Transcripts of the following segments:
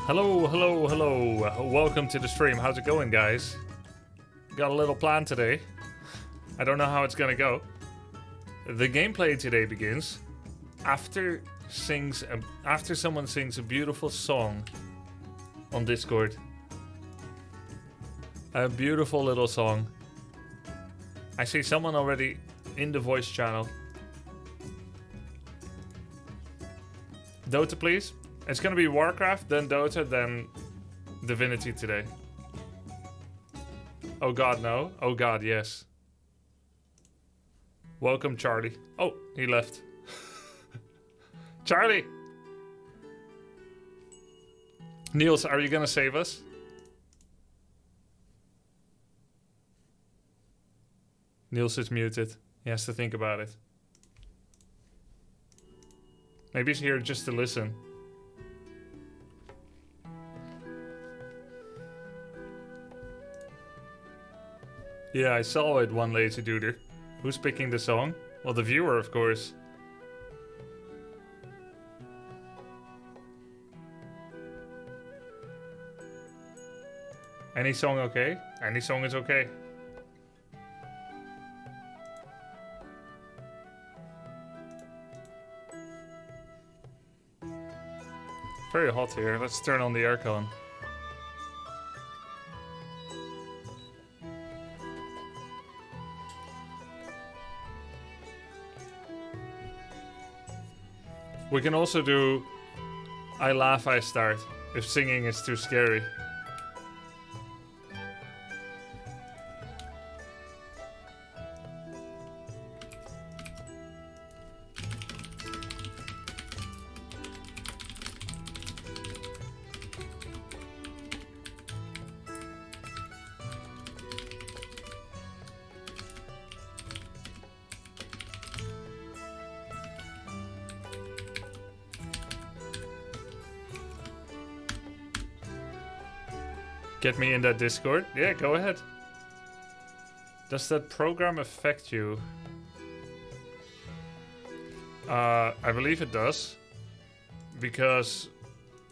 Hello, hello, hello. Welcome to the stream. How's it going, guys? Got a little plan today. I don't know how it's gonna go. The gameplay today begins after someone sings a beautiful song on Discord. A beautiful little song. I see someone already in the voice channel. Dota, please. It's gonna be Warcraft, then Dota, then Divinity today. Oh god, no. Oh god, yes. Welcome, Charlie. Oh, he left. Charlie! Niels, are you gonna save us? Niels is muted. He has to think about it. Maybe he's here just to listen. Yeah, I saw it, one lazy duder. Who's picking the song? Well, the viewer, of course. Any song okay? Any song is okay. Very hot here. Let's turn on the aircon. We can also do I laugh, I start, if singing is too scary. Get me in that Discord? Yeah, go ahead. Does that program affect you? I believe it does. Because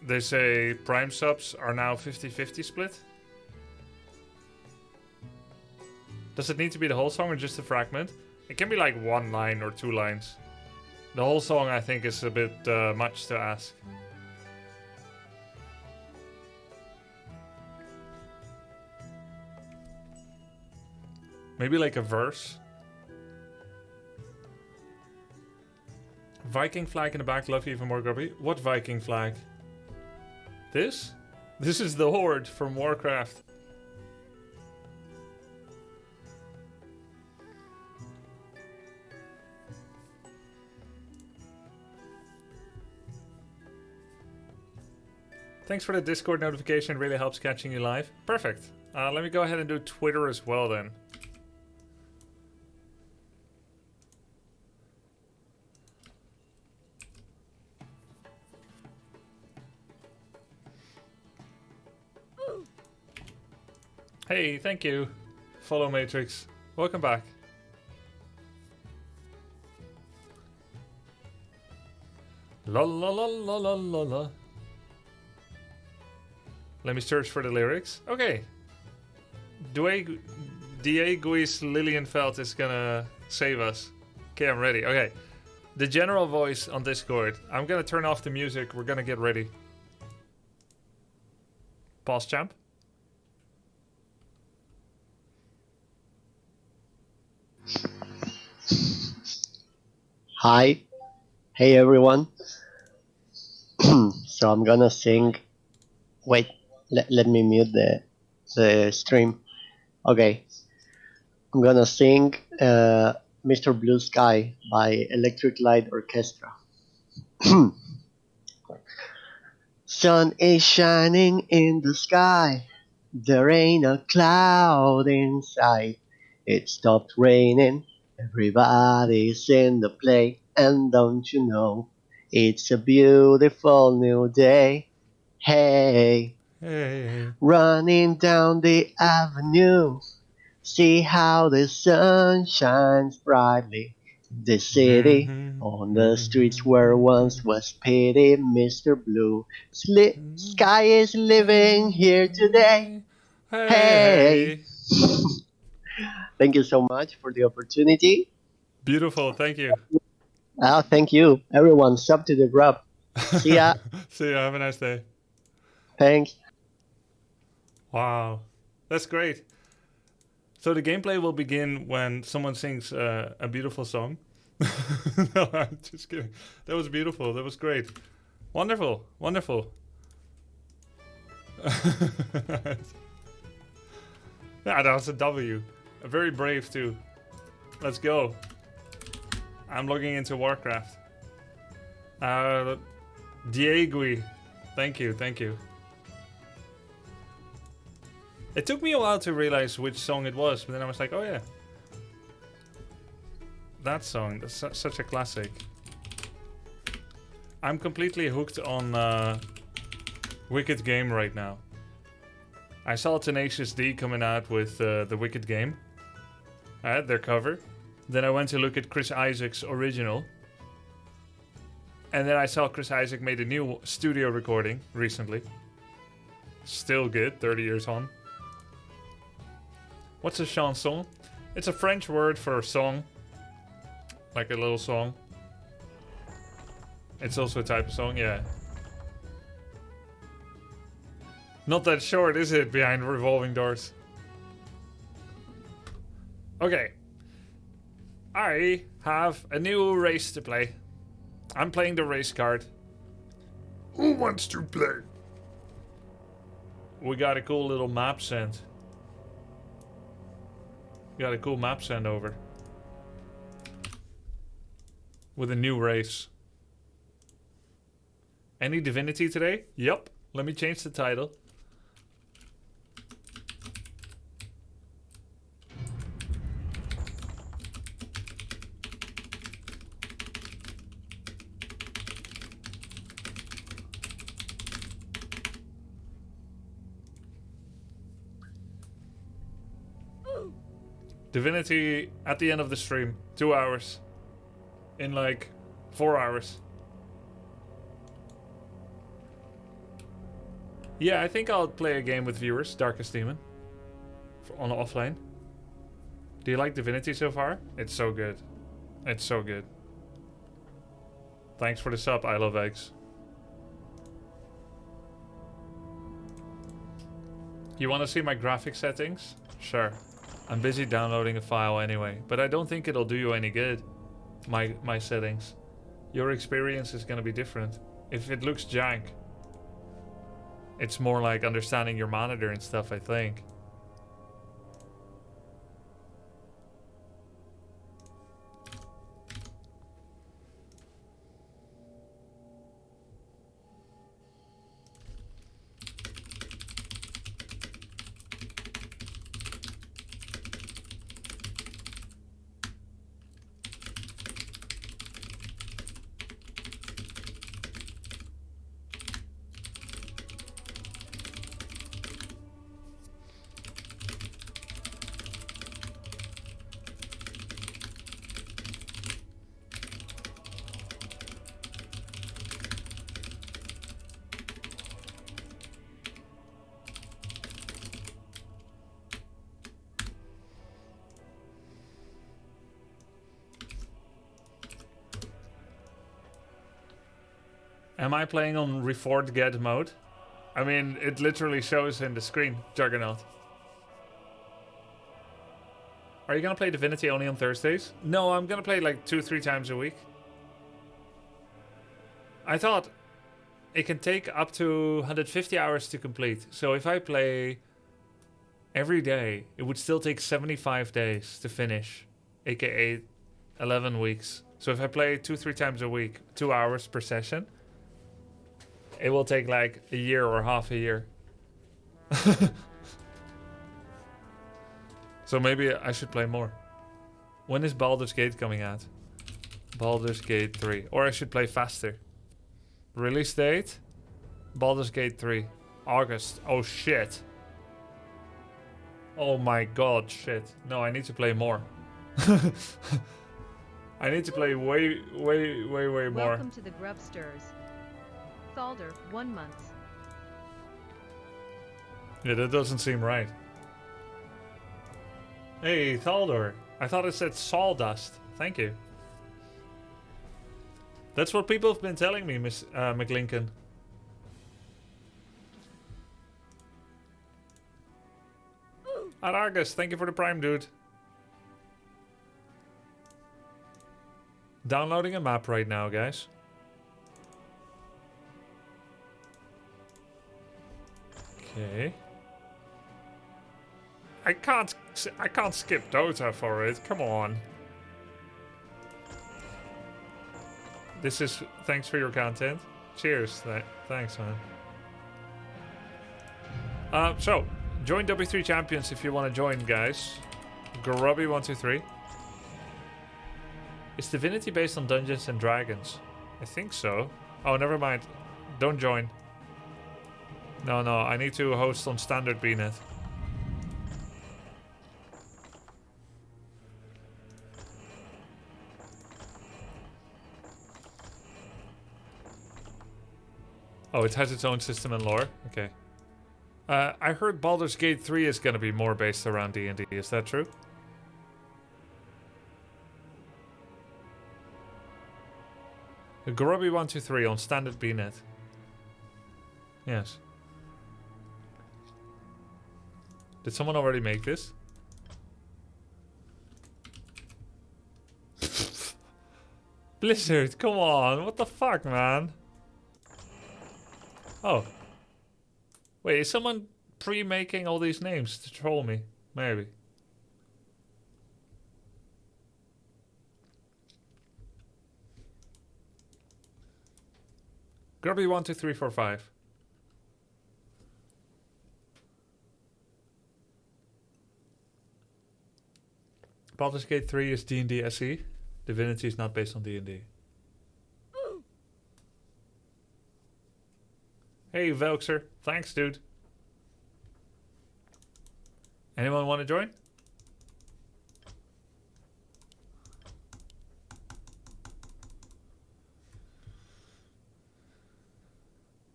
they say Prime subs are now 50-50 split. Does it need to be the whole song or just a fragment? It can be like one line or two lines. The whole song, I think, is a bit much to ask. Maybe like a verse. Viking flag in the back, love you even more, Grubby. What Viking flag? This? This is the Horde from Warcraft. Thanks for the Discord notification, it really helps catching you live. Perfect. Let me go ahead and do Twitter as well then. Hey, thank you. Follow Matrix. Welcome back. La la la la la la la. Let me search for the lyrics. Okay. Dieguis Lilienfeld is gonna save us. Okay, I'm ready. Okay. The general voice on Discord. I'm gonna turn off the music. We're gonna get ready. Pause, champ. Hi, hey everyone. So I'm gonna sing. Wait, let me mute the stream. Okay, I'm gonna sing Mr. Blue Sky by Electric Light Orchestra. Sun is shining in the sky. There ain't a cloud in sight. It stopped raining. Everybody's in the play, and don't you know, it's a beautiful new day. Hey, Hey. running down the avenue, see how the sun shines brightly. The city on the streets where once was pity, Mr. Blue. Sky is living here today. Hey! Hey. Thank you so much for the opportunity. Beautiful, thank you. Thank you. Everyone, sub to the grub. See ya. See you, have a nice day. Thanks. Wow, that's great. So the gameplay will begin when someone sings a beautiful song. No, I'm just kidding. That was beautiful. That was great. Wonderful. Wonderful. Yeah, that was a W. Very brave too. Let's go. I'm logging into Warcraft. Diegui. Thank you, thank you. It took me a while to realize which song it was, but then I was like, oh yeah. That song, that's such a classic. I'm completely hooked on Wicked Game right now. I saw Tenacious D coming out with the Wicked Game. Their cover. Then I went to look at Chris Isaac's original. And then I saw Chris Isaac made a new studio recording recently. Still good, 30 years on. What's a chanson? It's a French word for song. Like a little song. It's also a type of song, yeah. Not that short, is it, behind revolving doors? Okay. I have a new race to play. I'm playing the race card. Who wants to play? We got a cool little map sent. Got a cool map sent over. With a new race. Any Divinity today? Yup. Let me change the title. Divinity at the end of the stream. 2 hours. In like 4 hours. Yeah, I think I'll play a game with viewers. Darkest Demon. On offline. Do you like Divinity so far? It's so good. It's so good. Thanks for the sub. I love eggs. You want to see my graphic settings? Sure. I'm busy downloading a file anyway, but I don't think it'll do you any good. My settings. Your experience is gonna be different. If it looks jank, it's more like understanding your monitor and stuff, I think. Am I playing on Reforged Get mode? I mean, it literally shows in the screen, Juggernaut. Are you gonna play Divinity only on Thursdays? No, I'm gonna play like 2-3 times a week. I thought it can take up to 150 hours to complete. So if I play every day, it would still take 75 days to finish, aka 11 weeks. So if I play 2-3 times a week, 2 hours per session, it will take like a year or half a year. So maybe I should play more. When is Baldur's Gate coming out? Baldur's Gate 3. Or I should play faster. Release date? Baldur's Gate 3. August. Oh shit. Oh my god, shit. No, I need to play more. I need to play way more. Welcome to the Grubsters. Thalder, 1 month. Yeah, that doesn't seem right. Hey, Thaldor. I thought it said sawdust. Thank you. That's what people have been telling me, Miss McLincoln. Aragus, thank you for the prime, dude. Downloading a map right now, guys. Okay. I can't skip Dota for it. Come on. This is thanks for your content. Cheers. Thanks, man. So join W3 Champions if you want to join, guys. Grubby123. Is Divinity based on Dungeons and Dragons? I think so. Oh, never mind. Don't join. No, I need to host on standard BNet. Oh, it has its own system and lore? Okay. I heard Baldur's Gate 3 is going to be more based around D&D. Is that true? Grubby123 on standard BNet. Yes. Did someone already make this? Blizzard, come on. What the fuck, man? Oh. Wait, is someone pre-making all these names to troll me? Maybe. Grubby12345. Baldur's Gate 3 is D&D SE. Divinity is not based on D&D. Hey, Velxer. Thanks, dude. Anyone want to join?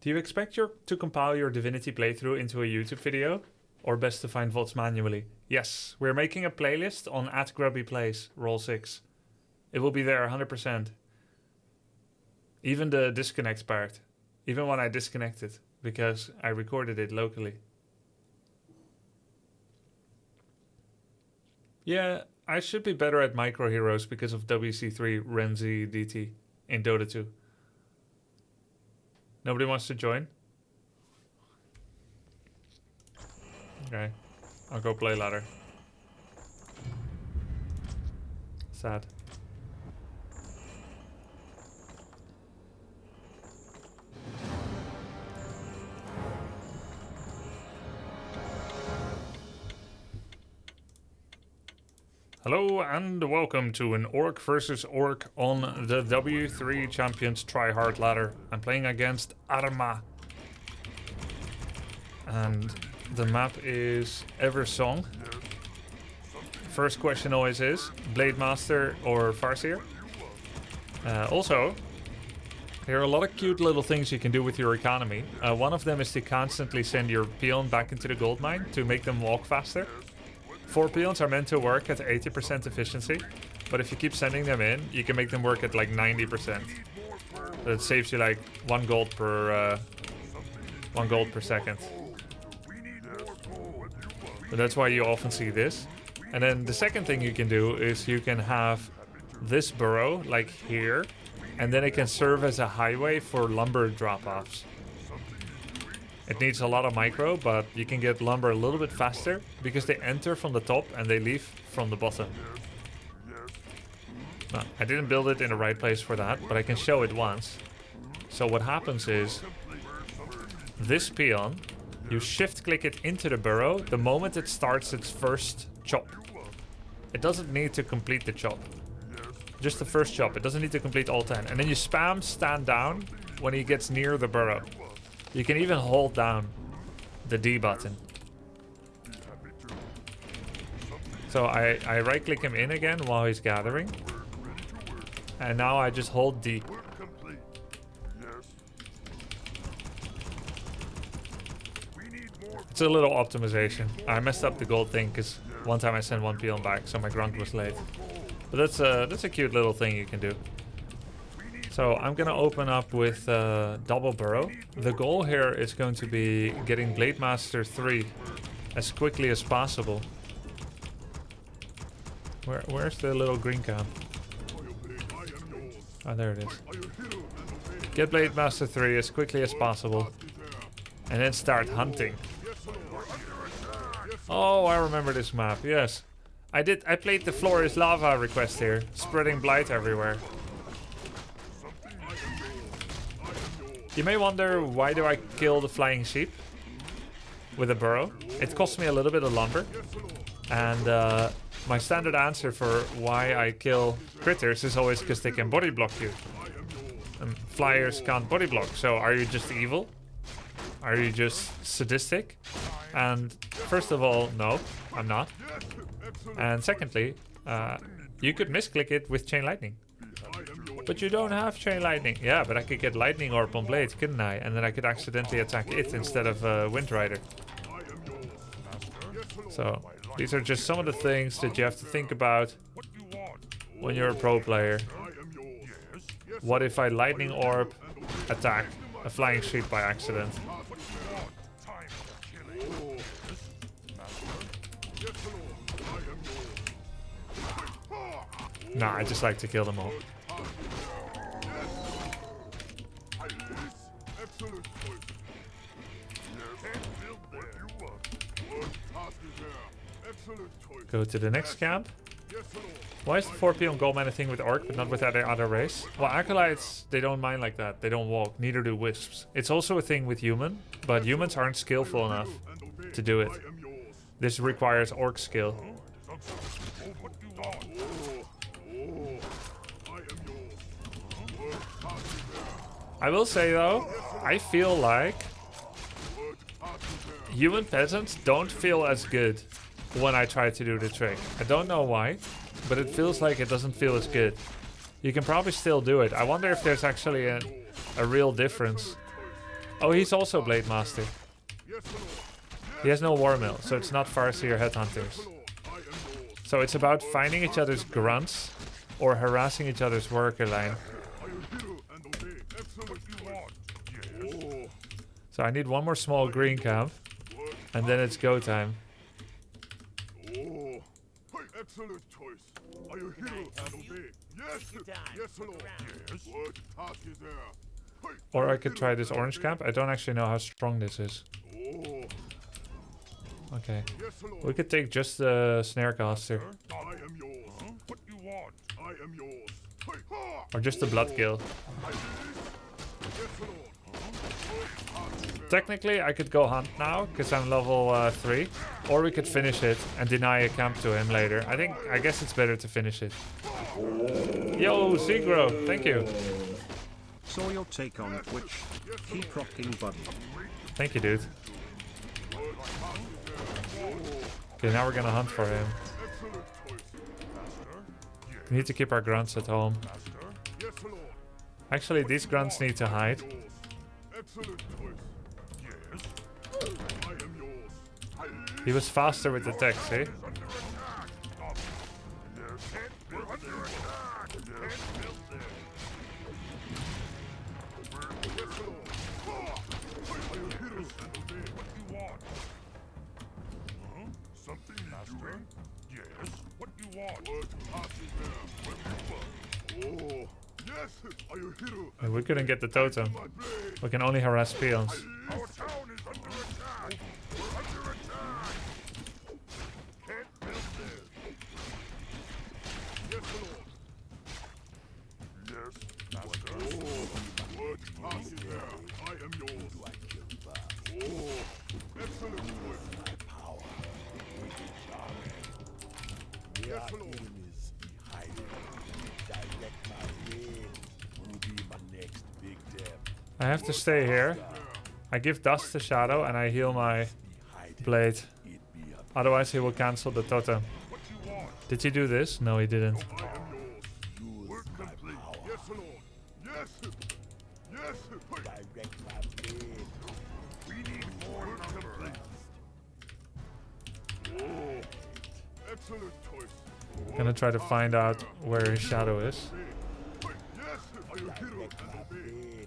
Do you expect to compile your Divinity playthrough into a YouTube video? Or best to find VODs manually? Yes, we're making a playlist on @GrubbyPlays, Roll 6. It will be there 100%. Even the disconnect part. Even when I disconnected, because I recorded it locally. Yeah, I should be better at micro heroes because of WC3 Renzi DT in Dota 2. Nobody wants to join? Okay, I'll go play ladder. Sad. Hello and welcome to an Orc versus Orc on the W3 Champions Try Hard ladder. I'm playing against Arma. And the map is Eversong. First question always is, Blade Master or Farseer? Also, there are a lot of cute little things you can do with your economy. One of them is to constantly send your peon back into the gold mine to make them walk faster. 4 peons are meant to work at 80% efficiency, but if you keep sending them in, you can make them work at like 90%. That saves you like 1 gold per second. So that's why you often see this. And then the second thing you can do is you can have this burrow like here, and then it can serve as a highway for lumber drop-offs. It needs a lot of micro, but you can get lumber a little bit faster because they enter from the top and they leave from the bottom. No, I didn't build it in the right place for that, but I can show it once. So what happens is, this peon, you shift click it into the burrow the moment it starts its first chop. It doesn't need to complete the chop. Just the first chop, it doesn't need to complete all 10. And then you spam stand down when he gets near the burrow. You can even hold down the D button. So I right click him in again while he's gathering. And now I just hold D. Work complete. Yes. We need more. It's a little optimization. I messed up the gold thing because one time I sent one peon back, so my grunt was late. But that's a cute little thing you can do. So I'm gonna open up with double burrow. The goal here is going to be getting Blade Master 3 as quickly as possible. Where's the little green camp? Oh, there it is. Get Blade Master 3 as quickly as possible. And then start hunting. Oh, I remember this map, yes. I played the floor is lava request here, spreading blight everywhere. You may wonder, why do I kill the flying sheep with a burrow? It costs me a little bit of lumber. And my standard answer for why I kill critters is always because they can body block you. And flyers can't body block, so are you just evil? Are you just sadistic? And first of all, no, I'm not. And secondly, you could misclick it with chain lightning. But you don't have chain lightning. Yeah, but I could get lightning orb on blades, couldn't I? And then I could accidentally attack it instead of Wind Rider. So these are just some of the things that you have to think about when you're a pro player. What if I lightning orb attack a flying sheep by accident? Nah, I just like to kill them all. Go to the next camp. Why is the 4 peon goldmine a thing with orc but not with any other race? Well, acolytes, they don't mine like that. They don't walk. Neither do wisps. It's also a thing with human, but humans aren't skillful enough to do it. This requires orc skill. I will say though, I feel like human peasants don't feel as good when I try to do the trick. I don't know why, but it feels like it doesn't feel as good. You can probably still do it. I wonder if there's actually a real difference. Oh, he's also Blade Master. He has no War Mill, so it's not Farseer Headhunters. So it's about finding each other's grunts or harassing each other's worker line. So I need one more small green camp, and then it's go time. Excellent choice. Are you here and obey? Yes, yes, Lord. Yes. What task is there? Or I could try this orange camp. I don't actually know how strong this is. Okay. We could take just the snare caster. I am yours. What you want? I am yours. Or just the blood kill. Technically, I could go hunt now, because I'm level 3. Or we could finish it and deny a camp to him later. I guess it's better to finish it. Yo, Zegro, thank you. Saw your take on Twitch. Keep rocking, buddy. Thank you, dude. Okay, now we're gonna hunt for him. We need to keep our grunts at home. Actually, these grunts need to hide. He was faster with the tech, see? And we couldn't get the totem. We can only harass peons. Our town is under attack. We're under attack. Can't build this. Yes, Lord. Yes, Master. What task is there? I am yours. Excellent choice. My power. Yes, Lord. I have to stay here. I give Dust the shadow and I heal my blade. Otherwise he will cancel the totem. Did he do this? No, he didn't. Excellent choice. Gonna try to find out where his shadow is. Yes, are you hero and obey?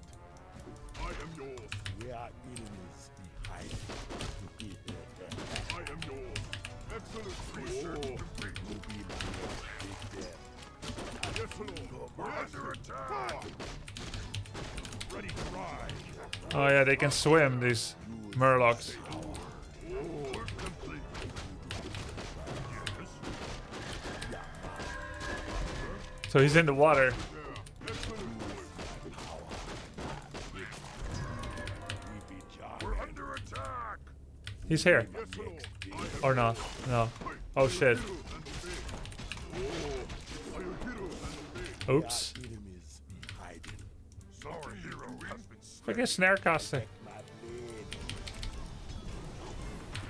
I am yours. Where are enemies behind? I am yours. Excellent choice. Yes, Lord. We're under attack. Ready to ride. Oh yeah, they can swim, these Murlocs. Complete. So he's in the water. We're under attack. He's here. Yes, Lord. Or not. No. Oh shit. Are you hero and obey? Oops. Enemies hiding. Our hero has been Like a snare caster. My blade.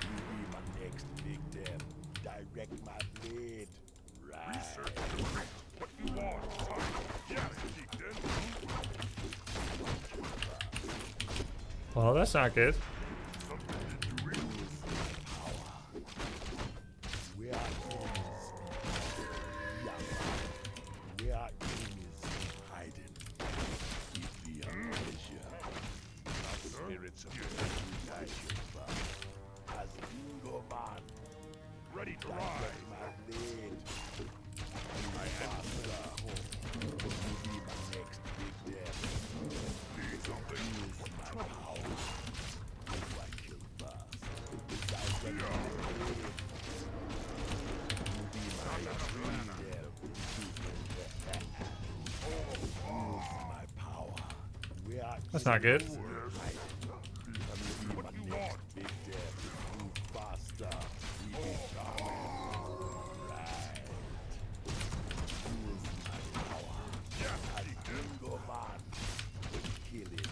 You be my next victim. Direct my blade. Right. What you want? Yes, chieftain. Well, that's not good. Where are enemies? Where are enemies hiding? Give me a pleasure. Spirits of as Bingo Man. Ready to Direct ride. my blade. I am you be my next victim. Need something. Use my power. Who do I kill first? Direct my blade. You be my next victim. Use my power. Where are That's not good. you be my next victim. Move faster. We be right. Use my power. As Bingo Man. Kill it.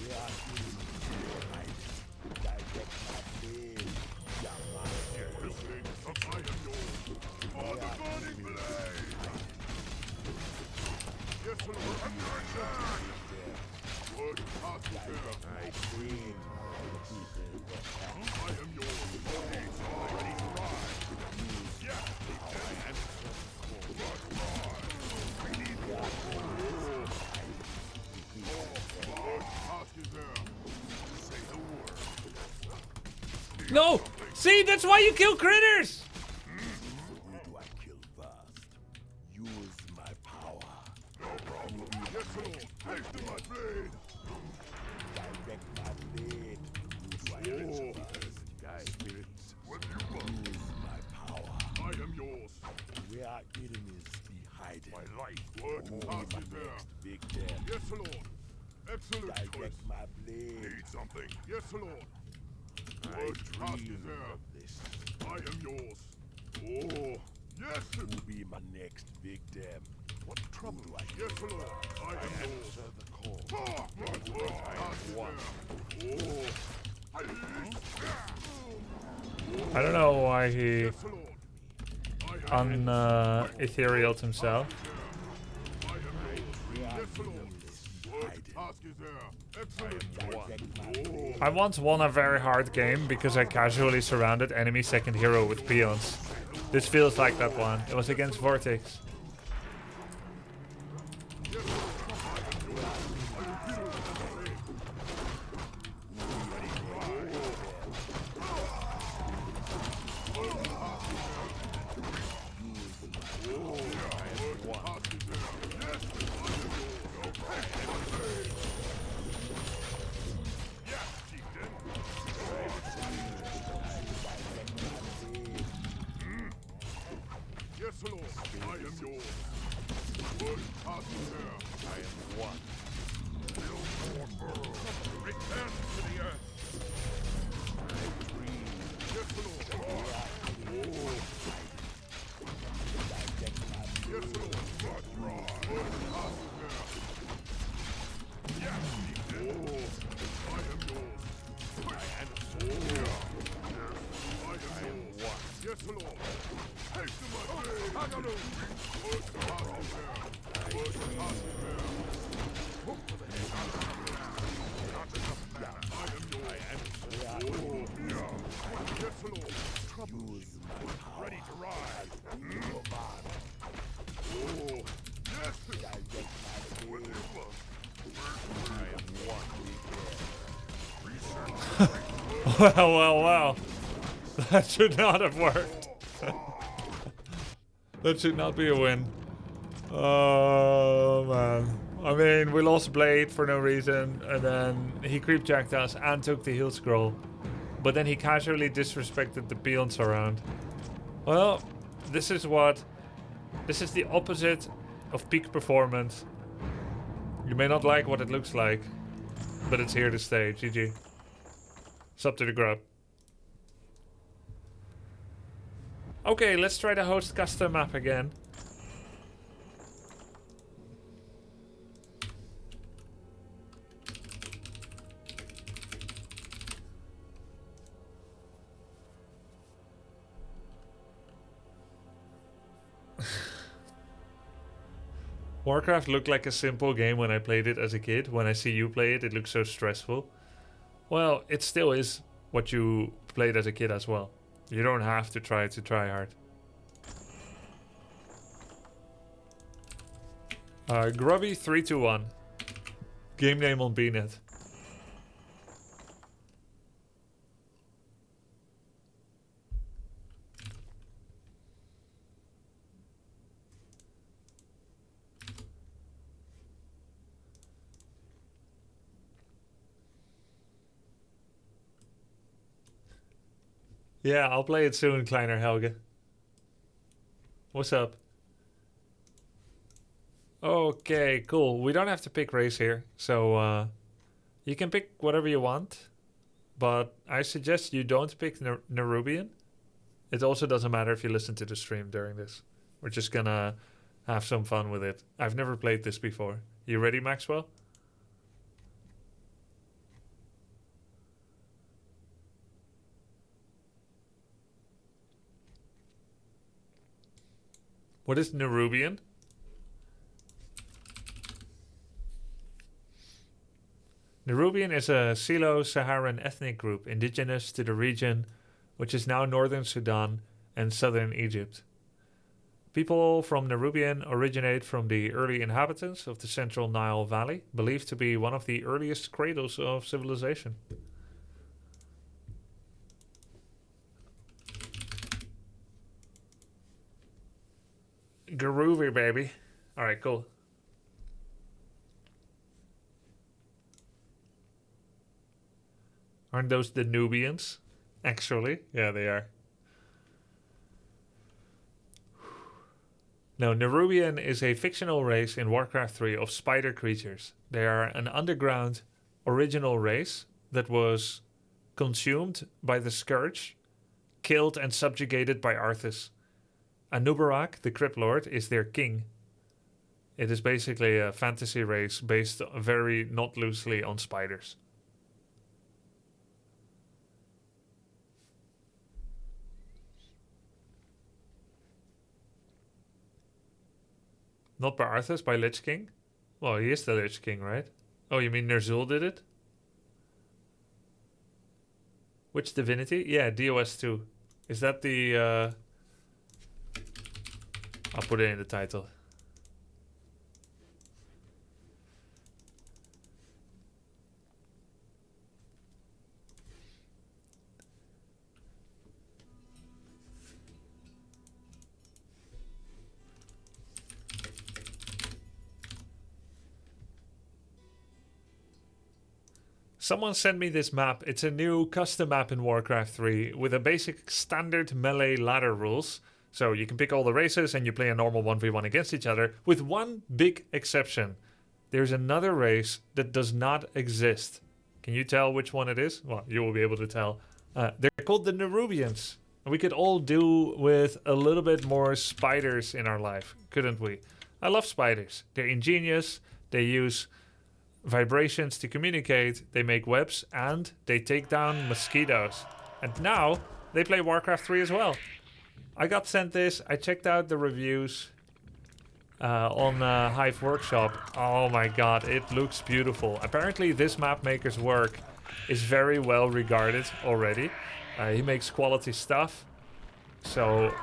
We are enemies hiding. Direct my blade. I am yours. For the burning blade. Yes, Lord. We're under attack. Good hospital. I am yours. Need something. Ready to ride. Yes, chieftain. Let's ride. We need more. Good hospital. Say the word. No! See, that's why you kill critters! Who do I kill first? Use my power. No problem. Yes, Lord. Haste my blade. Direct my blade. Who do I kill first? Spirits. What you want? Use my power. I am yours. Where are enemies be hiding? My life. Good Who be my hospital. next victim? Yes, Lord. Excellent choice. Direct my blade. Need something? Yes, Lord. Good hospital. This I am yours. Oh, yes. who be my next victim? What trouble do I Yes, Lord. I am yours. The call. Ah, good hospital. Oh. I don't know why he Yes, Lord. I am etherealed himself. I am yours. Yes, Lord. Good task is there. Excellent one. Oh. I once won a very hard game because I casually surrounded enemy second hero with peons. This feels like that one. It was against Vortex. Yes, Lord. I am yours. Good task is there. I am one. Build more world. Return to the earth. Yes, Lord. Oh. Yes, Lord. Good ride. Good task is there. Yes, chieftain. I am yours. I am yours. Yes, Ready to ride. Well. That should not have worked. That should not be a win. Oh, man. I mean, we lost Blade for no reason, and then he creepjacked us and took the heal scroll. But then he casually disrespected the peons around. Well, this is the opposite of peak performance. You may not like what it looks like, but it's here to stay. GG. Sub to the grub. Okay, let's try the host custom map again. Warcraft looked like a simple game when I played it as a kid. When I see you play it, it looks so stressful. Well, it still is what you played as a kid as well. You don't have to try hard. Grubby321. Game name on BNet. Yeah, I'll play it soon, Kleiner Helge. What's up? Okay, cool. We don't have to pick race here, so you can pick whatever you want, but I suggest you don't pick Nerubian. It also doesn't matter if you listen to the stream during this. We're just gonna have some fun with it. I've never played this before. You ready, Maxwell? What is Nerubian? Nerubian is a Silo-Saharan ethnic group indigenous to the region, which is now northern Sudan and southern Egypt. People from Nerubian originate from the early inhabitants of the central Nile Valley, believed to be one of the earliest cradles of civilization. Groovy, baby. Alright, cool. Aren't those the Nubians? Actually, yeah, they are. Now, Nerubian is a fictional race in Warcraft 3 of spider creatures. They are an underground original race that was consumed by the Scourge, killed and subjugated by Arthas. Anubarak, the Crypt Lord, is their king. It is basically a fantasy race based very not loosely on spiders. Not by Arthas, by Lich King? Well, he is the Lich King, right? Oh, you mean Ner'zhul did it? Which divinity? Yeah, DOS2. Is that the... I'll put it in the title. Someone sent me this map. It's a new custom map in Warcraft 3 with a basic standard melee ladder rules. So you can pick all the races and you play a normal 1v1 against each other, with one big exception. There's another race that does not exist. Can you tell which one it is? Well, you will be able to tell. They're called the Nerubians. We could all do with a little bit more spiders in our life, couldn't we? I love spiders. They're ingenious. They use vibrations to communicate. They make webs and they take down mosquitoes. And now they play Warcraft 3 as well. I got sent this. I checked out the reviews on Hive Workshop. Oh my god, it looks beautiful. Apparently this map maker's work is very well regarded already. He makes quality stuff. So,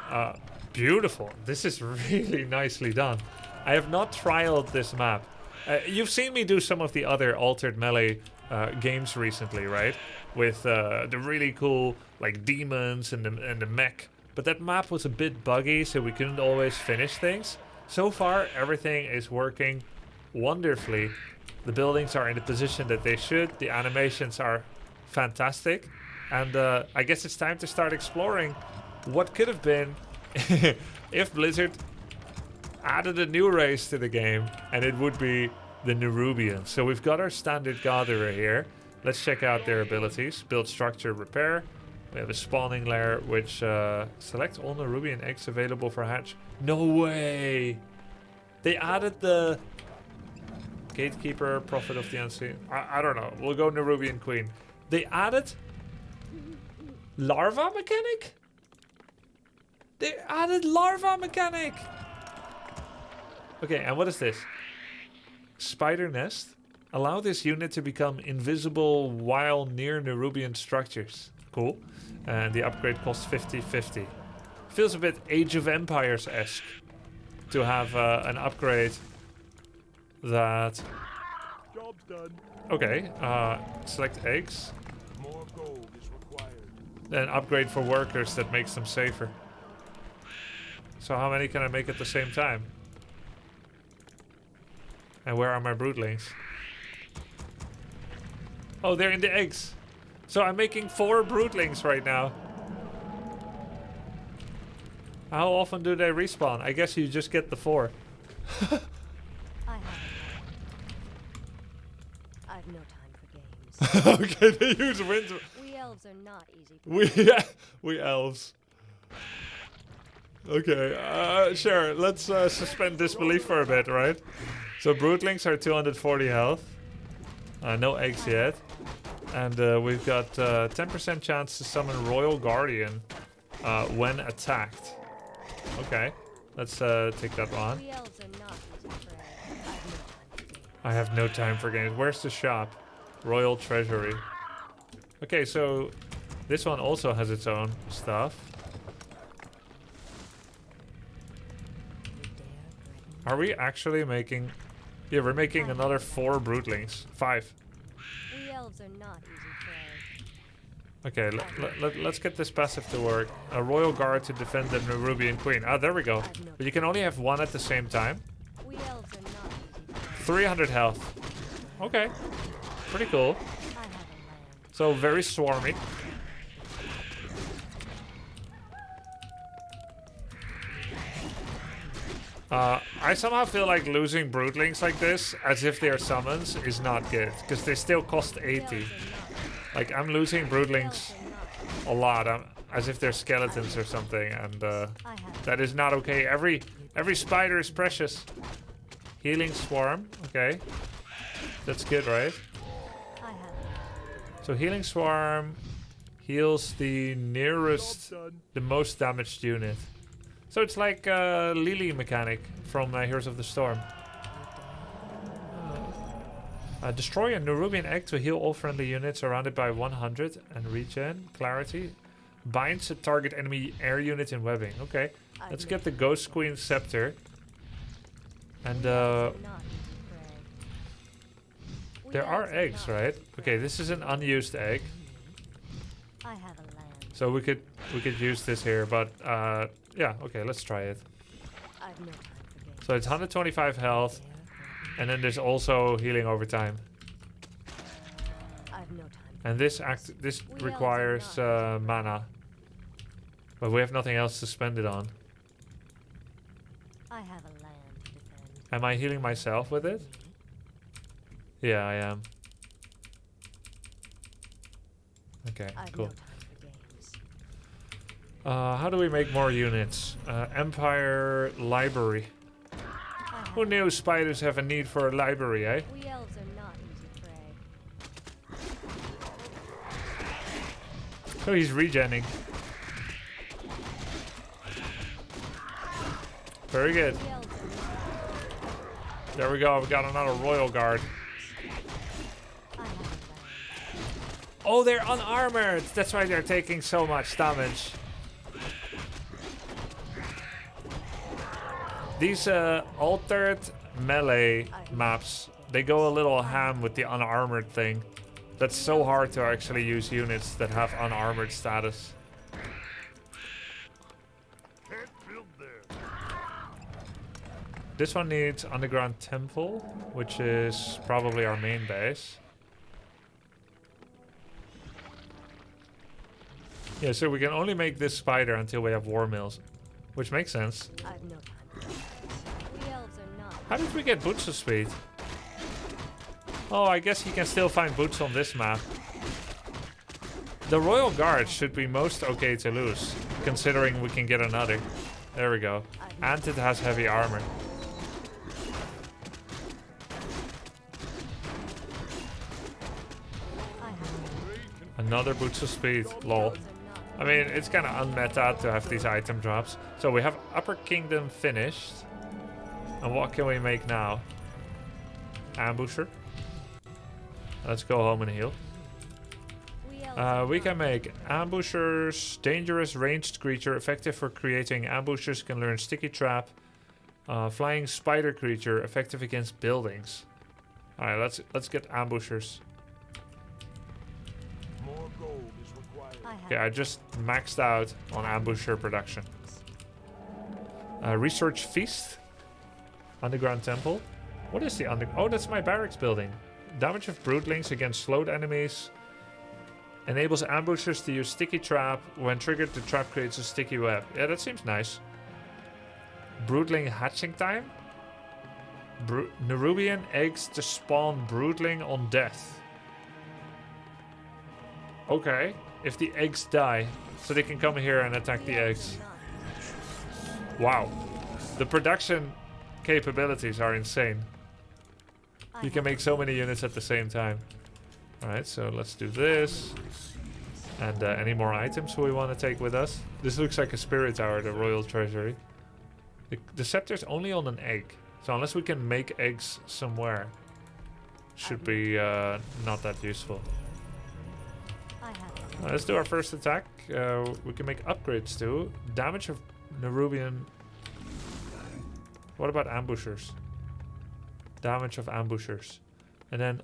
beautiful. This is really nicely done. I have not trialed this map. You've seen me do some of the other Altered Melee games recently, right? With the really cool like demons and the mech. But that map was a bit buggy, so we couldn't always finish things. So far, everything is working wonderfully. The buildings are in the position that they should. The animations are fantastic. And I guess it's time to start exploring what could have been if Blizzard added a new race to the game, and it would be the Nerubians. So we've got our standard gatherer here. Let's check out their abilities. Build structure, repair. We have a spawning lair, which select all Nerubian eggs available for hatch. No way! They added the gatekeeper, prophet of the unseen. I don't know. We'll go Nerubian queen. They added larva mechanic? They added larva mechanic! Okay, and what is this? Spider nest. Allow this unit to become invisible while near Nerubian structures. Cool. And the upgrade costs 50/50. Feels a bit Age of Empires-esque to have an upgrade that... Job's done. Okay, select eggs. More gold is required. Then upgrade for workers that makes them safer. So how many can I make at the same time? And where are my broodlings? Oh, they're in the eggs. So I'm making 4 broodlings right now. How often do they respawn? I guess you just get the 4. I've no time for games. Okay, they use wind. We elves are not easy. We elves. Okay, sure. Let's suspend disbelief for a bit, right? So broodlings are 240 health. No eggs yet. And we've got 10% chance to summon Royal Guardian when attacked. Okay, let's take that on. We elves are not easy prey. I have no time for games. Where's the shop? Royal Treasury. Okay, so this one also has its own stuff. Are we actually making... Yeah, we're making another 4 broodlings. 5. We elves are not easy prey. Okay, let's get this passive to work. A Royal Guard to defend the Nerubian Queen. Ah, there we go. But you can only have 1 at the same time. We elves are not easy prey. 300 health. Okay. Pretty cool. I have a land. So very swarmy. I somehow feel like losing broodlings like this, as if they're summons, is not good. Because they still cost 80. Like, I'm losing broodlings a lot, as if they're skeletons or something, and that is not okay. Every spider is precious. Healing Swarm, okay. That's good, right? So Healing Swarm heals the nearest, the most damaged unit. So it's like Lily mechanic from Heroes of the Storm. Destroy a Nerubian egg to heal all friendly units surrounded by 100 and regen. Clarity. Binds a target enemy air unit in webbing. Okay, let's get the Ghost Queen Scepter. And there are eggs, right? Okay, this is an unused egg. I have a land. So we could use this here, but yeah, okay, let's try it. I've no time for games. So it's 125 health, and then there's also healing over time. I've no time. And this requires mana, but we have nothing else to spend it on. I have a land to defend. Am I healing myself with it? Yeah, I am. Okay, I've cool. no time for games. How do we make more units? Empire Library. Who knew spiders have a need for a library, eh? We elves are not easy prey. So he's regenning. Very good. The elves are not. There we go. We got another royal guard. I haven't learned. Oh, they're unarmored. That's why they're taking so much damage. These altered melee maps, they go a little ham with the unarmored thing. That's so hard to actually use units that have unarmored status. Can't build there. This one needs underground temple, which is probably our main base. Yeah, so we can only make this spider until we have war mills, which makes sense. I've no time. The elves are not. How did we get boots of speed? Oh, I guess you can still find boots on this map. The Royal Guard should be most okay to lose, considering we can get another. There we go. And it has heavy armor. I haven't. Another boots of speed. Lol. Elves are not. I mean, it's kind of unmeta to have these item drops. So we have Upper Kingdom finished. And what can we make now? Ambusher. Let's go home and heal. We can make ambushers, dangerous ranged creature, effective for creating ambushes, can learn sticky trap. Flying spider creature, effective against buildings. Alright, let's get ambushers. More gold is required. I Okay, I haven't. just maxed out on ambusher production. Research feast. Underground temple. What is the Oh, that's my barracks building. Damage of broodlings against slowed enemies. Enables ambushers to use sticky trap. When triggered, the trap creates a sticky web. Yeah, that seems nice. Broodling hatching time. Nerubian eggs to spawn broodling on death. Okay, if the eggs die, so they can come here and attack the eggs. Wow, the production capabilities are insane. You can make so many units at the same time. Alright, so let's do this. And any more items we want to take with us? This looks like a spirit tower, the royal treasury. The scepter's only on an egg. So unless we can make eggs somewhere, should be not that useful. I haven't. Let's do our first attack. We can make upgrades too. Damage of Nerubian. What about ambushers? Damage of ambushers. And then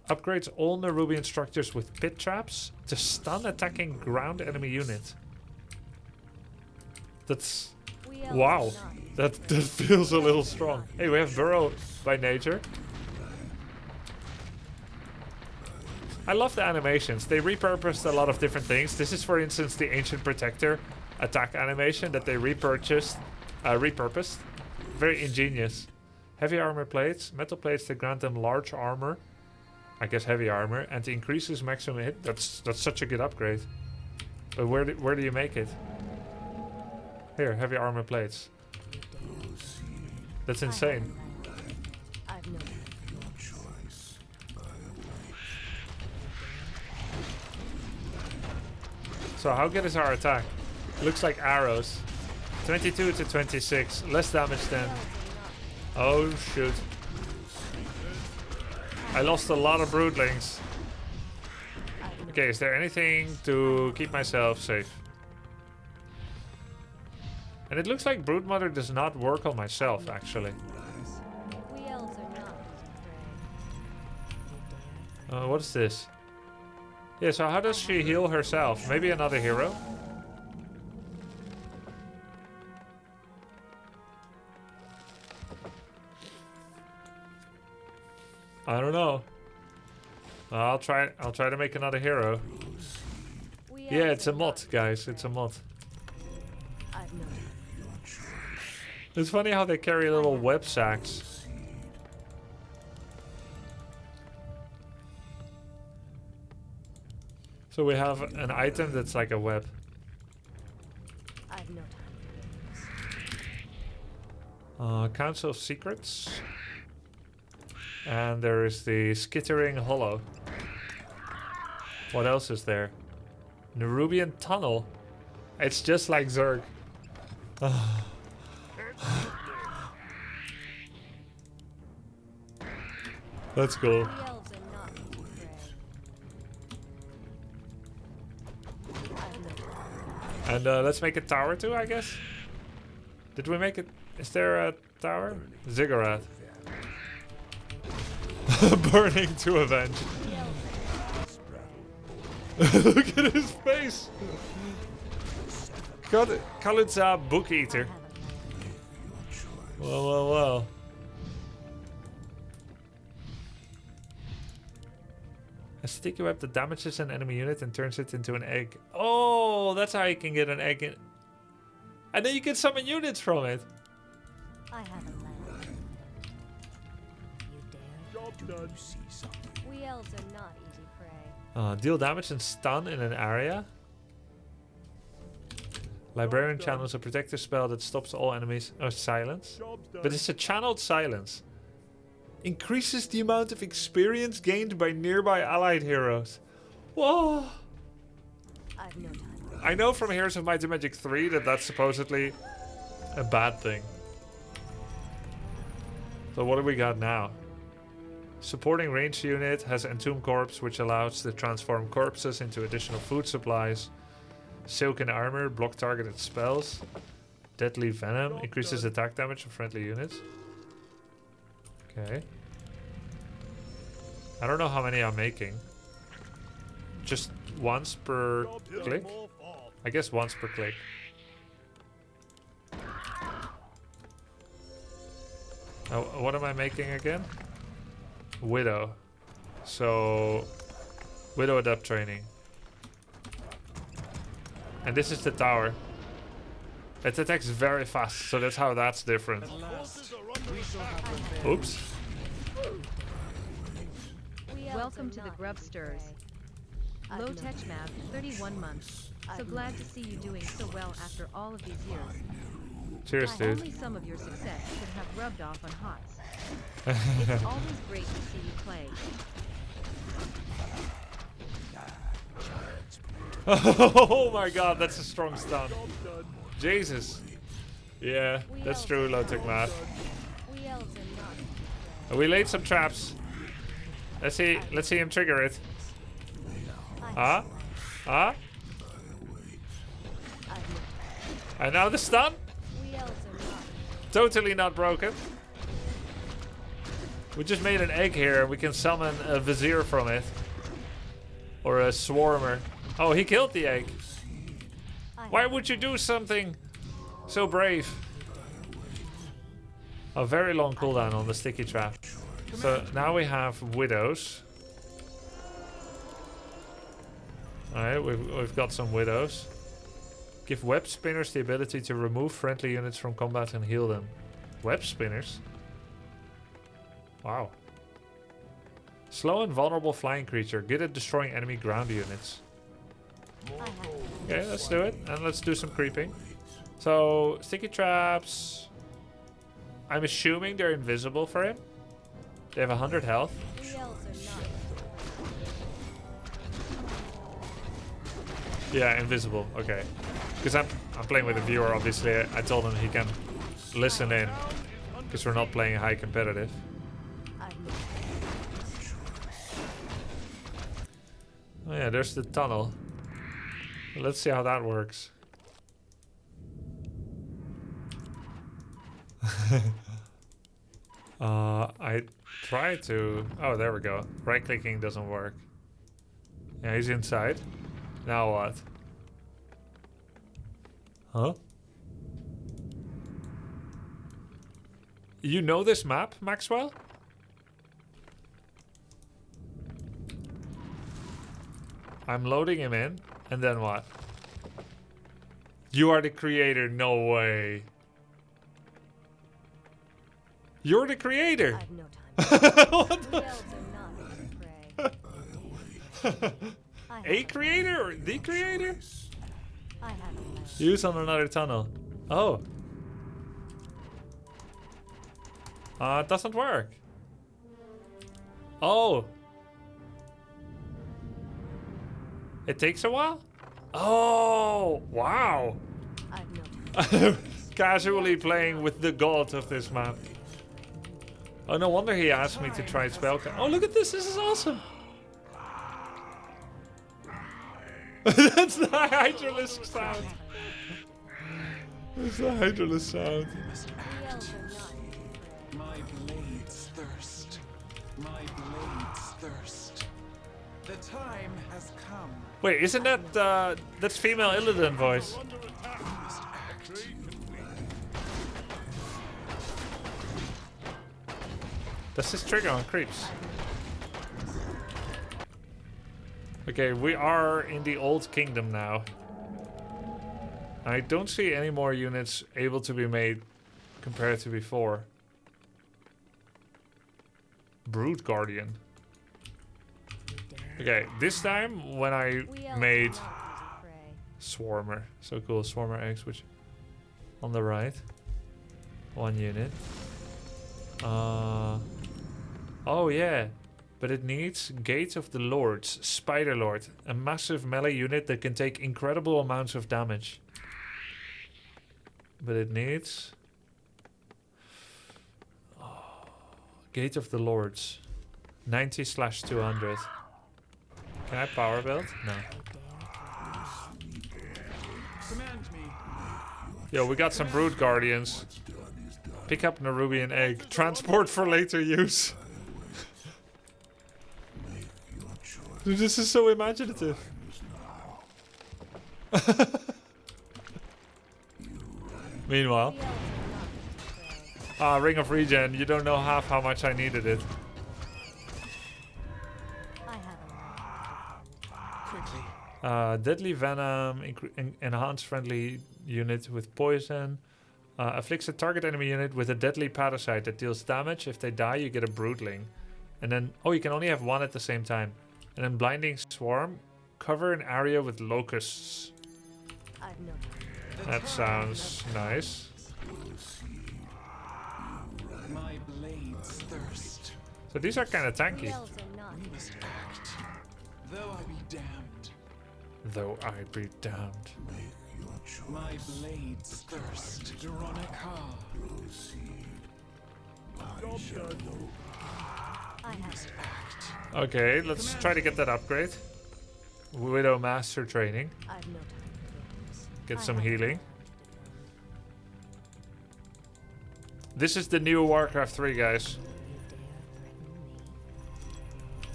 upgrades all Nerubian structures with pit traps to stun attacking ground enemy unit. That's... We elves wow. are not. That feels a little strong. Hey, we have Burrow by nature. I love the animations. They repurposed a lot of different things. This is, for instance, the Ancient Protector attack animation that they repurposed. Very ingenious. Heavy armor plates. Metal plates that grant them large armor. I guess heavy armor. And increases maximum hit. That's such a good upgrade. But where do you make it? Here, heavy armor plates. That's insane. I've no time. So how good is our attack? Looks like arrows. 22 to 26. Less damage than... Oh shoot. I lost a lot of broodlings. Okay, is there anything to keep myself safe? And it looks like Broodmother does not work on myself, actually. We elves are not. What is this? Yeah, so how does she heal herself? Maybe another hero? I don't know. I'll try to make another hero. We Yeah, elves it's a are mod, not. guys. It's a mod. I've no time. It's funny how they carry little web sacks. So we have an item that's like a web. I've no time. Council of Secrets. And there is the Skittering Hollow. What else is there? Nerubian Tunnel. It's just like Zerg. That's cool. We elves are not easy prey. I've no And let's make a tower too, I guess. Did we make it? Is there a tower? Ziggurat. Burning to avenge. Look at his face. Kalutza book eater. Well, well, well. A sticky web that damages an enemy unit and turns it into an egg. Oh, that's how you can get an egg in. And then you can summon units from it. I have a land. You dare? Job done. See something. We elves are not easy prey. Deal damage and stun in an area. Librarian channels a protective spell that stops all enemies. Oh, silence. Job's done. But it's a channeled silence. Increases the amount of experience gained by nearby allied heroes. Whoa! I've no time. I know from Heroes of Might and Magic 3 that that's supposedly a bad thing. So what do we got now? Supporting ranged unit has Entomb Corpse, which allows to transform corpses into additional food supplies. Silken Armor, block targeted spells. Deadly Venom, increases attack damage of friendly units. Okay. I don't know how many I'm making. Just once per Job done. click? More fall. I guess once per click. Oh, what am I making again? Widow. So, Widow Adept training. And this is the tower. It attacks very fast, so that's how that's different. Forces are under attack. Oops. We elves Welcome are to the not Grub easy Stirs. prey. I've Low no Tech time. Map, 31 months. So glad to see you doing so well after all of these years. Cheers, dude. Only some of your success could have rubbed off on Hots. It's always great to see you play. Oh my god, that's a strong stun. Job's done. Jesus. Yeah, that's true, Low Tech Math. We elves are not easy prey. We laid some traps. Let's see him trigger it. Huh? Huh? I've no time. And now the stun? We elves are not. Totally not broken. We just made an egg here. We can summon a vizier from it. Or a swarmer. Oh, he killed the egg. Why would you do something so brave? A very long cooldown on the sticky trap. So now we have widows. Alright, we've got some widows. Give web spinners the ability to remove friendly units from combat and heal them. Web spinners? Wow. Slow and vulnerable flying creature. Good at destroying enemy ground units. Okay, let's do it. And let's do some creeping. So, sticky traps. I'm assuming they're invisible for him. They have 100 health. We elves are not. Yeah, invisible. Okay. Because I'm playing with a viewer, obviously. I told him he can listen in. Because we're not playing high competitive. I've no Oh yeah, there's the tunnel. Let's see how that works. I tried to... Oh, there we go. Right-clicking doesn't work. Yeah, he's inside. Now what? Huh? You know this map, Maxwell? I'm loading him in, and then what? You are the creator, no way. You're the creator. I've no time. What We elves are not easy prey. I A have creator or the creator? I have a plan. Use on another tunnel. Oh. It doesn't work. Oh. It takes a while? Oh, wow. I've no time. Casually playing with the god of this map. Oh, no wonder he asked me to try spell. Oh, look at this. This is awesome. That's the Hydralisk sound. That's the Hydralisk sound. We elves are not easy prey. My blades thirst. My blades thirst. The time has come. Wait, isn't that that's female Illidan voice? Under attack. We must act. Trade complete. That's his trigger on creeps. Okay, we are in the Old Kingdom now. I don't see any more units able to be made compared to before. Brood Guardian. Okay, this time when I We elves made are not easy prey. Swarmer. So cool, Swarmer eggs, which on the right. 1 unit. Oh yeah. But it needs Gate of the Lords, Spider Lord, a massive melee unit that can take incredible amounts of damage. But it needs Gate of the Lords, 90/200. Can I power build? No. Command me. Yo, we got some Brood Guardians. Pick up Nerubian egg. Transport for later use. Dude, this is so imaginative. Meanwhile, We elves are not easy prey. Ring of Regen. You don't know half how much I needed it. I have a lot. Quickly. Deadly Venom, enhanced friendly unit with poison. Afflicts a target enemy unit with a deadly parasite that deals damage. If they die, you get a Broodling. And then, oh, you can only have one at the same time. And then Blinding Swarm, cover an area with locusts. I've no That sounds nice. My blades thirst. So these are kind of We tanky. elves are not We must act. Though I be damned. Though I be damned. My blades thirst. Veronica. Job done. I have Act. Okay, let's try to get that upgrade. Widow Master training. I've no time for games. Get I some have- healing. This is the new Warcraft 3, guys. You dare threaten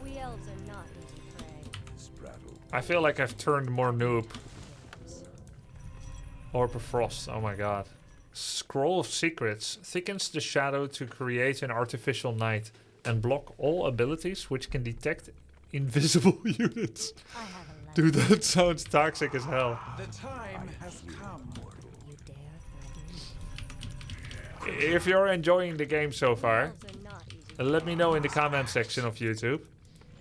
me? We elves are not easy prey. I feel like I've turned more noob. Or Frost, oh my god. Scroll of Secrets thickens the shadow to create an artificial night and block all abilities which can detect invisible units. I have a life. Dude, that sounds toxic as hell. The time has come. You dare threaten me? If you're enjoying the game so far, Elves are not easy let me know in the comment section of YouTube.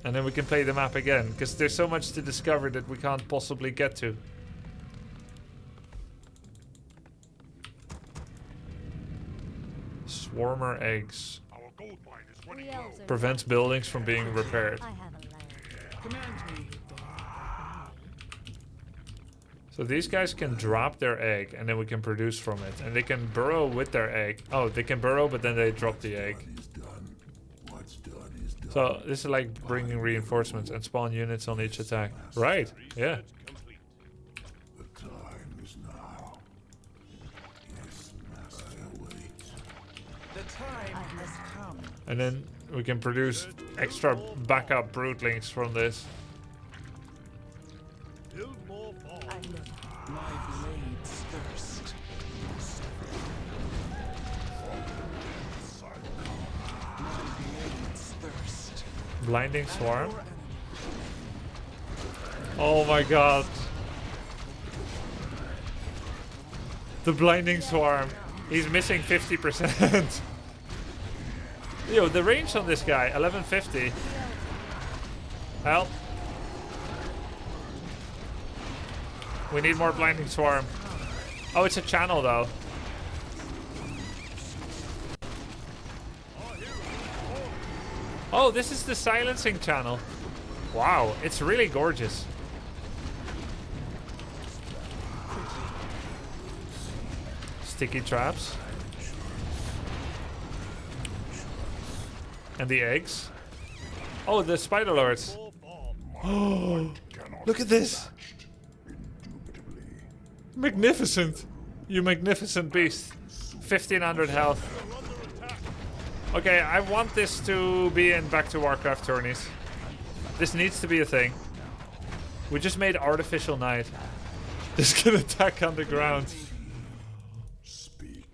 And then we can play the map again, because there's so much to discover that we can't possibly get to. Swarmer eggs. Our gold mine is We running elves low. are Prevents buildings from being repaired. I have a land. Command me. So these guys can drop their egg and then we can produce from it. And they can burrow with their egg. Oh, they can burrow but then they drop the egg. So this is like bringing reinforcements and spawn units on each attack. Right, yeah. Reset complete. The time has come. And then we can produce extra backup broodlings from this. Build more farms. I've no time. My blades thirst. My blades thirst. Blinding Swarm. Your enemy. Oh my god. The Blinding Swarm. He's missing 50%. Yo, the range on this guy, 1150. Help. We need more Blinding Swarm. Oh, it's a channel though. Oh, this is the silencing channel. Wow, it's really gorgeous. Sticky traps. And the eggs. Oh, the spider lords. Oh, look at this. Magnificent. You magnificent beast. 1500 health. Okay, I want this to be in Back to Warcraft tourneys. This needs to be a thing. We just made Artificial Night. This can attack underground. Speak.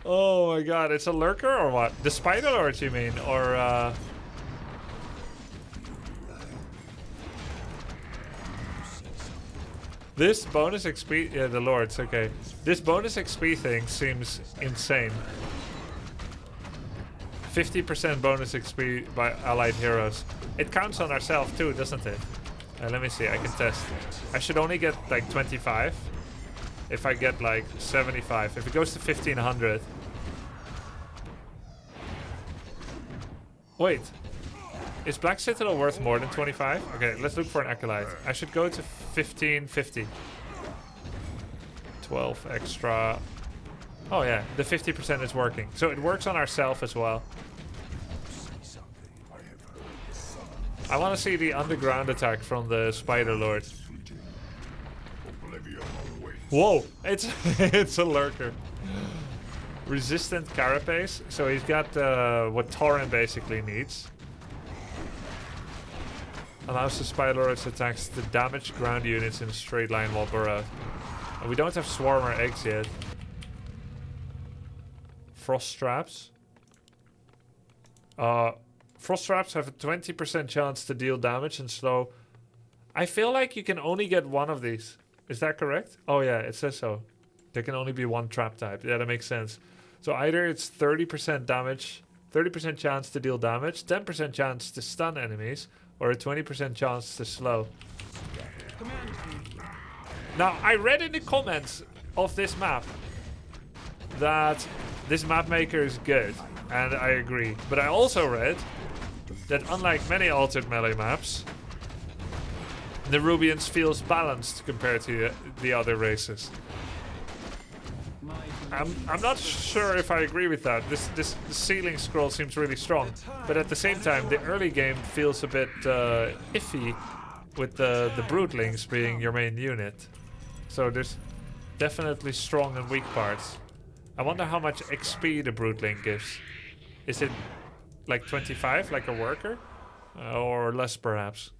Oh my god, it's a lurker or what? The spider lord you mean? Or this bonus XP, yeah, the lords, okay. This bonus XP thing seems insane. 50% bonus XP by allied heroes. It counts on ourselves too, doesn't it? Let me see, I can test. I should only get like 25. If I get like 75. If it goes to 1500. Wait. Is Black Citadel worth more than 25? Okay, let's look for an Acolyte. I should go to 1550. 12 extra. Oh yeah, the 50% is working. So it works on ourselves as well. I want to see the underground attack from the Spider Lord. Whoa, it's it's a lurker. Resistant carapace, so he's got what Tauren basically needs. Allows the Spider Lord's attacks to damage ground units in a straight line while burrowed. And we don't have Swarmer eggs yet. Frost traps. Frost traps have a 20% chance to deal damage and slow. I feel like you can only get one of these. Is that correct? Oh yeah, it says so. There can only be one trap type. Yeah, that makes sense. So either it's 30% damage, 30% chance to deal damage, 10% chance to stun enemies, or a 20% chance to slow. Now, I read in the comments of this map that this map maker is good, and I agree. But I also read that unlike many altered melee maps, Nerubians feels balanced compared to the other races. I'm not sure if I agree with that. This ceiling scroll seems really strong, but at the same time, the early game feels a bit iffy with the Broodlings being your main unit. So there's definitely strong and weak parts. I wonder how much XP the Broodling gives. Is it like 25, like a worker? Or less perhaps?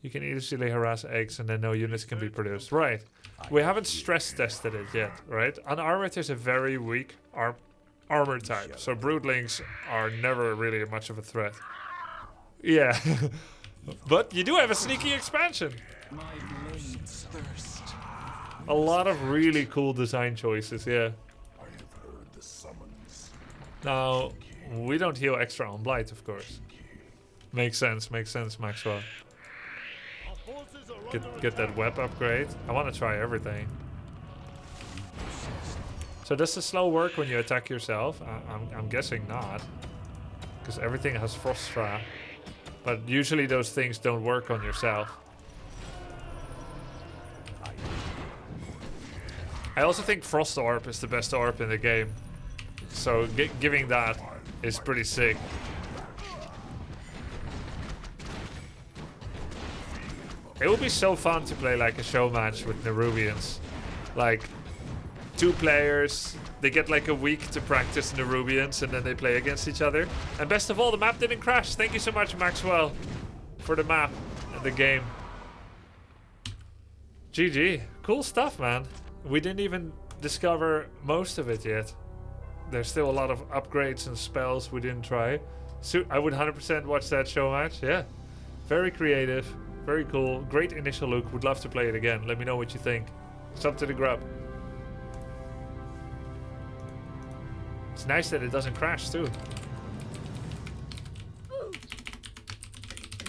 You can easily harass eggs and then no units can be produced. Right. We haven't stress tested it yet, right? Unarmored is a very weak armor type. So Broodlings are never really much of a threat. Yeah. But you do have a sneaky expansion. My blades thirst. A lot of really cool design choices, yeah. I have heard the summons. Now, we don't heal extra on Blight, of course. Makes sense, Maxwell. Get that web upgrade. I want to try everything. So does the slow work when you attack yourself? I'm guessing not. Because everything has Frost Trap. But usually those things don't work on yourself. I also think Frost Orb is the best orb in the game. So giving that is pretty sick. It would be so fun to play like a show match with Nerubians. Like, 2 players, they get like a week to practice Nerubians and then they play against each other. And best of all, the map didn't crash. Thank you so much, Maxwell, for the map and the game. GG. Cool stuff, man. We didn't even discover most of it yet. There's still a lot of upgrades and spells we didn't try. So I would 100% watch that show match. Yeah. Very creative. Very cool. Great initial look. Would love to play it again. Let me know what you think. It's up to the grub. It's nice that it doesn't crash too.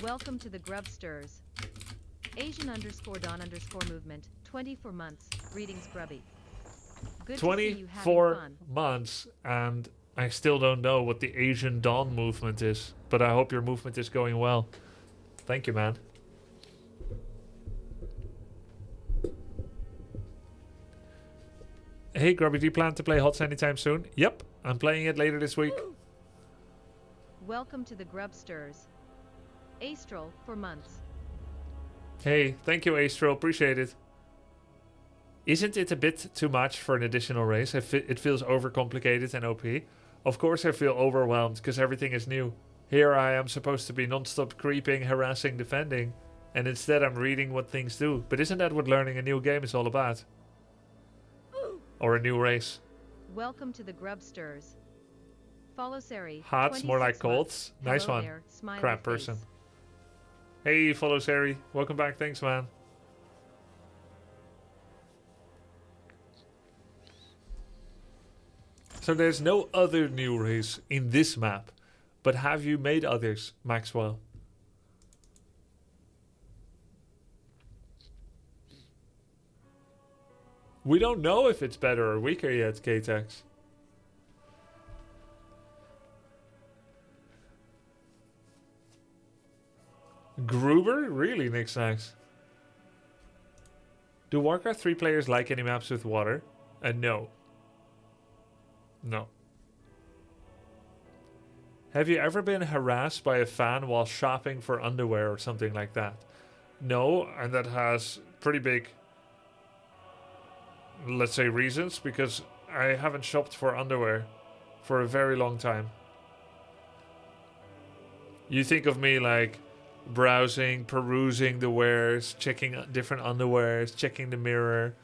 Welcome to the Grubsters. Asian_Dawn_movement. 24 months. Greetings, Grubby. Good to see you having 24 fun. months, and I still don't know what the Asian Dawn movement is. But I hope your movement is going well. Thank you, man. Hey, Grubby, do you plan to play HOTS anytime soon? Yep, I'm playing it later this week. Welcome to the Grubsters. Astral for months. Hey, thank you, Astro. Appreciate it. Isn't it a bit too much for an additional race? It feels overcomplicated and OP. Of course I feel overwhelmed because everything is new. Here I am supposed to be non-stop creeping, harassing, defending. And instead I'm reading what things do. But isn't that what learning a new game is all about? Or a new race? Welcome to the Grubsters. Follow Sari. Hots, more like 26 Colts. months. Nice Hello one. there, smiley Crap face. person. Hey, follow Sari. Welcome back. Thanks, man. So there's no other new race in this map. But have you made others, Maxwell? We don't know if it's better or weaker yet, K-Tex. Gruber? Really, Nick Snacks? Do Warcraft 3 players like any maps with water? No. No. Have you ever been harassed by a fan while shopping for underwear or something like that? No, and that has pretty big, let's say, reasons, because I haven't shopped for underwear for a very long time. You think of me like browsing, perusing the wares, checking different underwears, checking the mirror,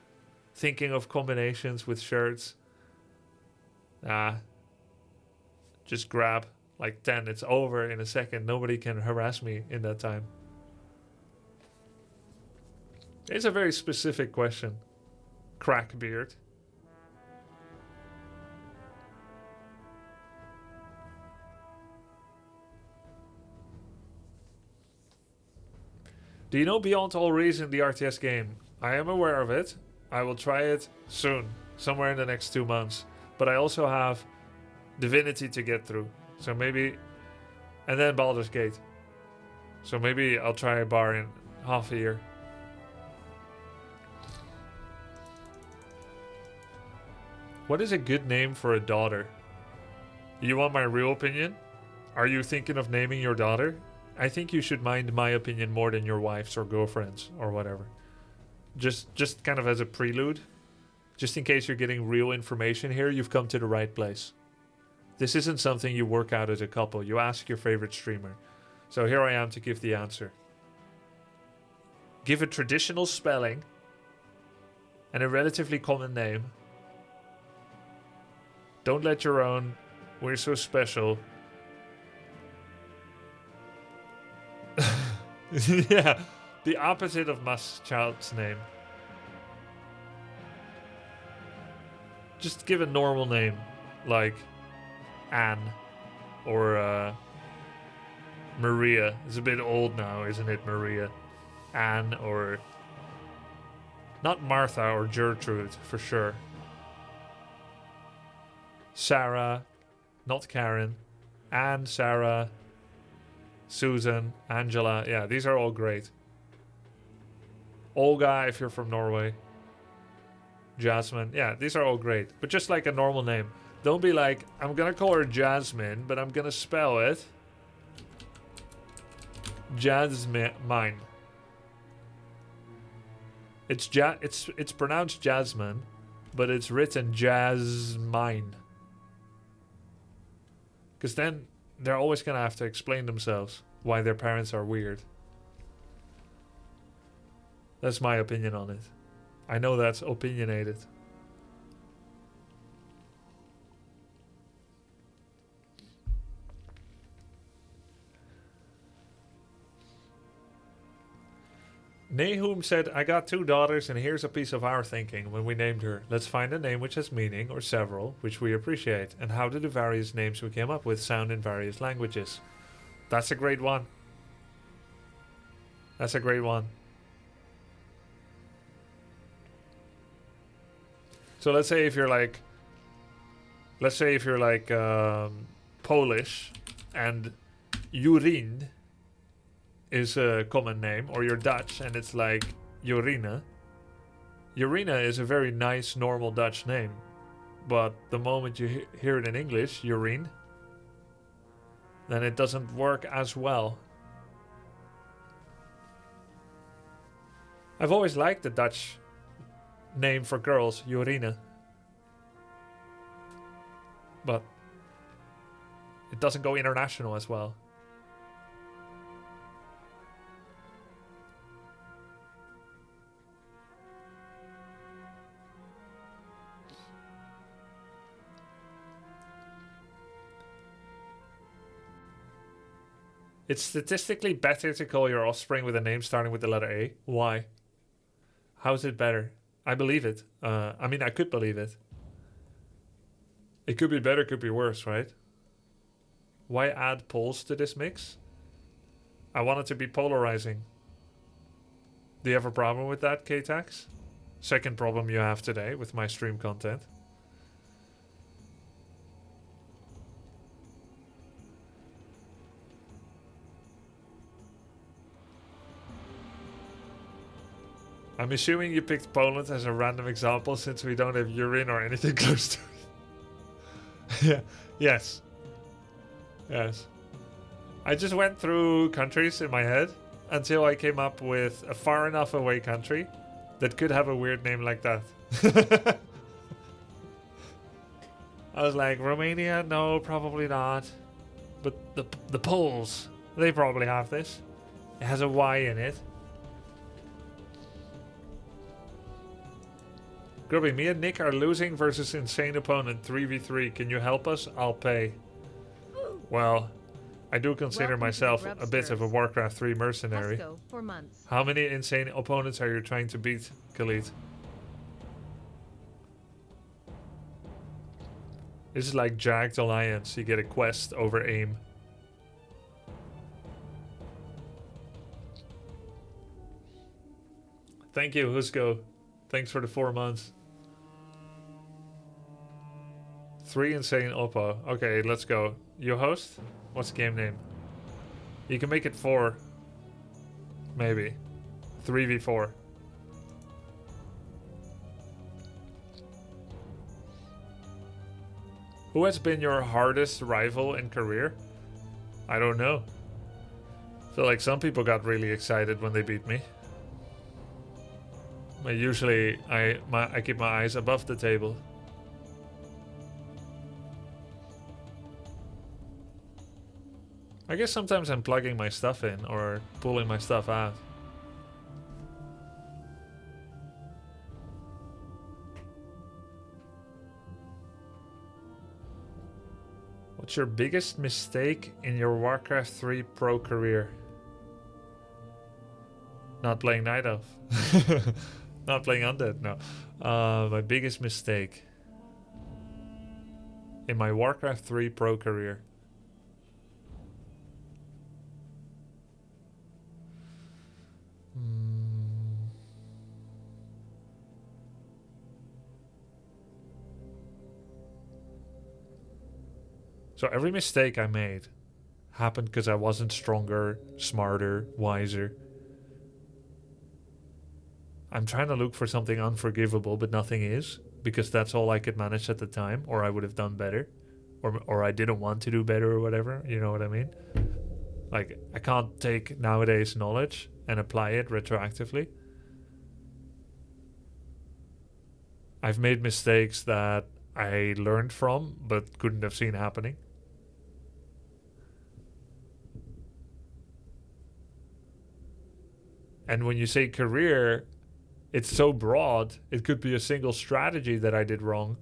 thinking of combinations with shirts. Just grab like 10, it's over in a second. Nobody can harass me in that time. It's a very specific question. Crack beard. Do you know Beyond All Reason, the RTS game? I am aware of it. I will try it soon, somewhere in the next 2 months. But I also have Divinity to get through. So maybe... And then Baldur's Gate. So maybe I'll try a bar in half a year. What is a good name for a daughter? You want my real opinion? Are you thinking of naming your daughter? I think you should mind my opinion more than your wife's or girlfriend's or whatever. Just kind of as a prelude. Just in case you're getting real information here, you've come to the right place. This isn't something you work out as a couple. You ask your favorite streamer. So here I am to give the answer. Give a traditional spelling and a relatively common name. Don't let your own, we're so special. Yeah, the opposite of Musk's child's name. Just give a normal name, like Anne or Maria. It's a bit old now, isn't it, Maria? Anne or... Not Martha or Gertrude, for sure. Sarah, not Karen. Anne, Sarah, Susan, Angela. Yeah, these are all great. Olga, if you're from Norway. Jasmine. Yeah, these are all great. But just like a normal name. Don't be like, I'm gonna call her Jasmine, but I'm gonna spell it Jasmine. It's pronounced Jasmine, but it's written Jasmine. Because then they're always gonna have to explain themselves why their parents are weird. That's my opinion on it. I know that's opinionated. Nahum said, I got 2 daughters and here's a piece of our thinking when we named her. Let's find a name which has meaning, or several, which we appreciate. And how do the various names we came up with sound in various languages? That's a great one. That's a great one. So let's say if you're like Polish and Jurin is a common name, or you're Dutch and it's like Jorina. Jorina is a very nice, normal Dutch name, but the moment you hear it in English, Jorien, then it doesn't work as well. I've always liked the Dutch name for girls, Jorine. But it doesn't go international as well. It's statistically better to call your offspring with a name starting with the letter A. Why? How is it better? I believe it. I mean, I could believe it. It could be better, could be worse, right? Why add poles to this mix? I want it to be polarizing. Do you have a problem with that, K-Tax? Second problem you have today with my stream content. I'm assuming you picked Poland as a random example since we don't have urine or anything close to it. Yeah. Yes. Yes. I just went through countries in my head until I came up with a far enough away country that could have a weird name like that. I was like, Romania? No, probably not. But the Poles, they probably have this. It has a Y in it. Grubby, me and Nick are losing versus insane opponent 3v3. Can you help us? I'll pay. Well, I do consider myself a bit of a Warcraft 3 mercenary. For months. How many insane opponents are you trying to beat, Khalid? This is like Jagged Alliance. You get a quest over aim. Thank you, Husko. Thanks for the 4 months. 3 insane oppo. Okay, let's go. You host? What's the game name? You can make it 4. Maybe. 3v4. Who has been your hardest rival in career? I don't know. I feel like some people got really excited when they beat me. But usually I keep my eyes above the table. I guess sometimes I'm plugging my stuff in or pulling my stuff out. What's your biggest mistake in your Warcraft 3 pro career? Not playing Night Elf. Not playing Undead, no. My biggest mistake in my Warcraft 3 pro career. So every mistake I made happened because I wasn't stronger, smarter, wiser. I'm trying to look for something unforgivable, but nothing is, because that's all I could manage at the time, or I would have done better, or I didn't want to do better or whatever, you know what I mean? Like, I can't take nowadays knowledge and apply it retroactively. I've made mistakes that I learned from, but couldn't have seen happening. And when you say career, it's so broad. It could be a single strategy that I did wrong,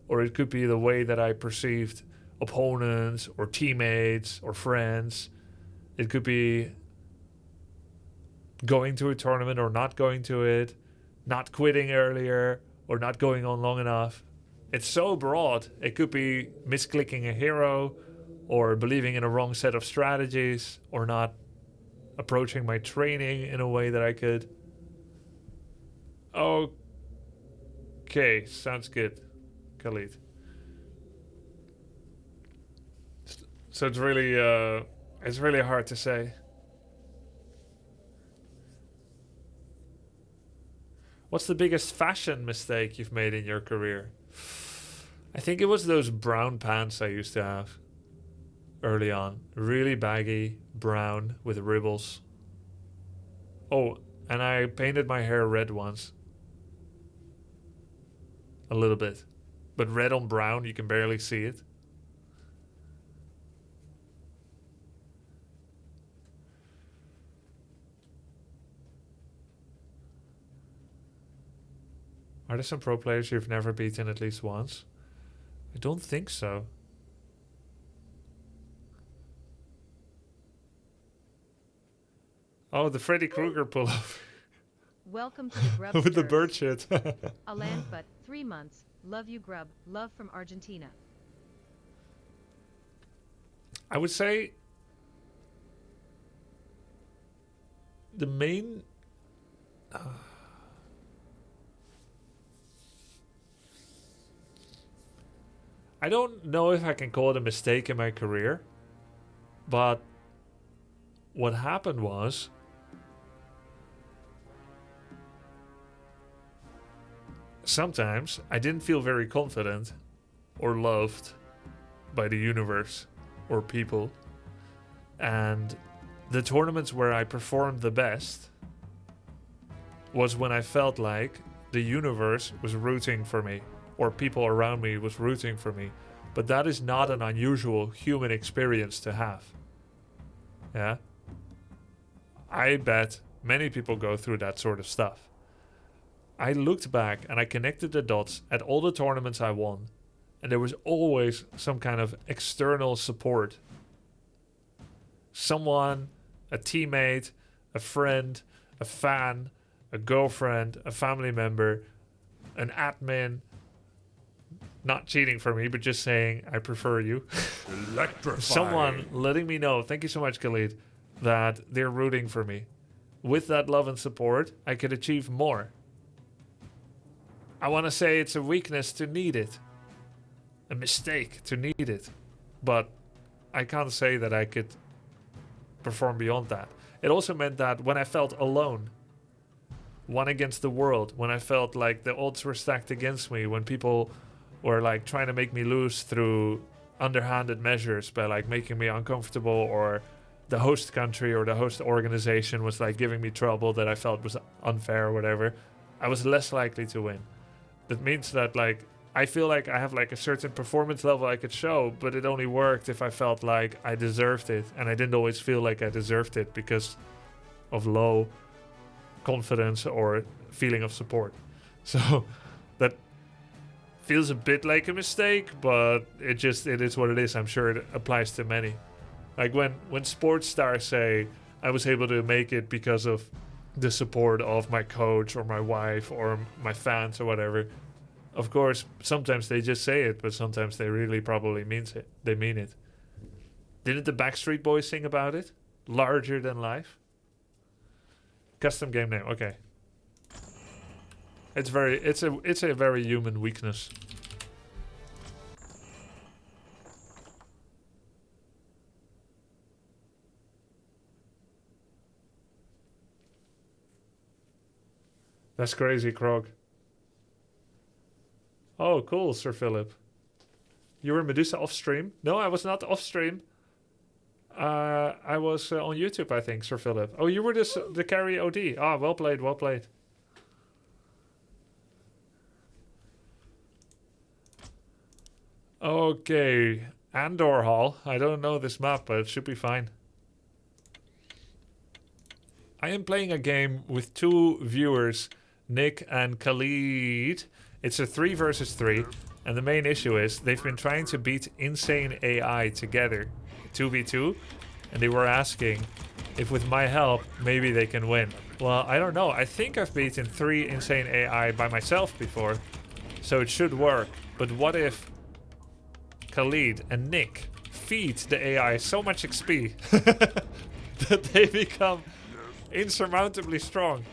or it could be the way that I perceived opponents or teammates or friends. It could be going to a tournament or not going to it, not quitting earlier or not going on long enough. It's so broad. It could be misclicking a hero or believing in a wrong set of strategies or not approaching my training in a way that I could. Okay, sounds good, Khalid. So it's really hard to say. What's the biggest fashion mistake you've made in your career? I think it was those brown pants I used to have. early on. Really baggy, brown with ribbles. Oh, and I painted my hair red once. A little bit. But red on brown, you can barely see it. Are there some pro players you've never beaten at least once? I don't think so. Oh, the Freddy Krueger pull-off. Welcome to the Grub With the Curse. bird shit. A land but 3 months. Love you, Grub. Love from Argentina. I would say the main... I don't know if I can call it a mistake in my career, but what happened was sometimes I didn't feel very confident or loved by the universe or people, and the tournaments where I performed the best was when I felt like the universe was rooting for me or people around me was rooting for me. But that is not an unusual human experience to have. Yeah? I bet many people go through that sort of stuff. I looked back and I connected the dots at all the tournaments I won, and there was always some kind of external support. Someone, a teammate, a friend, a fan, a girlfriend, a family member, an admin, not cheating for me, but just saying, I prefer you. Electrifying. Someone letting me know, thank you so much, Khalid, that they're rooting for me. With that love and support, I could achieve more. I want to say it's a weakness to need it. A mistake to need it. But I can't say that I could perform beyond that. It also meant that when I felt alone, one against the world, when I felt like the odds were stacked against me, when people were like trying to make me lose through underhanded measures by like making me uncomfortable, or the host country or the host organization was like giving me trouble that I felt was unfair or whatever, I was less likely to win. That means that like I feel like I have like a certain performance level I could show, but it only worked if I felt like I deserved it, and I didn't always feel like I deserved it because of low confidence or feeling of support. So that feels a bit like a mistake, but it is what it is. I'm sure it applies to many. Like when sports stars say I was able to make it because of the support of my coach or my wife or my fans or whatever. Of course, sometimes they just say it, but sometimes they really probably mean it. They mean it. Didn't the Backstreet Boys sing about it? Larger than life. Custom game name. Okay. It's a very human weakness. That's crazy, Krog. Oh, cool, Sir Philip. You were Medusa off stream? No, I was not off stream. I was on YouTube, I think, Sir Philip. Oh, you were the carry OD. Ah, well played, well played. Okay, Andor Hall. I don't know this map, but it should be fine. I am playing a game with two viewers, Nick and Khalid. It's a 3 versus 3, and the main issue is they've been trying to beat Insane AI together, 2v2, and they were asking if with my help, maybe they can win. Well, I don't know. I think I've beaten 3 Insane AI by myself before, so it should work. But what if Khalid and Nick feed the AI so much XP that they become insurmountably strong?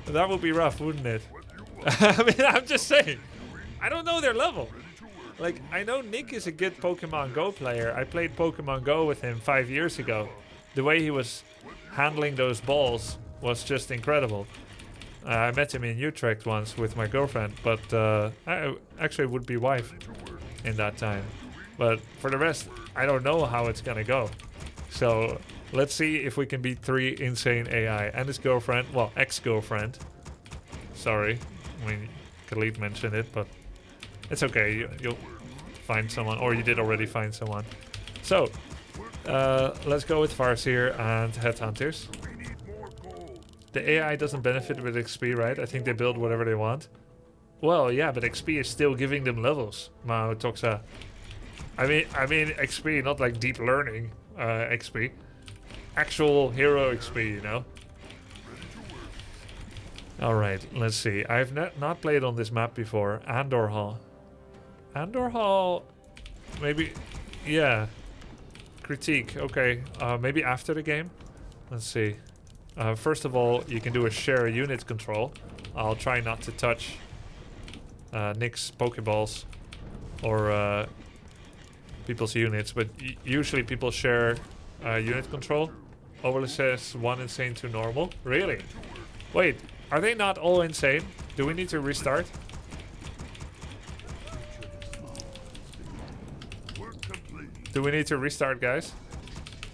That would be rough, wouldn't it? I mean, I'm just saying. I don't know their level. Like, I know Nick is a good Pokemon Go player. I played Pokemon Go with him 5 years ago. The way he was handling those balls was just incredible. I met him in Utrecht once with my girlfriend, but I actually would be wife in that time. But for the rest, I don't know how it's gonna go. So let's see if we can beat 3 insane AI and his girlfriend. Well, ex-girlfriend. Sorry. I mean, Khalid mentioned it, but it's okay. You'll find someone, or you did already find someone. So, let's go with Farseer and Headhunters. The AI doesn't benefit with XP, right? I think they build whatever they want. Well, yeah, but XP is still giving them levels, Mao Toxa. I mean XP, not like deep learning XP. Actual hero XP, you know? Alright, let's see. I've not played on this map before. Andor Hall. Andor Hall... Maybe... Yeah. Critique, okay. Maybe after the game? Let's see. First of all, you can do a share unit control. I'll try not to touch Nick's Pokeballs or people's units, but usually people share unit control. Overly says 1 insane, 2 normal. Really? Wait, are they not all insane? Do we need to restart? Do we need to restart, guys?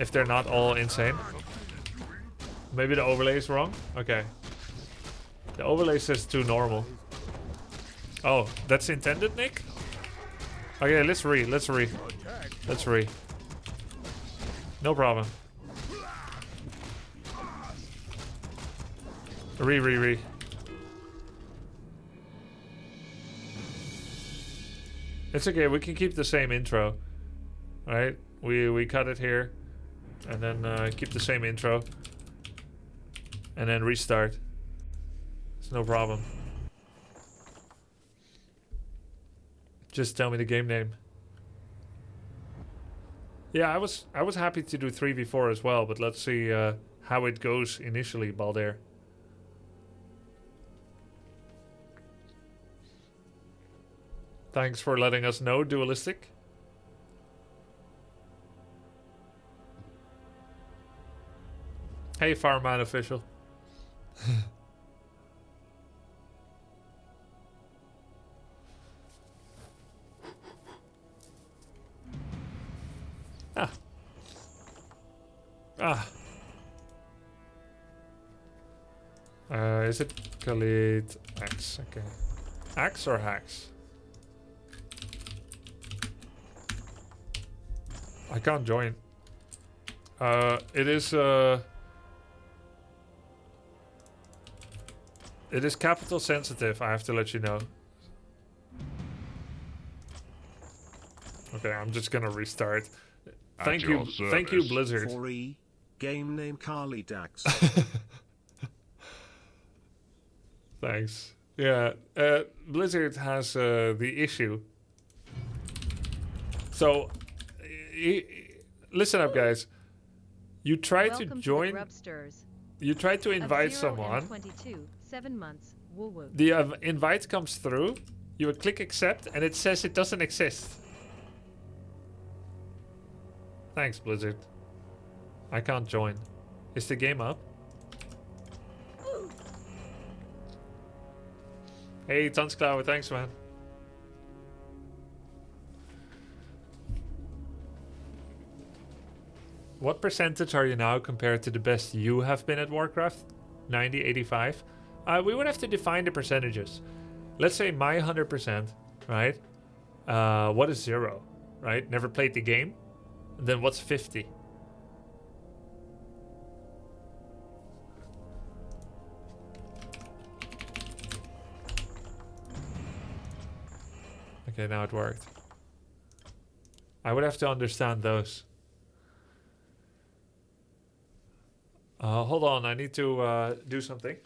If they're not all insane? Maybe the overlay is wrong? Okay. The overlay says 2 normal. Oh, that's intended, Nick? Okay, let's re. No problem. Re. It's okay, we can keep the same intro. Alright, we cut it here. And then keep the same intro. And then restart. It's no problem. Just tell me the game name. Yeah, I was happy to do 3v4 as well, but let's see how it goes initially, Balder. Thanks for letting us know, Dualistic. Hey, Farman official. Is it Khalid X? Okay. Axe or Hacks? I can't join. It is capital sensitive, I have to let you know. Okay, I'm just gonna restart. Thank you, Blizzard. 4E, game name Carly Dax. Thanks. Yeah, Blizzard has the issue. So, listen up, guys. You try to join. You try to invite someone. 22, 7 months. Woo woo. The invite comes through. You would click accept, and it says it doesn't exist. Thanks, Blizzard. I can't join. Is the game up? Hey, Tanscloud, thanks, man. What percentage are you now compared to the best you have been at Warcraft? 90, 85? We would have to define the percentages. Let's say my 100%, right? What is 0, right? Never played the game. And then what's 50? Okay, now it worked. I would have to understand those. Hold on, I need to do something.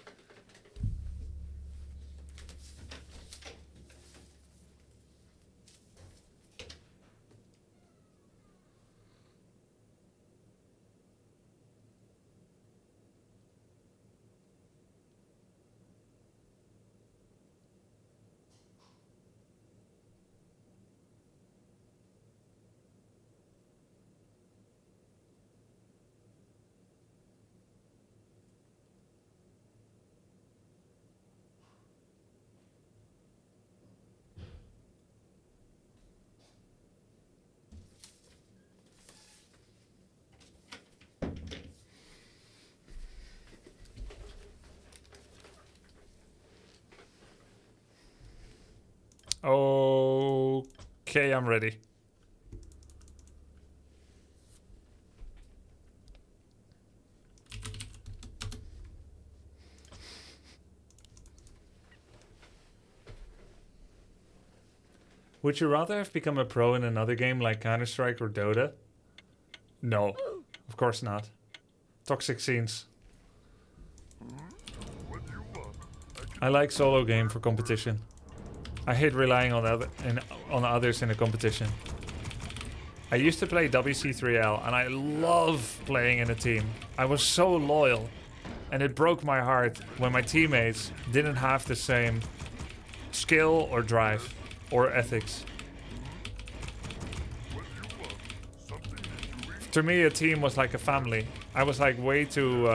Okay, I'm ready. Would you rather have become a pro in another game like Counter-Strike or Dota? No, of course not. Toxic scenes. I like solo game for competition. I hate relying on others in a competition. I used to play WC3L and I love playing in a team. I was so loyal, and it broke my heart when my teammates didn't have the same skill or drive or ethics. To me, a team was like a family. I was like way too...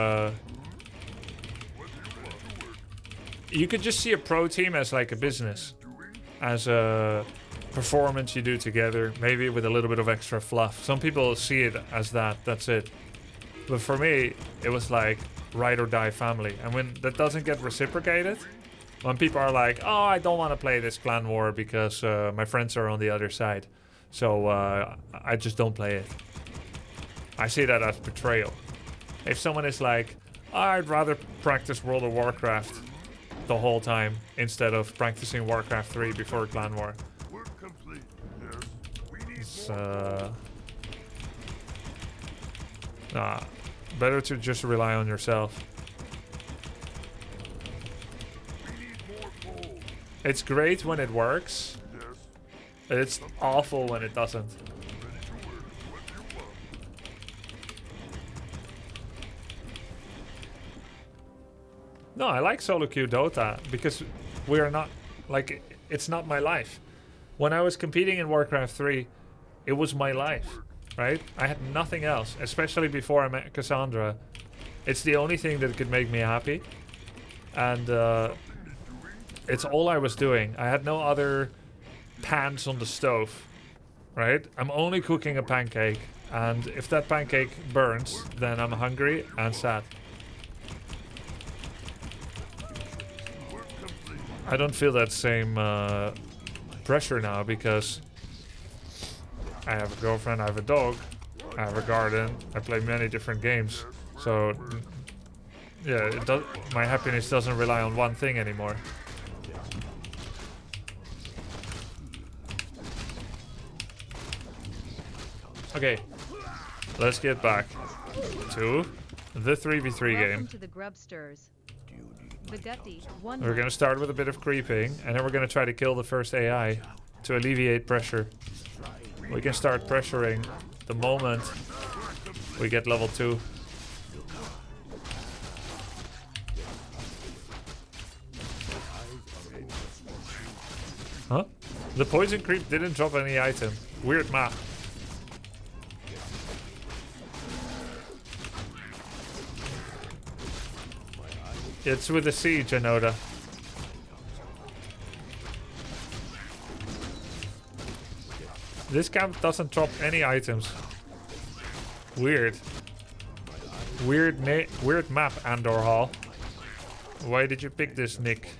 You could just see a pro team as like a business. As a performance you do together, maybe with a little bit of extra fluff. Some people see it as that, that's it. But for me, it was like ride or die family. And when that doesn't get reciprocated, when people are like, oh, I don't want to play this clan war because my friends are on the other side, so I just don't play it. I see that as betrayal. If someone is like, oh, I'd rather practice World of Warcraft the whole time instead of practicing Warcraft 3 before clan war. It's better to just rely on yourself. It's great when it works. It's awful when it doesn't. No, I like solo queue Dota because we are not, like, it's not my life. When I was competing in Warcraft 3, it was my life, right? I had nothing else, especially before I met Cassandra. It's the only thing that could make me happy. And it's all I was doing. I had no other pans on the stove, right? I'm only cooking a pancake. And if that pancake burns, then I'm hungry and sad. I don't feel that same pressure now because I have a girlfriend, I have a dog, I have a garden, I play many different games. So, yeah, my happiness doesn't rely on one thing anymore. Okay, let's get back to the 3v3 game. Welcome to the Grubsters. We're gonna start with a bit of creeping, and then we're gonna try to kill the first AI to alleviate pressure. We can start pressuring the moment we get level 2. Huh? The poison creep didn't drop any item. Weird map. It's with the siege, Anoda. This camp doesn't drop any items. Weird. Weird map, Andor Hall. Why did you pick this, Nick?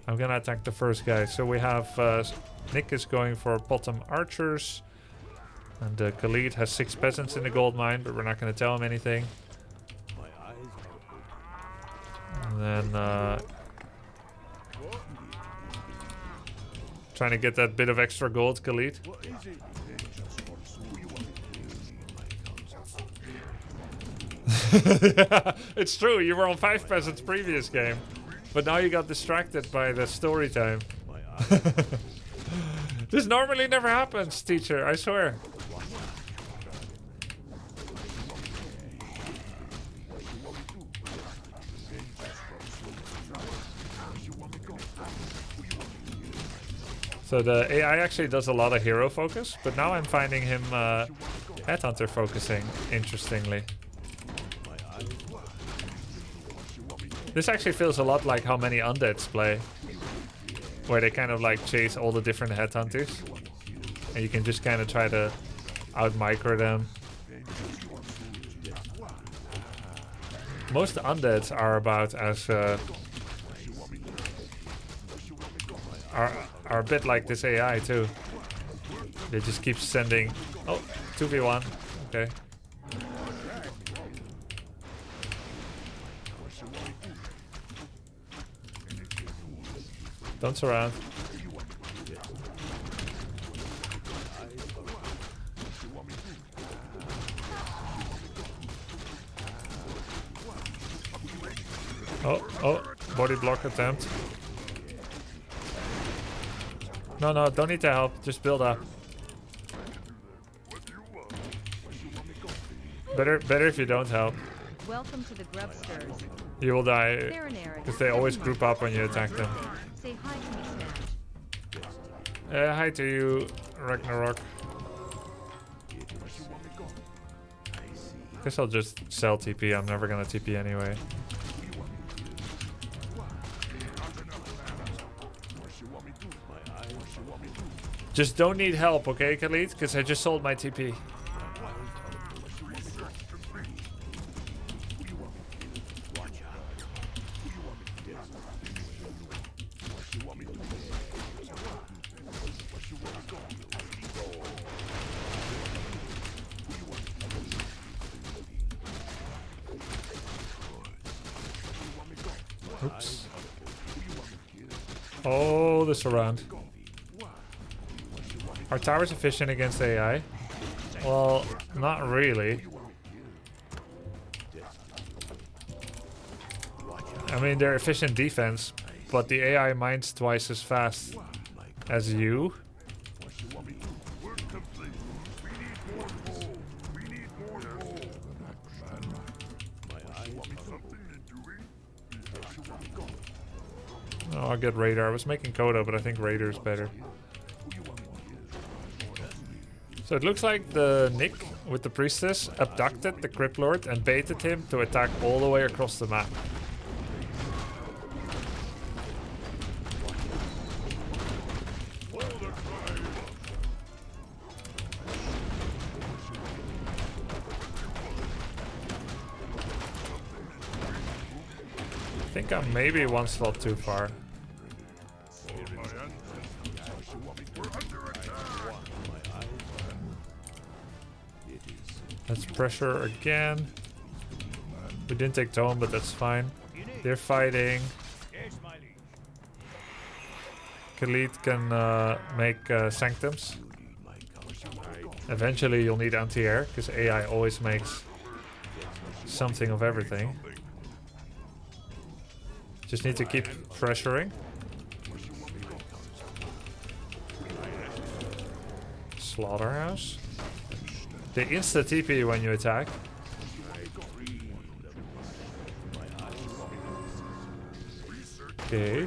I'm gonna attack the first guy. So we have Nick is going for bottom archers. And Khalid has 6 peasants in the gold mine, but we're not gonna tell him anything. And then trying to get that bit of extra gold, Khalid. It's true, you were on 5 peasants previous game, but now you got distracted by the story time. This normally never happens, teacher, I swear. So the AI actually does a lot of hero focus, but now I'm finding him headhunter focusing, interestingly. This actually feels a lot like how many undeads play, where they kind of like chase all the different headhunters, and you can just kind of try to out-micro them. Most undeads are about as are a bit like this AI too. They just keep sending... Oh, 2v1. Okay. Don't surround. Oh, body block attempt. No, don't need to help. Just build up. Better if you don't help. Welcome to the Grubsters. You will die Serenary. because they always group up when you attack them. Say hi to me, Smash. Hi to you, Ragnarok. Guess I'll just sell TP. I'm never gonna TP anyway. Just don't need help, okay, Khalid? Because I just sold my TP. Oops. Oh, the surround. Are towers efficient against AI? Well, not really. I mean, they're efficient defense, but the AI mines twice as fast as you. Oh, I'll get Radar. I was making Coda, but I think Raider's better. So it looks like the Nick with the Priestess abducted the Crypt Lord and baited him to attack all the way across the map. I think I'm maybe one slot too far. Let's pressure again. We didn't take tome, but that's fine. They're fighting. Khalid can make sanctums. Eventually you'll need anti-air, because AI always makes something of everything. Just need to keep pressuring. Slaughterhouse. They insta TP when you attack. Okay.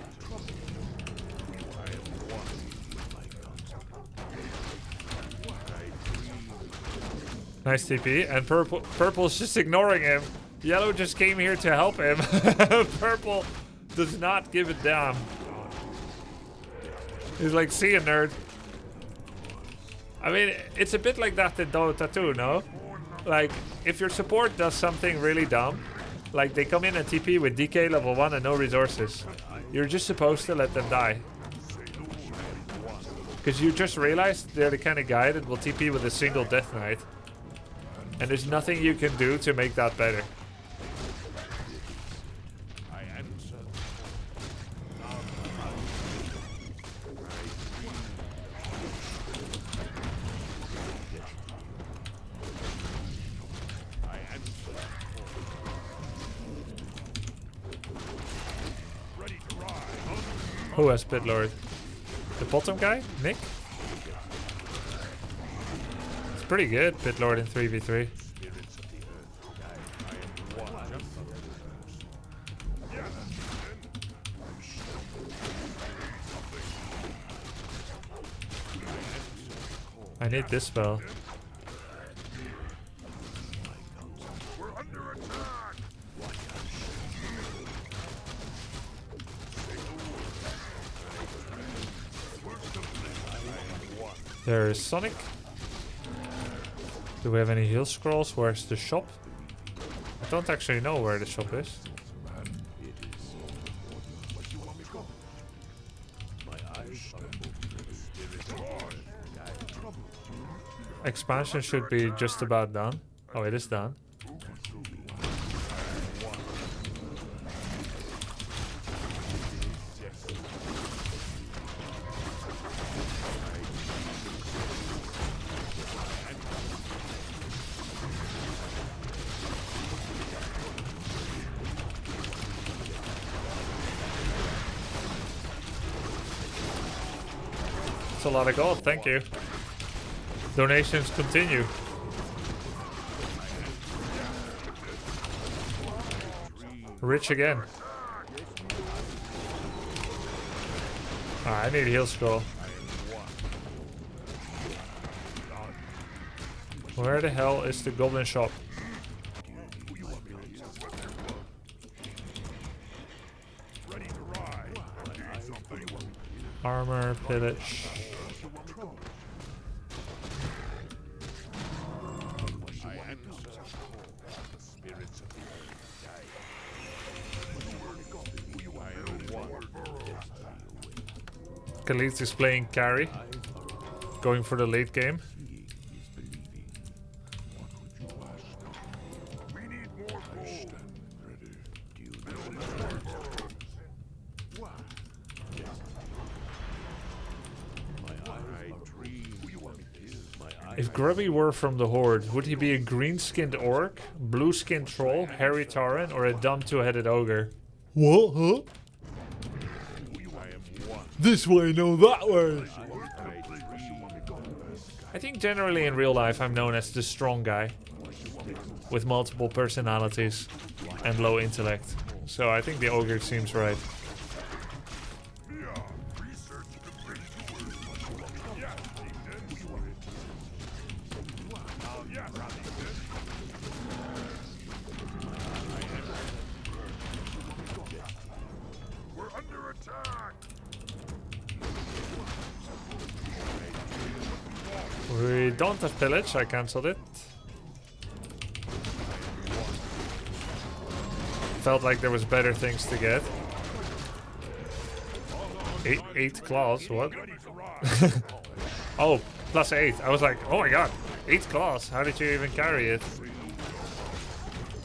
Nice TP, and purple's just ignoring him. Yellow just came here to help him. Purple does not give a damn. He's like, see ya, nerd. I mean, it's a bit like that in DOTA2, no? Like, if your support does something really dumb, like they come in and TP with DK level 1 and no resources, you're just supposed to let them die. Because you just realized they're the kind of guy that will TP with a single Death Knight. And there's nothing you can do to make that better. Who has Pit Lord? The bottom guy? Nick? It's pretty good, Pit Lord in 3v3. I need this spell. There is Sonic. Do we have any heal scrolls? Where's the shop? I don't actually know where the shop is. Expansion should be just about done. Oh, it is done. It's a lot of gold, thank you. Donations continue. Rich again. I need a heal scroll. Where the hell is the goblin shop? Armor, pillage. Khalid is playing carry, going for the late game. If Grubby were from the Horde, would he be a green-skinned orc, blue-skinned troll, hairy tauren, or a dumb two-headed ogre? What? Huh? This way, no that way. I think generally in real life I'm known as the strong guy with multiple personalities and low intellect. So I think the ogre seems right. We don't have pillage, I cancelled it. Felt like there was better things to get. Eight claws, what? Oh, +8. I was like, oh my god, 8 claws, how did you even carry it?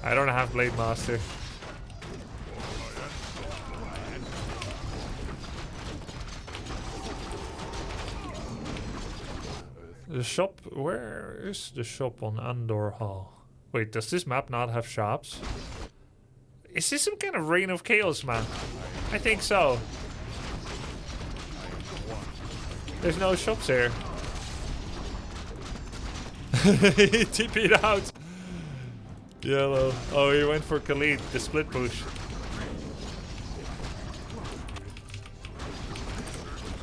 I don't have Blade Master. The shop, where is the shop on Andor Hall? Wait, does this map not have shops? Is this some kind of Reign of Chaos map? I think so. There's no shops here. He TP'd out. Yellow. Oh, he went for Khalid, the split push.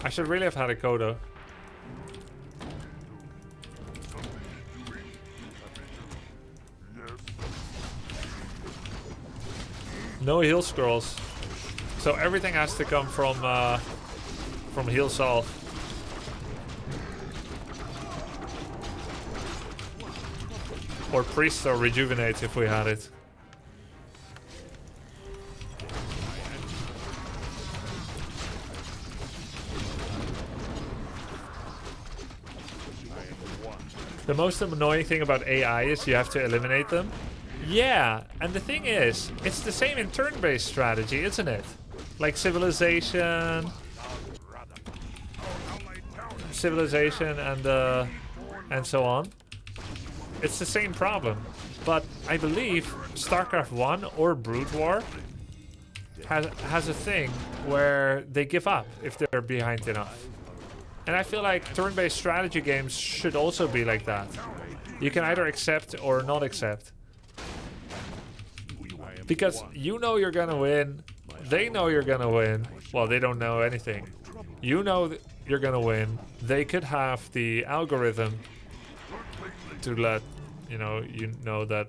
I should really have had a Kodo. No heal scrolls, so everything has to come from heal solve. Or priest or rejuvenate if we had it. The most annoying thing about AI is you have to eliminate them. Yeah, and the thing is, it's the same in turn-based strategy, isn't it? Like Civilization and so on. It's the same problem. But I believe StarCraft 1 or Brood War has a thing where they give up if they're behind enough. And I feel like turn-based strategy games should also be like that. You can either accept or not accept. Because you know you're gonna win, they know you're gonna win. Well, they don't know anything. You know you're gonna win. They could have the algorithm to let you know that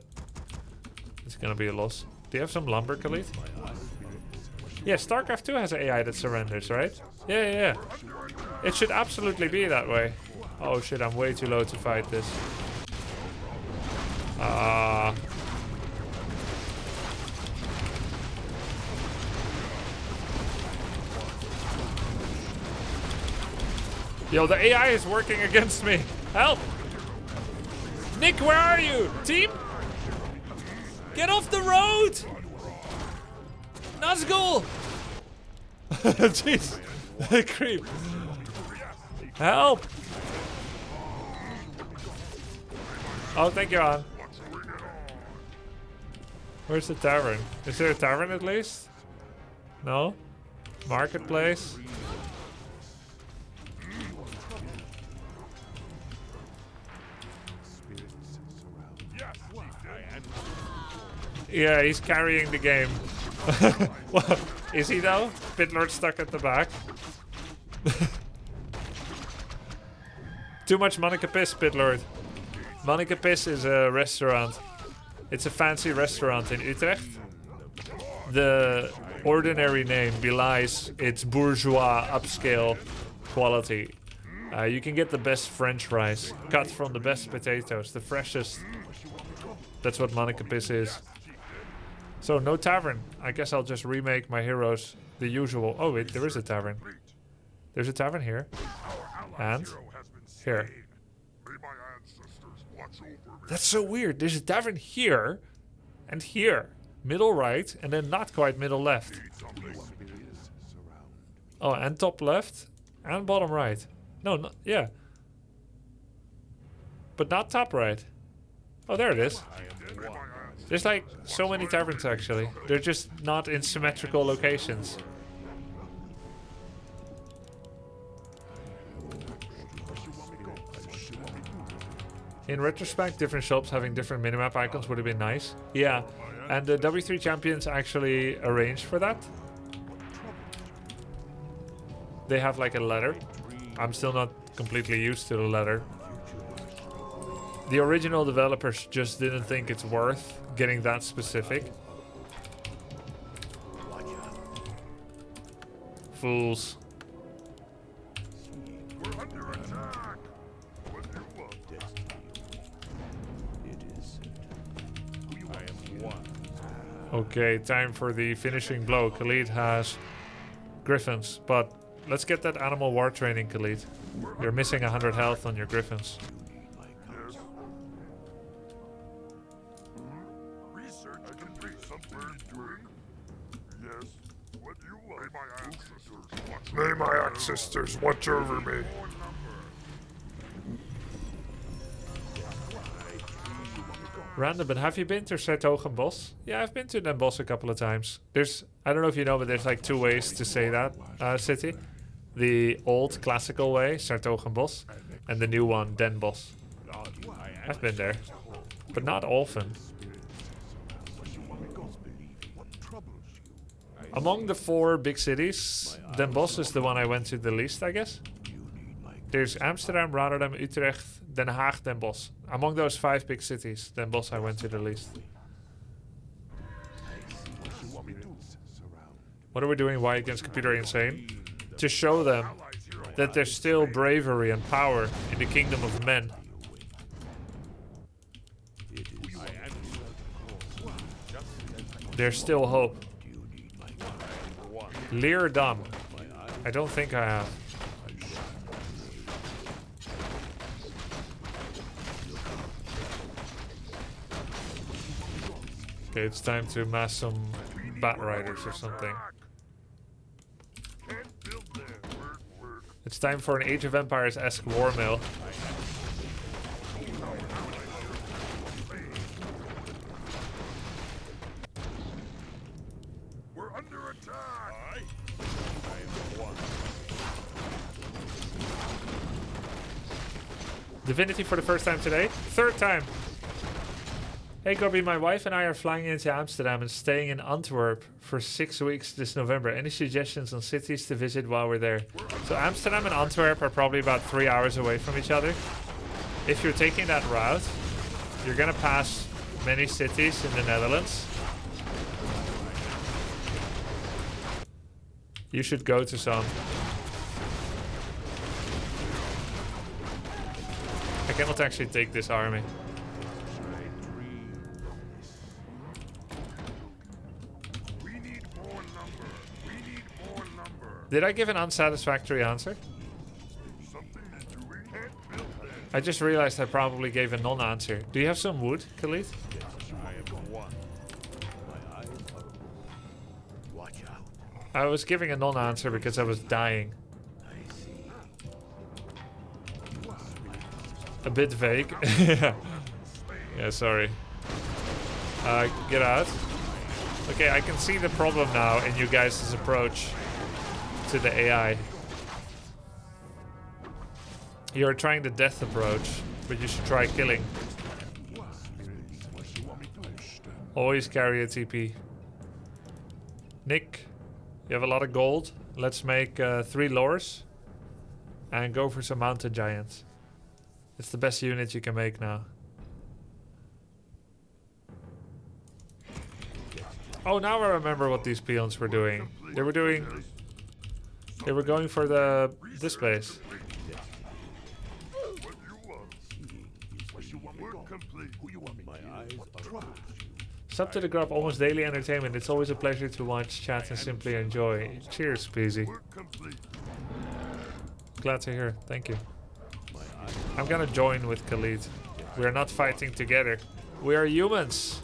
it's gonna be a loss. Do you have some lumber, Khalid? Yeah, StarCraft 2 has an AI that surrenders, right? Yeah. It should absolutely be that way. Oh shit, I'm way too low to fight this. Yo, the AI is working against me. Help! Nick, where are you? Team? Get off the road! Nazgul! Jeez. Creep. Help! Oh, thank you, Anne. Where's the tavern? Is there a tavern at least? No? Marketplace? Yeah, he's carrying the game. Well, is he though? Pitlord stuck at the back. Too much Monica Piss, Pitlord. Monica Piss is a restaurant. It's a fancy restaurant in Utrecht. The ordinary name belies its bourgeois upscale quality. You can get the best French fries, cut from the best potatoes, the freshest. That's what Monica Piss is. So no tavern. I guess I'll just remake my heroes the usual. Oh wait, there is a tavern. There's a tavern here. And here. That's so weird. There's a tavern here and here. Middle right and then not quite middle left. Oh, and top left and bottom right. No, yeah. But not top right. Oh, there it is. There's like so many taverns actually. They're just not in symmetrical locations. In retrospect, different shops having different minimap icons would have been nice. Yeah, and the W3 champions actually arranged for that. They have like a ladder. I'm still not completely used to the ladder. The original developers just didn't think it's worth getting that specific. Fools. We're under attack. Okay, time for the finishing blow. Khalid has griffins, but let's get that animal war training, Khalid. You're missing 100 health on your griffins. Research complete. Something doing. Yes. What do you want? May my ancestors watch over me. Random, but have you been to Sertogenbos? Yeah, I've been to Den Bosch a couple of times. I don't know if you know, but there's like two ways to say that city. The old classical way, Sertogenbos, and the new one, Den Bosch. I've been there, but not often. Among the 4 big cities, Den Bosch is the one I went to the least, I guess. There's Amsterdam, Rotterdam, Utrecht, Den Haag, Den Bosch. Among those 5 big cities, Den Bosch I went to the least. What are we doing? Why against Computer Insane? To show them that there's still bravery and power in the kingdom of men. There's still hope. Leerdam. I don't think I have. Okay, it's time to mass some Bat Riders or something. It's time for an Age of Empires-esque war mill. We're under attack. Divinity for the first time today. 3rd time. Hey Gorby, my wife and I are flying into Amsterdam and staying in Antwerp for 6 weeks this November. Any suggestions on cities to visit while we're there? So Amsterdam and Antwerp are probably about 3 hours away from each other. If you're taking that route, you're gonna pass many cities in the Netherlands. You should go to some. I cannot actually take this army. Did I give an unsatisfactory answer? I just realized I probably gave a non-answer. Do you have some wood, Khalid? I am one. My eyes are open. Watch out. I was giving a non-answer because I was dying. I see. A bit vague. Yeah, sorry. Get out. Okay, I can see the problem now in you guys' approach to the AI. You're trying the death approach, but you should try killing. Always carry a TP. Nick, you have a lot of gold. Let's make 3 lures and go for some mountain giants. It's the best unit you can make now. Oh, now I remember what these peons were doing. They were going for this base. My eyes are open. Sub to the grub, almost daily entertainment. It's always a pleasure to watch, chat, and simply enjoy. Cheers, Peasy. Glad to hear. Thank you. I'm gonna join with Khalid. We are not fighting together. We are humans.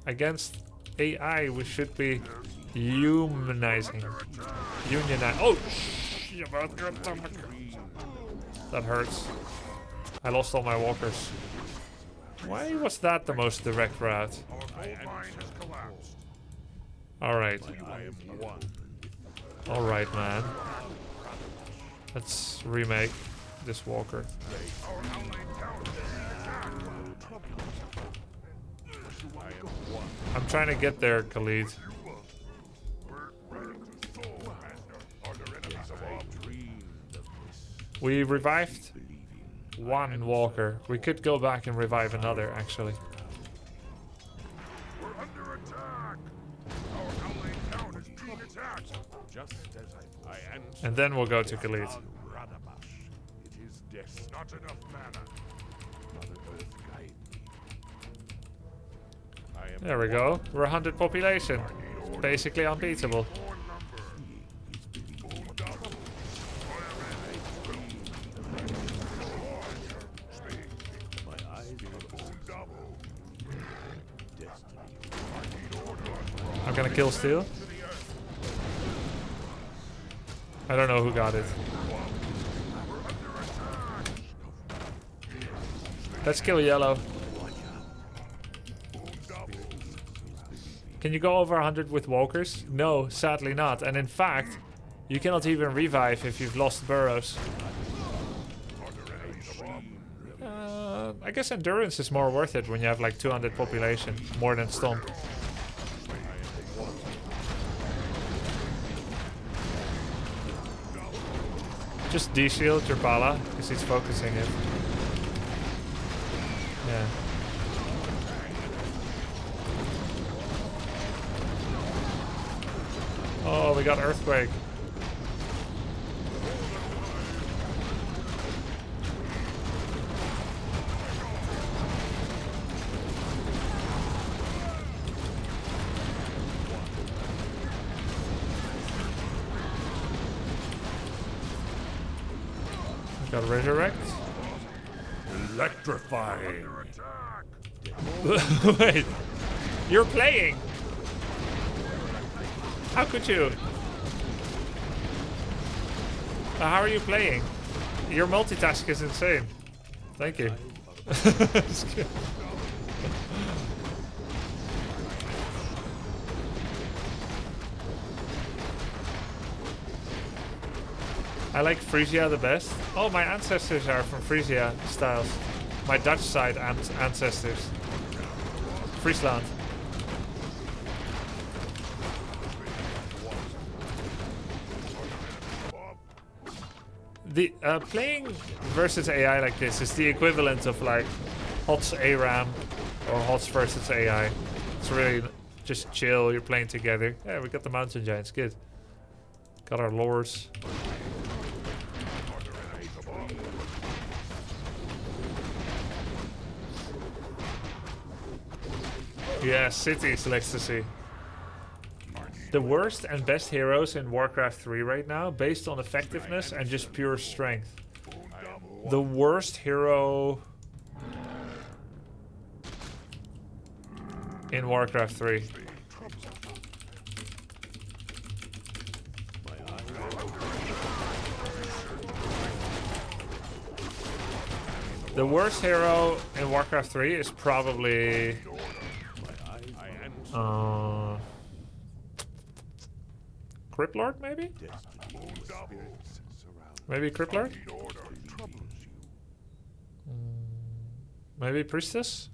Against AI, we should be humanizing. Oh, that hurts. I lost all my walkers. Why was that the most direct route? Alright. Alright, man. Let's remake this walker. I'm trying to get there, Khalid. We revived one walker. We could go back and revive another, actually. We're under attack. Our allied town is being attacked. Just as I answer. And then we'll go to Khalid. It is death. Not enough mana. Mother Earth guide me. I am There we go. We're 100 population. Basically unbeatable. More lumber. Boom double. my eyes are Boom double. destiny. I'm gonna kill Steel. I don't know who got it. Let's kill Yellow. Can you go over 100 with walkers? No, sadly not. And in fact, you cannot even revive if you've lost burrows. I guess endurance is more worth it when you have like 200 population, more than Stomp. Just de-shield your Pala, because he's focusing it. Yeah. Oh, we got Earthquake. We got Resurrect. Electrifying. Wait, you're playing? How could you? How are you playing? Your multitask is insane. Thank you. I like Frisia the best. Oh, my ancestors are from Frisia styles. My Dutch side ancestors. Friesland. The playing versus AI like this is the equivalent of like HOTS ARAM or HOTS versus AI. It's really just chill, you're playing together. Yeah, we got the mountain giants, good. Got our lures. Yeah, cities, ecstasy. The worst and best heroes in Warcraft 3 right now, based on effectiveness and just pure strength. The worst hero in Warcraft 3. The worst hero in Warcraft 3 is probably Criplord, maybe? Maybe Criplord? Maybe Priestess?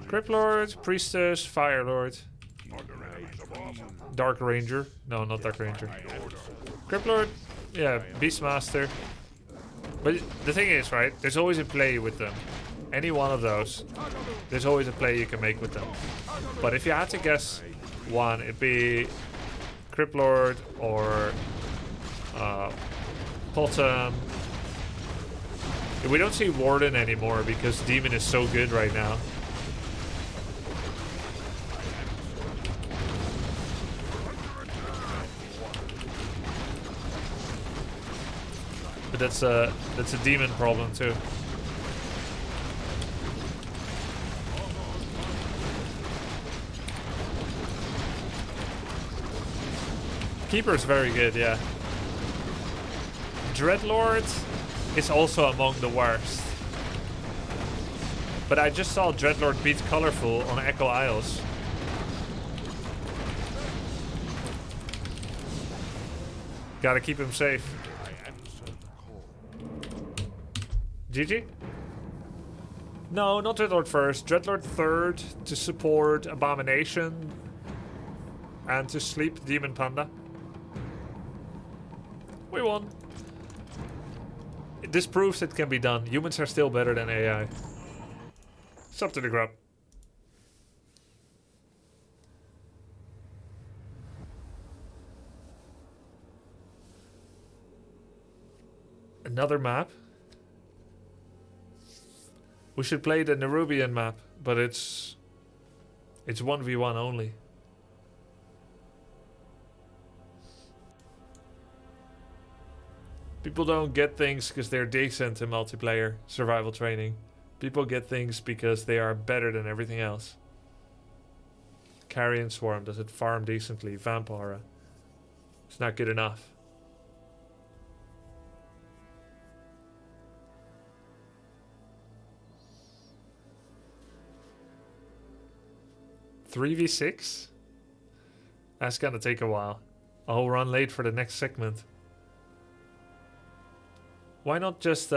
Criplord, Priestess, Firelord. Dark Ranger. No, not Dark Ranger. Criplord, yeah, Beastmaster. But the thing is, right, there's always a play with them. Any one of those, there's always a play you can make with them. But if you had to guess one, it'd be Criplord or Potem. We don't see Warden anymore because Demon is so good right now. But that's a Demon problem too. Keeper's very good, yeah. Dreadlord is also among the worst. But I just saw Dreadlord beat Colorful on Echo Isles. Gotta keep him safe. GG? No, not Dreadlord first. Dreadlord third to support Abomination and to sleep Demon Panda. We won. This proves it can be done. Humans are still better than AI. It's up to the grub. Another map? We should play the Nerubian map, but it's 1v1 only. People don't get things because they're decent in multiplayer survival training. People get things because they are better than everything else. Carrion Swarm, does it farm decently? Vampira. It's not good enough. $3v6? That's gonna take a while. I'll run late for the next segment. Why not just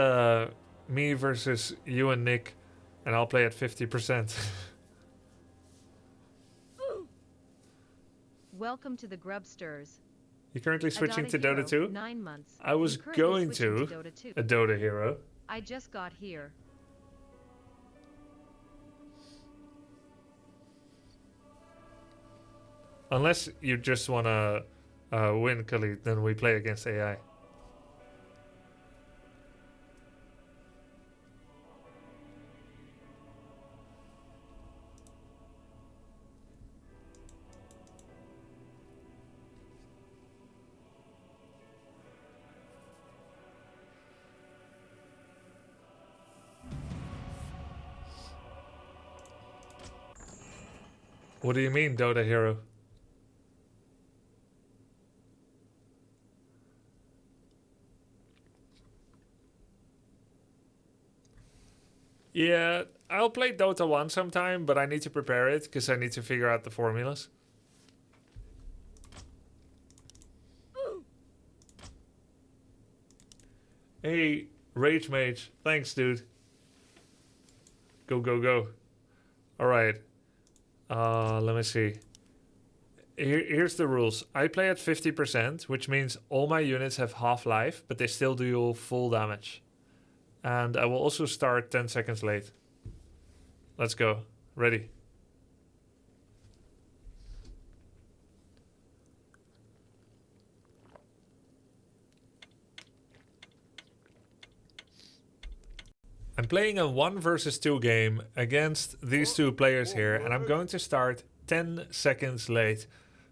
me versus you and Nick, and I'll play at 50%? Welcome to the Grubsters. You're currently switching to Dota 2? 9 months. I was going to Dota 2. a Dota hero. I just got here. Unless you just want to win, Khalid, then we play against AI. What do you mean, Dota hero? Yeah, I'll play Dota 1 sometime, but I need to prepare it because I need to figure out the formulas. Hey, Rage Mage. Thanks, dude. Go, go, go. Alright. Let me see. Here's the rules. I play at 50%, which means all my units have half-life, but they still do full damage. And I will also start 10 seconds late. Let's go. Ready. I'm playing a 1 versus 2 game against these two players here, and I'm going to start 10 seconds late.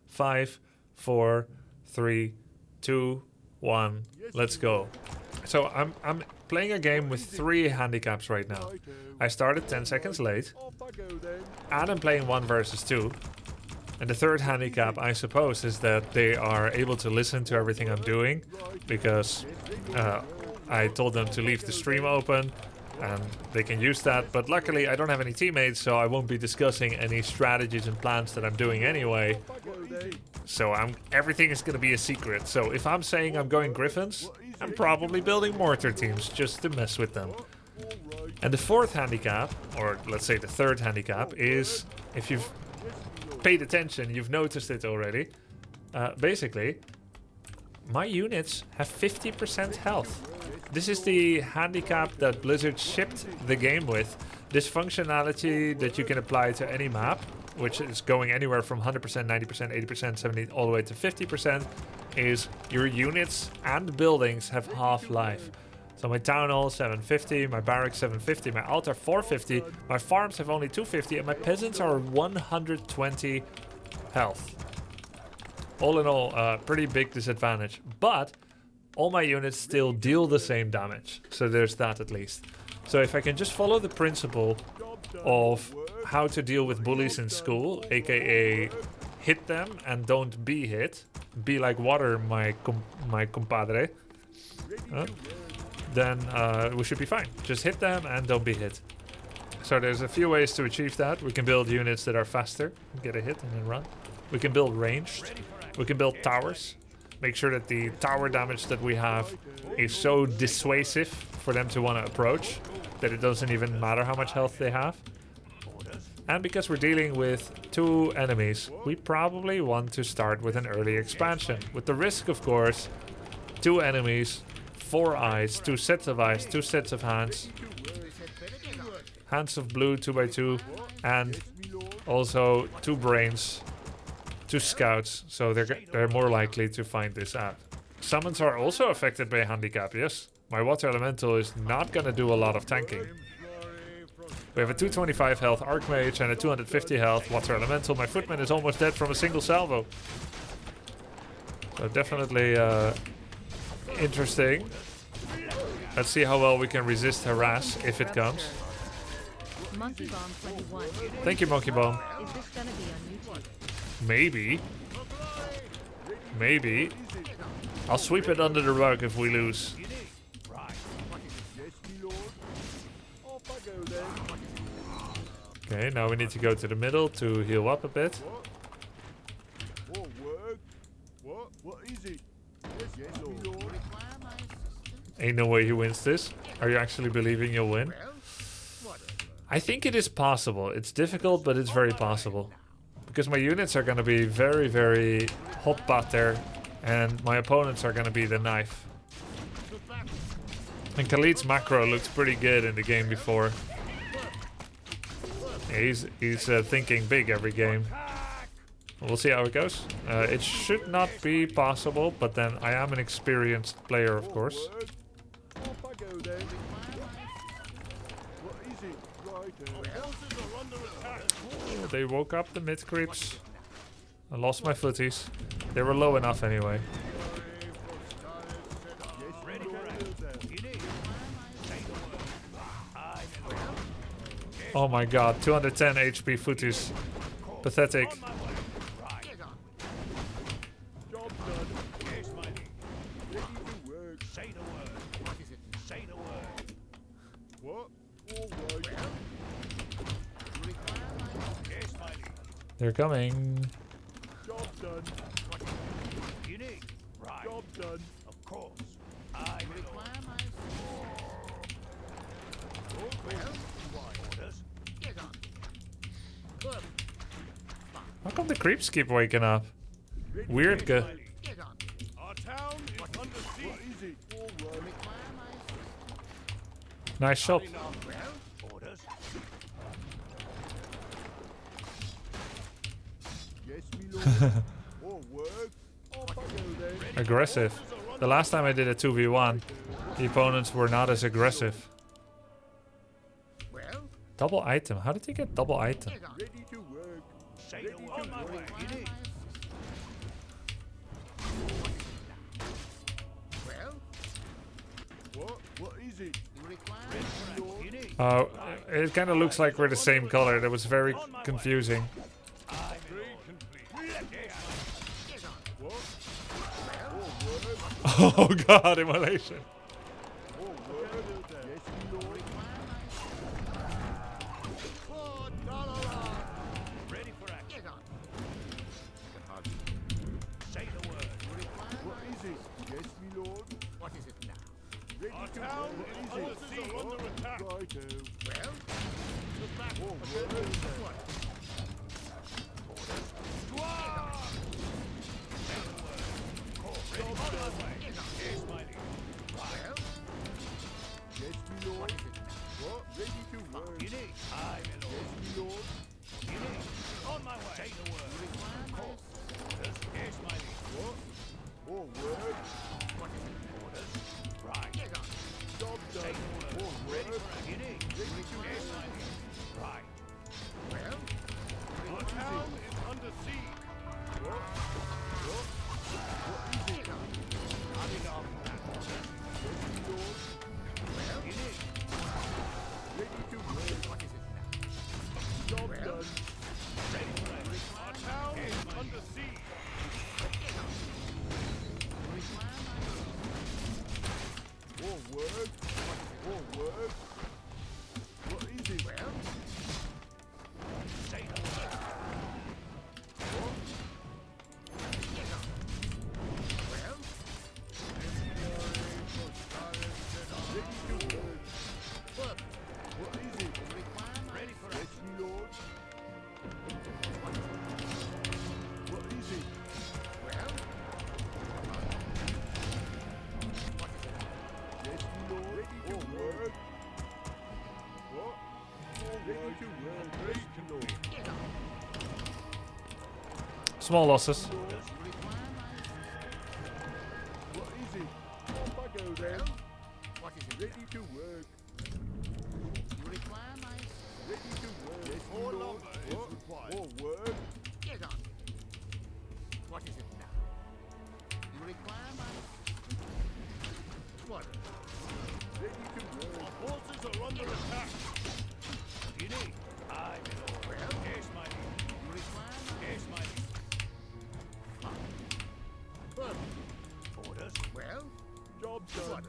5, 4, 3, 2, 1. Let's go. So I'm playing a game with 3 handicaps right now. I started 10 seconds late, Off I go then. and I'm playing 1 versus 2. And the third handicap, I suppose, is that they are able to listen to everything I'm doing, because I told them to leave the stream open, and they can use that. But luckily, I don't have any teammates, so I won't be discussing any strategies and plans that I'm doing anyway. Off I go then. So everything is going to be a secret. So if I'm saying I'm going Griffins, I'm probably building mortar teams just to mess with them. And the 4th handicap, or let's say the 3rd handicap, is, if you've paid attention, you've noticed it already. Basically, my units have 50% health. This is the handicap that Blizzard shipped the game with. This functionality that you can apply to any map, which is going anywhere from 100%, 90%, 80%, 70, all the way to 50%, is your units and buildings have half-life. So my town hall 750, my barracks 750, my altar 450, my farms have only 250, and my peasants are 120 health. All in all, pretty big disadvantage. But all my units still deal the same damage. So there's that at least. So if I can just follow the principle of how to deal with bullies in school, aka hit them and don't be hit, be like water, my compadre, then we should be fine. Just hit them and don't be hit. So there's a few ways to achieve that. We can build units that are faster, get a hit and then run. We can build ranged. We can build towers. Make sure that the tower damage that we have is so dissuasive for them to want to approach that it doesn't even matter how much health they have. And because we're dealing with 2 enemies, we probably want to start with an early expansion. With the risk, of course, 2 enemies, 4 eyes, 2 sets of eyes, 2 sets of hands. Hands of blue, 2x2, and also 2 brains, 2 scouts, so they're more likely to find this out. Summons are also affected by handicap, yes. My water elemental is not gonna do a lot of tanking. We have a 225 health archmage and a 250 health water elemental. My footman is almost dead from a single salvo. So definitely interesting. Let's see how well we can resist harass if it comes. Monkey Bomb 21. Thank you, Monkey Bomb. Is this gonna be on YouTube? Maybe. Maybe. I'll sweep it under the rug if we lose. Yes, me lord. Off I go then. Okay, now we need to go to the middle to heal up a bit. What work? What is it? Yes, me lord. Ain't no way he wins this. Are you actually believing you'll win? I think it is possible. It's difficult, but it's very possible. Because my units are going to be very, very hot butter, and my opponents are going to be the knife. And Khalid's macro looks pretty good in the game before. Yeah, he's thinking big every game. We'll see how it goes. It should not be possible, but then I am an experienced player, of course. Off I go then. What is it? Right. Oh, they woke up the mid creeps. I lost my footies. They were low enough anyway. Oh my god, 210 HP footies. Pathetic. Job done. Yes, my lady. Ready to work. Say the word. What is it? Say the word. What? All right. Yes, my lady. They're coming. Job done. You need. Right. Job done. Of course. I require my orders. How come the creeps keep waking up? Weird. Our town is under siege. What is it? All right. Nice shot. Orders. Yes, me lord. All work. Off I go then. Aggressive. The last time I did a 2v1, the opponents were not as aggressive. Double item. How did he get double item? Ready to work. Say the word. On my way. You need. What is it? Oh, it kind of looks like we're the same color. That was very confusing. Oh god, immolation. Ready for action. Say the word. What is it? Yes, my lord. What is it now? Our town is under siege. Under attack. Righto. Well, the back. Small losses. What is it? Off I go then. What is it? Ready to work. You require my... Ready to work. Yes, more lumber is required. More work. Get on. What is it now? You require my... What? Ready to work. Our forces are under attack. What do you need? I will. Well, yes, my lord. You require my... Yes, my lord. Orders. Well, job done.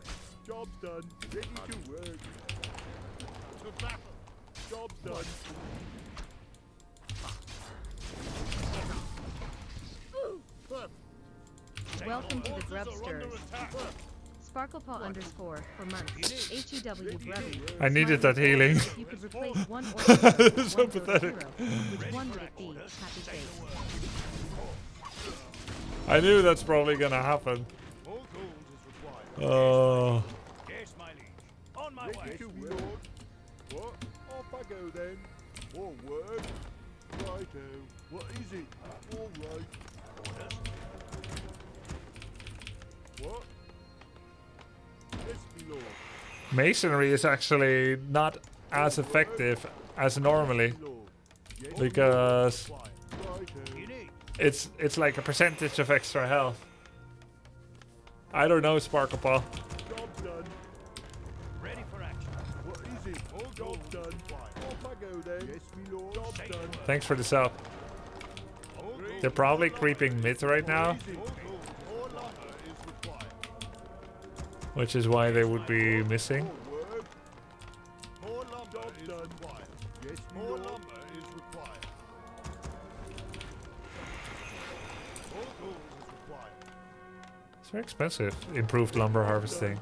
Job done. Ready to work. To battle. Job done. Welcome to the Grubsters. Sparklepaw underscore for months. HEW Brubby. I needed that healing. If you could replace one order with So one pathetic. hero, which one would it be? Happy face. I knew that's probably gonna happen. More gold is required. Oh. Yes, my liege. On my way. To lord. What? Off I go then. More work. Righto. What is it? All right. Orders. What? Yes, my lord. Masonry is actually not as effective as normally because it's like a percentage of extra health. I don't know, Sparklepaw. Job done. Ready for action. What is it? All job done. Off I go then. Yes, my lord. Job done. Thanks for the sub. They're probably creeping mid right now, More lumber is required. which is why they would be missing. More lumber is required. Yes, more lumber is required. More gold is required. It's very expensive. Improved lumber harvesting.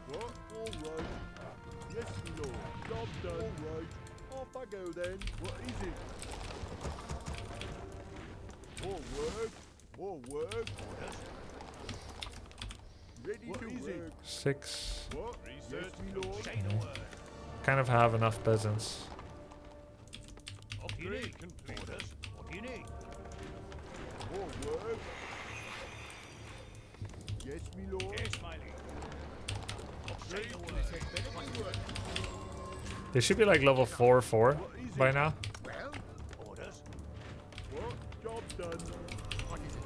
What? All right. Yes, my lord. Job done. All right. Off I go then. What is it? More work. More work. Ready to work. 6. What? Yes, my lord. Kind of have enough peasants. Upgrade complete. Orders. What do you need? More work. Yes, my lord. Yes, my lord. Upgrade complete. They should be like level 4 by now. Well, orders. What? Job done. What is it?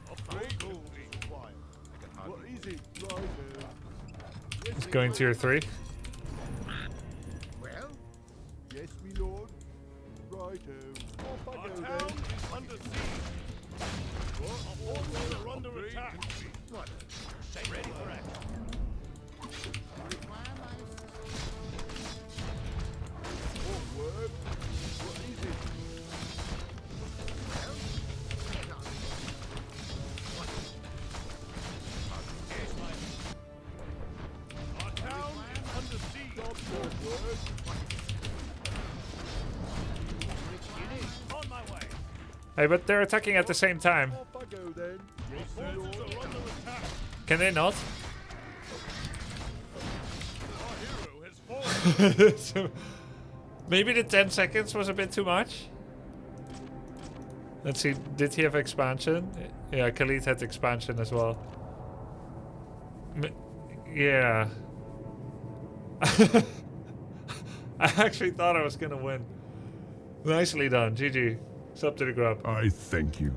Upgrade gold is required. What is it? Right. Going tier 3. Well? Yes, me lord. Righto. Off I go then. is under siege. Our forces are under attack. What? Ready for action. More work? What is it? Our town is under siege. Stop your work. On my way. Hey, but they're attacking at the same time. Off I go then. Yes, Our me forces lord. are under attack. Can they not? Our hero has fallen. Maybe the 10 seconds was a bit too much. Let's see, did he have expansion? Yeah, Khalid had expansion as well. Yeah. I actually thought I was gonna win. Nicely done, GG. Sub to the grub. I thank you.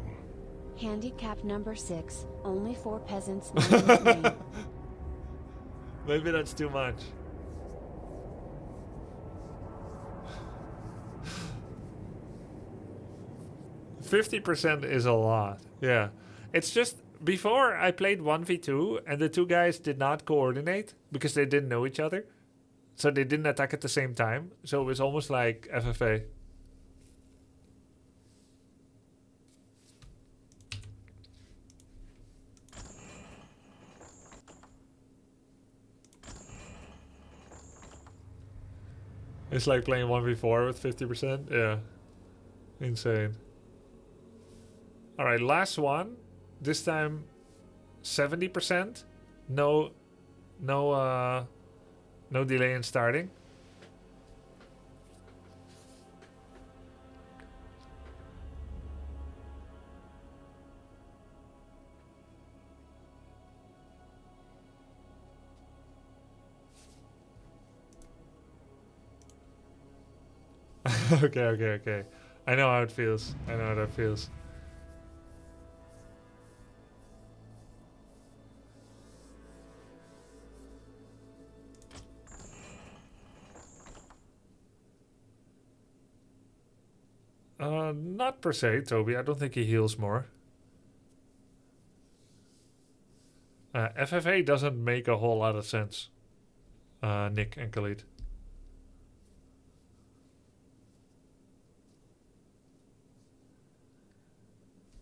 Handicap number 6. Only 4 peasants. 93. Maybe that's too much. %50 is a lot. Yeah. It's just before I played 1v2 and the two guys did not coordinate because they didn't know each other. So they didn't attack at the same time. So it was almost like FFA. It's like playing 1v4 with 50%. Yeah. Insane. Alright, last one. This time 70%. No delay in starting. Okay. I know how it feels. I know how that feels. Not per se, Toby. I don't think he heals more. FFA doesn't make a whole lot of sense. Nick and Khalid.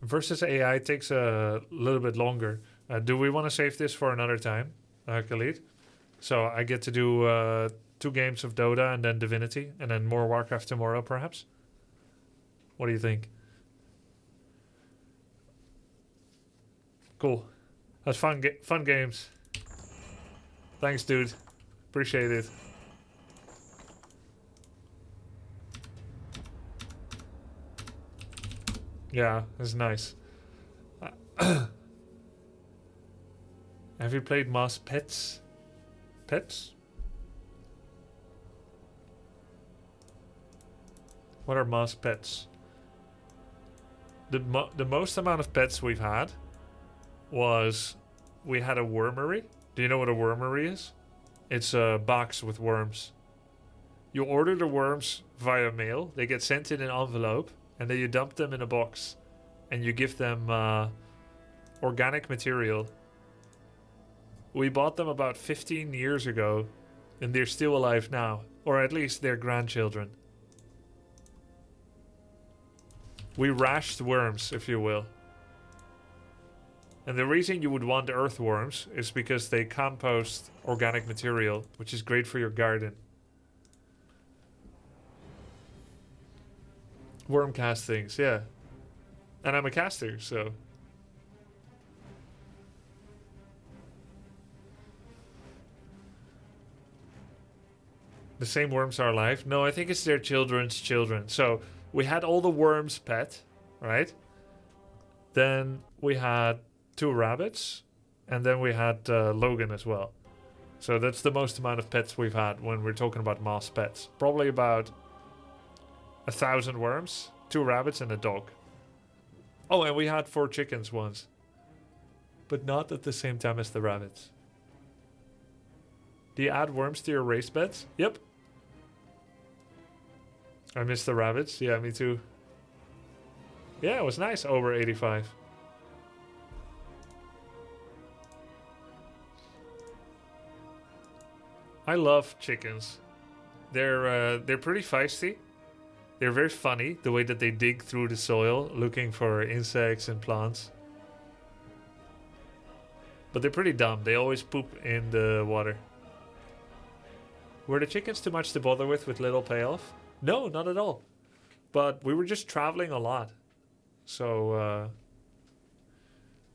Versus AI takes a little bit longer. Do we want to save this for another time, Khalid? So I get to do 2 games of Dota and then Divinity, and then more Warcraft tomorrow, perhaps? What do you think? Cool. That's fun games. Thanks, dude. Appreciate it. Yeah, that's nice. Have you played Moss Pets? Pets? What are Moss Pets? The most amount of pets we've had was we had a wormery. Do you know what a wormery is? It's a box with worms. You order the worms via mail. They get sent in an envelope. And then you dump them in a box. And you give them organic material. We bought them about 15 years ago. And they're still alive now. Or at least their grandchildren. We rashed worms, if you will. And the reason you would want earthworms is because they compost organic material, which is great for your garden. Worm castings, yeah. And I'm a caster, so. The same worms are alive? No, I think it's their children's children. So we had all the worms pet, right? Then we had 2 rabbits, and then we had Logan as well. So that's the most amount of pets we've had when we're talking about Moss Pets. Probably about 1,000 worms, 2 rabbits, and a dog. Oh, and we had 4 chickens once. But not at the same time as the rabbits. Do you add worms to your raised beds? Yep. I miss the rabbits. Yeah, me too. Yeah, it was nice over 85. I love chickens. They're pretty feisty. They're very funny, the way that they dig through the soil looking for insects and plants. But they're pretty dumb. They always poop in the water. Were the chickens too much to bother with little payoff? No, not at all. But we were just traveling a lot. So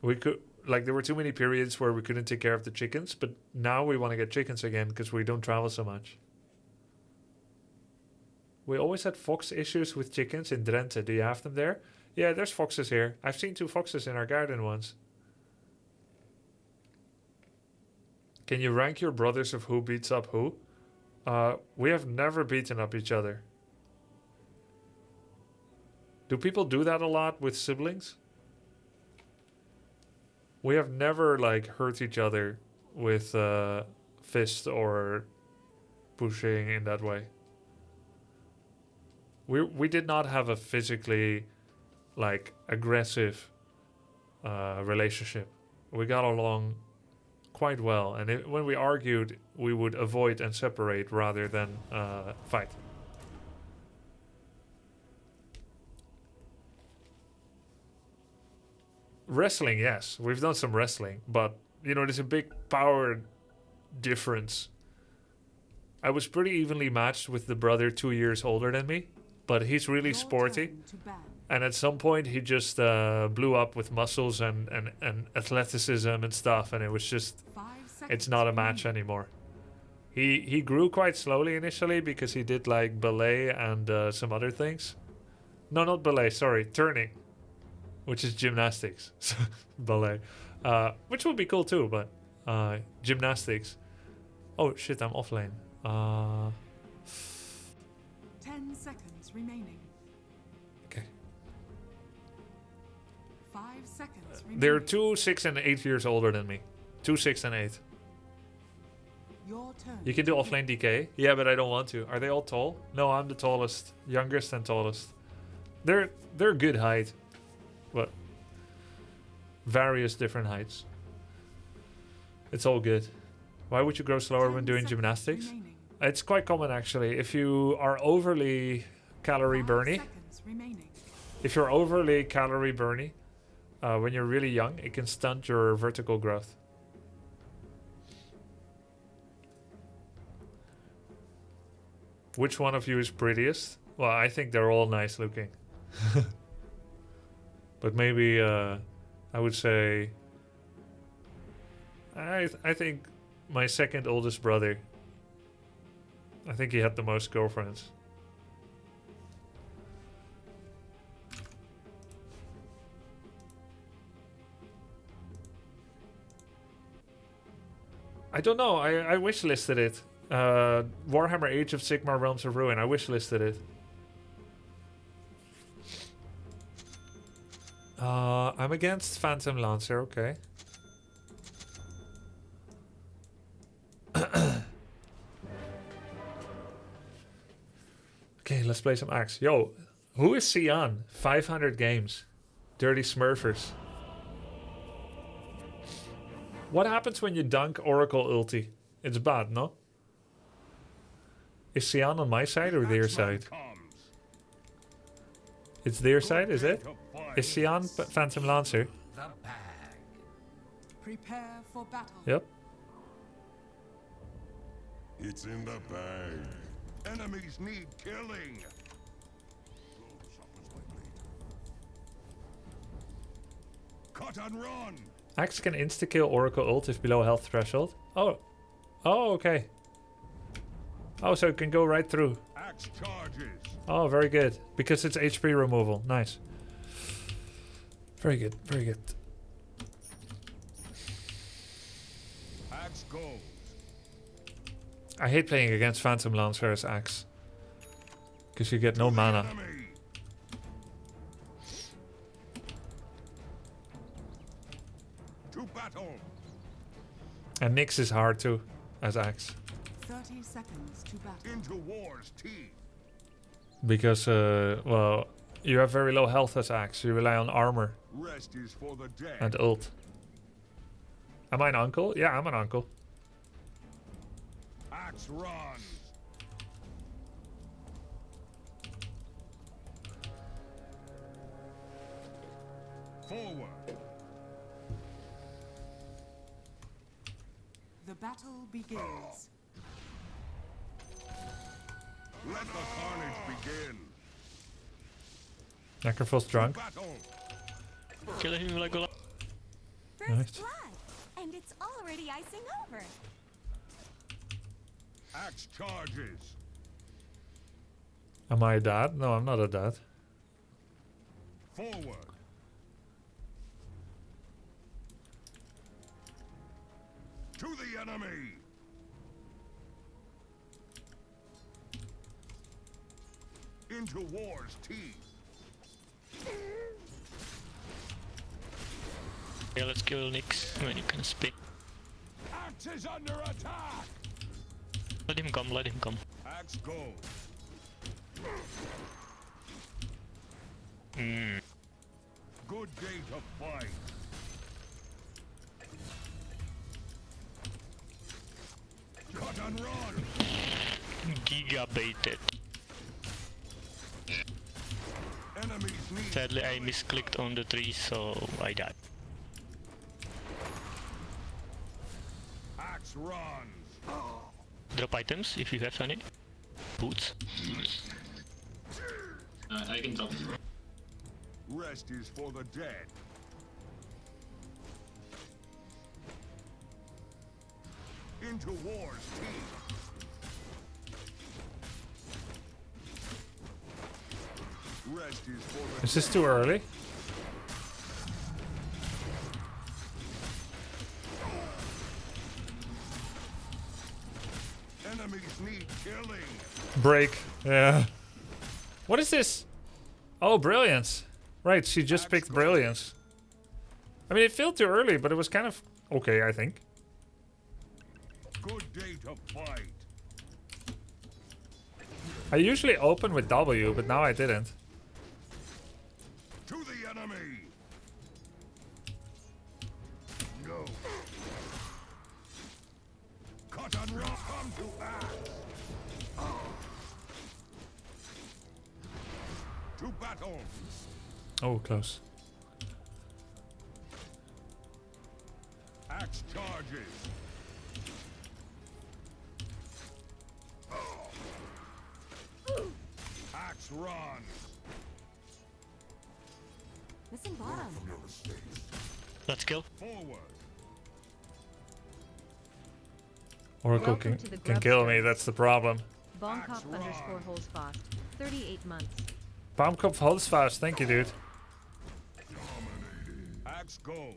we could, like, there were too many periods where we couldn't take care of the chickens, but now we want to get chickens again because we don't travel so much. We always had fox issues with chickens in Drenthe. Do you have them there? Yeah, there's foxes here. I've seen 2 foxes in our garden once. Can you rank your brothers of who beats up who? We have never beaten up each other. Do people do that a lot with siblings? We have never, like, hurt each other with fists or pushing in that way. We did not have a physically, like, aggressive relationship. We got along quite well, and when we argued, we would avoid and separate rather than fight. Wrestling, yes. We've done some wrestling, but, you know, there's a big power difference. I was pretty evenly matched with the brother 2 years older than me, but he's really sporty. And at some point, he just blew up with muscles and athleticism and stuff, and it was just, it's not a match anymore. He grew quite slowly initially because he did, like, ballet and some other things. No, not ballet, sorry, turning. Which is gymnastics. Ballet. Which would be cool too, but gymnastics. Oh shit, I'm offlane. 10 seconds remaining. Okay. 5 seconds remaining. They're 2, 6, and 8 years older than me. 2, 6, and 8. Your turn. You can do offlane DK. Yeah, but I don't want to. Are they all tall? No, I'm the tallest. Youngest and tallest. They're good height. But various different heights. It's all good. Why would you grow slower when doing gymnastics? Remaining. It's quite common actually. If you are overly calorie burny, when you're really young, it can stunt your vertical growth. Which one of you is prettiest? Well, I think they're all nice looking. But maybe I would say I think my second oldest brother. I think he had the most girlfriends. I don't know. I wish listed it. Warhammer Age of Sigmar Realms of Ruin. I wish listed it. I'm against Phantom Lancer, okay. Okay, let's play some Axe. Yo, who is Sian? 500 games. Dirty Smurfers. What happens when you dunk Oracle ulti? It's bad, no? Is Sian on my side or their side? It's their side, is it? Is Sian Phantom Lancer? Prepare for battle. Yep. It's in the bag. Enemies need killing. Cut and run. Axe can insta-kill Oracle ult if below health threshold. Oh. Oh, okay. Oh, so it can go right through. Axe charges. Oh, very good. Because it's HP removal. Nice. Very good, very good. Axe goes. I hate playing against Phantom Lancer as Axe. Because you get no mana. To battle. And Nyx is hard too, as Axe. 30 seconds to battle. Into war's teeth. Because, well, you have very low health as Axe. You rely on armor Rest is for the dead. and ult. Am I an uncle? Yeah, I'm an uncle. Axe runs. Forward. The battle begins. Let the carnage begin. Necrophil's drunk. Battle. Kill him like a First Nice. blood, and it's already icing over. Axe charges. Am I a dad? No, I'm not a dad. Forward. To the enemy. Into war's teeth. Yeah, let's kill Nix when you can speak. Axe is under attack. Let him come, let him come. Axe go. Good day to fight. Cut and run. Giga baited. Enemies need. Sadly, I misclicked on the tree, so I died. Axe runs. Drop items if you have any. Boots. I can drop. Rest is for the dead. Into war's teeth. Rest is for the Is this too early? enemies need killing. Break. Yeah. What is this? Oh, brilliance. Right, she just picked brilliance. I mean, it felt too early, but it was kind of okay, I think. Good day to fight. I usually open with W, but now I didn't. To the enemy. No. Cut and run. Come to axe. To battle. Oh, close. Axe charges. Axe runs. Missing bottom. Let's kill. Forward. Oracle Welcome can, to the can Grub kill me, Stars. that's the problem. Bonkop underscore Holzfast. 38 months. Baumkopf holds fast, thank you, dude. Axe goes.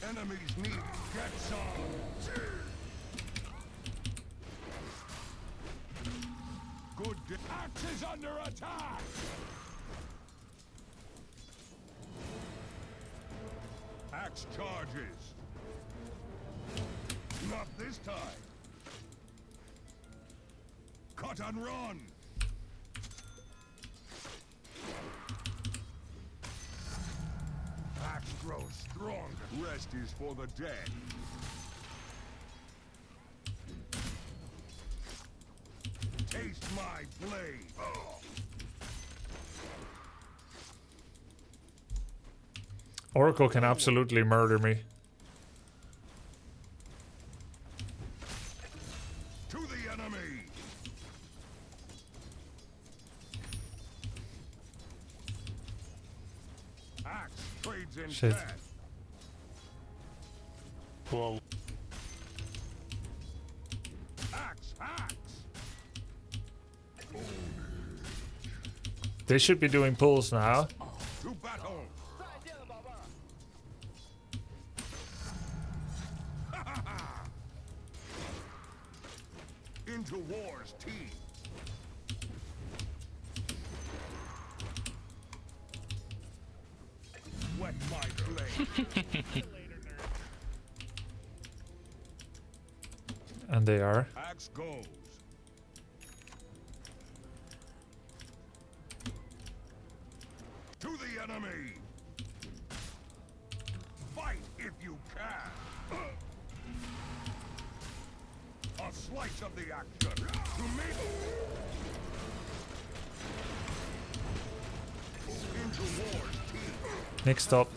Enemies need get some. Good. Axe is under attack. Axe charges. Not this time. Cut and run. Axe grows stronger. Rest is for the dead. Taste my blade. Oracle can absolutely murder me. To the enemy. Axe trades in Shit. death. Whoa. Axe, axe. They should be doing pulls now. To battle. Into war's teeth. Wet my blade. And they are. Axe goes. To the enemy. Fight if you can. A slice of the action. To me. Into war's teeth. Nick, stop.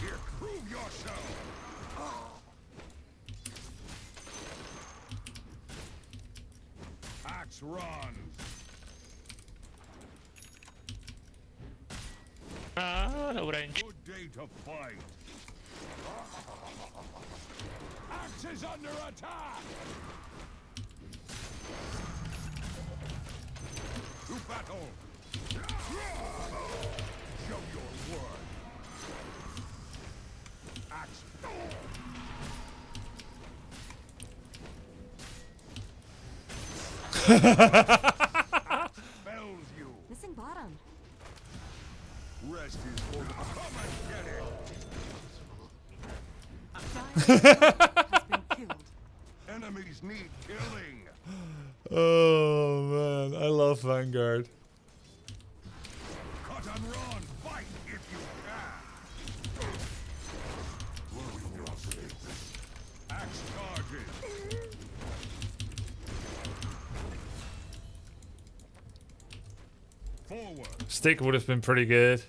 Here, prove yourself. Axe runs. Orange. Good day to fight. Axe is under attack. To battle. Show your worth. Axe. Fells you. Missing bottom. Rest is for the come and get it. Has been killed. Enemies need killing. Oh man, I love Vanguard. Cut and run. Fight if you can. Axe charges. Forward. Stick would have been pretty good.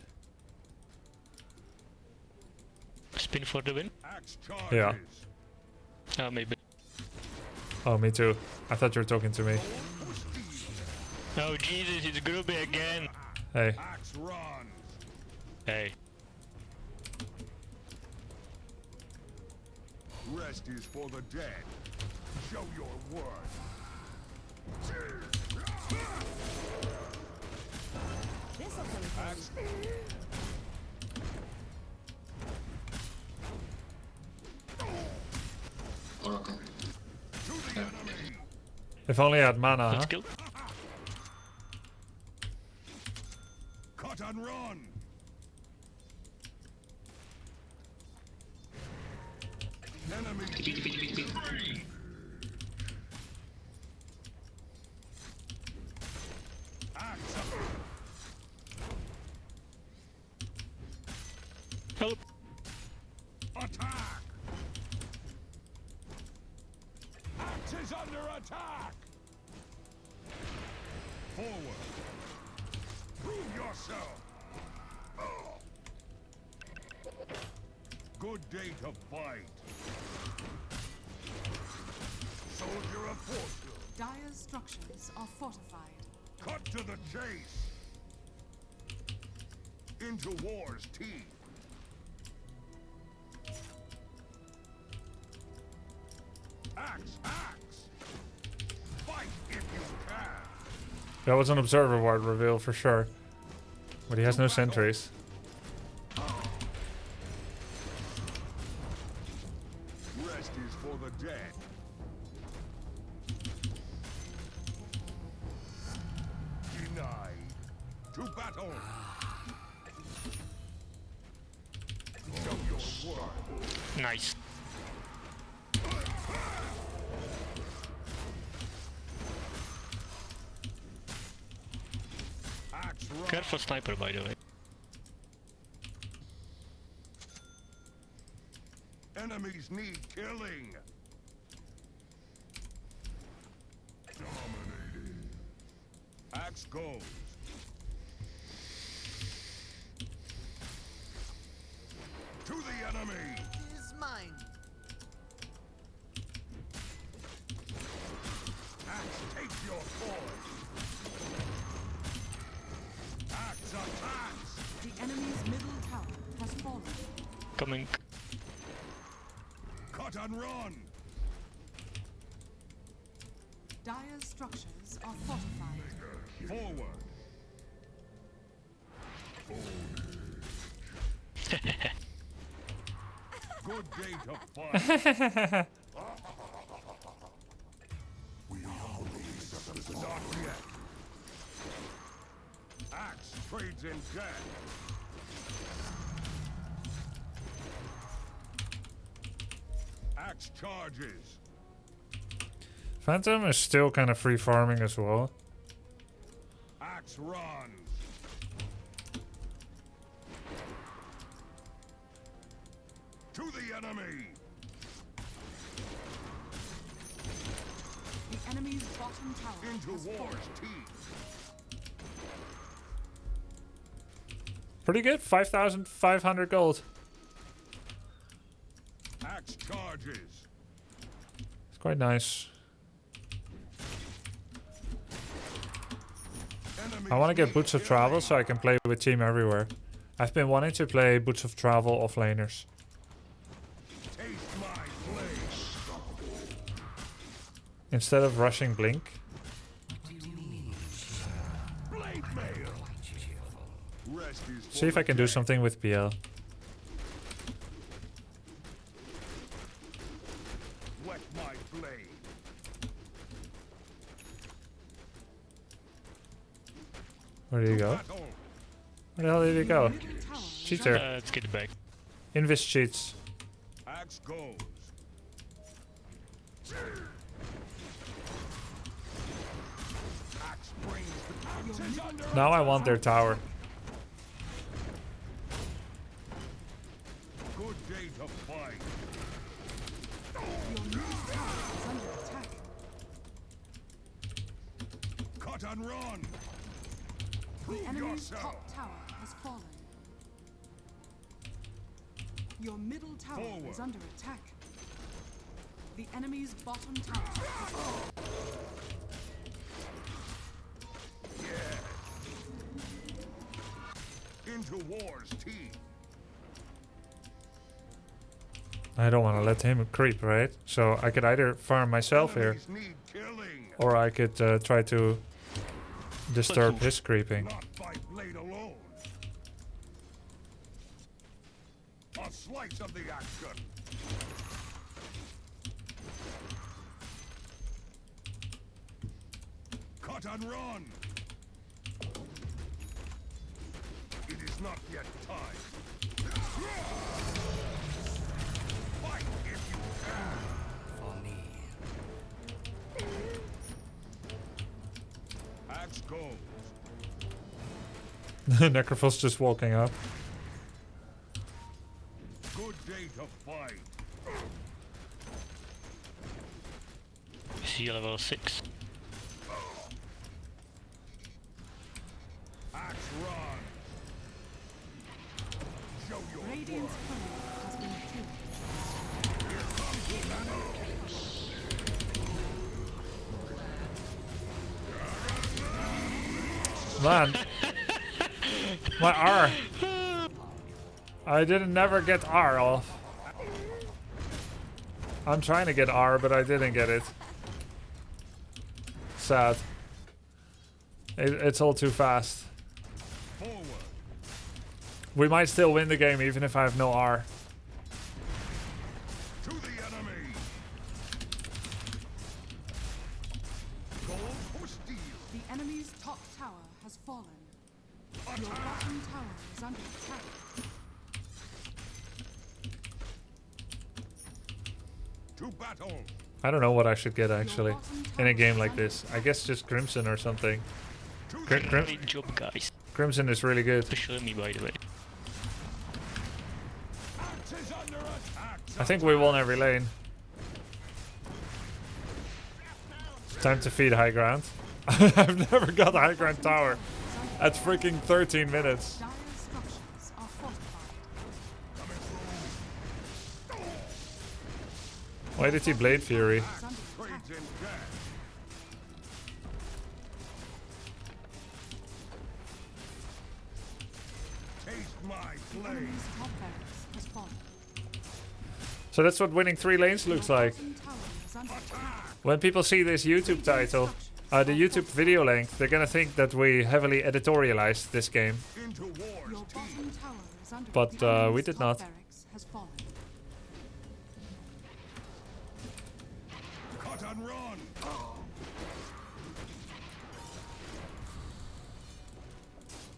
Spin for the win. Axe charges. Yeah. Maybe. Oh, me too. I thought you were talking to me. Oh Jesus, it's Groovy again. Hey. Axe runs. Hey. Rest is for the dead. Show your worth. This'll kill him. Axe. To the enemy. If only I had mana, Let's huh? kill. Cut and run. Enemy. Axe. Help. Attack. Axe is under attack. Forward. Prove yourself. Good day to fight. Soldier of fortune. Dire's structures are fortified. Cut to the chase. Into war's teeth. Axe, axe. Fight if you can. That was an observer ward reveal for sure. But he has no sentries. Rest is for the dead. Denied. To battle. Show your worth. Nice. Axe run. Careful sniper, by the way. Enemies need killing. Dominating. Axe goes. To the enemy. Is mine. Axe takes your force. Axe attacks. The enemy's middle tower has fallen. Coming. Cut and run. Dire's structures are fortified. Forward. Good day to fight. Not yet. Axe trades in death. Axe charges. Phantom is still kind of free farming as well. Axe runs. To the enemy. The enemy's bottom tower Into has fallen. war's teeth. Pretty good. 5,500 gold. Axe charges. It's quite nice. I want to get Boots of Travel so I can play with Team Everywhere. I've been wanting to play Boots of Travel offlaners. Taste my blade. Instead of rushing Blink. Blade mail. Rest is See if I can do something with PL. Wet my blade. Where did he go? Where the hell did he go? Cheater. Let's get it back. Invis cheats. Axe goes. Axe brings the axe is under Now I want their tower. good day to fight. Your middle tower is under attack. Cut and run. The Prove enemy's yourself. top tower has fallen. Your middle tower is Forward. under attack. The enemy's bottom tower has fallen. Into war's teeth. I don't want to let him creep, right? So I could either farm myself here, Enemies need killing. or I could try to disturb his creeping. Not by blade alone. A slice of the action. Cut and run. It is not yet time. Fight if you can. For me. Axe goes. Necrophil's just walking up. Good day to fight. See level 6. Axe run. Show your Radiant's worth. courier has been killed. Man. My R. I didn't never get R off. I'm trying to get R, but I didn't get it. Sad. It's all too fast. Forward. We might still win the game even if I have no R. To the enemy. Gold or steel. The enemy's top tower has fallen. Your bottom tower is under attack. To battle. I don't know what I should get actually in a game like this. I guess just Crimson or something. Great job, guys. Crimson is really good. Especially me, by the way. Axe is under attack. I think we won every lane. Time to feed high ground. I've never got high ground tower at freaking 13 minutes. Dire structures are fortified. Why did he Blade Fury? Is under attack. Trades in cash. Taste my The blade. enemy's top barracks has fallen. So that's what winning 3 lanes looks like. Bottom tower is under attack. When people see this YouTube title, the YouTube video length, they're gonna think that we heavily editorialized this game. Into war's Your teeth. bottom tower is under But, the enemy's we did top not. barracks has fallen. Cut and run.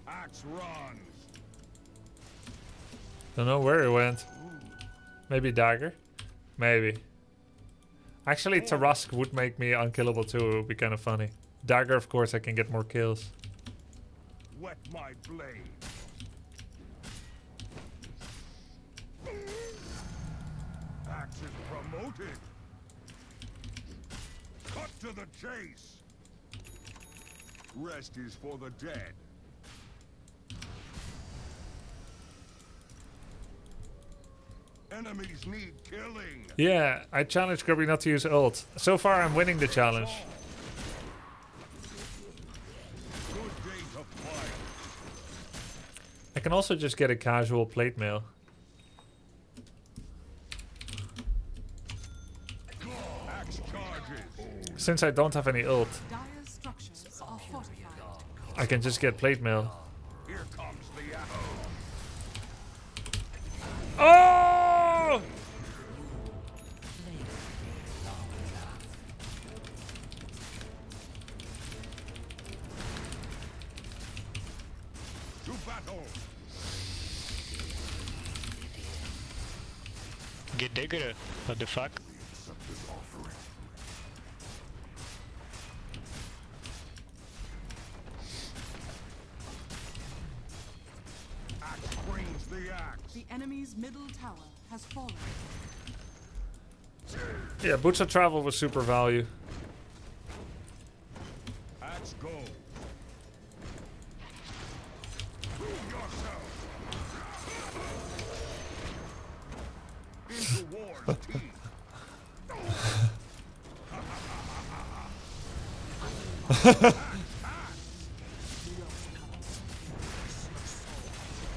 Axe runs. Don't know where he went. Maybe Dagger? Maybe. Actually, Tarask would make me unkillable too. It would be kind of funny. Dagger, of course, I can get more kills. Wet my blade. Axe is promoted. Cut to the chase. Rest is for the dead. Enemies need killing. Yeah, I challenged Grubby not to use ult. So far, I'm winning the challenge. Good day to fight. I can also just get a casual plate mail. Axe charges. Since I don't have any ult, Dire's structures are fortified. I can just get plate mail. Here comes the arrow. Oh! To battle. Get dagger. What the fuck? Axe brings the axe. The enemy's middle tower has fallen. Yeah, Boots of Travel was super value. Axe go. Prove yourself. Into war's teeth.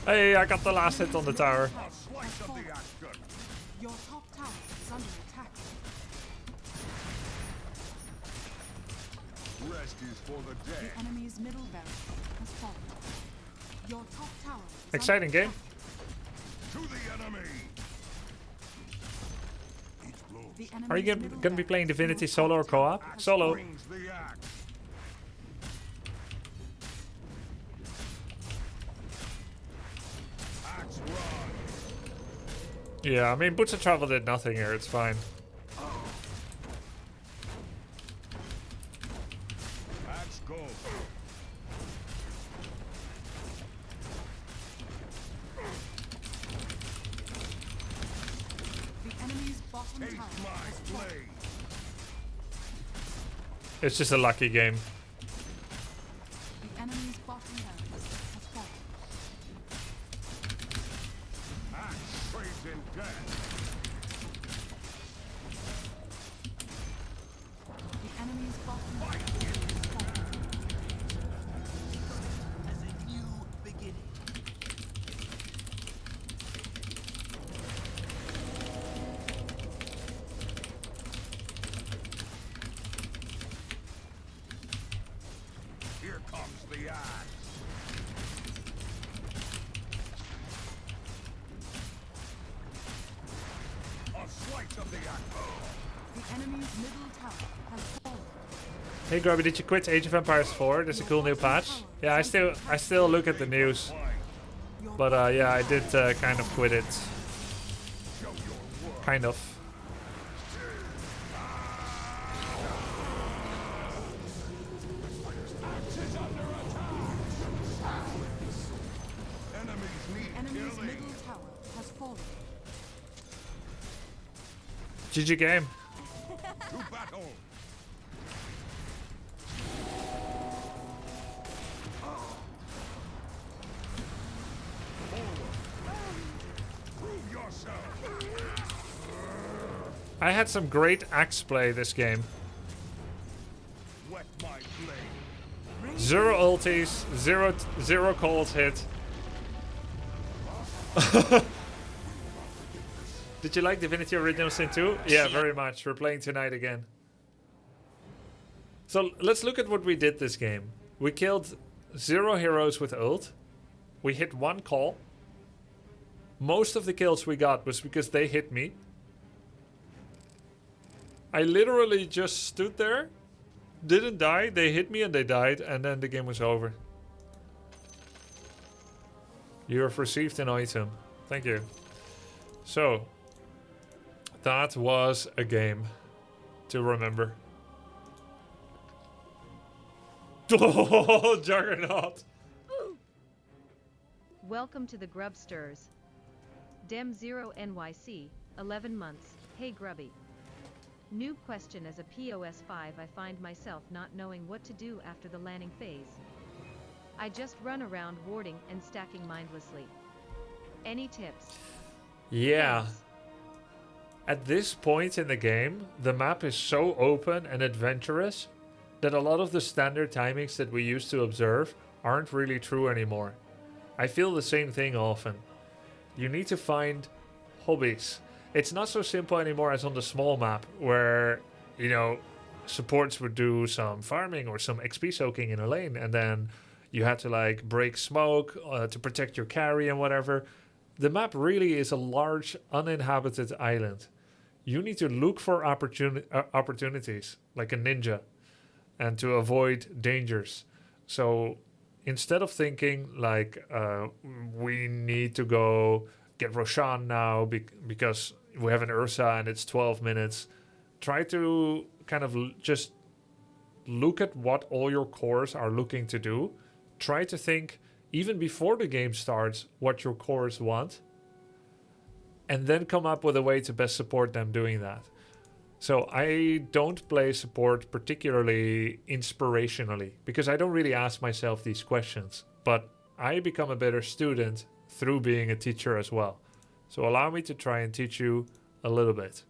Hey, I got the last hit on the tower. A slice of the axe gun. Your top tower is under attack. Rest is for the The dead. enemy's middle barracks has fallen. Your top tower is Exciting under game. To the enemy. Each blow. The Are you enemy's middle gonna be playing barracks Divinity your solo or top tower co-op? has Solo. Brings the axe. Axe run. Yeah, I mean, Boots of Travel did nothing here. It's fine. Axe go. The enemy's bottom Take tower my has fallen. blade. It's just a lucky game. The enemy's bottom barracks has fallen. Axe trades in death. The enemy's bottom barracks has fallen. As a new beginning. Here comes the axe. A slice of the axe. The enemy's middle tower has fallen. Hey Grubby, did you quit Age of Empires 4? There's a cool new patch. Yeah, I still look at the news. But yeah, I did kind of quit it. Kind of. Enemies The need enemy's killing. middle tower has fallen. GG game. To battle. Prove yourself. I had some great axe play this game. Wet my blade. Zero ultis, zero calls hit. Did you like Divinity Original Sin 2? Yeah, very much. We're playing tonight again. So let's look at what we did this game. We killed 0 heroes with ult. We hit 1 call. Most of the kills we got was because they hit me. I literally just stood there, didn't die, they hit me and they died, and then the game was over. You have received an item. Thank you. So, that was a game. to remember. Oh, Juggernaut! Welcome to the Grubsters. Dem0 NYC, 11 months. Hey Grubby. Noob question: as a POS 5 I find myself not knowing what to do after the landing phase. I just run around warding and stacking mindlessly. Any tips? Yeah. Thanks. At this point in the game, the map is so open and adventurous that a lot of the standard timings that we used to observe aren't really true anymore. I feel the same thing often. You need to find hobbies. It's not so simple anymore as on the small map where, you know, supports would do some farming or some XP soaking in a lane, and then you had to like break smoke to protect your carry and whatever. The map really is a large uninhabited island. You need to look for opportunities like a ninja and to avoid dangers. So instead of thinking like we need to go get Roshan now because we have an Ursa and it's 12 minutes, try to kind of just look at what all your cores are looking to do. Try to think even before the game starts what your cores want, and then come up with a way to best support them doing that. So I don't play support particularly inspirationally because I don't really ask myself these questions, but I become a better student through being a teacher as well. So allow me to try and teach you a little bit.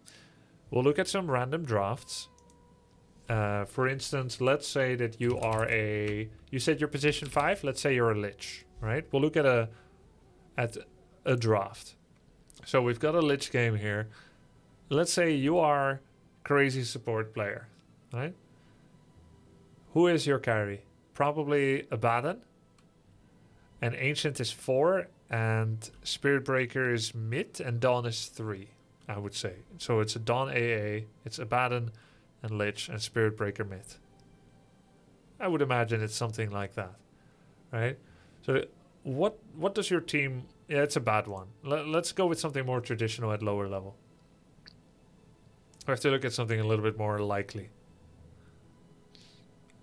We'll look at some random drafts. For instance, let's say that you are you said you're position 5, let's say you're a Lich, right? We'll look at a draft. So we've got a Lich game here. Let's say you are crazy support player, right? Who is your carry? Probably Abaddon. And Ancient is 4, and Spirit Breaker is mid, and Dawn is 3, I would say. So it's a Dawn AA, it's Abaddon and Lich, and Spirit Breaker mid. I would imagine it's something like that, right? So what does your team... Yeah, it's a bad one. Let's go with something more traditional at lower level. I have to look at something a little bit more likely.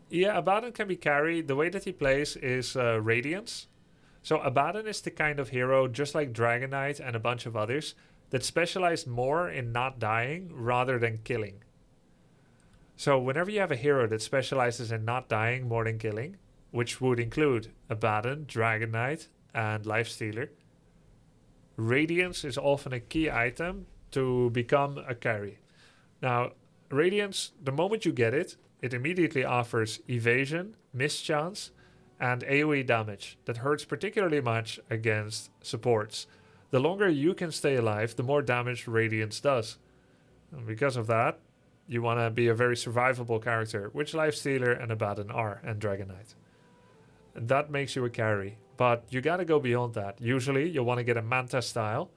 Yeah, Abaddon can be carried. The way that he plays is Radiance. So Abaddon is the kind of hero, just like Dragon Knight and a bunch of others, that specialize more in not dying rather than killing. So whenever you have a hero that specializes in not dying more than killing, which would include Abaddon, Dragon Knight, and Lifestealer, Radiance is often a key item to become a carry. Now, Radiance, the moment you get it, it immediately offers evasion, mischance, and AoE damage that hurts particularly much against supports. The longer you can stay alive, the more damage Radiance does. And because of that, you want to be a very survivable character, which Lifestealer and Abaddon are, and Dragon Knight. And that makes you a carry. But you gotta go beyond that. Usually you'll want to get a Manta style,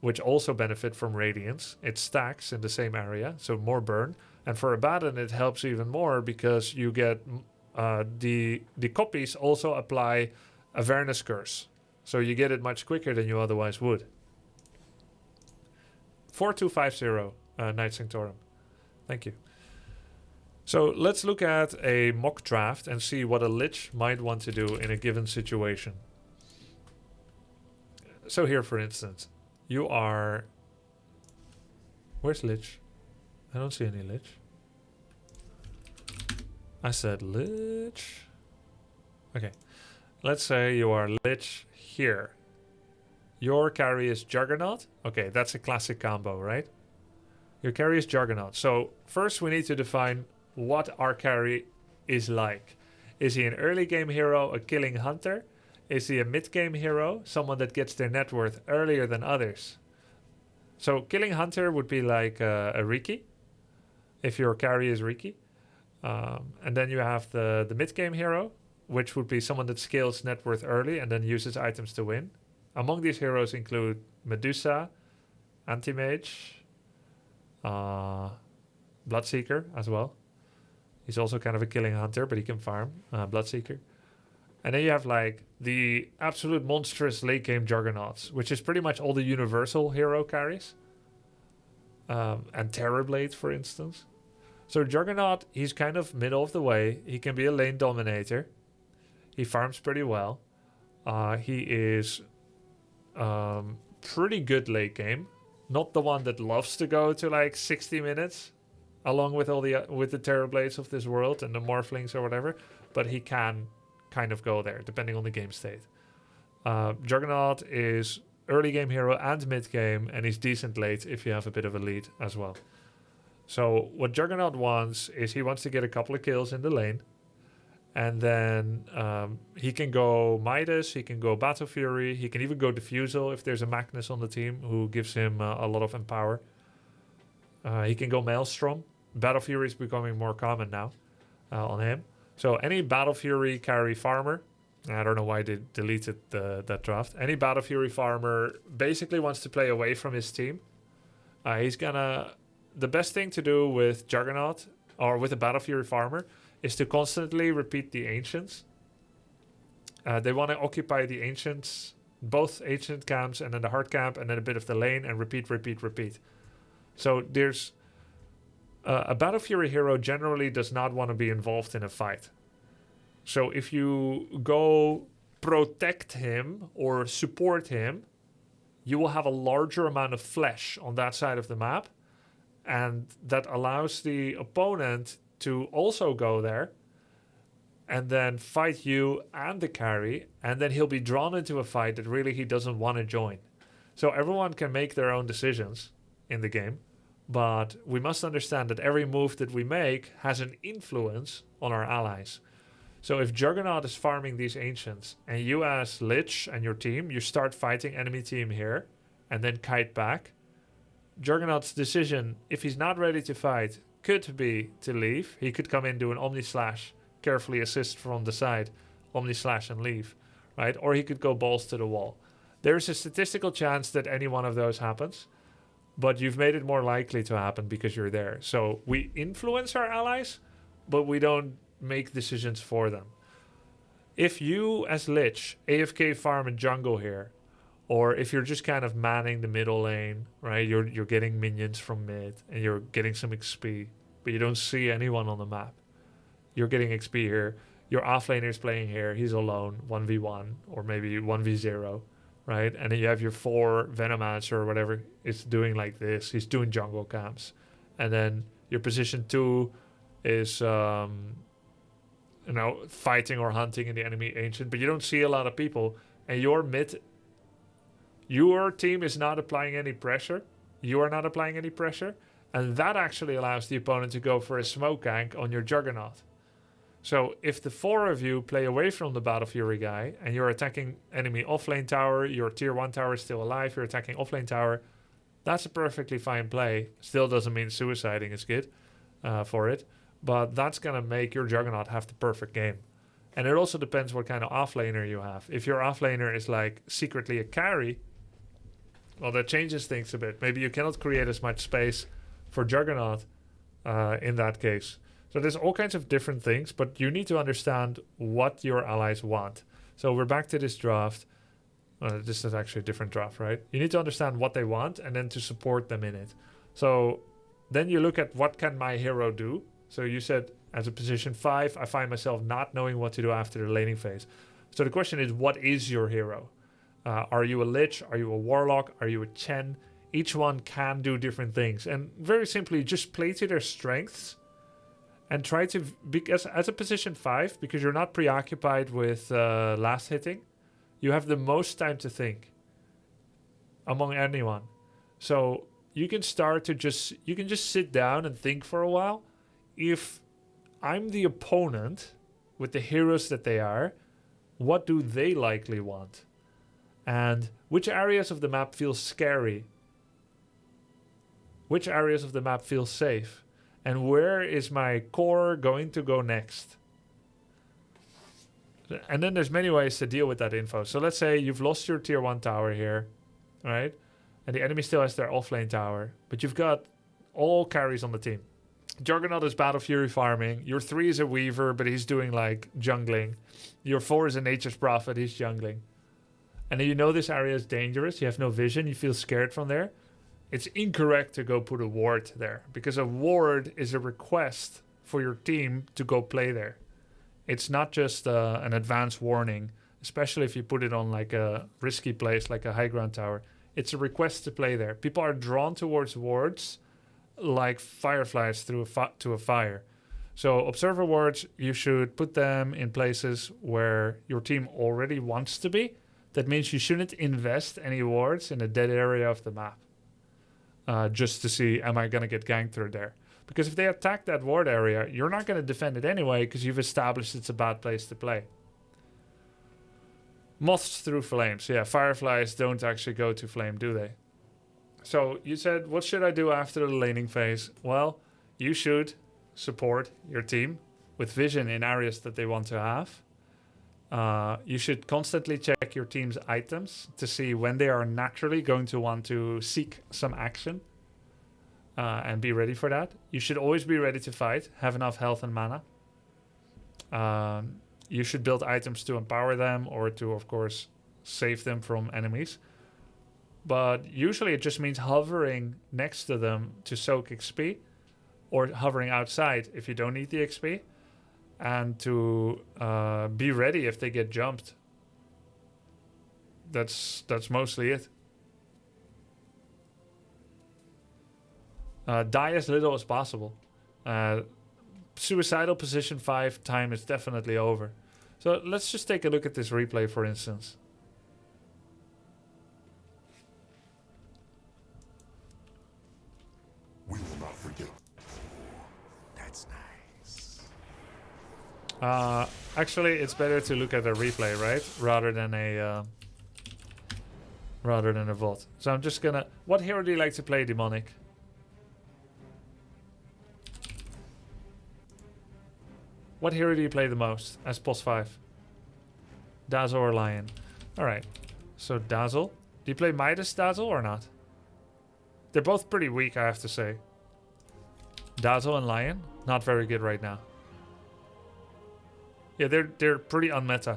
which also benefit from Radiance. It stacks in the same area, so more burn. And for Abaddon it helps even more because you get the copies also apply Avernus Curse. So you get it much quicker than you otherwise would. 4250 Knight Sanctorum. Thank you. So let's look at a mock draft and see what a Lich might want to do in a given situation. So here, for instance, you are... Where's Lich? I don't see any Lich. I said Lich. Okay. Let's say you are Lich here. Your carry is Juggernaut. Okay, that's a classic combo, right? Your carry is Juggernaut. So first we need to define what our carry is like. Is he an early game hero, a killing hunter? Is he a mid game hero, someone that gets their net worth earlier than others? So killing hunter would be like a Riki, if your carry is Riki. And then you have the mid game hero, which would be someone that scales net worth early and then uses items to win. Among these heroes include Medusa, Anti-Mage, Bloodseeker as well. He's also kind of a killing hunter, but he can farm. Bloodseeker. And then you have like the absolute monstrous late game juggernauts, which is pretty much all the universal hero carries. And Terrorblade, for instance. So Juggernaut, he's kind of middle of the way. He can be a lane dominator. He farms pretty well. He is pretty good late game. Not the one that loves to go to like 60 minutes, along with all the with the Terrorblades of this world and the Morphlings or whatever. But he can kind of go there, depending on the game state. Juggernaut is early game hero and mid game, and he's decent late if you have a bit of a lead as well. So what Juggernaut wants is he wants to get a couple of kills in the lane, and then he can go Midas, he can go Battle Fury, he can even go Diffusal if there's a Magnus on the team who gives him a lot of empower. He can go Maelstrom. Battle Fury is becoming more common now on him. So any Battle Fury carry farmer, I don't know why they deleted that draft. Any Battle Fury farmer basically wants to play away from his team. The best thing to do with Juggernaut or with a Battle Fury farmer is to constantly repeat the Ancients. They want to occupy the Ancients, both Ancient camps and then the hard camp and then a bit of the lane and repeat. So there's a Battle Fury hero generally does not want to be involved in a fight. So if you go protect him or support him, you will have a larger amount of flesh on that side of the map. And that allows the opponent to also go there and then fight you and the carry. And then he'll be drawn into a fight that really he doesn't want to join. So everyone can make their own decisions in the game. But we must understand that every move that we make has an influence on our allies. So if Juggernaut is farming these Ancients and you as Lich and your team, you start fighting enemy team here and then kite back, Juggernaut's decision, if he's not ready to fight, could be to leave. He could come in, do an Omni Slash, carefully assist from the side, Omni Slash and leave, right? Or he could go balls to the wall. There's a statistical chance that any one of those happens, but you've made it more likely to happen because you're there. So we influence our allies, but we don't make decisions for them. If you as Lich AFK farm a jungle here, or if you're just kind of manning the middle lane, right? You're getting minions from mid and you're getting some XP, but you don't see anyone on the map. You're getting XP here. Your offlaner is playing here. He's alone, 1v1 or maybe 1v0, right? And then you have your 4 Venomancer or whatever is doing like this. He's doing jungle camps. And then your position 2 is fighting or hunting in the enemy ancient, but you don't see a lot of people, and your team is not applying any pressure. You are not applying any pressure, and that actually allows the opponent to go for a smoke gank on your Juggernaut. So if the 4 of you play away from the Battle Fury guy and you're attacking enemy offlane tower, your tier 1 tower is still alive, you're attacking offlane tower, that's a perfectly fine play. Still doesn't mean suiciding is good for it, but that's going to make your Juggernaut have the perfect game. And it also depends what kind of offlaner you have. If your offlaner is like secretly a carry, well, that changes things a bit. Maybe you cannot create as much space for Juggernaut in that case. So there's all kinds of different things, but you need to understand what your allies want. So we're back to this draft. This is actually a different draft, right? You need to understand what they want and then to support them in it. So then you look at what can my hero do. So you said as a position 5, I find myself not knowing what to do after the laning phase. So the question is, what is your hero? Are you a Lich? Are you a Warlock? Are you a Chen? Each one can do different things. And very simply, just play to their strengths and try to, because as a position 5, because you're not preoccupied with last hitting, you have the most time to think among anyone. So you can start to just sit down and think for a while. If I'm the opponent with the heroes that they are, what do they likely want? And which areas of the map feel scary? Which areas of the map feel safe? And where is my core going to go next? And then there's many ways to deal with that info. So let's say you've lost your tier 1 tower here, right? And the enemy still has their offlane tower, but you've got all carries on the team. Juggernaut is Battle Fury farming. Your 3 is a Weaver, but he's doing like jungling. Your 4 is a Nature's Prophet, he's jungling. And then you know this area is dangerous, you have no vision, you feel scared from there. it's incorrect to go put a ward there, because a ward is a request for your team to go play there. It's not just an advance warning, especially if you put it on like a risky place like a high ground tower. It's a request to play there. People are drawn towards wards like fireflies to a fire. So observer wards, you should put them in places where your team already wants to be. That means you shouldn't invest any wards in a dead area of the map. Just to see, am I going to get ganked through there? Because if they attack that ward area, you're not going to defend it anyway because you've established it's a bad place to play. Moths through flames. Yeah, fireflies don't actually go to flame, do they? So you said, what should I do after the laning phase? Well, you should support your team with vision in areas that they want to have. You should constantly check your team's items to see when they are naturally going to want to seek some action. And be ready for that. You should always be ready to fight. Have enough health and mana. You should build items to empower them or to, of course, save them from enemies. But usually it just means hovering next to them to soak XP, or hovering outside if you don't need the XP, and to be ready if they get jumped. That's mostly it. Die as little as possible. Suicidal position 5 time is definitely over. So let's just take a look at this replay, for instance. We will not forget. That's nice. Actually, it's better to look at a replay, right? Rather than a VOD. So I'm just gonna... What hero do you like to play, Demonic? What hero do you play the most as POS 5? Dazzle or Lion? Alright. So Dazzle. Do you play Midas Dazzle or not? They're both pretty weak, I have to say. Dazzle and Lion? Not very good right now. Yeah, they're pretty unmeta.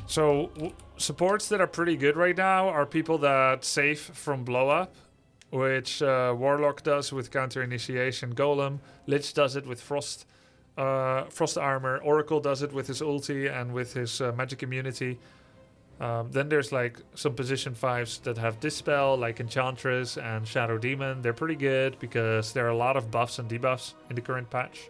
So supports that are pretty good right now are people that save from blow up, which Warlock does with counter initiation. Golem, Lich does it with frost armor. Oracle does it with his ulti and with his magic immunity. Then there's like some position 5s that have Dispel, like Enchantress and Shadow Demon. They're pretty good because there are a lot of buffs and debuffs in the current patch.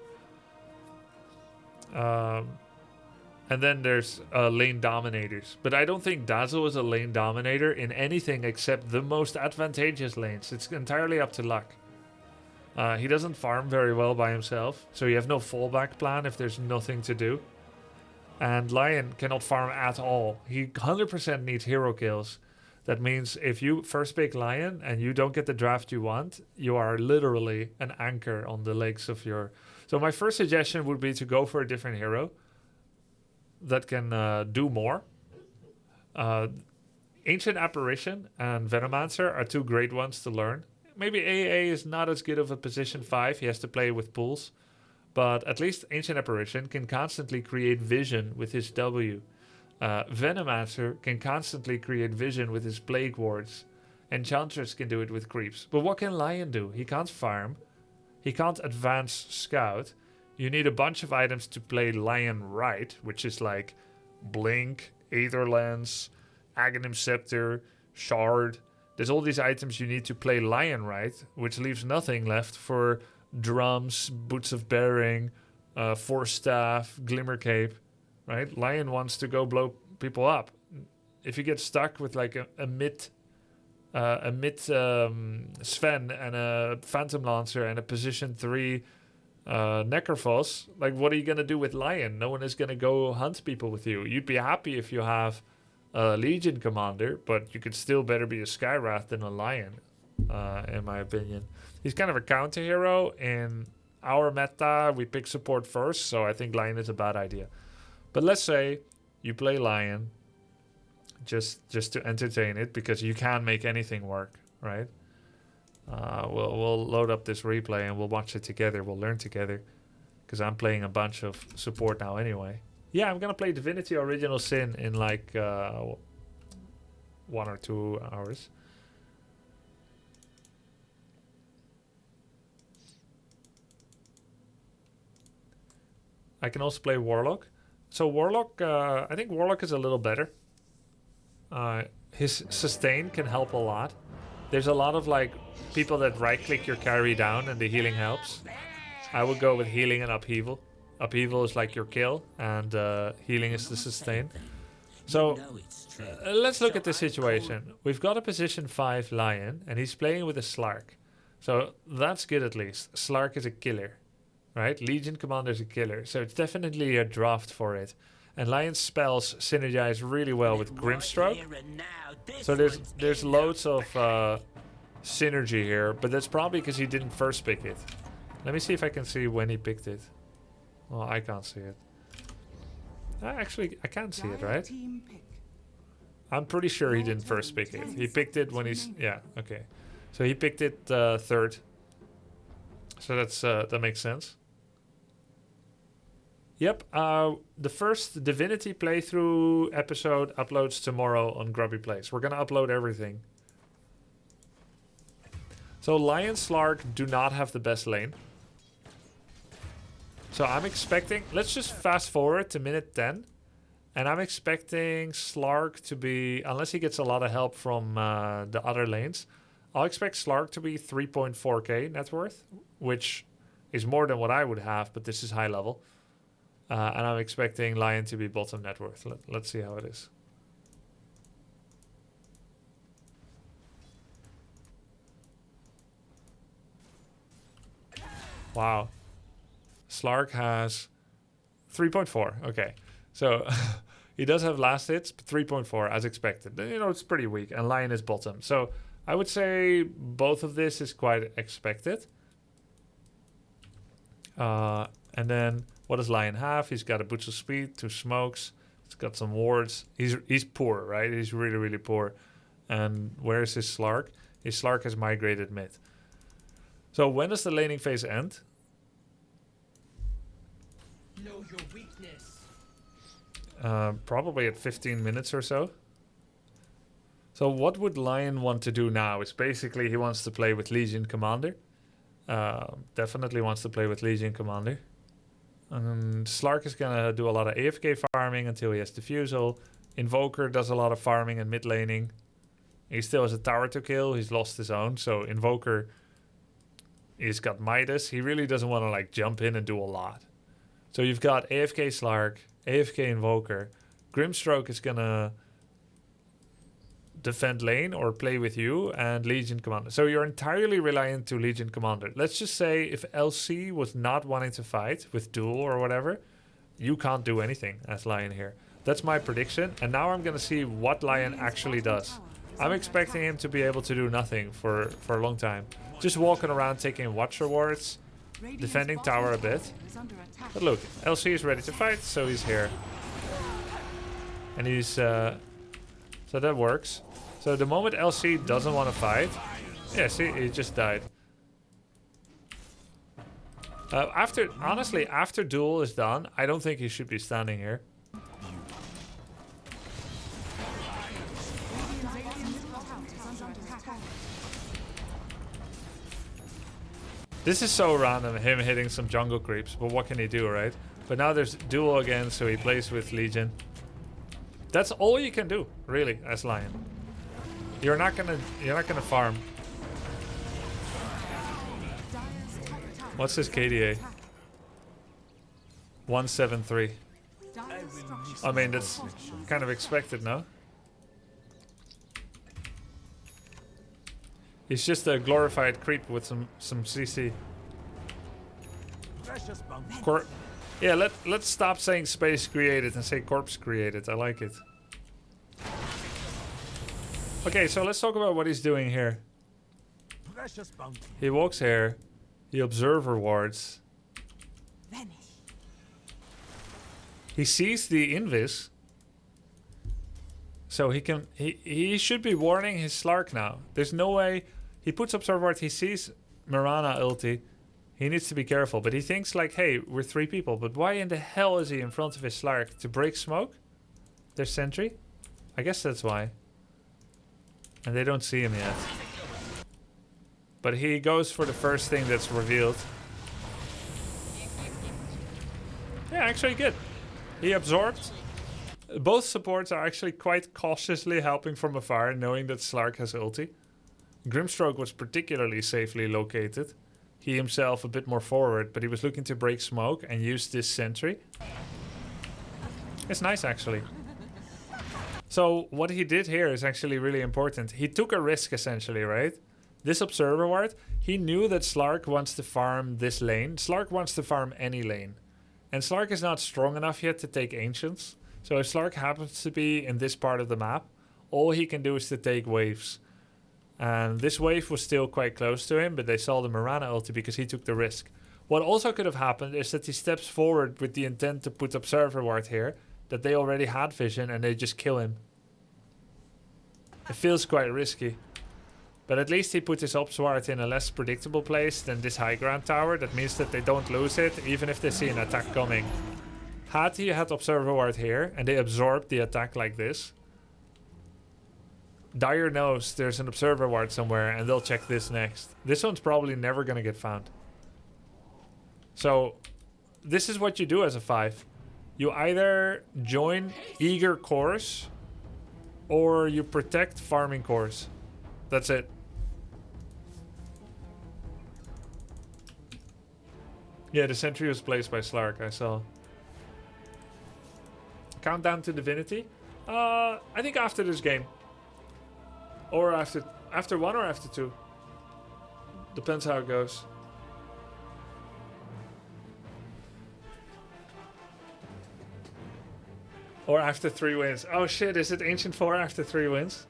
And then there's lane dominators. But I don't think Dazzle is a lane dominator in anything except the most advantageous lanes. It's entirely up to luck. He doesn't farm very well by himself, so you have no fallback plan if there's nothing to do. And Lion cannot farm at all. He 100% needs hero kills. That means if you first pick Lion and you don't get the draft you want, you are literally an anchor on the legs of your... So my first suggestion would be to go for a different hero that can do more. Ancient Apparition and Venomancer are two great ones to learn. Maybe AA is not as good of a position 5. He has to play with pools. But at least Ancient Apparition can constantly create vision with his W. Venomancer can constantly create vision with his Plague Wards. Enchantress can do it with creeps. But what can Lion do? He can't farm. He can't advance scout. You need a bunch of items to play Lion right, which is like Blink, Aether Lens, Aghanim Scepter, Shard. There's all these items you need to play Lion right, which leaves nothing left for Drums, Boots of Bearing, Force Staff, Glimmer Cape, right? Lion wants to go blow people up. If you get stuck with like a mid Sven and a Phantom Lancer and a position 3 Necrophos, like what are you gonna do with Lion? No one is gonna go hunt people with you. You'd be happy if you have a Legion commander, but you could still better be a Skywrath than a Lion, in my opinion. He's kind of a counter hero. In our meta, we pick support first, so I think Lion is a bad idea. But let's say you play Lion just to entertain it, because you can make anything work, right? We'll load up this replay and we'll watch it together. We'll learn together, because I'm playing a bunch of support now anyway. Yeah, I'm gonna play Divinity Original Sin in like 1 or 2 hours. I can also play Warlock. So Warlock, I think Warlock is a little better. His sustain can help a lot. There's a lot of like people that right click your carry down and the healing helps. I would go with healing and upheaval. Upheaval is like your kill and healing is the sustain. So let's look at the situation. We've got a position 5 Lion and he's playing with a Slark. So that's good at least. Slark is a killer, right? Legion Commander is a killer. So it's definitely a draft for it. And Lion's spells synergize really well with Grimstroke. So there's loads of synergy here, but that's probably because he didn't first pick it. Let me see if I can see when he picked it. Well, I can't see it. Actually, I can't see it, right? I'm pretty sure he didn't first pick it. He picked it when he's... Yeah, okay. So he picked it third. So that's that makes sense. Yep, the first Divinity playthrough episode uploads tomorrow on Grubby Plays. We're going to upload everything. So Lion Slark do not have the best lane. So I'm expecting... Let's just fast forward to minute 10. And I'm expecting Slark to be... Unless he gets a lot of help from the other lanes. I'll expect Slark to be 3.4k net worth. Which is more than what I would have, but this is high level. And I'm expecting Lion to be bottom net worth. Let's see how it is. Wow. Slark has 3.4. Okay. So he does have last hits, but 3.4 as expected. You know, it's pretty weak. And Lion is bottom. So I would say both of this is quite expected. And then what does Lion have? He's got a Boots of Speed, 2 smokes. He's got some wards. He's poor, right? He's really, really poor. And where's his Slark? His Slark has migrated mid. So when does the laning phase end? Know your weakness. Probably at 15 minutes or so. So what would Lion want to do now? Is basically he wants to play with Legion Commander. Definitely wants to play with Legion Commander. And Slark is going to do a lot of AFK farming until he has Diffusal. Invoker does a lot of farming and mid laning. He still has a tower to kill. He's lost his own. So Invoker, he's got Midas. He really doesn't want to like jump in and do a lot. So you've got AFK Slark, AFK Invoker. Grimstroke is going to defend lane or play with you, and Legion Commander. So you're entirely reliant to Legion Commander. Let's just say if LC was not wanting to fight with duel or whatever, you can't do anything as Lion here. That's my prediction, and now I'm going to see what Lion actually does. I'm expecting him to be able to do nothing for a long time. Just walking around taking watch rewards, defending tower a bit. But look, LC is ready to fight, so he's here. And he's... so that works. So the moment LC doesn't want to fight... Yeah, see, he just died. Honestly, after duel is done, I don't think he should be standing here. This is so random, him hitting some jungle creeps, but what can he do, right? But now there's duel again, so he plays with Legion. That's all you can do, really, as Lion. You're not gonna farm. What's his KDA? 173. I mean, that's kind of expected, no? He's just a glorified creep with some CC. Yeah, let's stop saying space created and say corpse created. I like it. Okay, so let's talk about what he's doing here. He walks here. He observer wards. He sees the invis. So he should be warning his Slark now. There's no way. He puts observer ward. He sees Mirana ulti. He needs to be careful, but he thinks like, hey, we're 3 people. But why in the hell is he in front of his Slark? To break smoke? There's sentry? I guess that's why. And they don't see him yet. But he goes for the first thing that's revealed. Yeah, actually good. He absorbed. Both supports are actually quite cautiously helping from afar, knowing that Slark has ulti. Grimstroke was particularly safely located. He himself a bit more forward, but he was looking to break smoke and use this sentry. It's nice, actually. So what he did here is actually really important. He took a risk, essentially, right? This observer ward, he knew that Slark wants to farm this lane. Slark wants to farm any lane. And Slark is not strong enough yet to take Ancients. So if Slark happens to be in this part of the map, all he can do is to take waves. And this wave was still quite close to him, but they saw the Mirana ulti because he took the risk. What also could have happened is that he steps forward with the intent to put Observer Ward here, that they already had vision and they just kill him. It feels quite risky. But at least he put his Obs Ward in a less predictable place than this high ground tower. That means that they don't lose it, even if they see an attack coming. Had he had Observer Ward here, and they absorbed the attack like this, Dire knows there's an Observer Ward somewhere, and they'll check this next. This one's probably never gonna get found. So, this is what you do as a 5. You either join Eager Cores, or you protect Farming Cores. That's it. Yeah, the sentry was placed by Slark, I saw. Countdown to Divinity? I think after this game. Or after 1 or after 2. Depends how it goes. Or after 3 wins. Oh shit, is it Ancient 4 after 3 wins?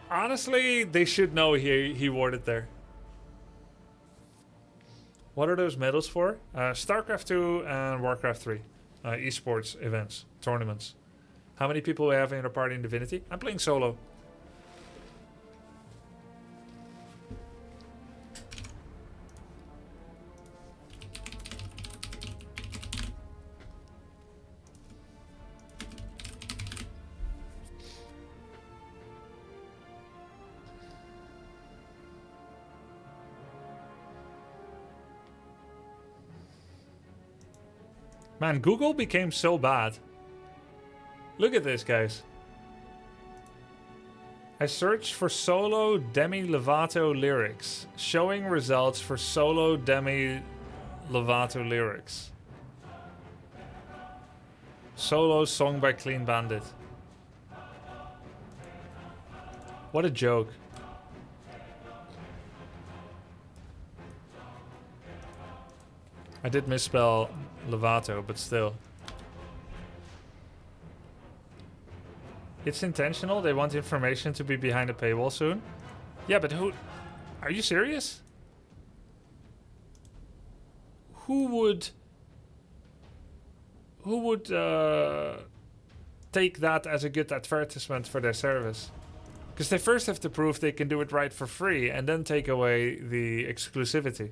Honestly, they should know he warded there. What are those medals for? StarCraft 2 and Warcraft 3. Esports events, tournaments. How many people we have in a party in Divinity? I'm playing solo. Man, Google became so bad. Look at this, guys. I searched for solo Demi Lovato lyrics, showing results for solo Demi Lovato lyrics. Solo song by Clean Bandit. What a joke. I did misspell Lovato, but still. It's intentional. They want information to be behind a paywall soon. Yeah, but who... Are you serious? Who would take that as a good advertisement for their service? Because they first have to prove they can do it right for free and then take away the exclusivity.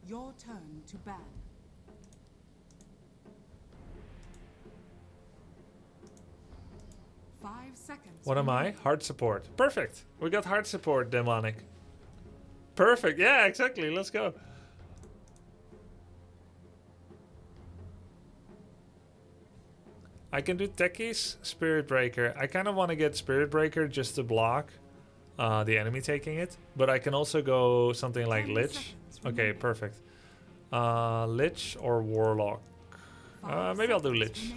Your turn to ban. What am I? Hard support. Perfect. We got hard support, Demonic. Perfect. Yeah, exactly. Let's go. I can do techies, Spirit Breaker. I kind of want to get Spirit Breaker just to block the enemy taking it. But I can also go something like Lich. Okay, perfect. Lich or Warlock? Maybe I'll do Lich.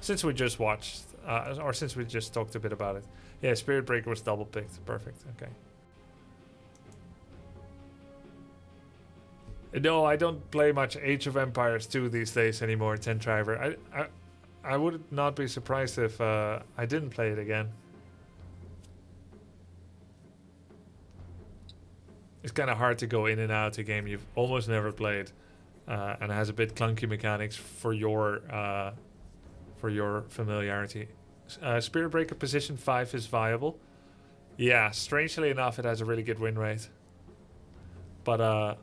Since we just watched, or since we just talked a bit about it. Yeah, Spirit Breaker was double picked. Perfect, okay. No, I don't play much Age of Empires 2 these days anymore, Tentriver. I would not be surprised if I didn't play it again. It's kind of hard to go in and out a game you've almost never played, and has a bit clunky mechanics for your familiarity. Spirit Breaker position 5 is viable. Yeah, strangely enough, it has a really good win rate. But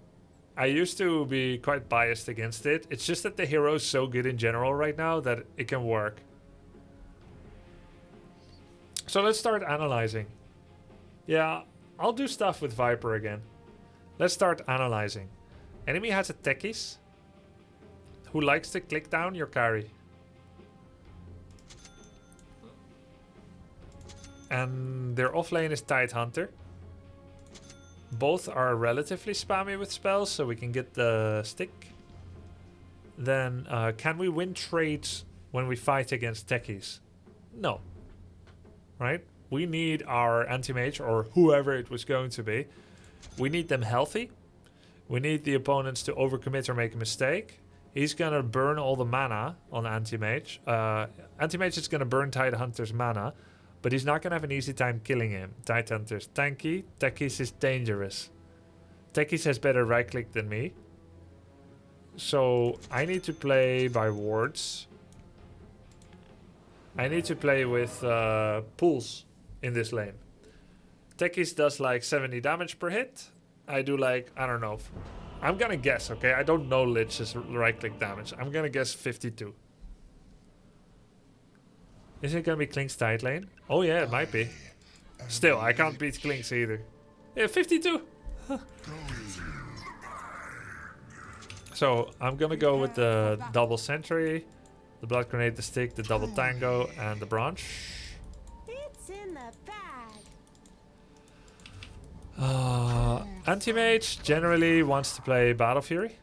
I used to be quite biased against it. It's just that the hero is so good in general right now that it can work. So let's start analyzing. Yeah, I'll do stuff with Viper again. Let's start analyzing. Enemy has a Techies who likes to click down your carry. And their offlane is Tidehunter. Both are relatively spammy with spells, so we can get the stick. Then, can we win trades when we fight against Techies? No. Right? We need our anti-mage, or whoever it was going to be. We need them healthy. We need the opponents to overcommit or make a mistake. He's gonna burn all the mana on anti-mage. Anti-mage is gonna burn Tidehunter's mana, but he's not gonna have an easy time killing him. Tidehunter's tanky. Techies is dangerous. Techies has better right click than me. So I need to play by wards. I need to play with pools in this lane. Techies does like 70 damage per hit. I do like, I don't know. I'm gonna guess, okay? I don't know Lich's right click damage. I'm gonna guess 52. Is it gonna be Klink's tight lane? Oh yeah, it might be. Still, I can't beat Klink's either. Yeah, 52! So, I'm gonna go with the double sentry, the blood grenade, the stick, the double tango, and the branch. It's in the bag. Anti-mage generally wants to play Battle Fury.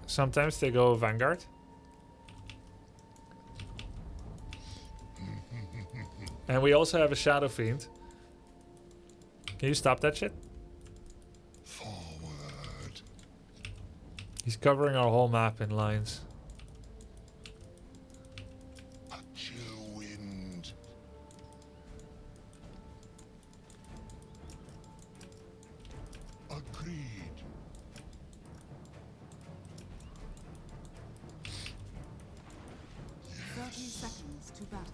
Sometimes they go Vanguard. And we also have a Shadow Fiend. Can you stop that shit? Forward. He's covering our whole map in lines. A chill wind. Agreed. Yes. 30 seconds to battle.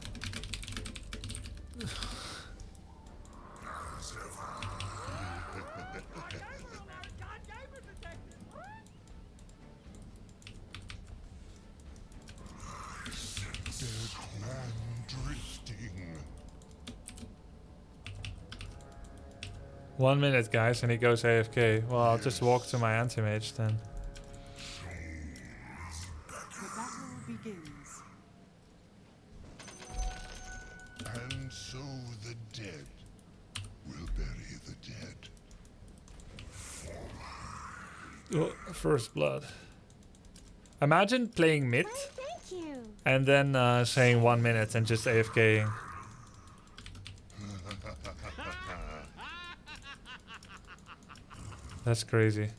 Drifting. 1 minute, guys, and he goes AFK. Well, I'll just walk to my anti-mage then. The battle begins. And so the dead will bury the dead. Oh, first blood. Imagine playing mid Thank you. and then saying 1 minute and just AFKing. That's crazy.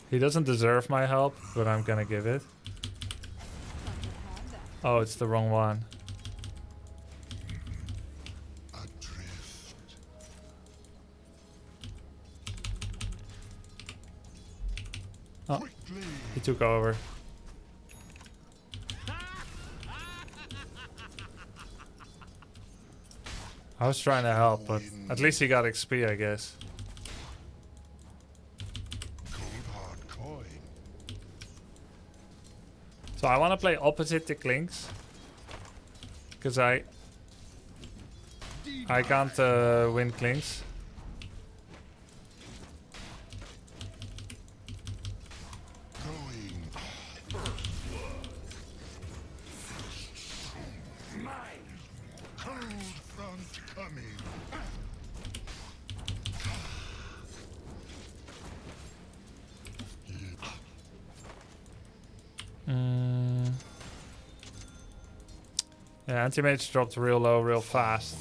He doesn't deserve my help, but I'm gonna give it. Oh, it's the wrong one. Adrift. Oh, Quickly. he took over. I was trying to help, but at least he got XP, I guess. Cold hard coin. So I want to play opposite the Klinks. Because I can't win Klinks. Going. Cold front coming. Yeah, anti-mage dropped real low, real fast.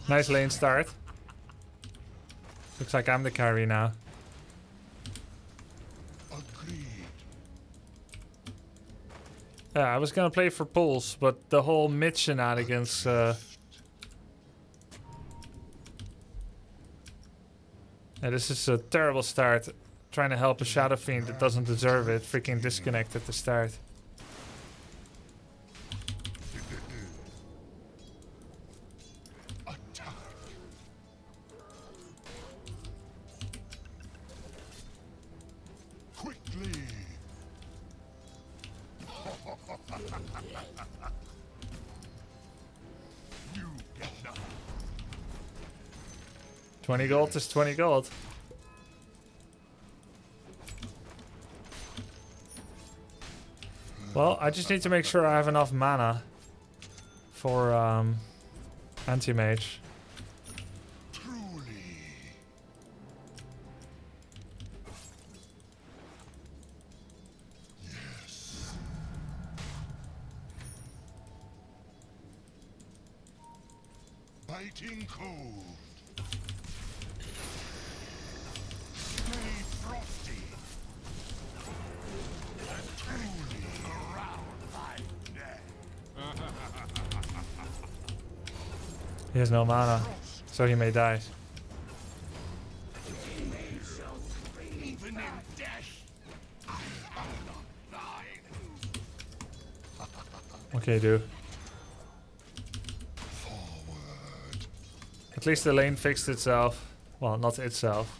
Nice lane start. Looks like I'm the carry now. Agreed. Yeah, I was gonna play for pulls, but the whole mid shenanigans. Yeah, this is a terrible start. Trying to help a Shadow Fiend that doesn't deserve it. Freaking disconnect at the start. Quickly. 20 gold is 20 gold. Well, I just need to make sure I have enough mana for anti-mage. Biting cold. Stay frosty. And truly around my neck. He has no mana, so he may die. Even in death, I am not thine. Okay, dude. At least the lane fixed itself. Well, not itself.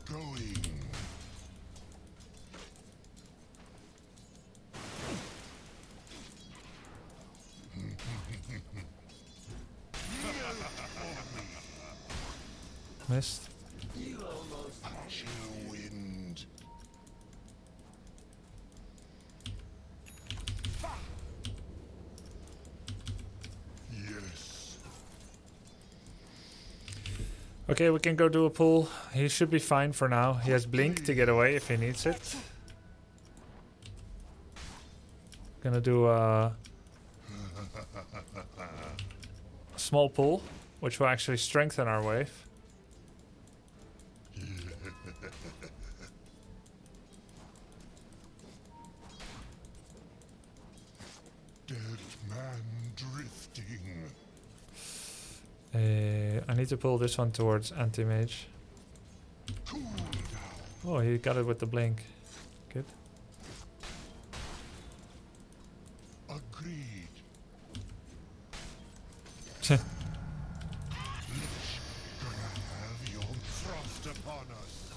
Going. Missed. You almost a chill wind. Yes. Okay, we can go do a pull. He should be fine for now. He has blink to get away if he needs it. Gonna do a small pull, which will actually strengthen our wave. Dead man drifting. I need to pull this one towards anti-mage. Cool down. Oh, he got it with the blink. Good. Agreed. Gonna have your frost upon us.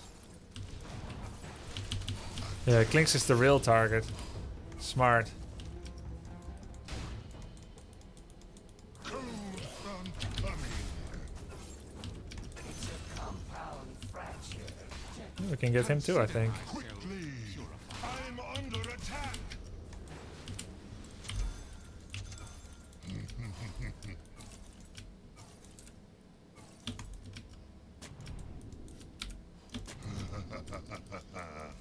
Yeah, Klinks is the real target. Smart. Cold front coming. It's a compound fracture. We can get him too, I think. Quickly. I'm under attack.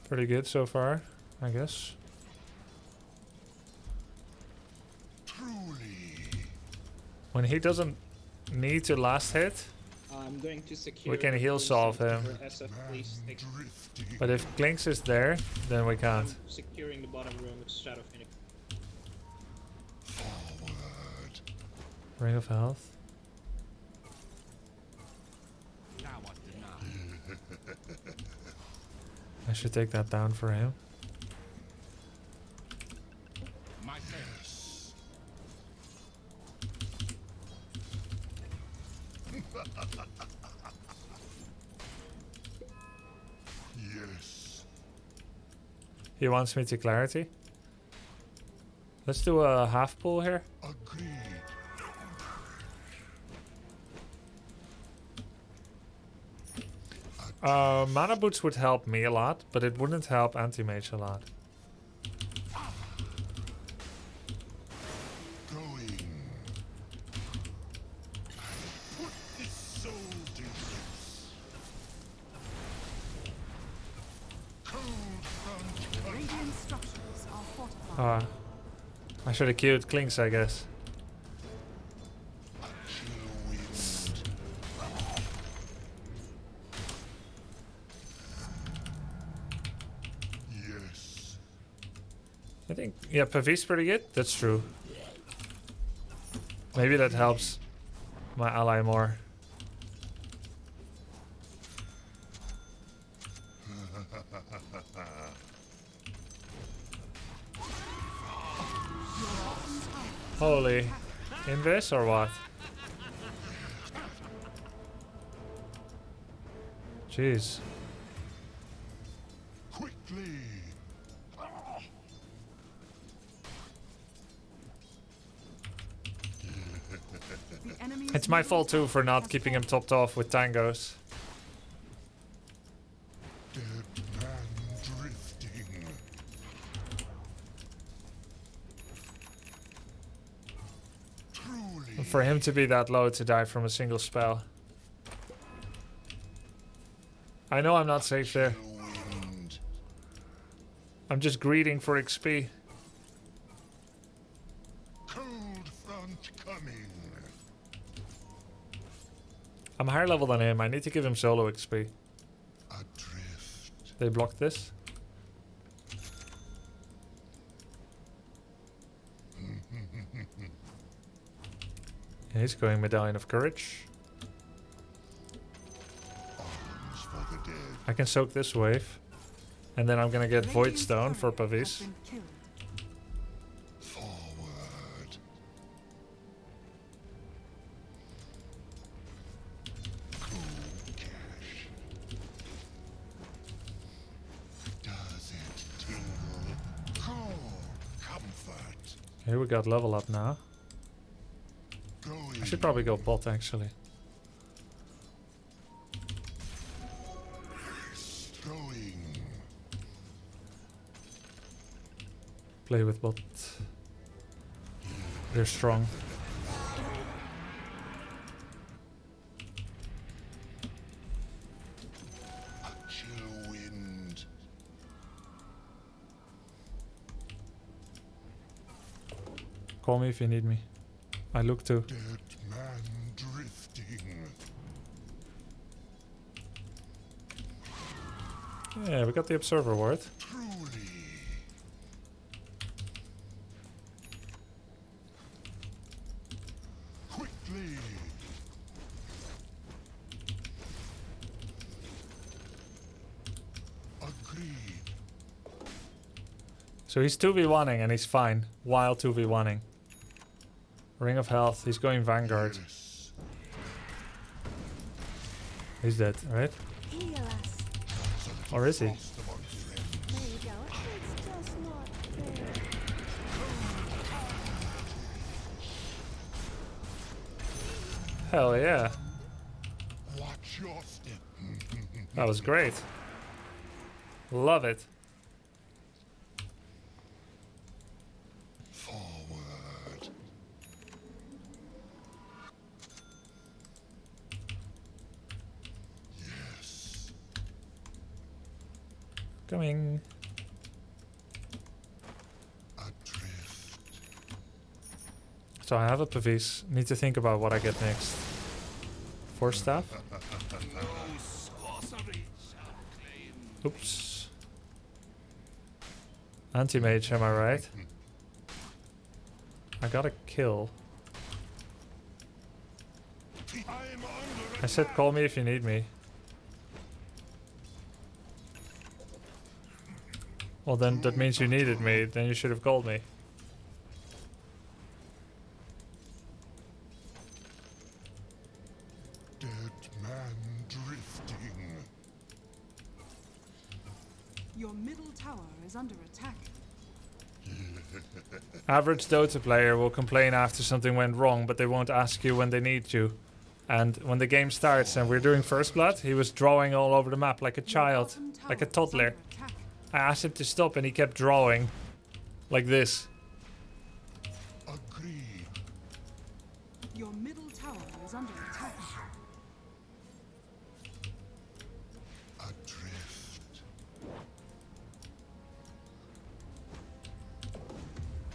Pretty good so far, I guess. Truly. When he doesn't need to last hit, I'm going to secure. we can heal solve him. SF, please take. But if Klinks is there, then we can't. I'm securing the bottom room with Shadow Phoenix. Forward. Ring of health. Now what now? I should take that down for him. My yes. Yes. He wants me to clarity. Let's do a half pull here. Agreed. Mana boots would help me a lot, but it wouldn't help anti-mage a lot. Going. Put this soul to use. Cold front coming. Radiant structures are fortified. I should have queued Klinks, I guess. Yes. I think, yeah, Pavi's pretty good. That's true. Maybe that helps my ally more. Holy. In this or what? Jeez. Quickly. The enemy's It's my middle fault too tower for not has keeping him fallen. topped off with tangos. Dead man drifting. Truly. For him to be that low to die from a single spell. I know I'm not safe there. Wind. I'm just greeting for XP. Cold front coming. I'm higher level than him. I need to give him solo XP. Adrift. They blocked this. He's going Medallion of Courage. Arms for the dead. I can soak this wave. And then I'm gonna get Void Radiant's Stone for courier has Pavis. been killed. Forward. Cool cash. Does it tingle? Cool comfort. Here we got level up now. Going. I should probably go bot actually. Going. Play with bot. They're strong. A chill wind. Call me if you need me. I look too. Dead man drifting. Yeah, we got the Observer ward. Truly. Quickly. Agreed. So he's 2v1ing and he's fine. While 2v1ing. Ring of Health. He's going Vanguard. Yes. He's dead, right? Heal us. Or is he? Frost among friends. There you go. It's just not fair. Hell yeah. Watch your step. That was great. Love it. Forward. Yes. Coming. Adrift. So I have a Pavis. Need to think about what I get next. Force Staff? Oops. Anti-mage, am I right? I got a kill. I said call me if you need me. Well then that means you needed me, then you should have called me. Dead man drifting. Your middle tower is under attack. Average Dota player will complain after something went wrong, but they won't ask you when they need you. And when the game starts and we're doing First Blood, he was drawing all over the map like a child, Your bottom like a tower is toddler. under attack. I asked him to stop and he kept drawing. Like this. Agreed. Your middle tower is under attack. Adrift.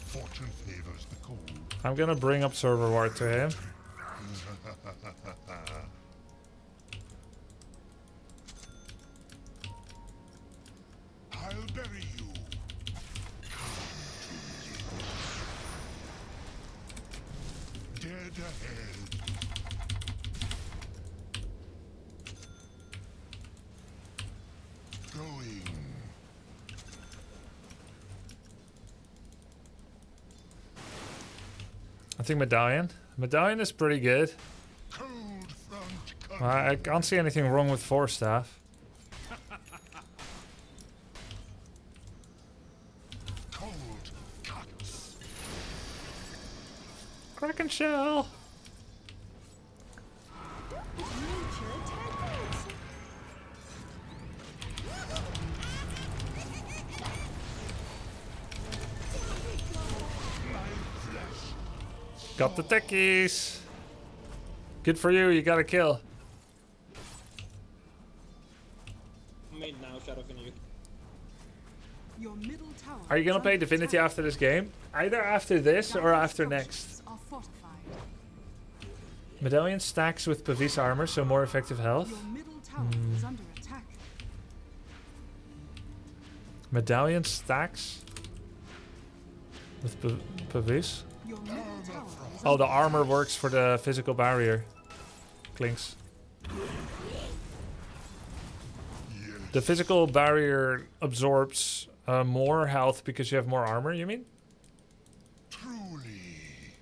Fortune favors the cold. I'm gonna bring up Server Ward to him. I'll bury you. Dead ahead. going. I think Medallion. Medallion is pretty good. Cold front coming. I can't see anything wrong with Force Staff. Cold cuts. Kraken Shell! Got the techies! Good for you, you got a kill. Made now, Shadow Fiend. Your middle tower Are you gonna is play under Divinity attack. after this game? Either after this or after next. Are fortified. Medallion stacks with Pavis armor, so more effective health. Your middle tower is under attack. Medallion stacks with Pavis. Your middle tower is Oh, under the armor works for the physical barrier. Clinks. The physical barrier absorbs more health because you have more armor, you mean? Truly.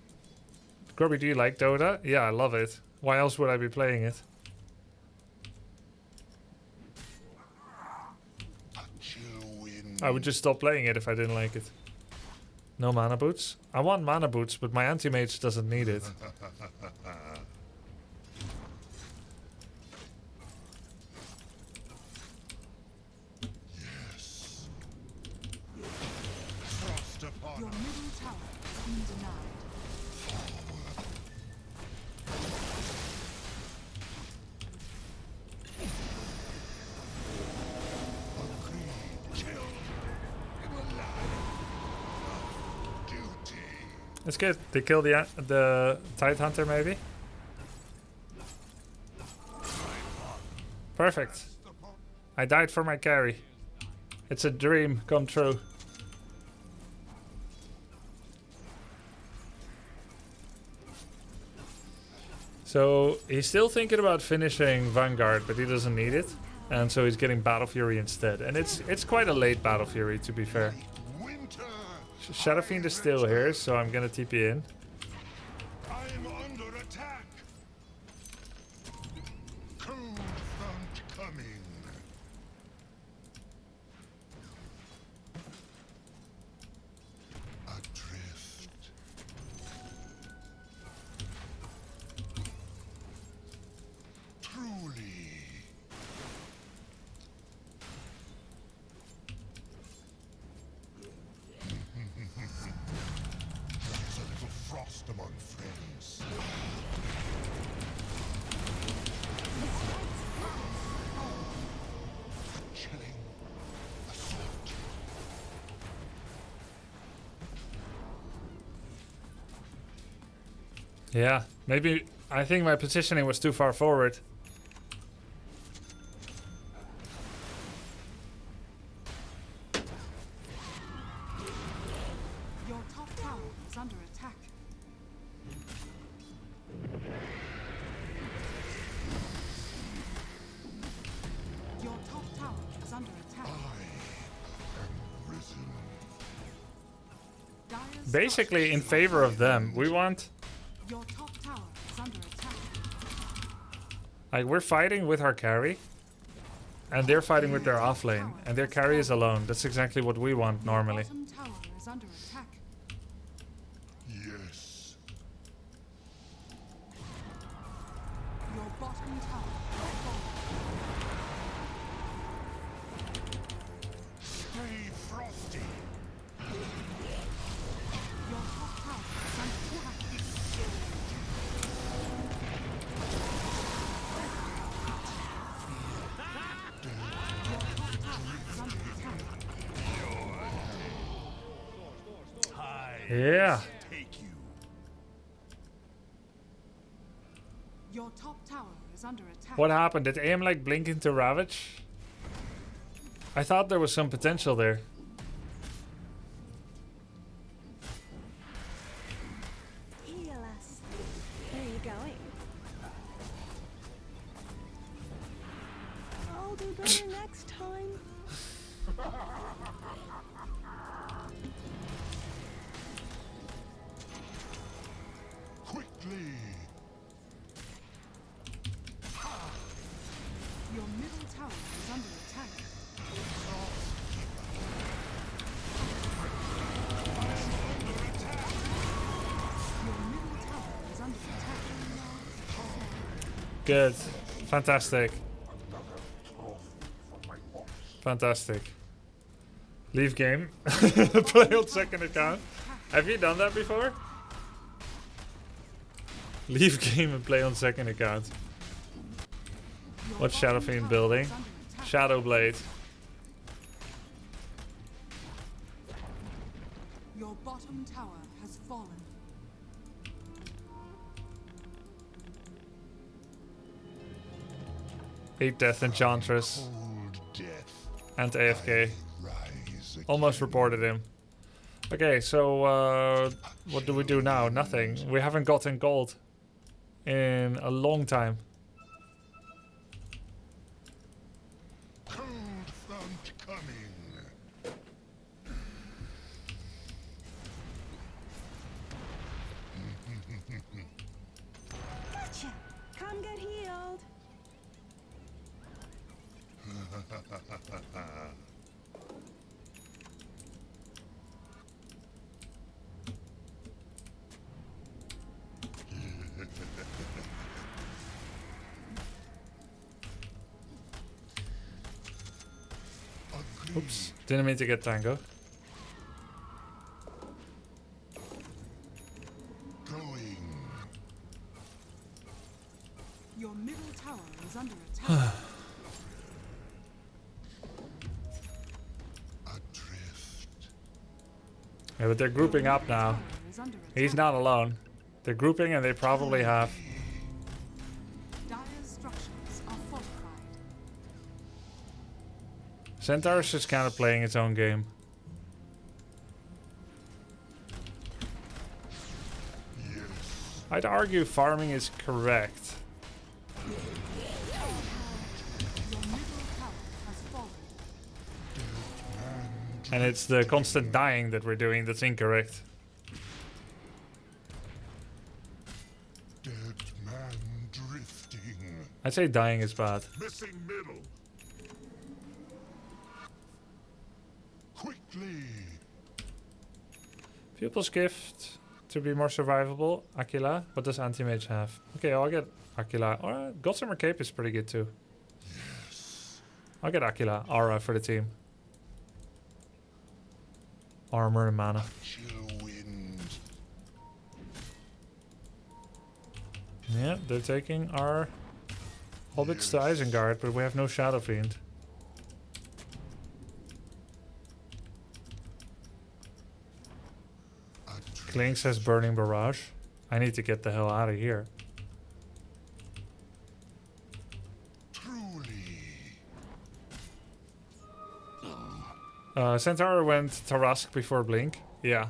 Grubby, do you like Dota? Yeah, I love it. Why else would I be playing it? A chill wind. I would just stop playing it if I didn't like it. No mana boots? I want mana boots, but my anti-mage doesn't need it. Yes. Frost upon Your us. middle tower has been denied. Agreed. Chill. It will lie. Duty. That's good. They kill the Tide Hunter, maybe? Perfect. I died for my carry. It's a dream come true. So he's still thinking about finishing Vanguard, but he doesn't need it. And so he's getting Battle Fury instead. And it's quite a late Battle Fury, to be fair. Winter. Shadow Fiend is still here, so I'm gonna TP in. I'm under attack. Cold front coming. Adrift. Truly. There's a little frost among friends. A chilling assault. Yeah, maybe I think my positioning was too far forward. Your top tower is under attack. Your top tower is under attack. Risen. Dire's Basically in favor of them. We want... Your top tower is under attack. Like, we're fighting with our carry. And they're fighting with their offlane. And their carry is alone. That's exactly what we want normally. Bottom tower is under attack. Yes. Your bottom tower has fallen. Stay frosty. Your top tower is under attack. Your top tower is under attack. Yeah. Take you. Your top tower is under attack. What happened? Did AM like blink into Ravage? I thought there was some potential there. Heal us. Where are you going? I'll do better next time. Quickly. Your middle tower is under attack. Your middle tower is under attack. Good. Fantastic. Fantastic. Leave game. Play on second account. Have you done that before? Leave game and play on second account. What's Shadow Fiend building? Shadow Blade. Your bottom tower has fallen. Eight Death Enchantress. And AFK. Almost reported him. Okay, so what do we do now? Nothing. We haven't gotten gold in a long time. Cold front coming. Gotcha. Come get healed. Oops, didn't mean to get Tango. Going. Your middle tower is under attack. Yeah, but they're grouping up now. He's not alone. They're grouping and they probably have... Dire's structures are fortified. Centaur's just kind of playing its own game. I'd argue farming is correct. And it's the constant dying that we're doing that's incorrect. Dead man drifting. I'd say dying is bad. Missing middle. Quickly. Pupil's Gift to be more survivable. Aquila. What does Anti-Mage have? Okay, I'll get Aquila. Or Gossamer Cape is pretty good too. Yes. I'll get Aquila. Aura for the team. Armor and mana. Chill wind. Yeah, they're taking our hobbits to Isengard, but we have no Shadow Fiend. Kling says Burning Barrage. I need to get the hell out of here. Centaur went Tarask before Blink. Yeah.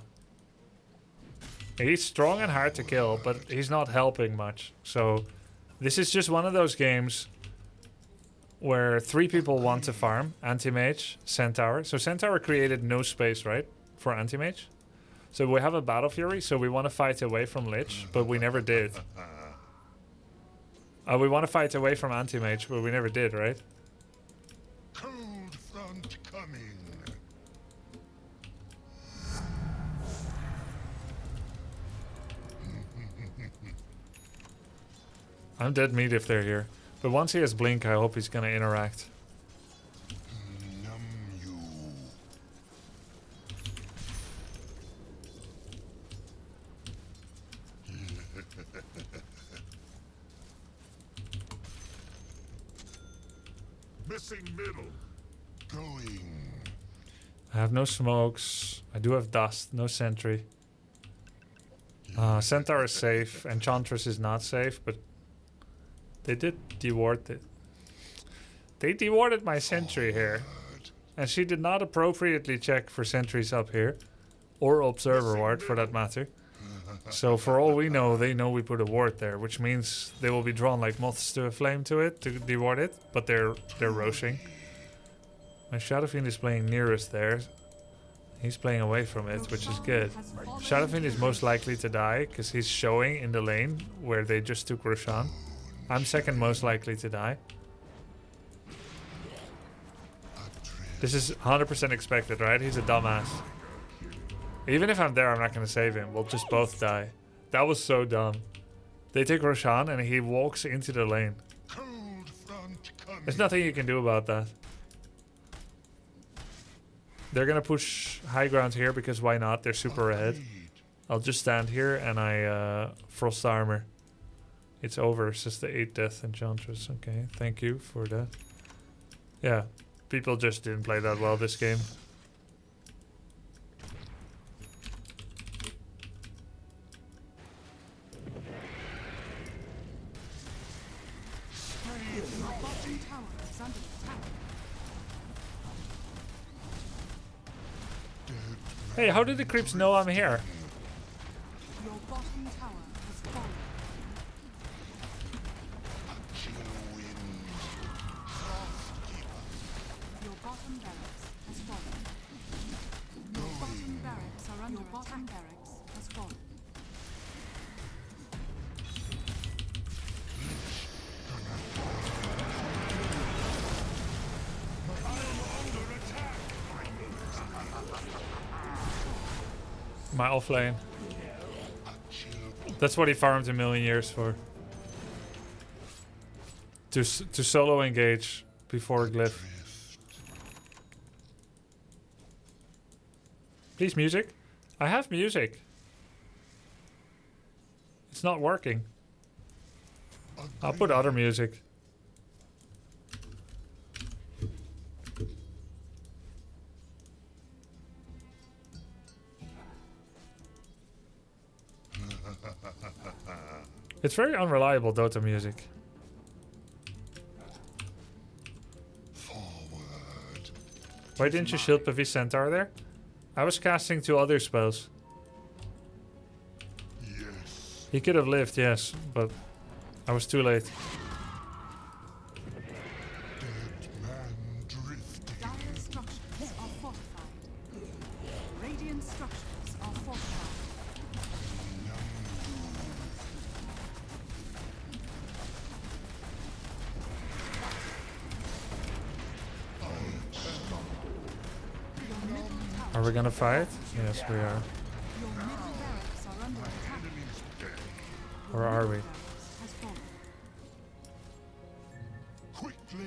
He's strong and hard to kill, but he's not helping much. So this is just one of those games where 3 people want to farm. Anti-Mage, Centaur. So Centaur created no space, right? For Anti-Mage. So we have a Battle Fury, so we want to fight away from Lich, but we never did. We want to fight away from Anti-Mage, but we never did, right? Cold front coming. I'm dead meat if they're here. But once he has Blink, I hope he's gonna interact. Numb you. Missing middle. Going. I have no smokes. I do have dust. No sentry. Centaur is safe. Enchantress is not safe, but they did deward it. They dewarded my sentry here. And she did not appropriately check for sentries up here. Or observer ward, for that matter. So for all we know, they know we put a ward there, which means they will be drawn like moths to a flame to it to deward it. But they're roshing. My Shadow Fiend is playing nearest there. He's playing away from it, which is good. Shadow Fiend is most likely to die because he's showing in the lane where they just took Roshan. I'm second most likely to die. This is 100% expected, right? He's a dumbass. Even if I'm there, I'm not going to save him. We'll just both die. That was so dumb. They take Roshan and he walks into the lane. There's nothing you can do about that. They're going to push high ground here because why not? They're super ahead. I'll just stand here and I Frost Armor. It's over, says the 8 Death Enchantress. Okay, thank you for that. Yeah, people just didn't play that well this game. Hey, how did the creeps know I'm here? Your bottom tower has fallen. Your bottom barracks has fallen. Your bottom barracks are under attack. Your bottom barracks has fallen. My offlane. That's what he farmed a million years for. To solo engage before Glyph. Please, music. I have music. It's not working. I'll put other music. It's very unreliable Dota music. Forward. Why didn't you shield Pavy Centaur there? I was casting 2 other spells. Yes. He could have lived, yes, but I was too late. Dead man drifting. Dire structures are fortified. Radiant structures are fortified. Are we gonna fight? Yes, we are. Your middle barracks are under attack. Or are we? Has fallen. Quickly.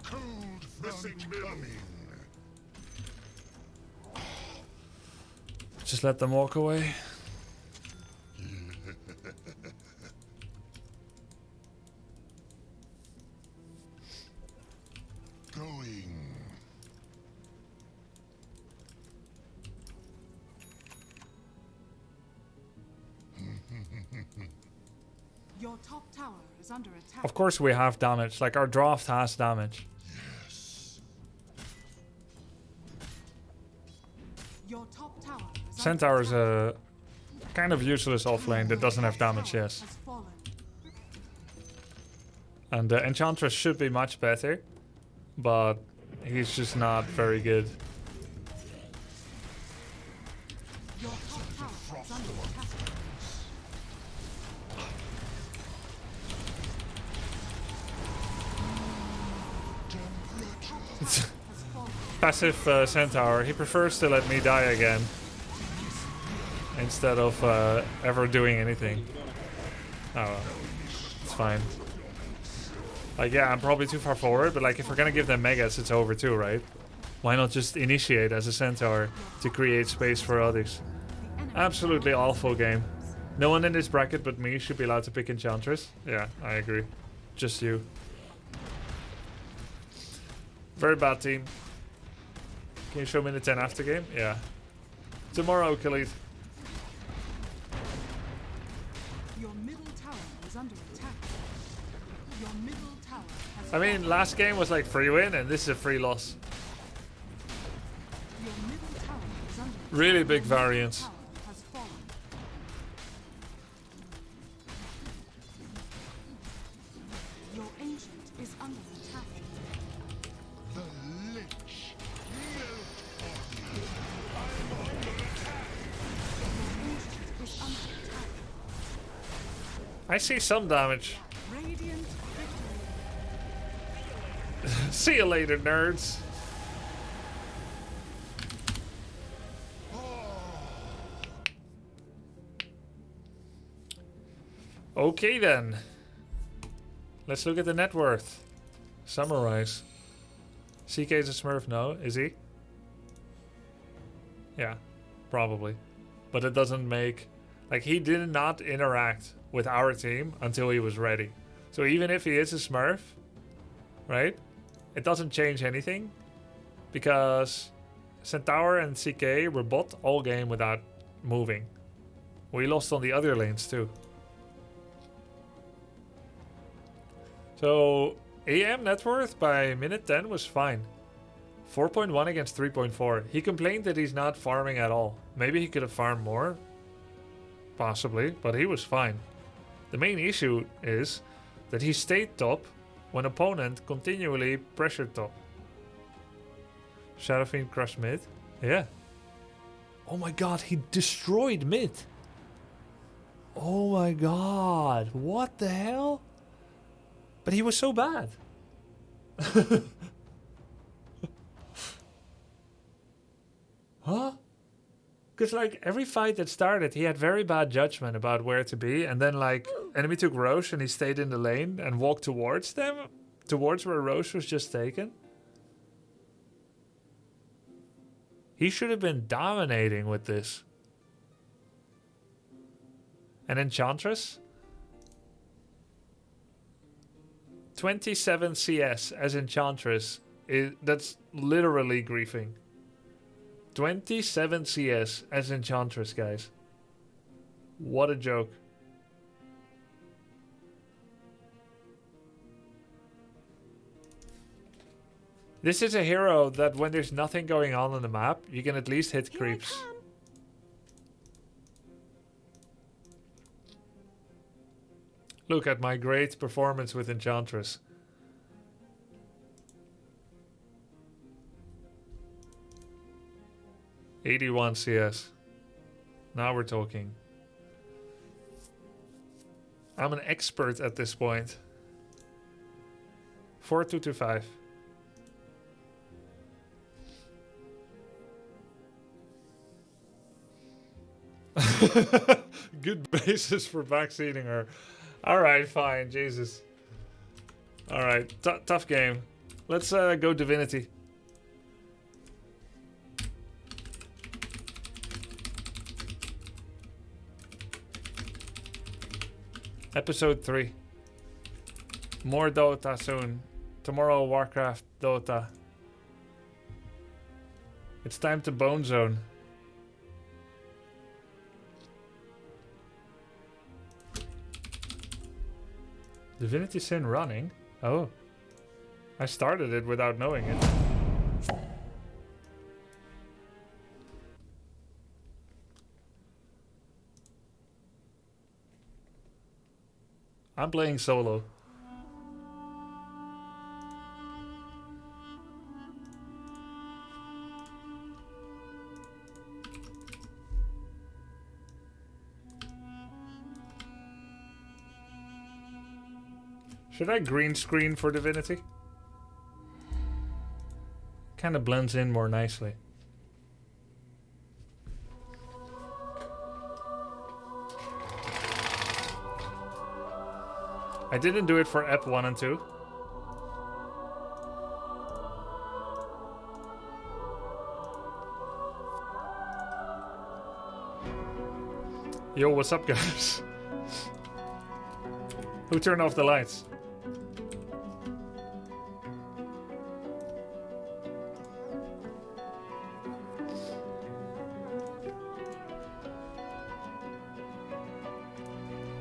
Cold front coming. Just let them walk away. Going. Your top tower is under attack. Of course we have damage, like our draft has damage. Yes. Your top tower is Centaur is a kind of useless offlane that doesn't have damage, yes. has fallen. And the Enchantress should be much better, but he's just not very good. Your top tower is under attack. Passive Centaur, he prefers to let me die again instead of ever doing anything. Oh well, it's fine. Like, yeah, I'm probably too far forward, but like if we're gonna give them megas, it's over too, right? Why not just initiate as a Centaur to create space for others? Absolutely awful game. No one in this bracket but me should be allowed to pick Enchantress. Yeah, I agree. Just you. Very bad team. Can you show me the 10 after game? Yeah. Tomorrow, Khalid. Your middle tower is under attack. Your middle tower has I mean, last game was like free win, and this is a free loss. Really big variance. Has fallen. Your ancient is under attack. The Lich. Is under attack. I see some damage. Radiant victory. See you later, nerds. Okay then. Let's look at the net worth. Summarize. CK is a smurf, no? Is he? Yeah, probably. But it doesn't make... Like, he did not interact with our team until he was ready. So even if he is a smurf, right? It doesn't change anything. Because Centaur and CK were bot all game without moving. We lost on the other lanes too. So AM net worth by minute 10 was fine. 4.1 against 3.4. He complained that he's not farming at all. Maybe he could have farmed more. Possibly, but he was fine. The main issue is that he stayed top when opponent continually pressured top. Shadowfiend crushed mid. Yeah. Oh my god, he destroyed mid. Oh my god. What the hell? But he was so bad. Huh? Because like every fight that started, he had very bad judgment about where to be. And then like enemy took Roche and he stayed in the lane and walked towards them. Towards where Roche was just taken. He should have been dominating with this. And Enchantress? 27 CS as Enchantress. That's literally griefing. 27 CS as Enchantress, guys. What a joke. This is a hero that when there's nothing going on the map, you can at least hit creeps. Look at my great performance with Enchantress. $81 CS. Now we're talking. I'm an expert at this point. 4225. Good basis for backseating her. Alright, fine. Jesus. Alright, tough game. Let's go Divinity. Episode 3. More Dota soon. Tomorrow Warcraft Dota. It's time to Bone Zone. Divinity Sin running? Oh. I started it without knowing it. I'm playing solo. Should I green screen for Divinity? Kind of blends in more nicely. I didn't do it for Ep 1 and 2. Yo, what's up, guys? Who turned off the lights?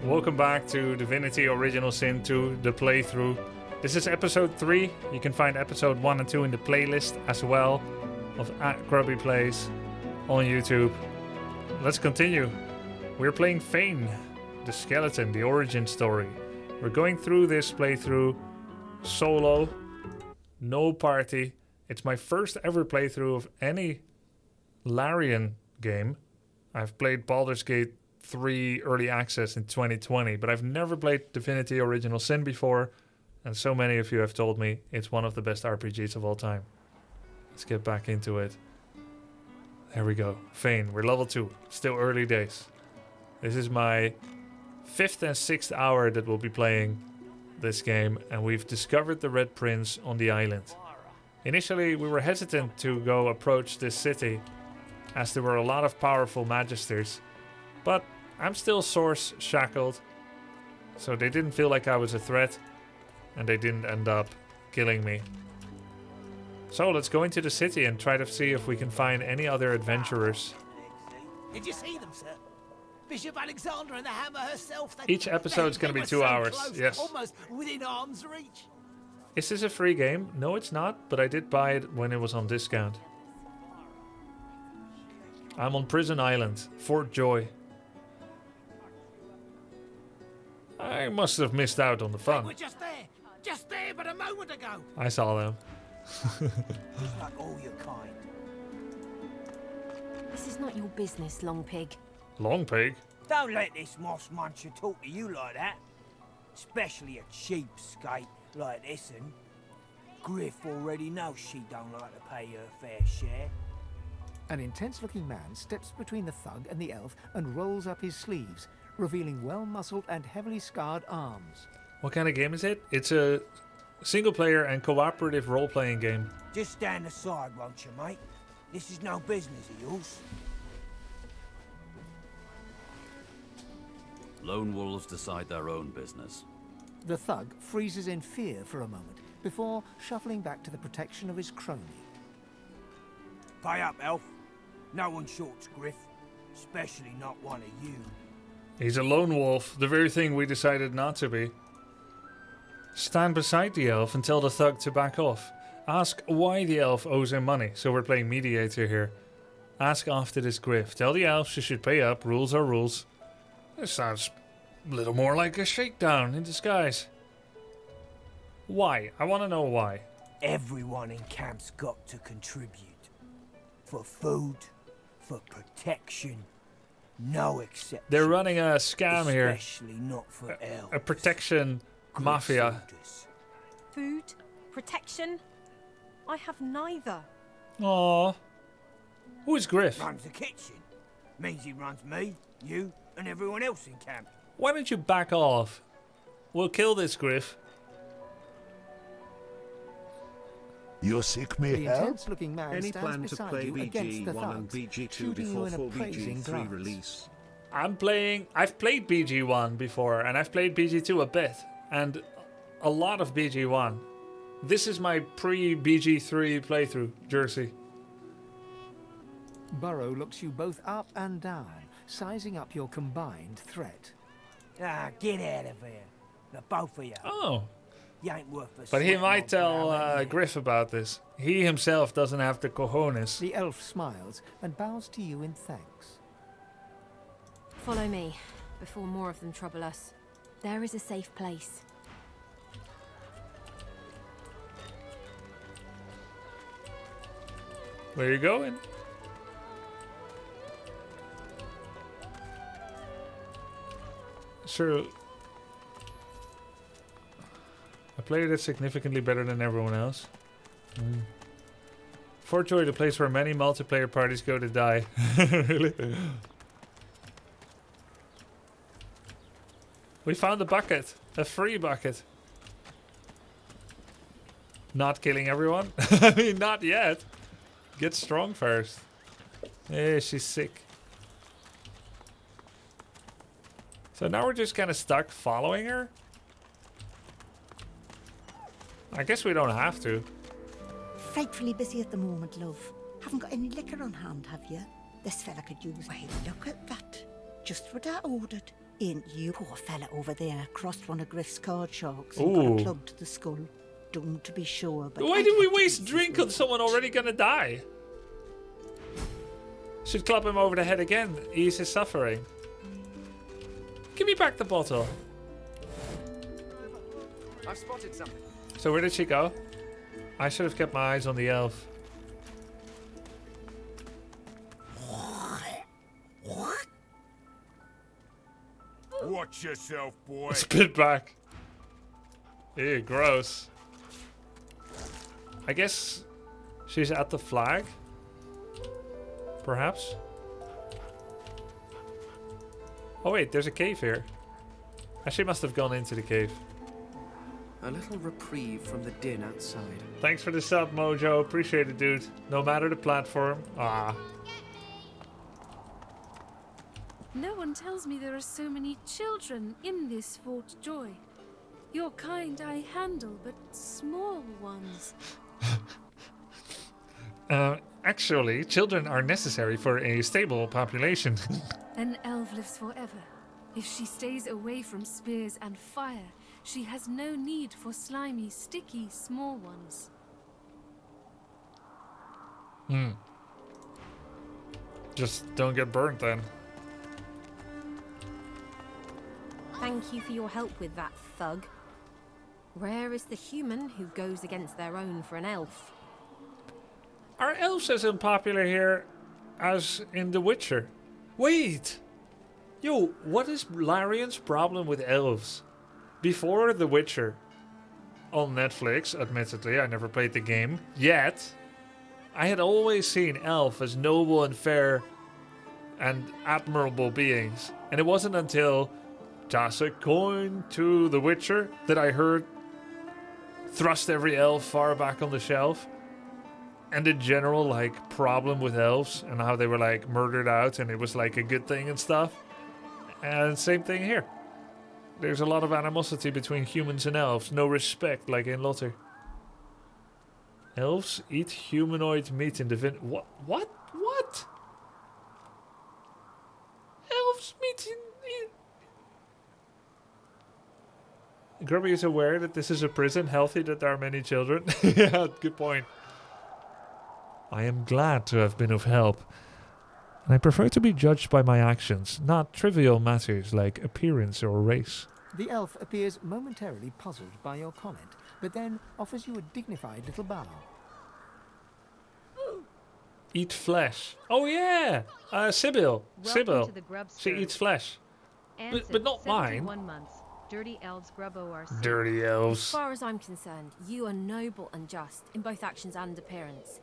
Welcome back to Divinity Original Sin 2, the playthrough. This is episode 3. You can find episode 1 and 2 in the playlist as well of @GrubbyPlays. on YouTube. Let's continue. We're playing Fane, the skeleton, the origin story. We're going through this playthrough solo, no party. It's my first ever playthrough of any Larian game. I've played Baldur's Gate 3 Early Access in 2020, but I've never played Divinity Original Sin before, and so many of you have told me it's one of the best RPGs of all time. Let's get back into it. There we go. Fane, we're level 2. Still early days. This is my 5th and 6th hour that we'll be playing this game, and we've discovered the Red Prince on the island. Initially, we were hesitant to go approach this city, as there were a lot of powerful magisters, but I'm still source shackled, so they didn't feel like I was a threat, and they didn't end up killing me. So let's go into the city and try to see if we can find any other adventurers. Did you see them, sir? Bishop Alexander and the Hammer herself. Each episode's going to be 2 hours, close, yes. Almost within arm's reach. Is this a free game? No, it's not, but I did buy it when it was on discount. I'm on Prison Island, Fort Joy. I must have missed out on the fun. We're just there but a moment ago. I saw them. Just like all your kind. This is not your business, Long Pig. Long Pig? Don't let this moss muncher talk to you like that. Especially a cheapskate like this one. Griff already knows she don't like to pay her fair share. An intense-looking man steps between the thug and the elf and rolls up his sleeves, revealing well-muscled and heavily scarred arms. What kind of game is it? It's a single-player and cooperative role-playing game. Just stand aside, won't you, mate? This is no business of yours. Lone wolves decide their own business. The thug freezes in fear for a moment before shuffling back to the protection of his crony. Pay up, elf. No one shorts Griff, especially not one of you. He's a lone wolf, the very thing we decided not to be. Stand beside the elf and tell the thug to back off. Ask why the elf owes him money, so we're playing mediator here. Ask after this Griff. Tell the elf she should pay up, rules are rules. This sounds a little more like a shakedown in disguise. Why? I want to know why. Everyone in camp's got to contribute. For food, for protection, no exception. They're running a scam here. Especially not for elves. A protection mafia. Food? Protection? I have neither. Aww. Who is Griff? Runs the kitchen. Means he runs me, you, and everyone else in camp. Why don't you back off? We'll kill this Griff. You're sick, me The intense-looking man Any stands plan to beside play you against the BG1 and thugs, BG2 shooting you before an full appraising BG3 glance. release? I've played BG1 before, and I've played BG2 a bit, and a lot of BG1. This is my pre-BG3 playthrough, Jersey. Burrow looks you both up and down, sizing up your combined threat. Ah, get out of here. The both of you. Oh. You ain't worth a But he sweat might on tell brown, Griff about this. He himself doesn't have the cojones. The elf smiles and bows to you in thanks. Follow me, before more of them trouble us. There is a safe place. Where are you going? Sure. I played it significantly better than everyone else. Fort Joy, the place where many multiplayer parties go to die. Really? We found a bucket. A free bucket. Not killing everyone? I mean, not yet. Get strong first. Yeah, she's sick. So now we're just kind of stuck following her? I guess we don't have to. Frightfully busy at the moment, love. Haven't got any liquor on hand, have you? This fella could use... Why, look at that. Just what I ordered. Ain't you? Poor fella over there crossed one of Griff's card sharks and got a plug to the skull. Doomed to be sure, but... Why did we waste drink on someone already gonna die? Should club him over the head again. Ease his suffering. Give me back the bottle. I've spotted something. So where did she go? I should have kept my eyes on the elf. Watch yourself, boy. Spit back. Ew, gross. I guess she's at the flag. Perhaps. Oh wait, there's a cave here. She must have gone into the cave. A little reprieve from the din outside. Thanks for the sub, Mojo. Appreciate it, dude. No matter the platform. Ah. No one tells me there are so many children in this Fort Joy. Your kind I handle, but small ones. Actually, children are necessary for a stable population. An elf lives forever. If she stays away from spears and fire, she has no need for slimy, sticky, small ones. Just don't get burnt then. Thank you for your help with that, thug. Rare is the human who goes against their own for an elf. Are elves as unpopular here as in The Witcher? Wait! Yo, what is Larian's problem with elves? Before The Witcher, on Netflix, admittedly, I never played the game, yet I had always seen elf as noble and fair and admirable beings. And it wasn't until toss a coin to The Witcher that I heard thrust every elf far back on the shelf. And the general like problem with elves and how they were like murdered out and it was like a good thing and stuff. And same thing here. There's a lot of animosity between humans and elves. No respect like in Lotter. Elves eat humanoid meat in Divinity. What? What? What? Elves meat in... Grubby is aware that this is a prison. Healthy that there are many children. Yeah, good point. I am glad to have been of help. And I prefer to be judged by my actions, not trivial matters like appearance or race. The elf appears momentarily puzzled by your comment, but then offers you a dignified little bow. Eat flesh. Oh yeah! Sybil. Sybil. To the She eats flesh. But not mine. Months. Dirty elves grub ORC. Dirty elves. As far as I'm concerned, you are noble and just in both actions and appearance.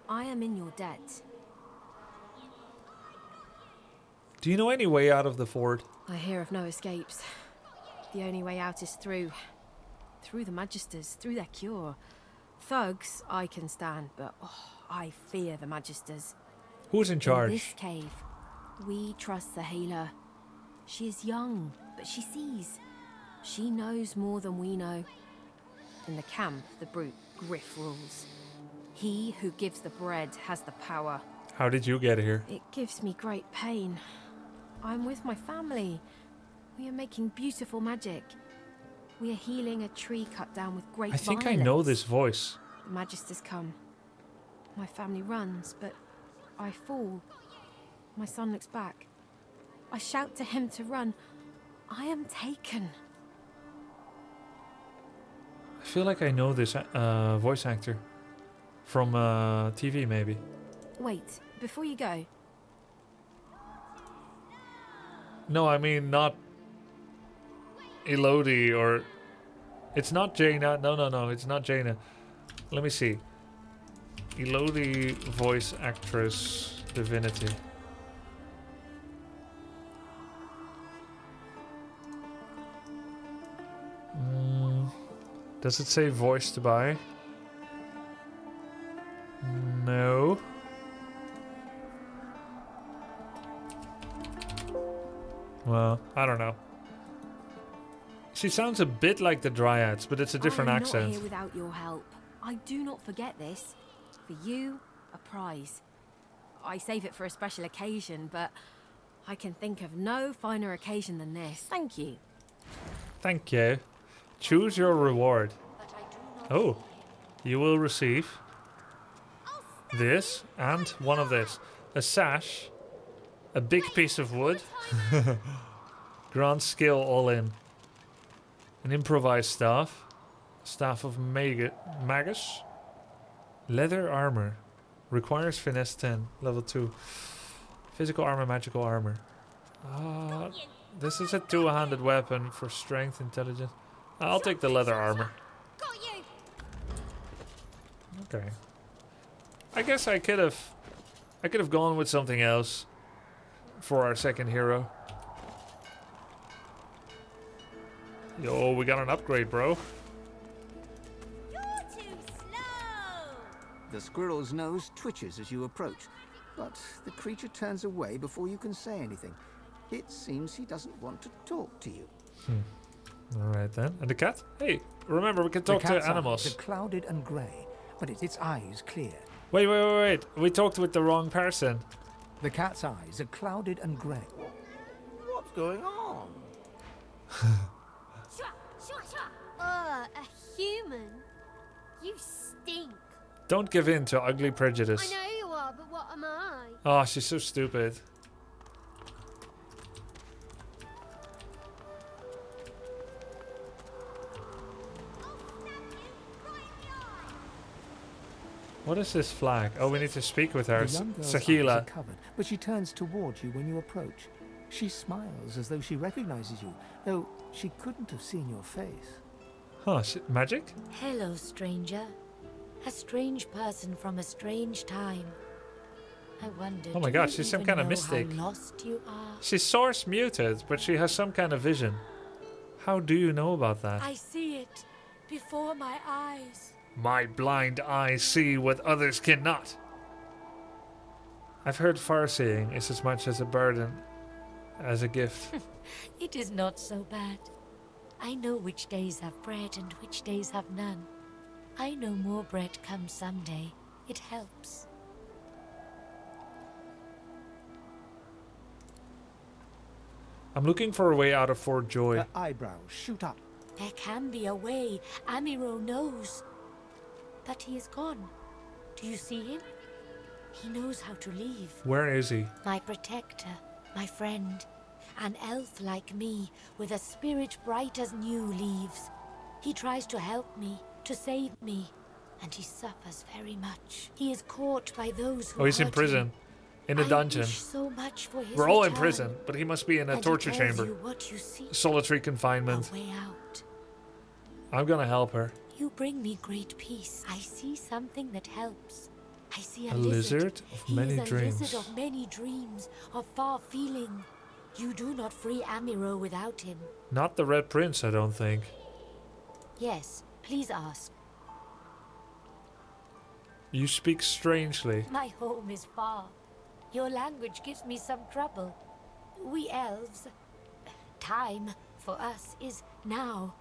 I am in your debt. Do you know any way out of the fort? I hear of no escapes. The only way out is through the Magisters, through their cure. Thugs I can stand, but I fear the Magisters. Who's in charge? In this cave, we trust the healer. She is young, but she sees. She knows more than we know. In the camp, the brute Griff rules. He who gives the bread has the power. How did you get here? It gives me great pain. I'm with my family. We are making beautiful magic. We are healing a tree cut down with great I think violets. I know this voice. The Magisters come. My family runs, but I fall. My son looks back. I shout to him to run. I am taken. I feel like I know this voice actor. From TV, maybe. Wait, before you go. No, I mean not Elodie or... It's not Jaina. No, it's not Jaina. Let me see. Elodie voice actress Divinity. Does it say voice to buy? No. Well, I don't know. She sounds a bit like the Dryads, but it's a different accent. I'm not here without your help. I do not forget this. For you, a prize. I save it for a special occasion, but I can think of no finer occasion than this. Thank you. Thank you. Choose your reward. Oh, you will receive this and one of this. a sash, a big piece of wood, grand skill all in, an improvised staff, staff of magus, leather armor, requires finesse 10, level 2, physical armor, magical armor. This is a two-handed weapon for strength, intelligence. I'll take the leather armor. Okay. I guess I could have gone with something else for our second hero. Yo, we got an upgrade, bro. You're too slow. The squirrel's nose twitches as you approach, but the creature turns away before you can say anything. It seems he doesn't want to talk to you. Alright then. And the cat? Hey, remember we can talk to animals. The cat's eyes are clouded and grey, but its eyes clear. Wait. We talked with the wrong person. The cat's eyes are clouded and grey. What's going on? A human? You stink. Don't give in to ugly prejudice. I know you are, but what am I? Oh, she's so stupid. What is this flag? Oh, we need to speak with her. The young girl's eyes Sahila. are covered, but she turns towards you when you approach. She smiles as though she recognizes you, though she couldn't have seen your face. Huh, magic? Hello, stranger. A strange person from a strange time. I wonder. Oh my god, she's some kind of mystic. How lost you are? She's source muted, but she has some kind of vision. How do you know about that? I see it before my eyes. My blind eyes see what others cannot. I've heard far-seeing is as much as a burden as a gift. It is not so bad. I know which days have bread and which days have none. I know more bread comes someday. It helps. I'm looking for a way out of Fort Joy. Her eyebrows shoot up. There can be a way. Amiro knows. But he is gone. Do you see him? He knows how to leave. Where is he? My protector, my friend. An elf like me, with a spirit bright as new leaves. He tries to help me, to save me, and he suffers very much. He is caught by those who he's in hurt prison. him. In a dungeon. Wish so much for his We're all in return. prison, but he must be in a And he torture tells chamber. you what you see. Solitary confinement. A way out. I'm gonna help her. You bring me great peace. I see something that helps. I see a lizard of He many is a dreams. lizard of many dreams, of far feeling. You do not free Amiro without him. Not the Red Prince, I don't think. Yes, please ask. You speak strangely. My home is far. Your language gives me some trouble. We elves... Time, for us, is now.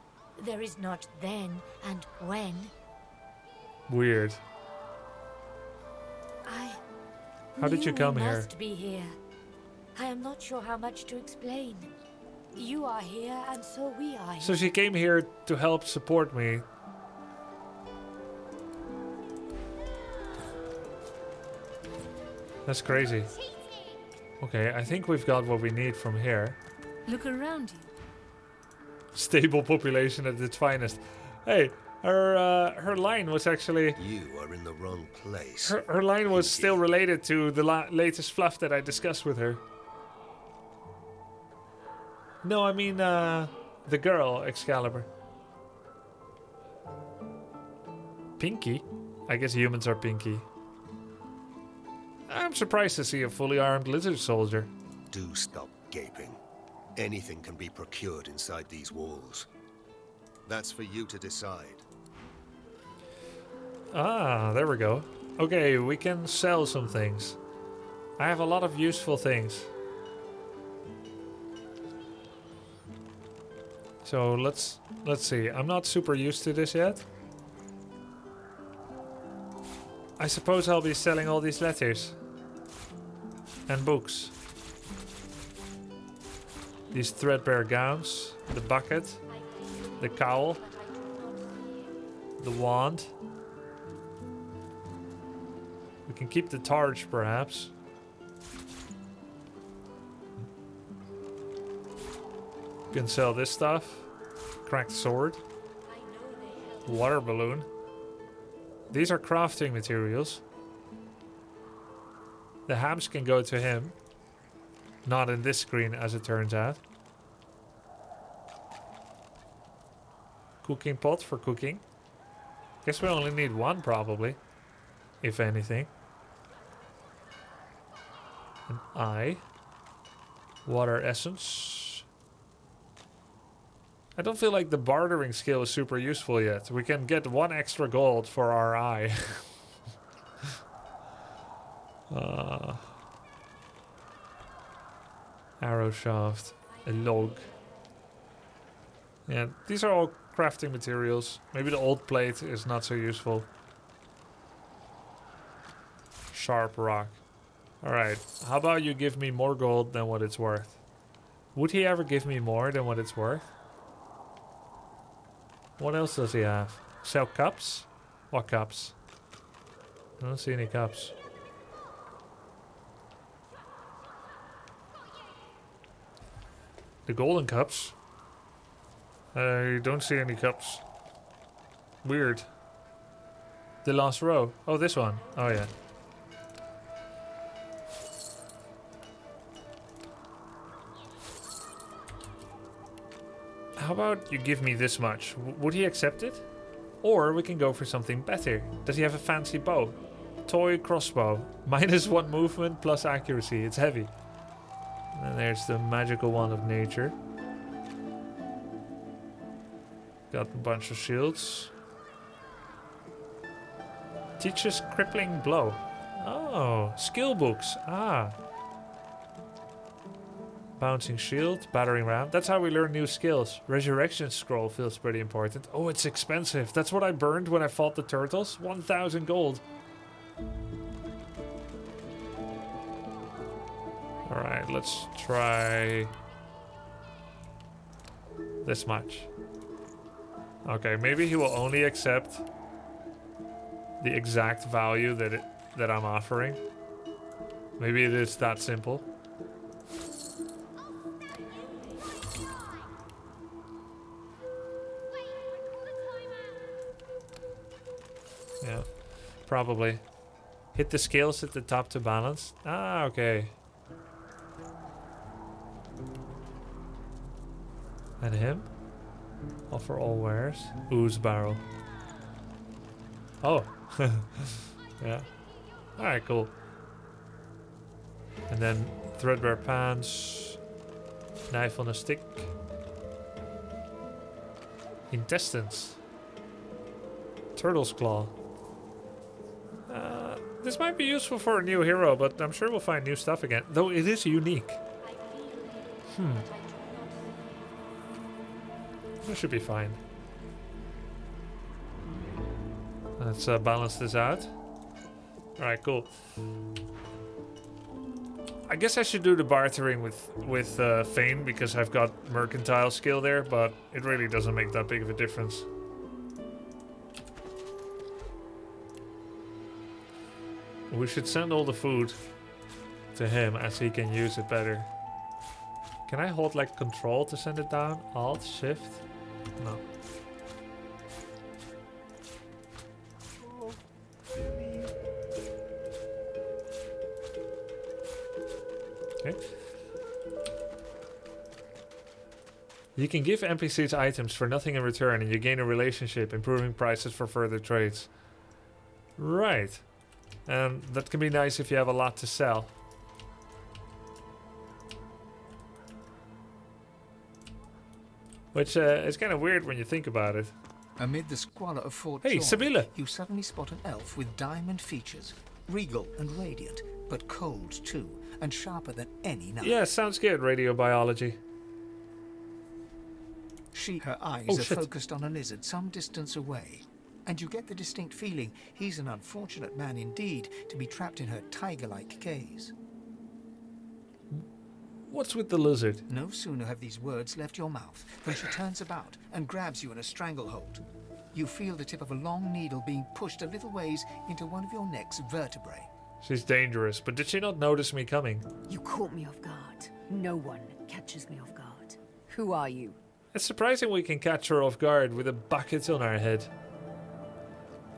There is not then and when. Weird. How did you come We here? must be here. I am not sure how much to explain. You are here, and so we are here. So she came here to help support me. That's crazy. Okay, I think we've got what we need from here. Look around you. Stable population at its finest. Hey, her line was actually... You are in the wrong place. Her line was still related to the latest fluff that I discussed with her. No, I mean the girl, Excalibur. Pinky? I guess humans are Pinky. I'm surprised to see a fully armed lizard soldier. Do stop gaping. Anything can be procured inside these walls. That's for you to decide. Ah, there we go. Okay, we can sell some things. I have a lot of useful things. So let's see. I'm not super used to this yet. I suppose I'll be selling all these letters and books. These threadbare gowns, the bucket, the cowl, the wand. We can keep the torch, perhaps. Can sell this stuff. Cracked sword. Water balloon. These are crafting materials. The hams can go to him. Not in this screen, as it turns out. Cooking pot for cooking. Guess we only need one, probably. If anything. An eye. Water essence. I don't feel like the bartering skill is super useful yet. We can get 1 extra gold for our eye. Arrow shaft. A log. Yeah, these are all crafting materials. Maybe the old plate is not so useful. Sharp rock. Alright, how about you give me more gold than what it's worth? Would he ever give me more than what it's worth? What else does he have? Sell cups? What cups? I don't see any cups. The golden cups? I don't see any cups. Weird. The last row. Oh, this one. Oh, yeah. How about you give me this much? Would he accept it? Or we can go for something better. Does he have a fancy bow? Toy crossbow. -1 movement plus accuracy. It's heavy. And there's the magical wand of nature. Got a bunch of shields. Teaches crippling blow. Oh, skill books. Ah. Bouncing shield, battering ram. That's how we learn new skills. Resurrection scroll feels pretty important. Oh, it's expensive. That's what I burned when I fought the turtles. 1,000 gold. Alright, let's try this much. Okay, maybe he will only accept the exact value that I'm offering. Maybe it is that simple. Yeah, probably. Hit the scales at the top to balance. Ah, okay. And him? Offer all wares. Ooze barrel. Oh. Yeah. Alright, cool. And then threadbare pants. Knife on a stick. Intestines. Turtle's claw. This might be useful for a new hero, but I'm sure we'll find new stuff again. Though it is unique. That should be fine. Let's balance this out. Alright, cool. I guess I should do the bartering with Fane because I've got mercantile skill there, but it really doesn't make that big of a difference. We should send all the food to him as he can use it better. Can I hold like control to send it down? Alt, shift? No. Okay. You can give NPCs items for nothing in return and you gain a relationship, improving prices for further trades. Right. And that can be nice if you have a lot to sell. Which is kind of weird when you think about it. Amid the squalor of Fort Hey, Joy, Sibylla! you suddenly spot an elf with diamond features. Regal and radiant, but cold too, and sharper than any knife. Yeah, sounds good, radiobiology. Her eyes are focused on a lizard some distance away. And you get the distinct feeling he's an unfortunate man indeed to be trapped in her tiger-like gaze. What's with the lizard? No sooner have these words left your mouth than she turns about and grabs you in a stranglehold. You feel the tip of a long needle being pushed a little ways into one of your neck's vertebrae. She's dangerous, but did she not notice me coming? You caught me off guard. No one catches me off guard. Who are you? It's surprising we can catch her off guard with a bucket on our head.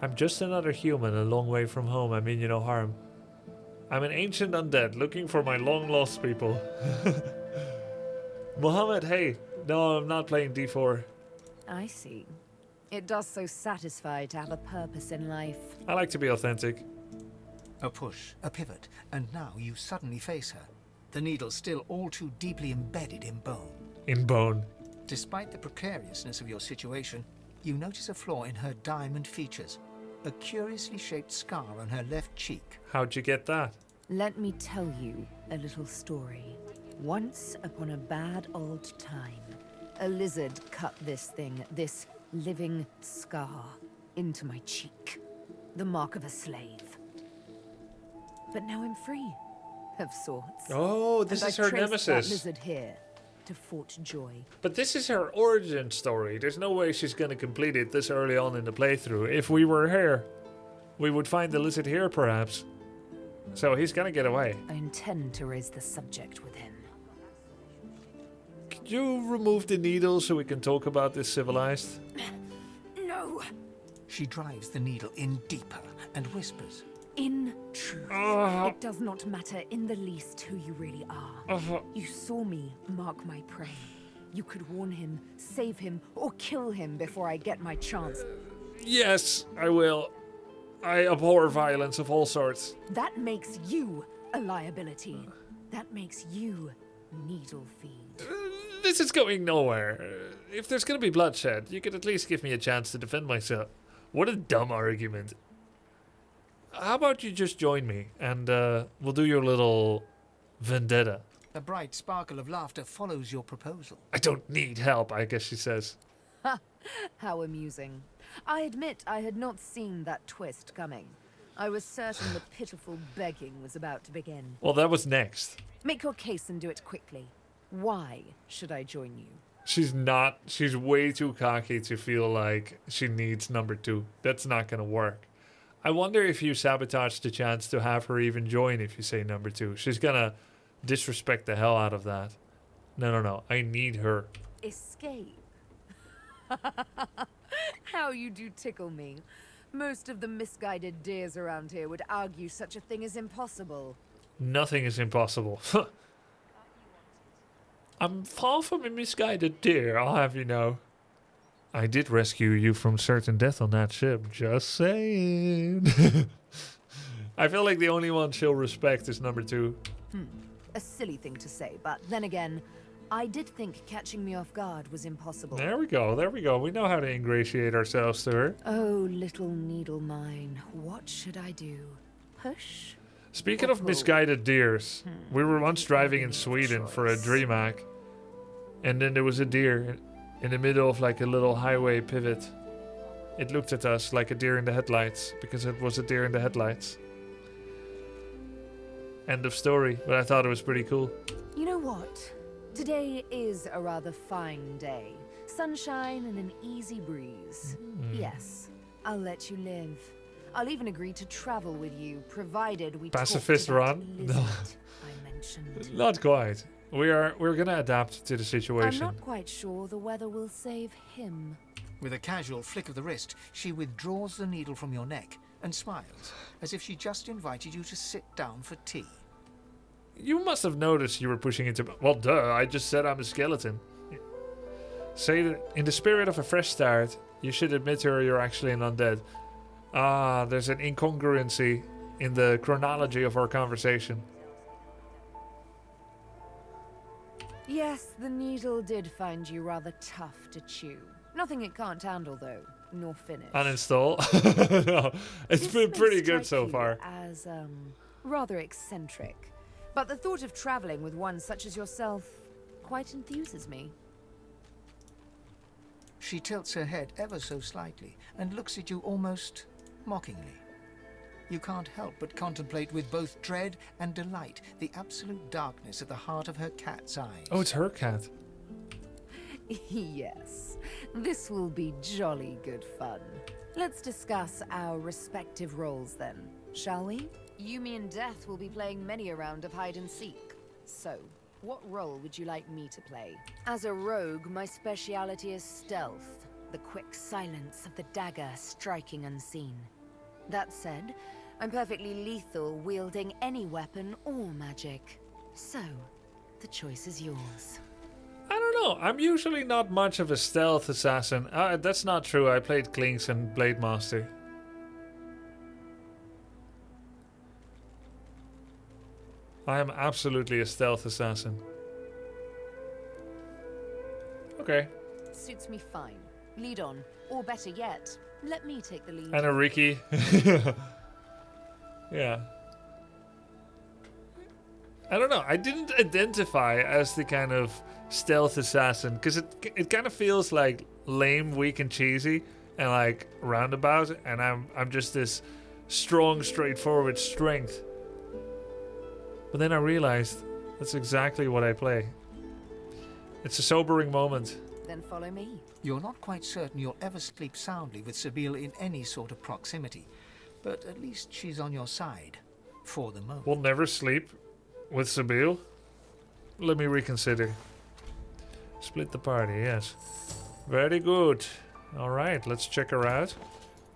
I'm just another human a long way from home. I mean you no harm. I'm an ancient undead looking for my long lost people. Mohammed, hey. No, I'm not playing D4. I see. It does so satisfy to have a purpose in life. I like to be authentic. A push, a pivot, and now you suddenly face her. The needle still all too deeply embedded in bone. In bone. Despite the precariousness of your situation, you notice a flaw in her diamond features. A curiously shaped scar on her left cheek. How'd you get that? Let me tell you a little story. Once upon a bad old time, a lizard cut this thing, this living scar, into my cheek. The mark of a slave. But now I'm free, of sorts. Oh, this is her nemesis. That lizard here to Fort Joy. But this is her origin story. There's no way she's going to complete it this early on in the playthrough. If we were here, we would find the lizard here, perhaps. So he's going to get away. I intend to raise the subject with him. Could you remove the needle so we can talk about this civilized? No. She drives the needle in deeper and whispers. In truth, it does not matter in the least who you really are. You saw me mark my prey. You could warn him, save him, or kill him before I get my chance. Yes, I will. I abhor violence of all sorts. That makes you a liability. That makes you needle feed. This is going nowhere. If there's going to be bloodshed, you could at least give me a chance to defend myself. What a dumb argument. How about you just join me and we'll do your little vendetta. A bright sparkle of laughter follows your proposal. I don't need help, I guess she says. Ha! How amusing. I admit I had not seen that twist coming. I was certain the pitiful begging was about to begin. Well, that was next. Make your case and do it quickly. Why should I join you? She's not. She's way too cocky to feel like she needs number 2. That's not going to work. I wonder if you sabotage the chance to have her even join if you say number 2. She's going to disrespect the hell out of that. No. I need her. Escape. How you do tickle me. Most of the misguided deers around here would argue such a thing is impossible. Nothing is impossible. I'm far from a misguided deer, I'll have you know. I did rescue you from certain death on that ship, just saying. I feel like the only one she'll respect is number 2. A silly thing to say, but then again, I did think catching me off guard was impossible. There we go. We know how to ingratiate ourselves to her. Oh, little needle mine, what should I do? Push? Speaking of misguided deers, we were once driving in Sweden for a DreamHack, and then there was a deer in the middle of like a little highway pivot. It looked at us like a deer in the headlights, because it was a deer in the headlights. End of story, but I thought it was pretty cool. You know what? Today is a rather fine day. Sunshine and an easy breeze. Yes, I'll let you live. I'll even agree to travel with you, provided we Pacifist run? No. I mentioned. Not quite. We're gonna adapt to the situation. I'm not quite sure the weather will save him. With a casual flick of the wrist, she withdraws the needle from your neck and smiles, as if she just invited you to sit down for tea. You must have noticed you were pushing into... Well, duh, I just said I'm a skeleton. Say that in the spirit of a fresh start, you should admit to her you're actually an undead. Ah, there's an incongruency in the chronology of our conversation. Yes, the needle did find you rather tough to chew. Nothing it can't handle, though, nor finish. Uninstall? No, it's been pretty good so far. As, rather eccentric. But the thought of traveling with one such as yourself quite enthuses me. She tilts her head ever so slightly and looks at you almost mockingly. You can't help but contemplate with both dread and delight the absolute darkness at the heart of her cat's eyes. Oh, it's her cat. Yes, this will be jolly good fun. Let's discuss our respective roles then, shall we? You, me, and Death will be playing many a round of hide and seek. So, What role would you like me to play? As a rogue, my speciality is stealth. The quick silence of the dagger striking unseen. That said, I'm perfectly lethal wielding any weapon or magic. So, the choice is yours. I don't know. I'm usually not much of a stealth assassin. That's not true. I played Clinks and Blade Master. I am absolutely a stealth assassin. Okay. Suits me fine. Lead on. Or better yet, let me take the lead. And a Ricky. Yeah. I don't know. I didn't identify as the kind of stealth assassin because it kind of feels like lame, weak, and cheesy, and like roundabout. And I'm just this strong, straightforward strength. But then I realized that's exactly what I play. It's a sobering moment. Then follow me. You're not quite certain you'll ever sleep soundly with Sabine in any sort of proximity, but at least she's on your side for the moment. We'll never sleep with Sabine. Let me reconsider. Split the party, yes. Very good. Alright, let's check her out.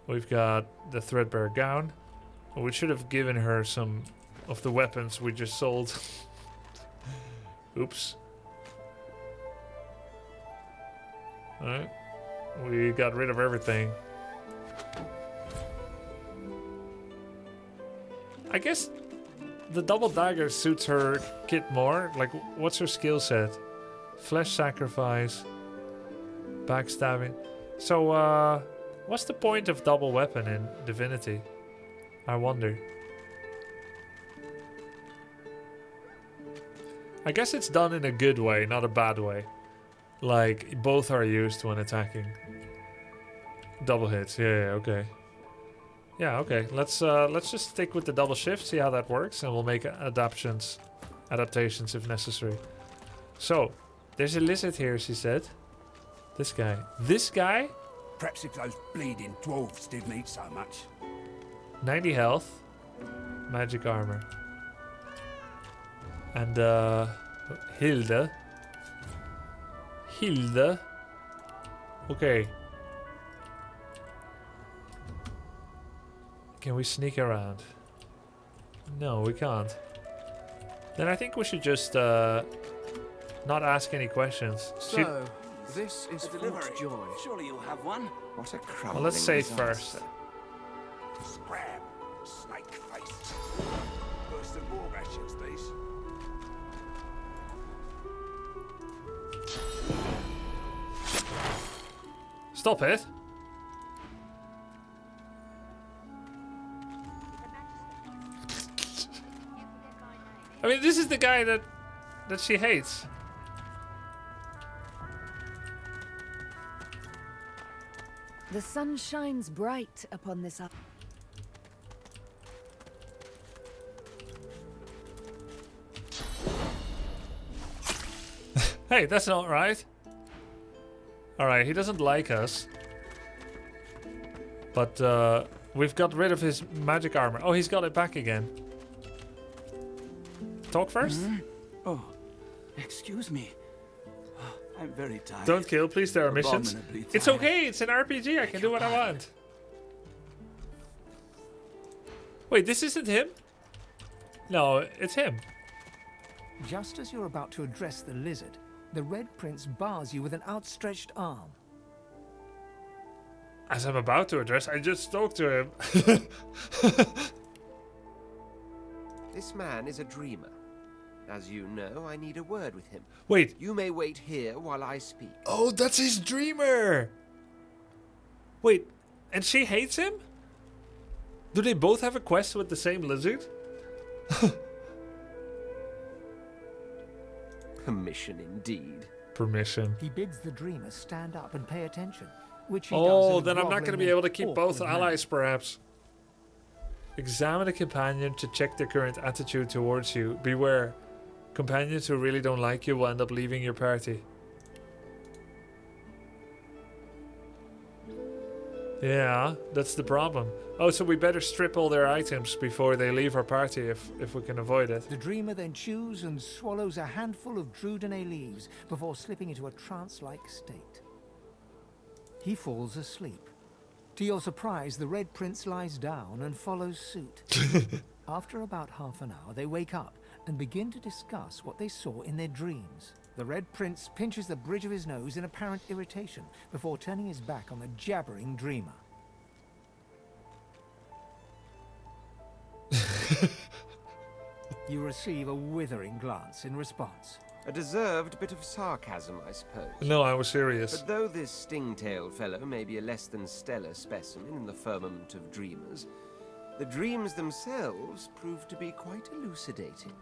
We've got the threadbare gown. We should have given her some of the weapons we just sold. Oops. Alright. We got rid of everything. I guess the double dagger suits her kit more. Like, what's her skill set? Flesh sacrifice. Backstabbing. So, what's the point of double weapon in Divinity? I wonder. I guess it's done in a good way, not a bad way. Like, both are used when attacking. Double hits, yeah, okay. Yeah, okay. Let's just stick with the double shift, see how that works, and we'll make adaptations if necessary. So, there's a lizard here, she said. This guy. This guy? Perhaps if those bleeding dwarves didn't eat so much. 90 health. Magic armor. And, Hilde. Hilde. Okay. Can we sneak around? No, we can't. Then I think we should just not ask any questions. So, this is Fort Joy. Surely you'll have one. What a crumb. Well, let's save first. Scrap, snake face. Burst of war rations, these. Stop it. I mean, this is the guy that she hates. The sun shines bright upon this up. Hey, that's not right. Alright, he doesn't like us. But we've got rid of his magic armor. Oh, he's got it back again. Talk first? Oh, excuse me. I'm very tired. Don't kill, please. There are missions. Abominably It's tired. okay. It's an RPG. I can do what I want. Wait, this isn't him? No, it's him. Just as you're about to address the lizard, the Red Prince bars you with an outstretched arm. As I'm about to address, I just talked to him. This man is a dreamer. As you know, I need a word with him. Wait. You may wait here while I speak. Oh, that's his dreamer. Wait, and she hates him? Do they both have a quest with the same lizard? Permission indeed. Permission. He bids the dreamer stand up and pay attention, which he does. Oh, in a then I'm not going to be groveling able to and keep both awkward manner. allies, perhaps. Examine a companion to check their current attitude towards you. Beware. Companions who really don't like you will end up leaving your party. Yeah, that's the problem. Oh, so we better strip all their items before they leave our party if we can avoid it. The dreamer then chews and swallows a handful of Drudene leaves before slipping into a trance-like state. He falls asleep. To your surprise, the Red Prince lies down and follows suit. After about half an hour, they wake up and begin to discuss what they saw in their dreams. The Red Prince pinches the bridge of his nose in apparent irritation before turning his back on the jabbering dreamer. You receive a withering glance in response. A deserved bit of sarcasm, I suppose. No, I was serious. But though this stingtail fellow may be a less than stellar specimen in the firmament of dreamers, the dreams themselves prove to be quite elucidating.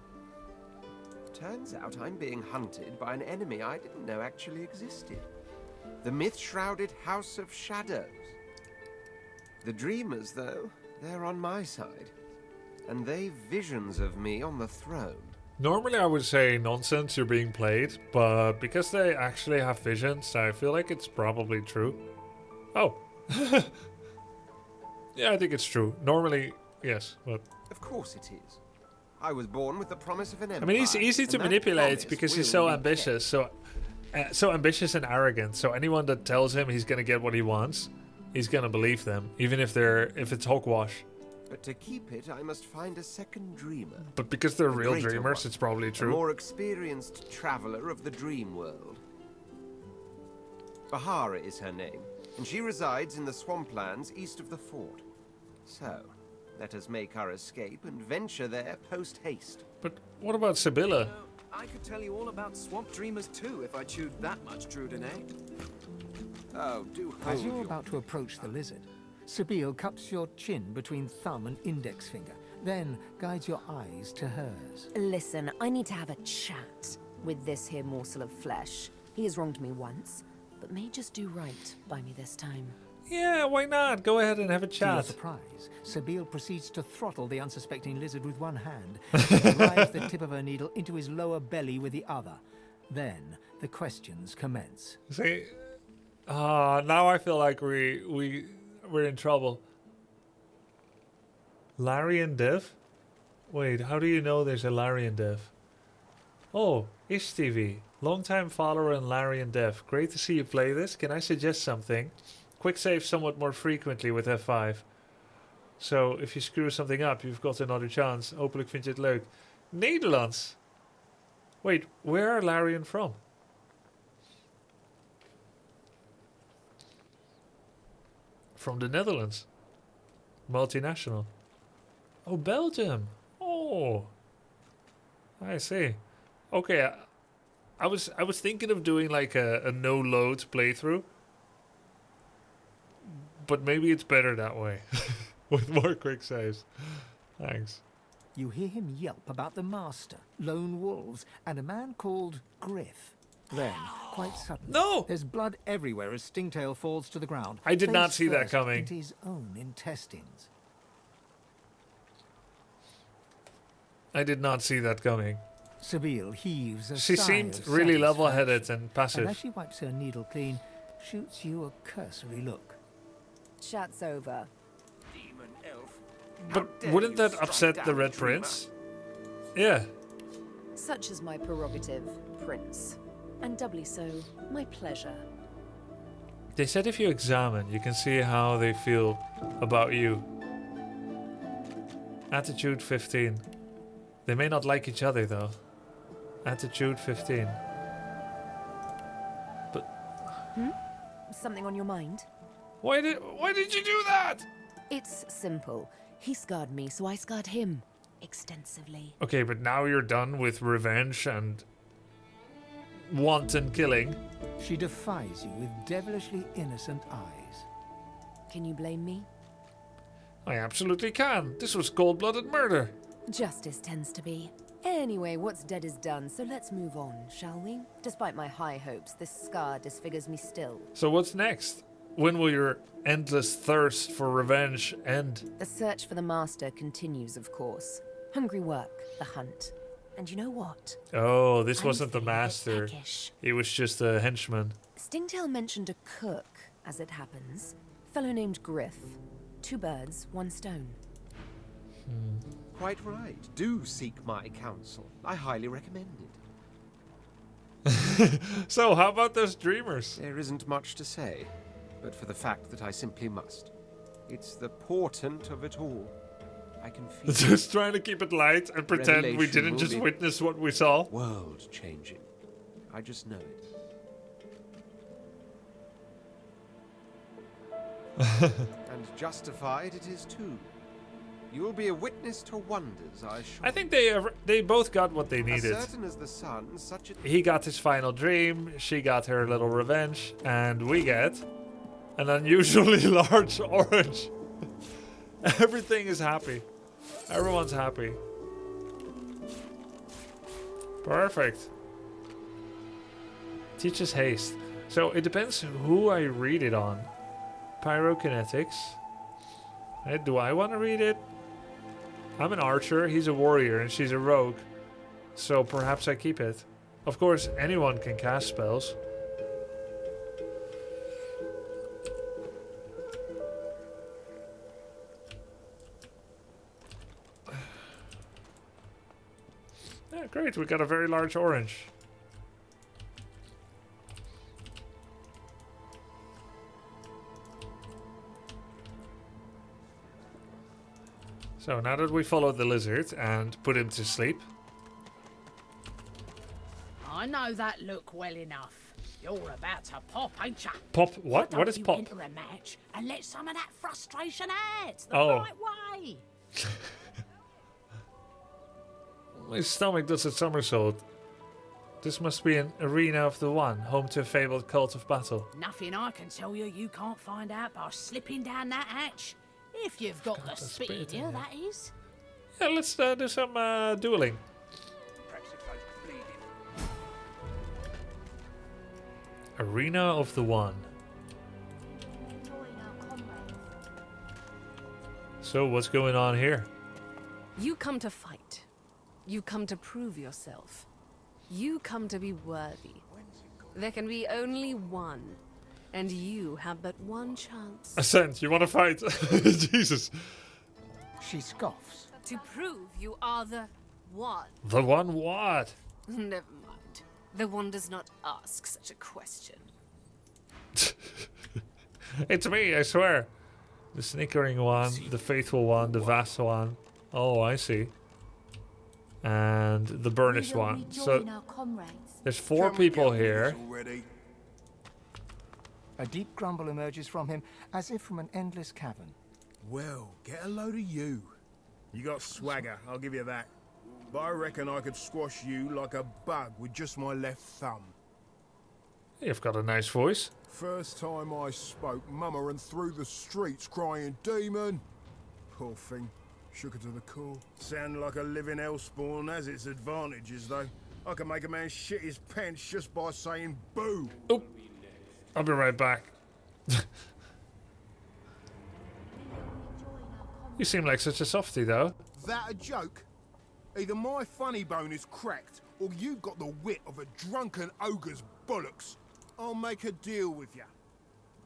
Turns out I'm being hunted by an enemy I didn't know actually existed. The myth-shrouded House of Shadows. The dreamers, though, they're on my side. And they've visions of me on the throne. Normally I would say nonsense, you're being played, but because they actually have visions, I feel like it's probably true. Oh. Yeah, I think it's true. Normally, yes, but... Of course it is. I was born with the promise of an empire. I mean, he's easy to manipulate because he's so ambitious, so ambitious and arrogant. So anyone that tells him he's gonna get what he wants, he's gonna believe them, even if it's hogwash. But to keep it, I must find a second dreamer. But because they're real dreamers, it's probably true. A more experienced traveler of the dream world. Bahara is her name, and she resides in the swamplands east of the fort. So, let us make our escape and venture there post-haste. But what about Sibylla? I could tell you all about swamp dreamers too if I chewed that much Drudene. Oh, do hold As you're about to approach the lizard, Sibyl cups your chin between thumb and index finger, then guides your eyes to hers. Listen, I need to have a chat with this here morsel of flesh. He has wronged me once, but may just do right by me this time. Yeah, why not? Go ahead and have a To your chat. surprise, Sibyl proceeds to throttle the unsuspecting lizard with one hand and drives the tip of her needle into his lower belly with the other. Then the questions commence. See, now I feel like we're in trouble. Larry and Dev? Wait, how do you know there's a Larry and Dev? Oh, Ish TV. Longtime follower and Larry and Dev. Great to see you play this. Can I suggest something? Quick save somewhat more frequently with F5. So if you screw something up, you've got another chance. Hopelijk vind je het leuk. Nederlands. Wait, where are Larry and from? From the Netherlands. Multinational. Oh, Belgium. Oh. I see. Okay, I was thinking of doing like a no-load playthrough. But maybe it's better that way. With more quick saves. Thanks. You hear him yelp about the master, lone wolves, and a man called Griff. Then, quite suddenly, there's blood everywhere as Stingtail falls to the ground. I did not face see that first coming. into his own intestines. I did not see that coming. Sibyl heaves a She sigh seemed of really satisfaction, level-headed and passive. And as she wipes her needle clean, shoots you a cursory look. Chat's over. Demon elf. But wouldn't that upset the Red Prince? Yeah. Such is my prerogative, Prince. And doubly so, my pleasure. They said if you examine, you can see how they feel about you. Attitude 15. They may not like each other though. Attitude 15. Something on your mind? Why did you do that? It's simple. He scarred me, so I scarred him. Extensively. Okay, but now you're done with revenge and wanton killing. She defies you with devilishly innocent eyes. Can you blame me? I absolutely can. This was cold-blooded murder. Justice tends to be. Anyway, what's dead is done, so let's move on, shall we? Despite my high hopes, this scar disfigures me still. So what's next? When will your endless thirst for revenge end? The search for the master continues, of course. Hungry work, the hunt. And you know what? Oh, this I'm wasn't the feeling a bit master. peckish. He was just a henchman. Stingtail mentioned a cook, as it happens. Fellow named Griff. 2 birds, 1 stone. Quite right. Do seek my counsel. I highly recommend it. So, how about those dreamers? There isn't much to say, but for the fact that I simply must. It's the portent of it all. I can feel Just trying to keep it light and pretend we Revelation didn't will just be witness what we saw. world-changing. I just know it. And justified it is too. You will be a witness to wonders, I assure I think they both got what they you. needed. As certain as the sun, such a... He got his final dream, she got her little revenge, and we get an unusually large orange. Everything is happy. Everyone's happy. Perfect. Teaches haste. So it depends who I read it on. Pyrokinetics. Do I want to read it? I'm an archer, he's a warrior, and she's a rogue. So perhaps I keep it. Of course, anyone can cast spells. Yeah, great, we got a very large orange. So now that we followed the lizard and put him to sleep. I know that look well enough. You're about to pop, ain't ya? Pop? What? Why What don't is you pop? enter a match and let some of that frustration out the Oh. right way. My stomach does a somersault. This must be an arena of the one, home to a fabled cult of battle. Nothing I can tell you can't find out by slipping down that hatch. If you've got the spit in you, that is. Yeah, let's do some dueling. Arena of the One. So what's going on here? You come to fight. You come to prove yourself. You come to be worthy. There can be only one, and you have but one chance. Ascent, you want to fight? Jesus. She scoffs. To prove you are the one. The one what? Never mind. The one does not ask such a question. It's me, I swear. The snickering one, the faithful one, the vast one. Oh, I see. And the burnished one. So there's 4 people here. A deep grumble emerges from him, as if from an endless cavern. Well, get a load of you. You got swagger, I'll give you that. But I reckon I could squash you like a bug with just my left thumb. You've got a nice voice. First time I spoke, Mama ran through the streets crying, "Demon!" Poor thing. Shook her to the core. Sounded like a living hellspawn has its advantages, though. I can make a man shit his pants just by saying boo. Oh, I'll be right back. You seem like such a softie, though. That a joke? Either my funny bone is cracked, or you've got the wit of a drunken ogre's bollocks. I'll make a deal with you.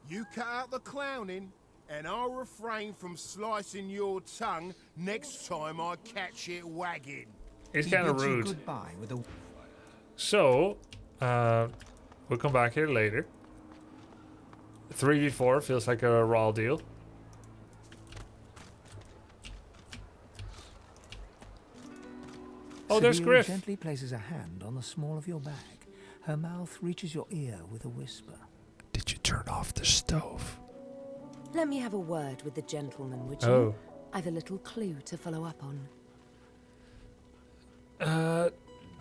You cut out the clowning, and I'll refrain from slicing your tongue next time I catch it wagging. It's kind of rude. Goodbye with a... So, we'll come back here later. 3v4 feels like a raw deal. Oh, there's Sabine Griff. gently places a hand on the small of your bag. Her mouth reaches your ear with a whisper. Did you turn off the stove? Let me have a word with the gentleman, would you? Oh. I've a little clue to follow up on.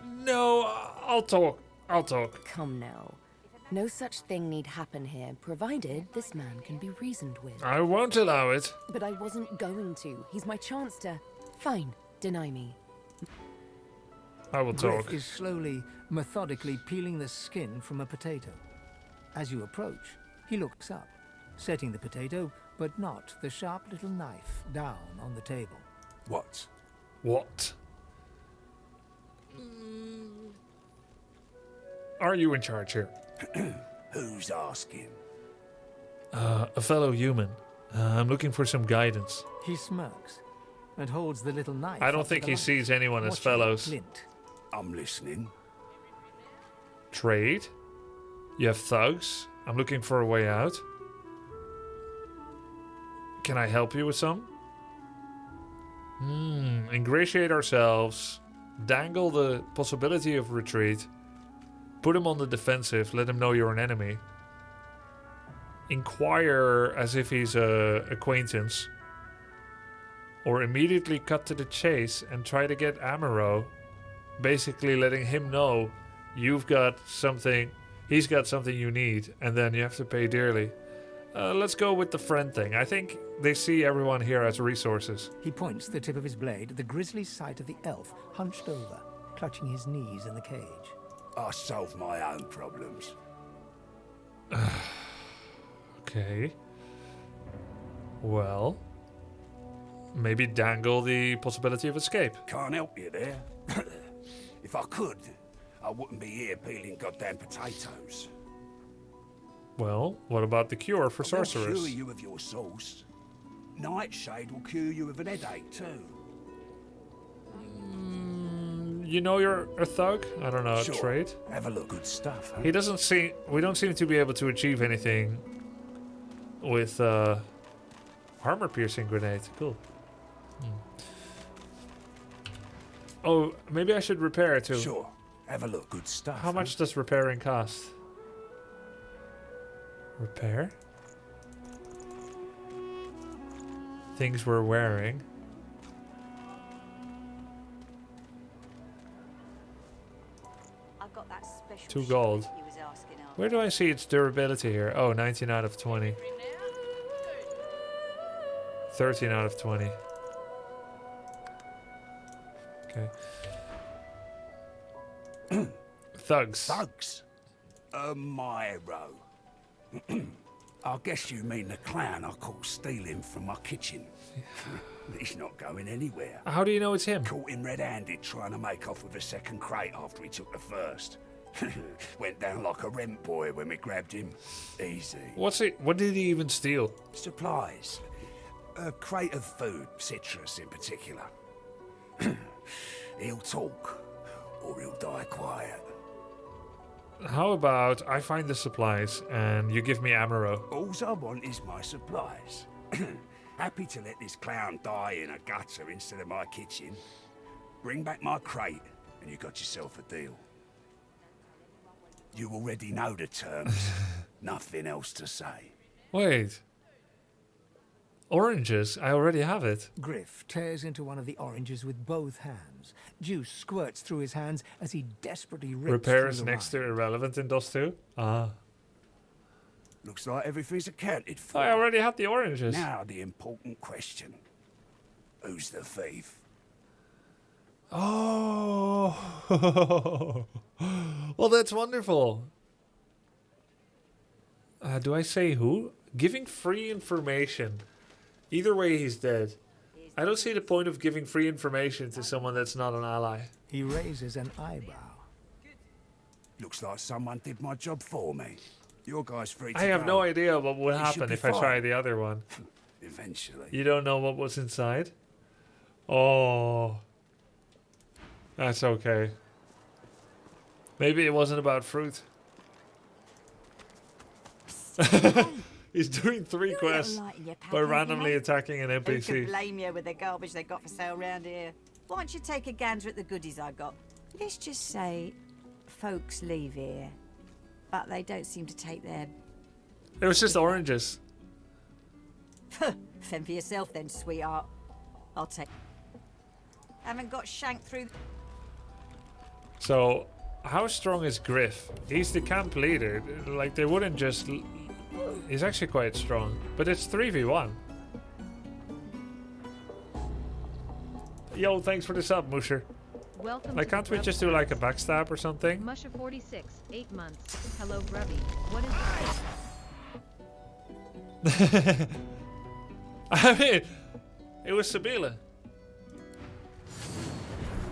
No, I'll talk. Come now. No such thing need happen here, provided this man can be reasoned with. I won't allow it. But I wasn't going to. He's my chance to... Fine, deny me. I will talk. Griff is slowly, methodically peeling the skin from a potato. As you approach, he looks up, setting the potato, but not the sharp little knife, down on the table. What? What? Are you in charge here? Who's asking? A fellow human. I'm looking for some guidance. He smirks and holds the little knife. I don't up to think the he light, sees anyone as watching fellows. glint. I'm listening. Trade? You have thugs? I'm looking for a way out. Can I help you with some? Ingratiate ourselves. Dangle the possibility of retreat. Put him on the defensive. Let him know you're an enemy. Inquire as if he's a acquaintance. Or immediately cut to the chase and try to get Amaro. Basically letting him know you've got something, he's got something you need, and then you have to pay dearly. Let's go with the friend thing. I think they see everyone here as resources. He points the tip of his blade at the grisly sight of the elf hunched over, clutching his knees in the cage. I solve my own problems. Okay. Well, maybe dangle the possibility of escape. Can't help you there. If I could, I wouldn't be here peeling goddamn potatoes. Well, what about the cure for They'll sorcerers? cure you of your sauce. Nightshade will cure you of an headache too. You know you're a thug? I don't know, Sure. trade. Have a look. Good stuff, huh? He doesn't seem, we don't seem to be able to achieve anything with armor piercing grenade. Cool. Oh, maybe I should repair it too. Sure. Have a look. Good stuff. How much does repairing cost? Repair? Things we're wearing. I've got that special 2 gold. you was asking after. Where do I see its durability here? Oh, 19 out of 20. 13 out of 20. Okay. Thugs. Thugs? Myro. I guess you mean the clown I caught stealing from my kitchen. He's not going anywhere. How do you know it's him? Caught him red-handed trying to make off with a second crate after he took the first. Went down like a rent boy when we grabbed him. Easy. What did he even steal? Supplies. A crate of food, citrus in particular. He'll talk, or he'll die quiet. How about I find the supplies and you give me Amaro? All I want is my supplies. Happy to let this clown die in a gutter instead of my kitchen. Bring back my crate and you got yourself a deal. You already know the terms. Nothing else to say. Wait. Oranges? I already have it. Griff tears into one of the oranges with both hands. Juice squirts through his hands as he desperately rips Repairs through the next wine. to irrelevant in DOTA2? Ah. Looks like everything's accounted for. I already had the oranges. Now the important question. Who's the thief? Oh. Well, that's wonderful. Do I say who? Giving free information. Either way, he's dead. I don't see the point of giving free information to someone that's not an ally. He raises an eyebrow. Looks like someone did my job for me. Your guy's free to I have go. no idea what would He should happen be if I fine. try the other one. Eventually. You don't know what was inside? Oh. That's okay. Maybe it wasn't about fruit. He's doing 3 quests by randomly attacking an Who could NPC. blame you with the garbage they got for sale round here? Why don't you take a gander at the goodies I got? Let's just say folks leave here, but they don't seem to take their... It was just oranges. Fend for yourself then, sweetheart. I'll take... Haven't got shanked through... So, how strong is Griff? He's the camp leader. Like, they wouldn't just... He's actually quite strong. But it's 3v1. Yo, thanks for the sub, Musher. Welcome Like, to can't the we Grub just do like a backstab or something? Musha 46, 8 months. Hello, Grubby. What is it? I mean, it was Sabila.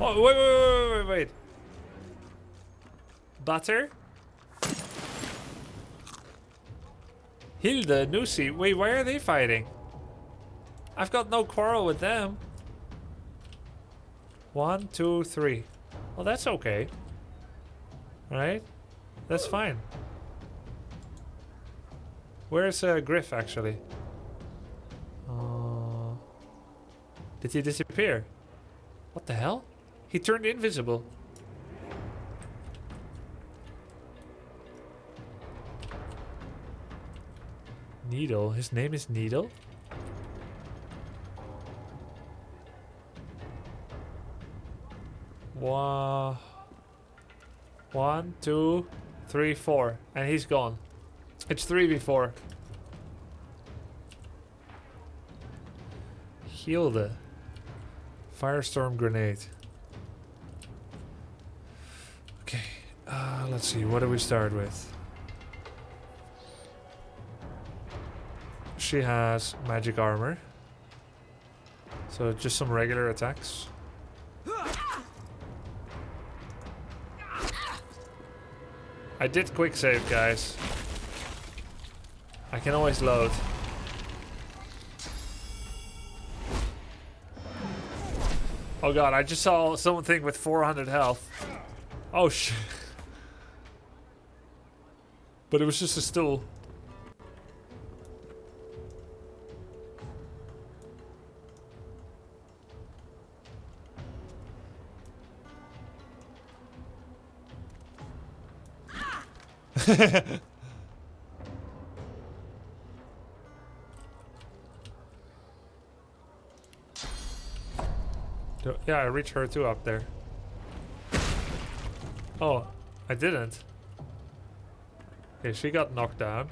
Oh, wait. Butter? Hilda, Nusi. Wait, why are they fighting? I've got no quarrel with them. 1, 2, 3. Well, that's okay. Right? That's fine. Where's Griff, actually? Did he disappear? What the hell? He turned invisible. Needle. His name is Needle? One, 2, 3, 4. And he's gone. It's 3v4. Hilde. Firestorm grenade. Okay. Let's see. What do we start with? She has magic armor. So just some regular attacks. I did quick save, guys. I can always load. Oh god, I just saw something with 400 health. Oh shit. But it was just a stool. Yeah, I reached her too up there. Oh, I didn't. Okay, she got knocked down.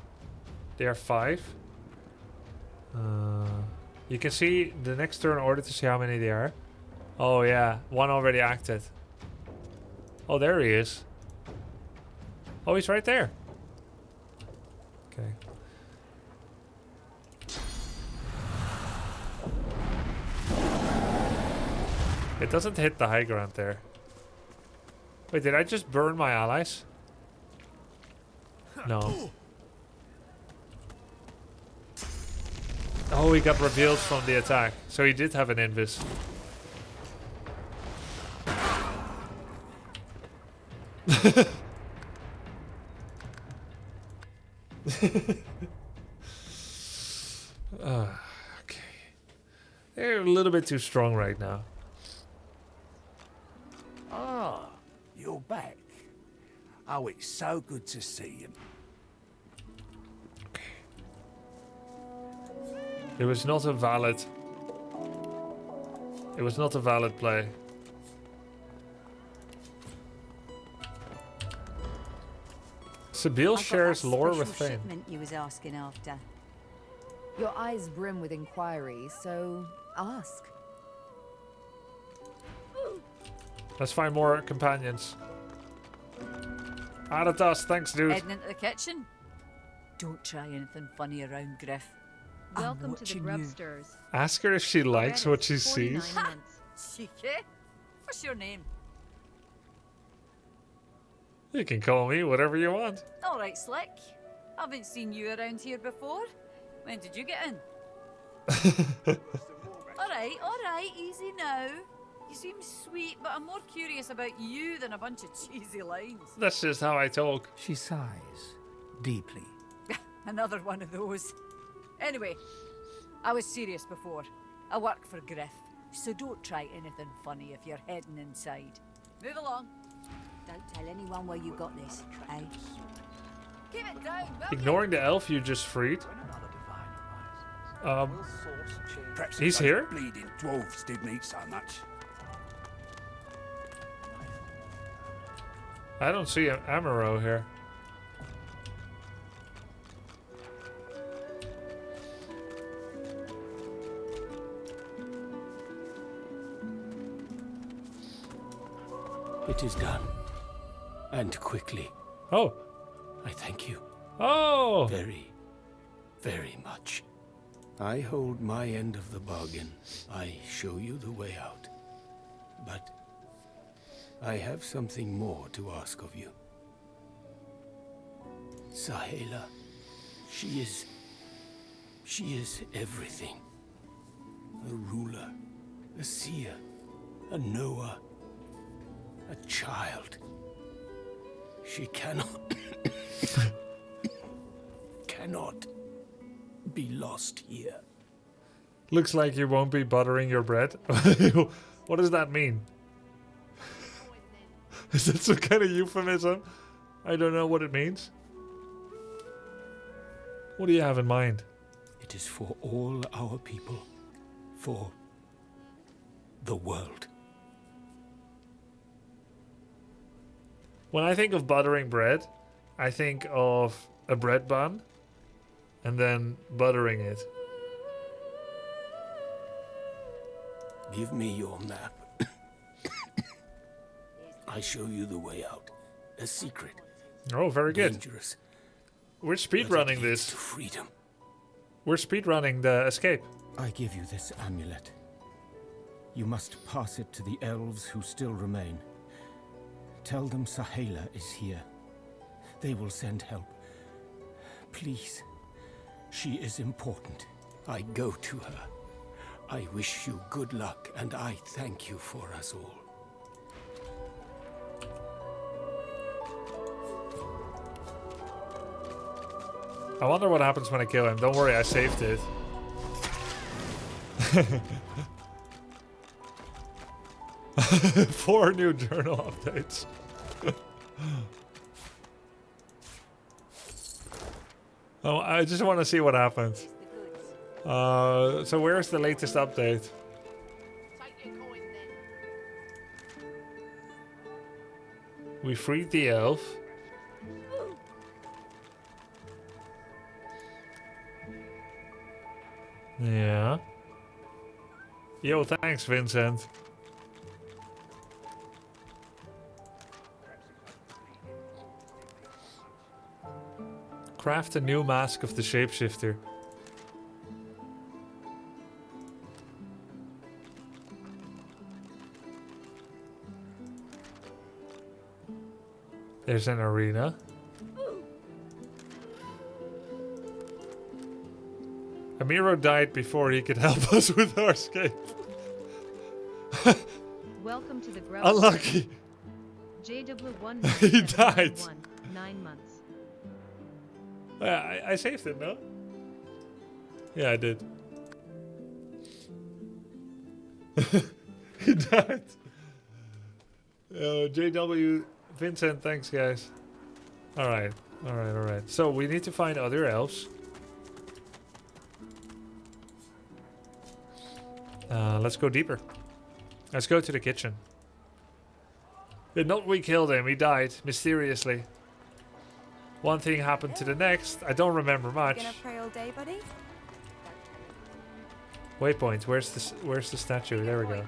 There are 5. You can see the next turn order to see how many there are. Oh yeah, one already acted. Oh, there he is. Oh, he's right there. Okay. It doesn't hit the high ground there. Wait, did I just burn my allies? No. Oh, he got revealed from the attack. So he did have an invis. Okay. They're a little bit too strong right now. Ah, you're back. Oh, it's so good to see you. It was not a valid... It was not a valid play. Sibyl shares lore with Fane. Shipment you was asking after. Your eyes brim with inquiry, so ask. Let's find more companions. Out of dust, thanks, dude. Heading into the kitchen. Don't try anything funny around Griff. Welcome to the Grubsters. Ask her if she likes what she sees. Cheeky. What's your name? You can call me whatever you want. All right, Slick. Haven't seen you around here before. When did you get in? all right, easy now. You seem sweet, but I'm more curious about you than a bunch of cheesy lines. That's just how I talk. She sighs deeply. Another one of those. Anyway, I was serious before. I work for Griff, so don't try anything funny if you're heading inside. Move along. Don't tell anyone where you got this, eh? Keep it down, Ignoring the elf you just freed. Perhaps He's those here? bleeding dwarves didn't eat so much. I don't see an Amaro here. It is done. And quickly. Oh. I thank you. Oh. Very, very much. I hold my end of the bargain. I show you the way out. But I have something more to ask of you. Sahela, she is She is everything. A ruler, a seer, a knower, a child. She cannot cannot be lost here. Looks like you won't be buttering your bread. What does that mean? Is that some kind of euphemism? I don't know what it means. What do you have in mind? It is for all our people. For the world. When I think of buttering bread, I think of a bread bun and then buttering it. Give me your map. I show you the way out. A secret. Oh, very good. Dangerous. We're speedrunning this. To freedom. We're speedrunning the escape. I give you this amulet. You must pass it to the elves who still remain. Tell them Sahela is here. They will send help. Please. She is important. I go to her. I wish you good luck, and I thank you for us all. I wonder what happens when I kill him. Don't worry, I saved it. 4 new journal updates. Oh, I just want to see what happens. So where's the latest update? We freed the elf. Yeah. Yo, thanks, Vincent. Craft a new mask of the shapeshifter. There's an arena. Amiro died before he could help us with our escape. Welcome to the Grub. Unlucky. JW1. He died. 9 months. Yeah, I saved it, no? Yeah, I did. He died. JW Vincent, thanks guys. Alright, alright. So we need to find other elves. Let's go deeper. Let's go to the kitchen. Not we killed him, he died mysteriously. One thing happened to the next. I don't remember much. Gonna pray all day, buddy? Waypoint. Where's the statue? There we go.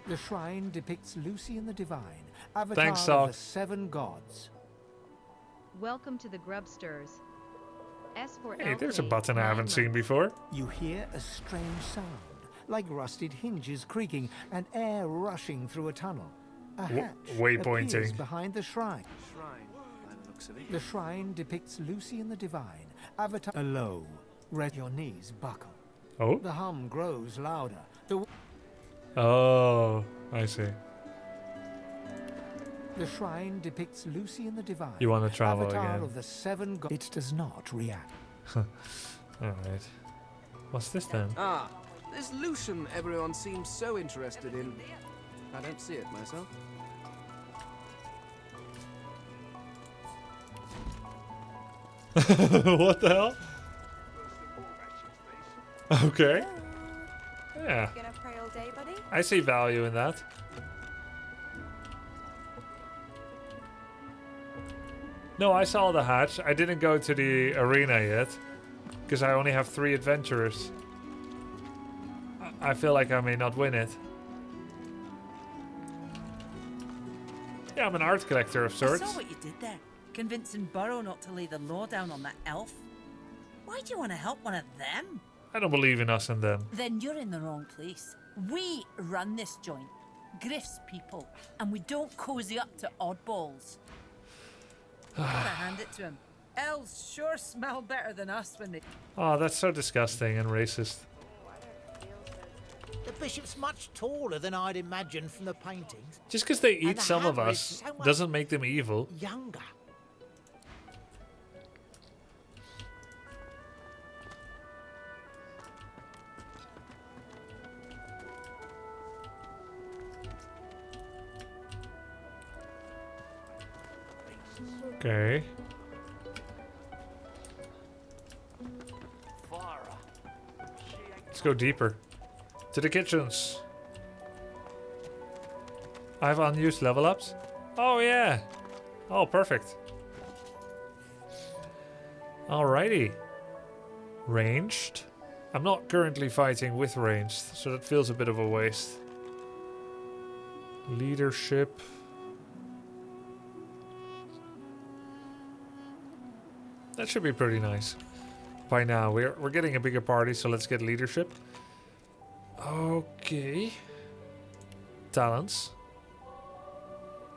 The shrine depicts Lucy and the Divine, avatar Thanks, of Sock. the 7 gods. Welcome to the Grubsters. S for Hey, elf there's a age, button I 9 haven't seen months. before. You hear a strange sound, like rusted hinges creaking and air rushing through a tunnel. A hatch waypointing. appears behind the shrine. Shrine, by the looks of it. The shrine depicts Lucy and the Divine, avatar. A low, your knees buckle. Oh? The hum grows louder. Oh, I see. The shrine depicts Lucy and the Divine. You want to travel avatar again? of the 7 gods. It does not react. Alright. What's this then? Ah, this Lucian everyone seems so interested in. I don't see it myself. What the hell? Okay. Yeah. Gonna pray all day, buddy? I see value in that. No, I saw the hatch. I didn't go to the arena yet. Because I only have 3 adventurers. I feel like I may not win it. Yeah, I'm an art collector of I sorts. saw what you did there, convincing Burrow not to lay the law down on that elf. Why do you want to help one of them? I don't believe in us and them. Then you're in the wrong place. We run this joint, Griff's people, and we don't cozy up to oddballs. Gotta hand it to him. Elves sure smell better than us when they... Oh, that's so disgusting and racist. The bishop's much taller than I'd imagined from the paintings. Just because they And eat the some of hammer is us so much doesn't make them evil. younger. Okay. Let's go deeper. To the kitchens. I have unused level ups. Oh yeah. Oh, perfect. Alrighty. Ranged. I'm not currently fighting with ranged, so that feels a bit of a waste. Leadership. That should be pretty nice. By now, we're getting a bigger party, so let's get leadership. Okay. Talents.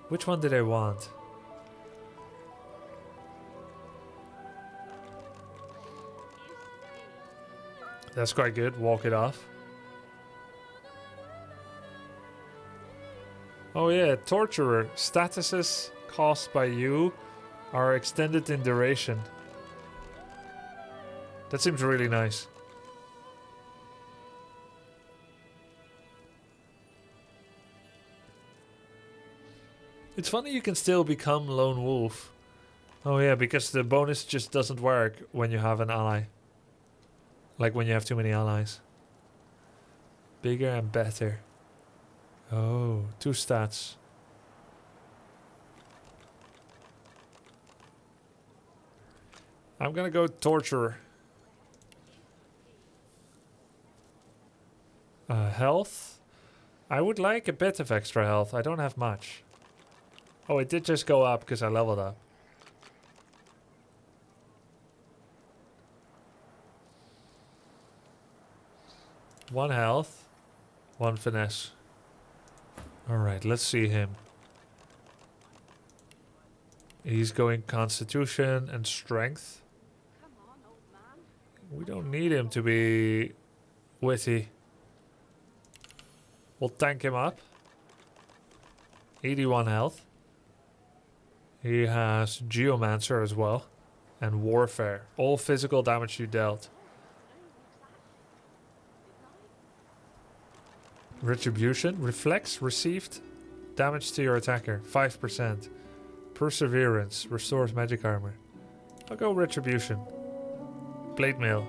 Which one did I want? That's quite good. Walk it off. Oh yeah, torturer. Statuses caused by you are extended in duration. That seems really nice. It's funny you can still become Lone Wolf. Oh yeah, because the bonus just doesn't work when you have an ally. Like when you have too many allies. Bigger and better. Oh, 2 stats. I'm gonna go torturer. Health. I would like a bit of extra health. I don't have much. Oh, it did just go up because I leveled up. One health. 1 finesse. Alright, let's see him. He's going constitution and strength. We don't need him to be witty. We'll tank him up. 81 health. He has Geomancer as well. And Warfare. All physical damage you dealt. Retribution. Reflex. Received damage to your attacker. 5%. Perseverance. Restores magic armor. I'll go Retribution. Blade Mail.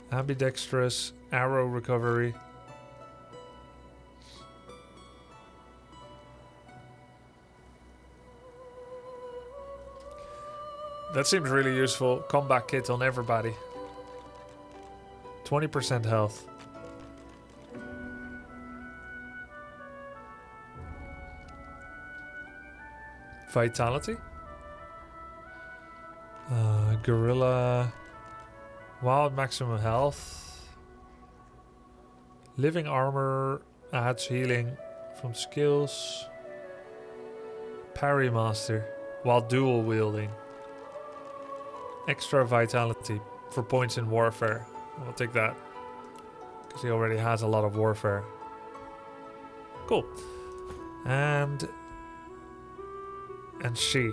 Ambidextrous. Arrow recovery. That seems really useful. Combat kit on everybody. 20% health. Vitality. Gorilla. Wild maximum health. Living armor adds healing from skills. Parry master while dual wielding. Extra vitality for points in warfare. I'll take that. Because he already has a lot of warfare. Cool. And she.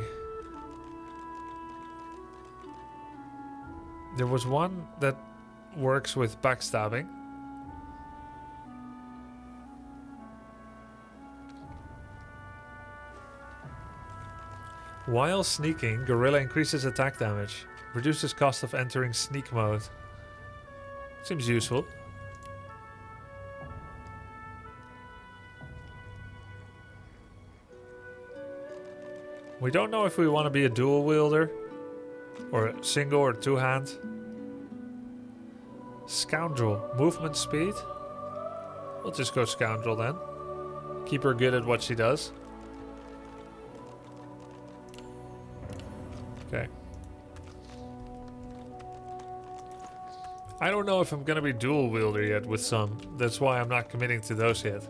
There was one that works with backstabbing. While sneaking, Gorilla increases attack damage. Reduces cost of entering sneak mode. Seems useful. We don't know if we want to be a dual wielder. Or a single or two-hand. Scoundrel. Movement speed. We'll just go Scoundrel then. Keep her good at what she does. Okay. I don't know if I'm gonna be dual wielder yet with some. That's why I'm not committing to those yet.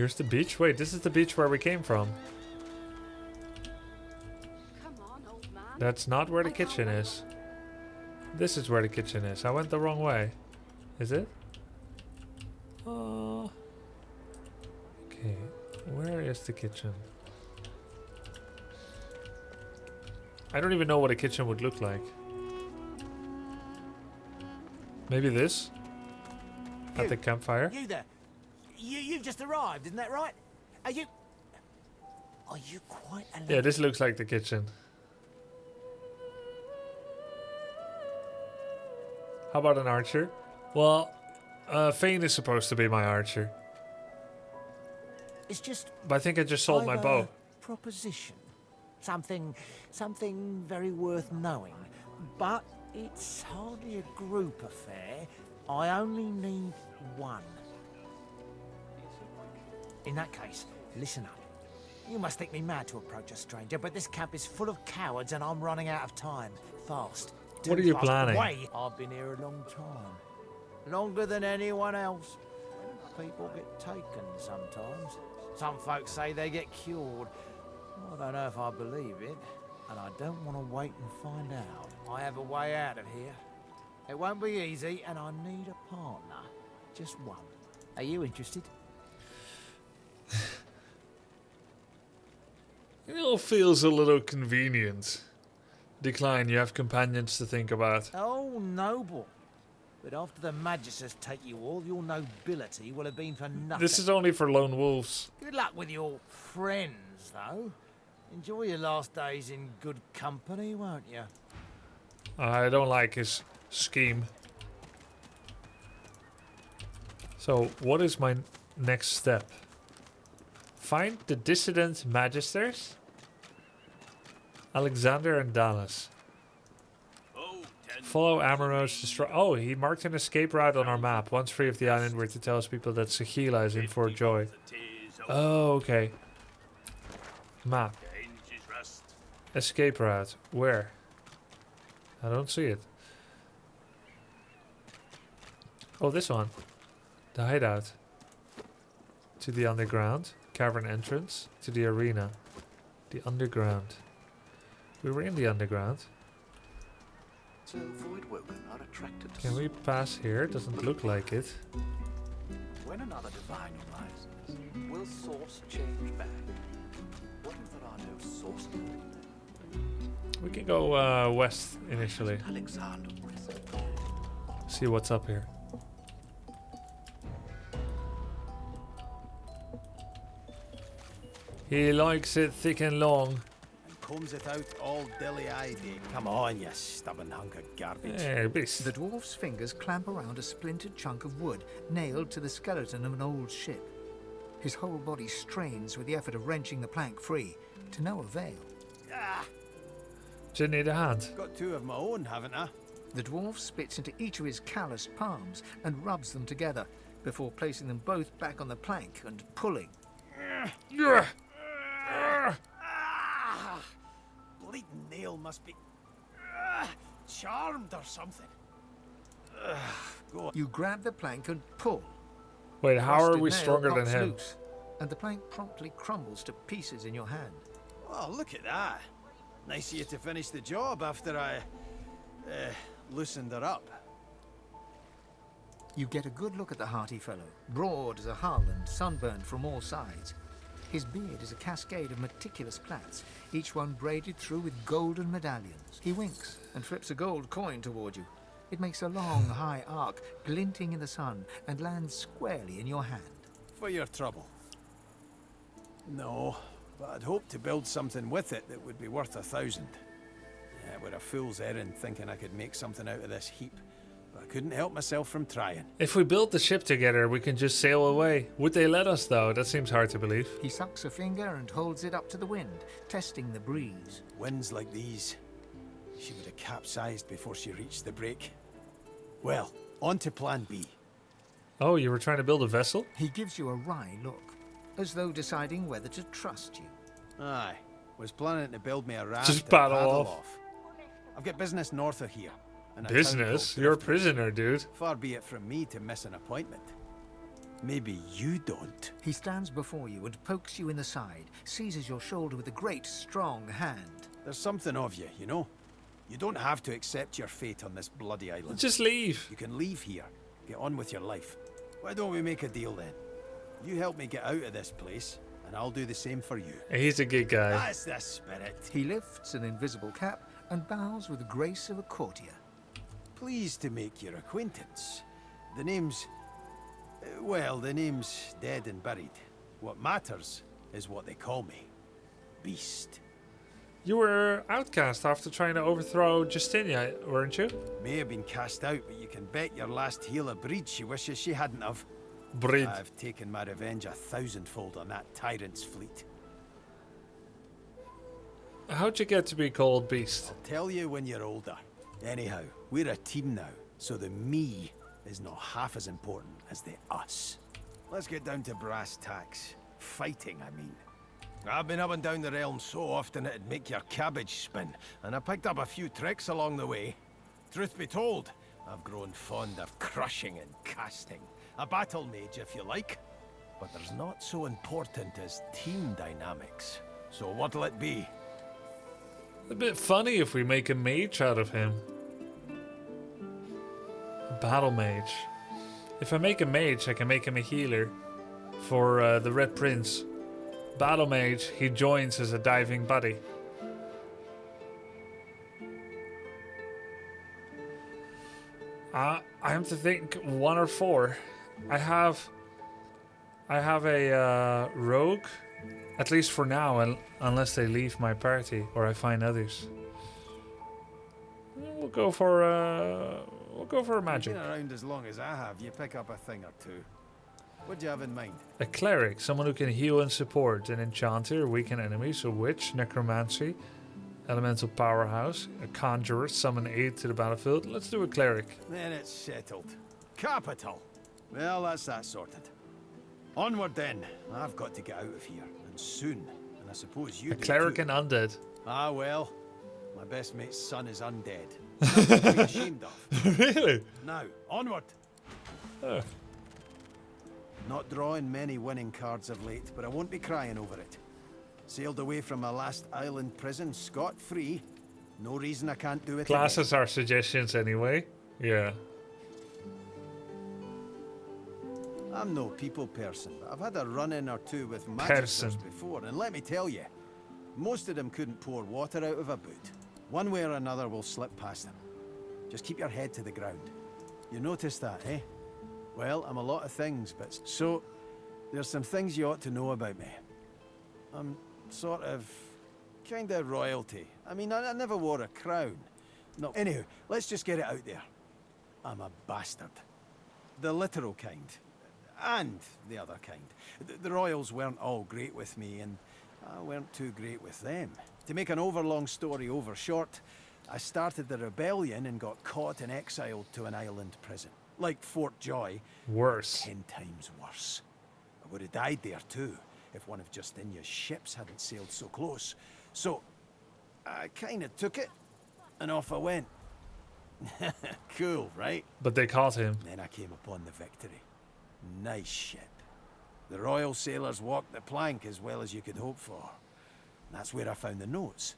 Here's the beach. Wait, this is the beach where we came from. Come on, old man. That's not where the kitchen is. This is where the kitchen is. I went the wrong way. Is it? Okay. Where is the kitchen? I don't even know what a kitchen would look like. Maybe this? At the campfire? You there? You've just arrived, isn't that right? Are you quite alone? Yeah, this looks like the kitchen. How about an archer? Well, Fane is supposed to be my archer. It's just. But I think I just sold my I've bow. a proposition. Something very worth knowing. But it's hardly a group affair. I only need one. In that case, listen up. You must think me mad to approach a stranger, but this camp is full of cowards and I'm running out of time. Fast. What are you planning? I've been here a long time. Longer than anyone else. People get taken sometimes. Some folks say they get cured. I don't know if I believe it, and I don't want to wait and find out. I have a way out of here. It won't be easy, and I need a partner. Just one. Are you interested? It all feels a little convenient. Decline, you have companions to think about. Oh, noble. But after the Magisters take you, all your nobility will have been for nothing. This is only for lone wolves. Good luck with your friends, though. Enjoy your last days in good company, won't you? I don't like his scheme. So, what is my next step? Find the dissident Magisters? Alexander and Dallas. Follow Amaro's destroy. Oh, he marked an escape route on our map. Once free of the island, we're to tell his people that Saheela is in Fort Joy. Oh, okay. Map. Escape route. Where? I don't see it. Oh, this one. The hideout. To the underground. Cavern entrance. To the arena. The underground. We were in the underground. So Voidwoken are attracted to Can we pass here? Doesn't look like it. When another divine arises, will source change back? What if there are no sources? We can go west initially. Alexander. See what's up here. He likes it thick and long. Comes it out all dilly-eyed. Come on, you stubborn hunk of garbage. The dwarf's fingers clamp around a splintered chunk of wood nailed to the skeleton of an old ship. His whole body strains with the effort of wrenching the plank free, to no avail. Do you need a hand? Got two of my own, haven't I? The dwarf spits into each of his calloused palms and rubs them together before placing them both back on the plank and pulling. Bleeding nail must be charmed or something. Go on. You grab the plank and pull. Wait, how are Rusted we nail stronger than pops him? loose, and the plank promptly crumbles to pieces in your hand. Oh, look at that. Nice of you to finish the job after I loosened her up. You get a good look at the hearty fellow, broad as a hull and sunburned from all sides. His beard is a cascade of meticulous plaits, each one braided through with golden medallions. He winks and flips a gold coin toward you. It makes a long, high arc, glinting in the sun, and lands squarely in your hand. For your trouble. No, but I'd hoped to build something with it that would be worth 1,000. Yeah, we're a fool's errand thinking I could make something out of this heap. But I couldn't help myself from trying. If we build the ship together, we can just sail away. Would they let us, though? That seems hard to believe. He sucks a finger and holds it up to the wind, testing the breeze. Winds like these, she would have capsized before she reached the break. Well, on to plan B. Oh, you were trying to build a vessel? He gives you a wry look, as though deciding whether to trust you. Aye, was planning to build me a raft Just and paddle off. I've got business north of here. and a town Business? called You're a Driftwood. prisoner, dude. Far be it from me to miss an appointment. Maybe you don't. He stands before you and pokes you in the side, seizes your shoulder with a great, strong hand. There's something of you, you know? You don't have to accept your fate on this bloody island. Just leave. You can leave here. Get on with your life. Why don't we make a deal then? You help me get out of this place, and I'll do the same for you. He's a good guy. That's the spirit. He lifts an invisible cap and bows with the grace of a courtier. Pleased to make your acquaintance. The name's... well, the name's dead and buried. What matters is what they call me. Beast. You were outcast after trying to overthrow Justinia, weren't you? May have been cast out, but you can bet your last heel of breed she wishes she hadn't have. Breed. I've taken my revenge 1,000-fold on that tyrant's fleet. How'd you get to be called Beast? I'll tell you when you're older. Anyhow, we're a team now, so the me is not half as important as the us. Let's get down to brass tacks. Fighting, I mean. I've been up and down the realm so often it'd make your cabbage spin, and I picked up a few tricks along the way. Truth be told, I've grown fond of crushing and casting. A battle mage, if you like. But there's not so important as team dynamics. So what'll it be? A bit funny if we make a mage out of him. A battle mage. If I make a mage, I can make him a healer for the Red Prince. Battle mage, he joins as a diving buddy. I have to think 1 or 4. I have a rogue, at least for now, unless they leave my party or I find others. We'll go for a magic. Been around as long as I have, you pick up a thing or two. What do you have in mind? A cleric, someone who can heal and support. An enchanter, weaken enemies. A witch, necromancy, elemental powerhouse. A conjurer, summon aid to the battlefield. Let's do a cleric. Then it's settled. Capital. Well, that's that sorted. Onward then. I've got to get out of here, and soon. And I suppose you A do cleric too. and undead. Ah well, my best mate's son is undead. Nothing to be ashamed of. Really? Now, onward. Oh. Not drawing many winning cards of late, but I won't be crying over it. Sailed away from my last island prison scot-free. No reason I can't do it Classes are suggestions anyway. Yeah. I'm no people person, but I've had a run-in or two with magisters before, and let me tell you, most of them couldn't pour water out of a boot. One way or another will slip past them. Just keep your head to the ground. You notice that, eh? Well, I'm a lot of things, but so there's some things you ought to know about me. I'm sort of kind of royalty. I mean, I never wore a crown. No. Anywho, let's just get it out there. I'm a bastard. The literal kind. And the other kind. The royals weren't all great with me, and I weren't too great with them. To make an overlong story over short, I started the rebellion and got caught and exiled to an island prison. Like Fort Joy. Worse. 10 times worse. I would have died there too, if one of Justinia's ships hadn't sailed so close. So, I kind of took it, and off I went. Cool, right? But they caught him. Then I came upon the Victory. Nice ship. The royal sailors walked the plank as well as you could hope for. And that's where I found the notes.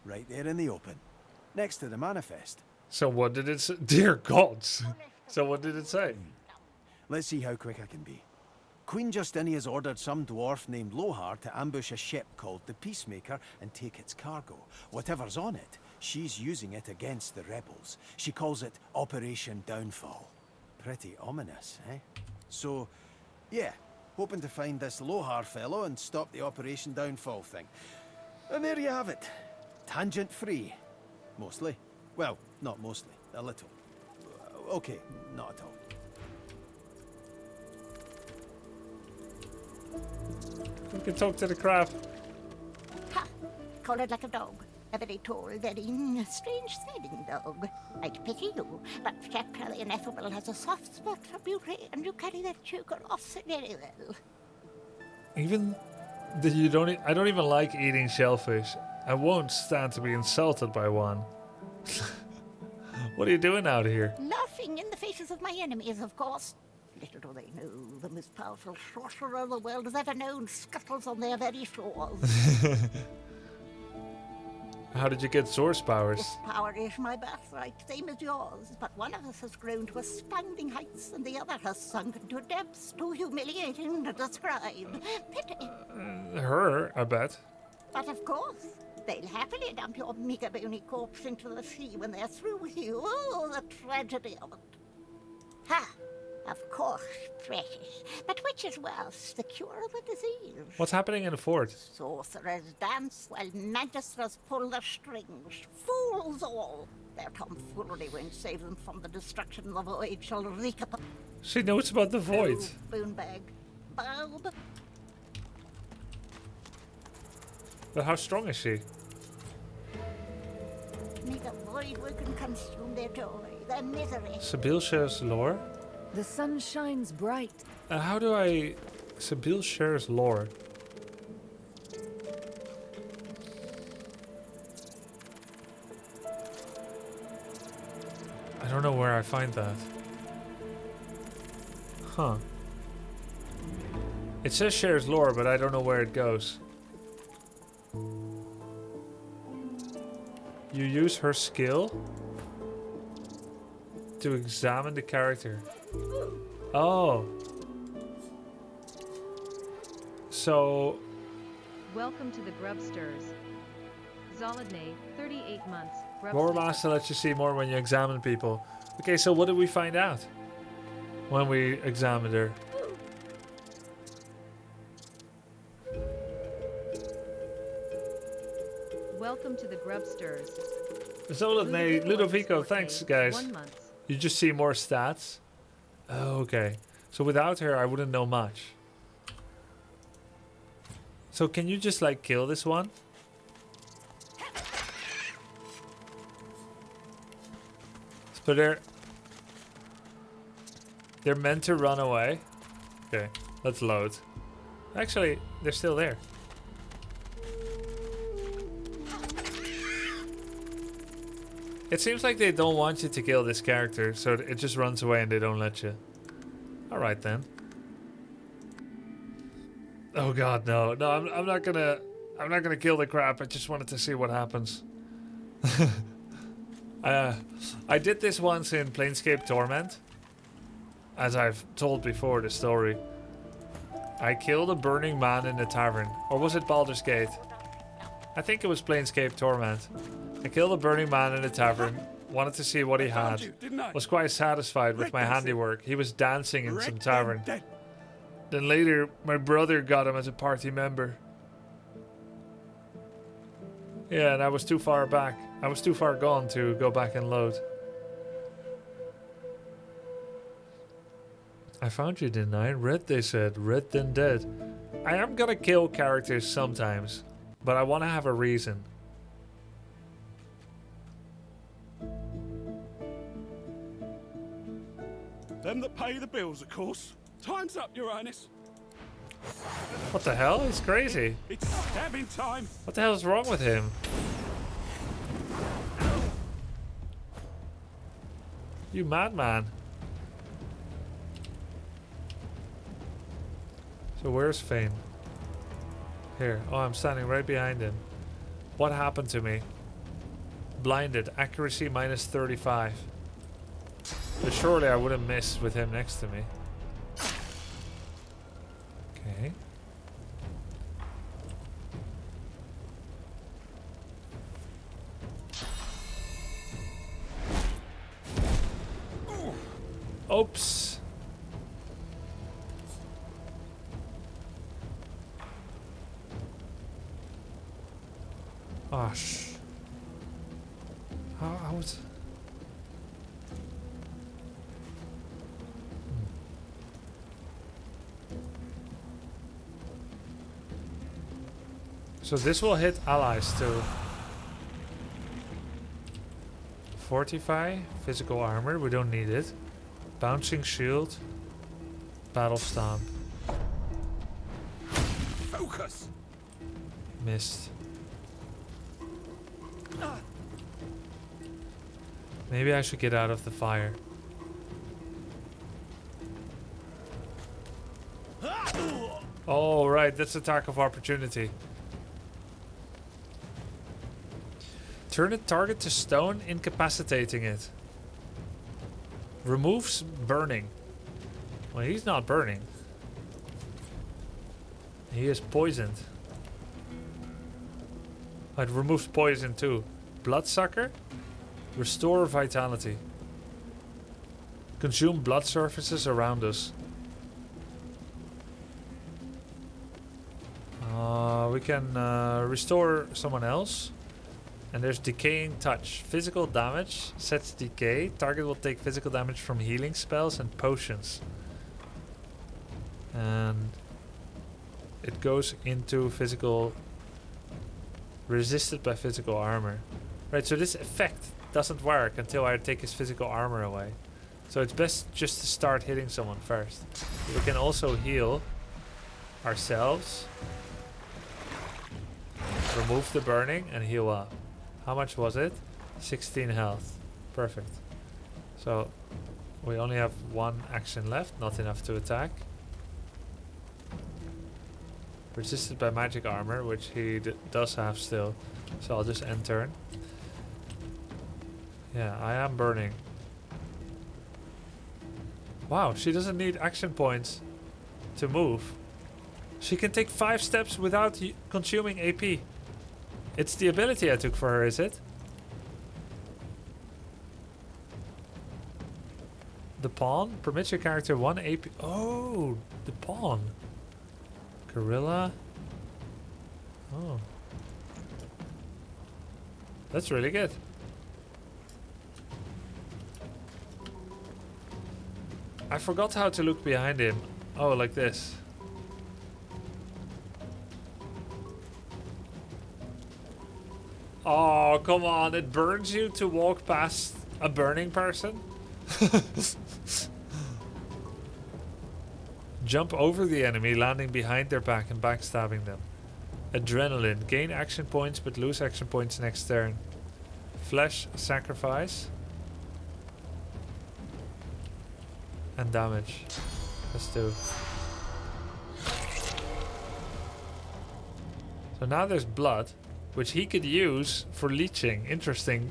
Right there in the open. Next to the manifest. So what did it say? Dear gods. So what did it say? Let's see how quick I can be. Queen Justinia's ordered some dwarf named Lohar to ambush a ship called the Peacemaker and take its cargo. Whatever's on it, she's using it against the rebels. She calls it Operation Downfall. Pretty ominous, eh? So, yeah, hoping to find this Lohar fellow and stop the Operation Downfall thing. And there you have it. Tangent-free. Mostly. Well, not mostly. A little. Okay, not at all. We can talk to the crab. Ha! Collared like a dog. A very tall, very strange-smelling dog. I'd pity you, but Captain Ineffable has a soft spot for beauty, and you carry that sugar off very well. Even I don't even like eating shellfish. I won't stand to be insulted by one. What are you doing out here? Laughing in the faces of my enemies, of course. little do they know, the most powerful sorcerer the world has ever known scuttles on their very shores. How did you get source powers? This power is my birthright, same as yours, but one of us has grown to astounding heights, and the other has sunk into depths too humiliating to describe. Pity. Her, I bet. But of course, they'll happily dump your meager bony corpse into the sea when they're through with you. Oh, the tragedy of it. Ha! Of course, precious. But which is worse, the cure or the disease? What's happening in the fort? Sorcerers dance while magistrates pull the strings. Fools all! Their tomfoolery won't save them from the destruction the void shall wreak upon. She knows about the void. Boonbag. Bulb. But how strong is she? May the void work and consume their joy, their misery. Sibyl shares lore? The sun shines bright. How do I... Sibyl shares lore. I don't know where I find that. Huh. It says shares lore, but I don't know where it goes. You use her skill to examine the character. Oh. So... Welcome to the Grubsters. Zolidne, 38 months. Lore Master lets you see more when you examine people. Okay, so what did we find out when we examined her? Welcome to the Grubsters. Zolidne, Ludovico, thanks guys. 1 month. You just see more stats? Oh, okay. So without her, I wouldn't know much. So can you just like kill this one? So they're meant to run away. Okay, let's load. Actually, they're still there. It seems like they don't want you to kill this character, so it just runs away and they don't let you. Alright then. Oh god, no. No, I'm not gonna kill the crap. I just wanted to see what happens. I did this once in Planescape Torment. As I've told before the story. I killed a burning man in the tavern. Or was it Baldur's Gate? I think it was Planescape Torment. I killed a burning man in the tavern. Wanted to see what he had. Was quite satisfied with my handiwork. He was dancing in some tavern. Then later, my brother got him as a party member. Yeah, and I was too far back. I was too far gone to go back and load. I found you, didn't I? Red, they said. Red then dead. I am gonna kill characters sometimes, but I want to have a reason. Them that pay the bills, of course. Time's up, Your Highness. What the hell? He's crazy. It's stabbing time. What the hell is wrong with him? You madman. So where's Fane? Here. Oh, I'm standing right behind him. What happened to me? Blinded. Accuracy minus 35. But surely I wouldn't miss with him next to me. Okay. Oops. Oh, how was... So this will hit allies too. Fortify, physical armor, we don't need it. Bouncing shield, battle stomp. Focus. Missed. Maybe I should get out of the fire. right, that's attack of opportunity. Turn a target to stone, incapacitating it. Removes burning. Well, he's not burning. He is poisoned. It removes poison too. Bloodsucker. Restore vitality. Consume blood surfaces around us. We can restore someone else. And there's decaying touch. Physical damage sets decay. Target will take physical damage from healing spells and potions. And it goes into physical... resisted by physical armor. Right, so this effect doesn't work until I take his physical armor away. So it's best just to start hitting someone first. We can also heal ourselves. Remove the burning and heal up. How much was it? 16 health. Perfect. So we only have one action left, not enough to attack. Resisted by magic armor, which he does have still. So I'll just end turn. Yeah, I am burning. Wow, she doesn't need action points to move. She can take 5 steps without consuming AP. It's the ability I took for her, is it? The pawn permits your character 1 AP. Oh, the pawn. Gorilla. Oh. That's really good. I forgot how to look behind him. Oh, like this. Oh, come on. It burns you to walk past a burning person? Jump over the enemy, landing behind their back and backstabbing them. Adrenaline. Gain action points but lose action points next turn. Flesh sacrifice. And damage. Let's do. So now there's blood, which he could use for leeching. Interesting.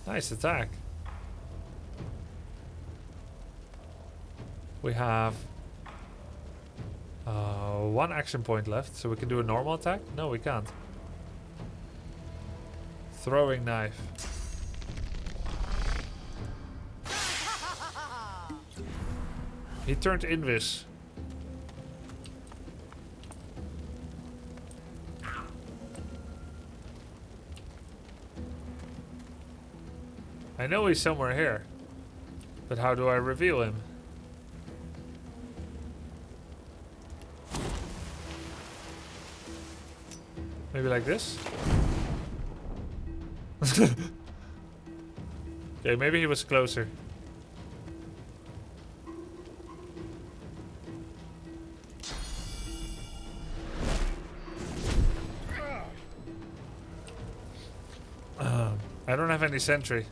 Nice attack. We have 1 action point left, so we can do a normal attack? No, we can't. Throwing knife. He turned invis. I know he's somewhere here, but how do I reveal him? Maybe like this? Okay, maybe he was closer. I don't have any sentry.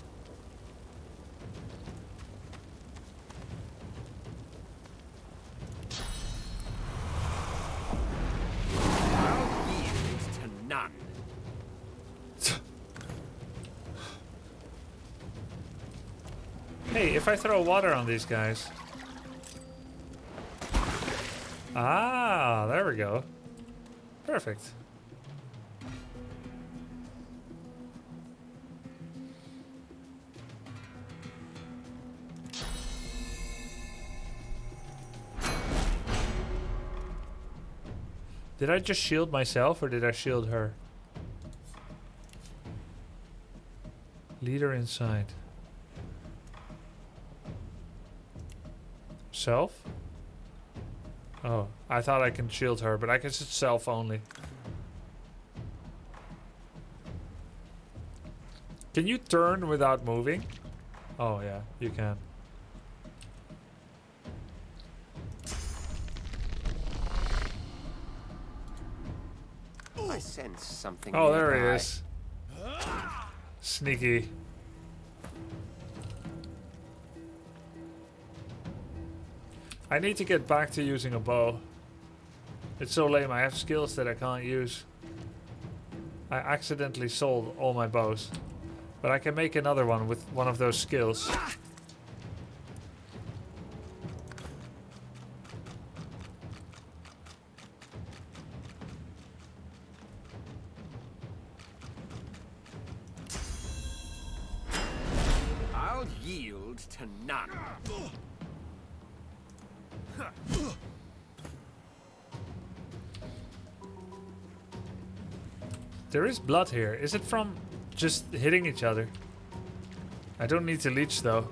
Hey, if I throw water on these guys. Ah, there we go. Perfect. Did I just shield myself or did I shield her? Leader inside. Self? Oh, I thought I can shield her, but I guess it's self only. Can you turn without moving? Oh yeah, you can. I sense something. Oh, there nearby. he is. Sneaky. I need to get back to using a bow. It's so lame. I have skills that I can't use. I accidentally sold all my bows. But I can make another one with one of those skills. I'll yield to none. There is blood here. Is it from just hitting each other? I don't need to leech though.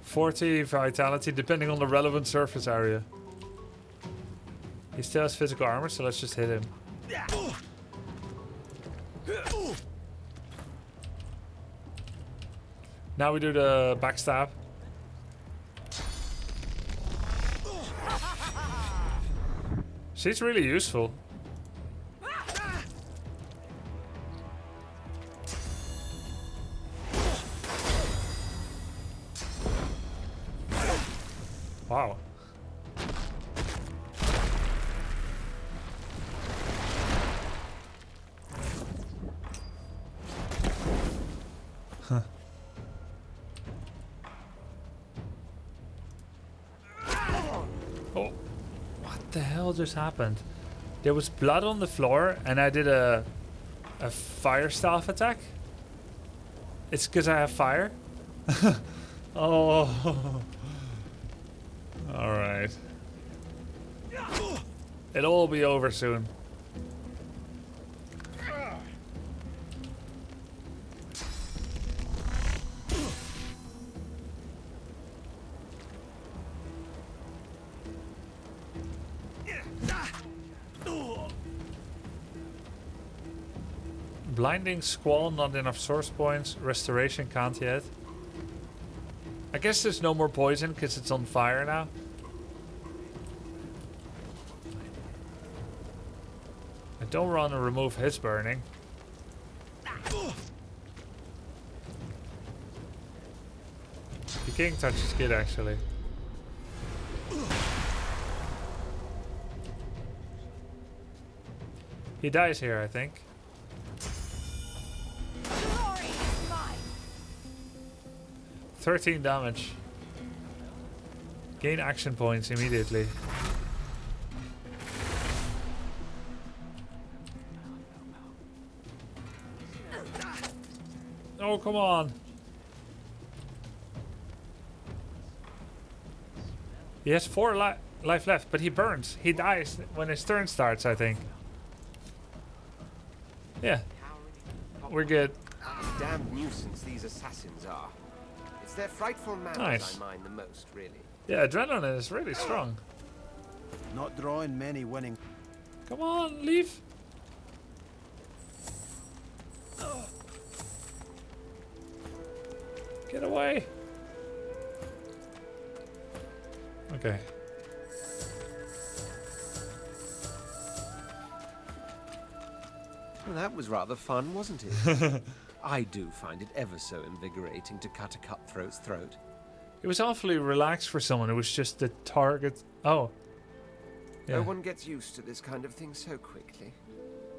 40 vitality depending on the relevant surface area. He still has physical armor, so let's just hit him. Now we do the backstab. She's really useful. Wow. Huh. Oh, what the hell just happened? There was blood on the floor and I did a fire staff attack. It's because I have fire. Oh. Alright. It'll all be over soon. Blinding Squall, not enough source points. Restoration can't yet. I guess there's no more poison because it's on fire now. I don't want to remove his burning. The king touches good actually. He dies here, I think. 13 damage. Gain action points immediately. Oh, come on. He has 4 life left, but he burns. He dies when his turn starts, I think. Yeah. We're good. Damned nuisance these assassins are. It's their frightful manners Nice. I mind the most, really. Yeah, adrenaline is really strong. Not drawing many winning. Come on, leave. Get away. Okay. Well, that was rather fun, wasn't it? I do find it ever so invigorating to cut a cutthroat's throat. It was awfully relaxed for someone who was just the target. Oh. Yeah. No one gets used to this kind of thing so quickly.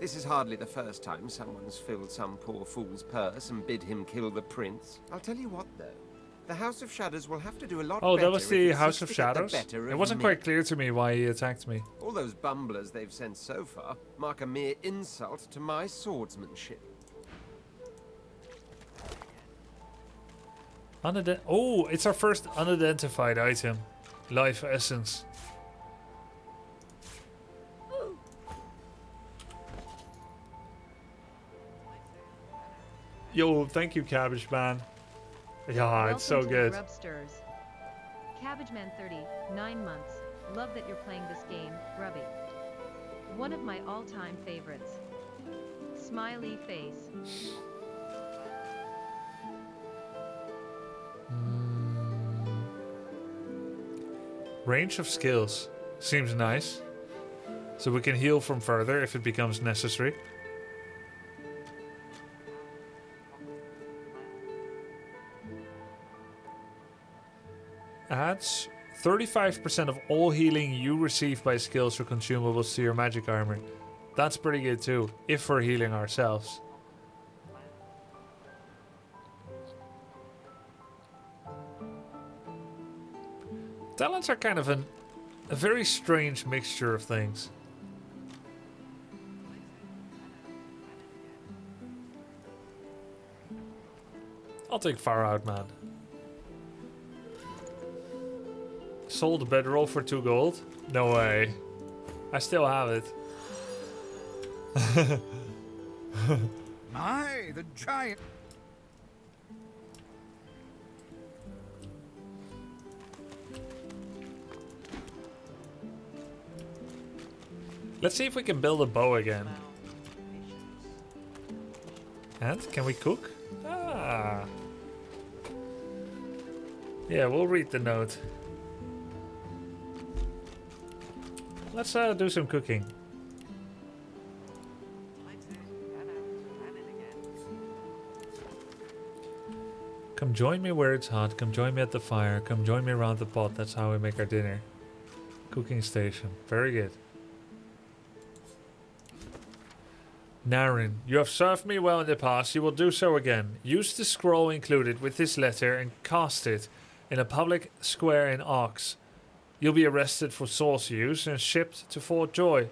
This is hardly the first time someone's filled some poor fool's purse and bid him kill the prince. I'll tell you what, though. The House of Shadows will have to do a lot better. Oh, that was if the it's House to of stick at the Shadows? better It of wasn't me. quite clear to me why he attacked me. All those bumblers they've sent so far mark a mere insult to my swordsmanship. Oh, it's our first unidentified item. Life Essence. Yo, thank you, Cabbage Man. Yeah, it's so Welcome to good. the Grubsters. Cabbage Man 30, 9 months. Love that you're playing this game, Grubby. One of my all-time favorites. Smiley face. Range of skills. Seems nice. So we can heal from further if it becomes necessary. Adds 35% of all healing you receive by skills or consumables to your magic armor. That's pretty good too, if we're healing ourselves. Talents are kind of a very strange mixture of things. I'll take Far Out Man. Sold a bedroll for 2 gold? No way. I still have it. My, the giant. Let's see if we can build a bow again. And can we cook? Ah. Yeah, we'll read the note. Let's do some cooking. Come join me where it's hot. Come join me at the fire. Come join me around the pot. That's how we make our dinner. Cooking station. Very good. Naren, you have served me well in the past. You will do so again. Use the scroll included with this letter and cast it in a public square in Ox. You'll be arrested for sauce use and shipped to Fort Joy.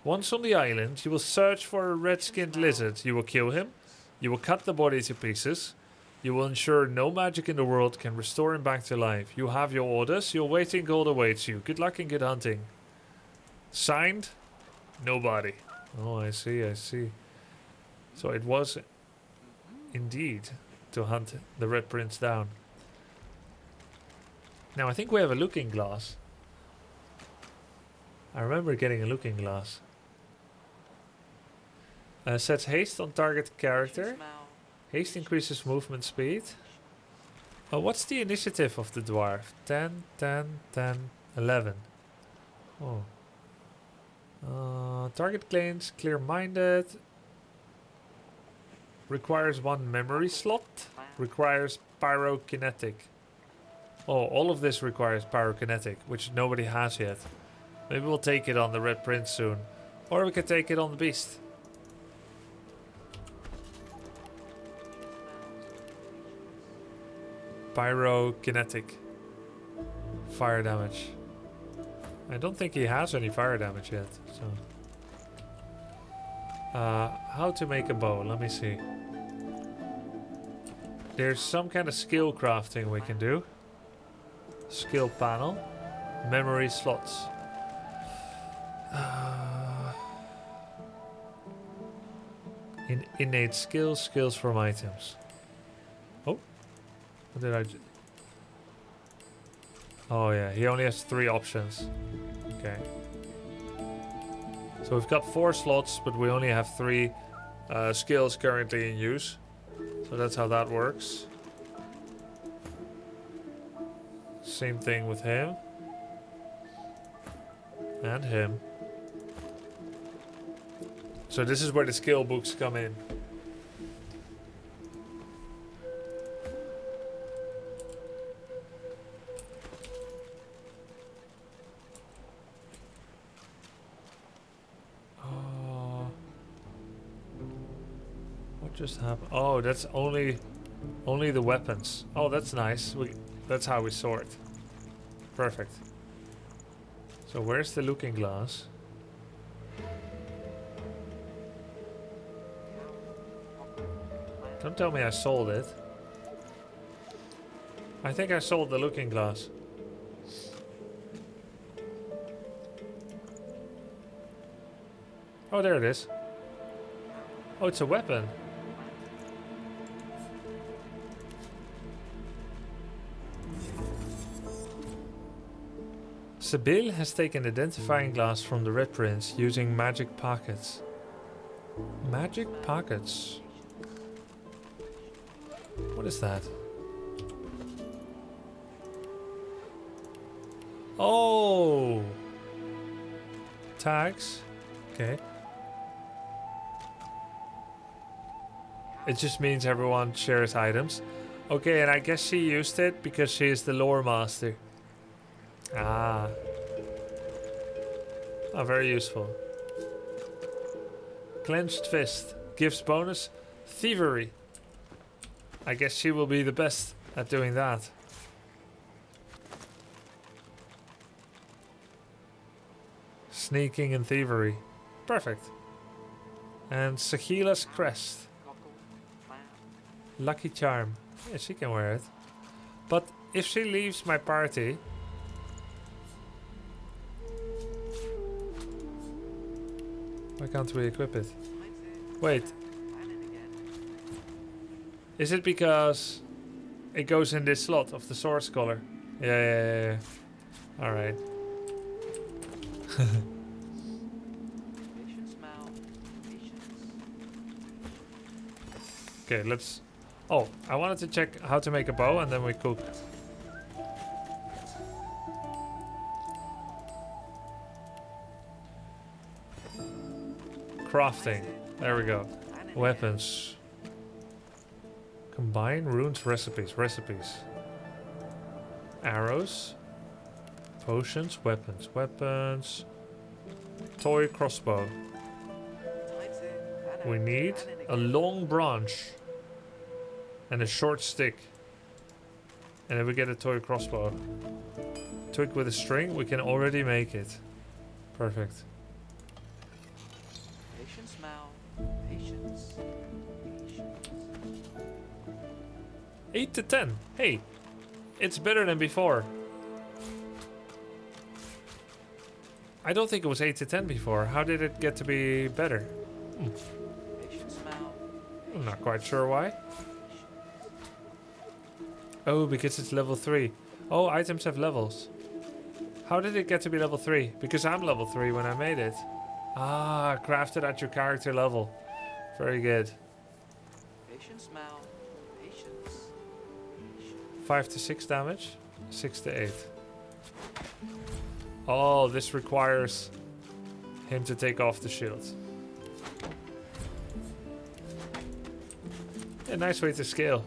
Once on the island, you will search for a red-skinned lizard. You will kill him. You will cut the body to pieces. You will ensure no magic in the world can restore him back to life. You have your orders. Your waiting gold awaits you. Good luck and good hunting. Signed, nobody. Oh, I see, I see. So it was indeed to hunt the Red Prince down. Now I think we have a looking glass. I remember getting a looking glass. Sets haste on target character. Haste increases movement speed. Oh, what's the initiative of the dwarf? 10, 10, 10, 11. Oh. Target claims clear-minded. Requires 1 memory slot. Requires pyrokinetic. Oh, all of this requires pyrokinetic, which nobody has yet. Maybe we'll take it on the Red Prince soon. Or we can take it on the Beast. Pyrokinetic. Fire damage. I don't think he has any fire damage yet, so... how to make a bow, let me see. There's some kind of skill crafting we can do. Skill panel. Memory slots. Innate skills, skills from items. Oh, what did I do? Oh yeah, he only has 3 options. Okay. So we've got 4 slots, but we only have 3 skills currently in use. So that's how that works. Same thing with him. And him. So this is where the skill books come in. What just happened? Oh, that's only the weapons. Oh, that's nice. That's how we sort. Perfect. So where's the looking glass? Don't tell me I sold it. I think I sold the looking glass. Oh, there it is. Oh, it's a weapon. Sibyl has taken identifying glass from the Red Prince using magic pockets. Magic pockets? What is that? Oh! Tags? Okay. It just means everyone shares items. Okay, and I guess she used it because she is the lore master. Ah. Oh, very useful. Clenched fist gives bonus thievery. I guess she will be the best at doing that. Sneaking and thievery. Perfect. And Sahila's crest. Lucky charm. Yeah, she can wear it. But if she leaves my party... Why can't we equip it? Wait. Is it because it goes in this slot of the sword scholar? Yeah. Alright. Okay, let's... Oh, I wanted to check how to make a bow and then we cook. Crafting. There we go. Weapons. Combine runes, recipes. Arrows. Potions, weapons. Toy crossbow. We need a long branch and a short stick. And then we get a toy crossbow. Twig with a string, we can already make it. Perfect. Patience, Mal. Patience. 8 to 10. Hey, it's better than before. I don't think it was 8 to 10 before. How did it get to be better? I'm not quite sure why. Oh, because it's level 3. Oh, items have levels. How did it get to be level 3? Because I'm level 3 when I made it. Ah, crafted at your character level. Very good. Patience, Mal. Patience. 5 to 6 damage. 6 to 8. Oh, this requires him to take off the shield. A nice way to scale.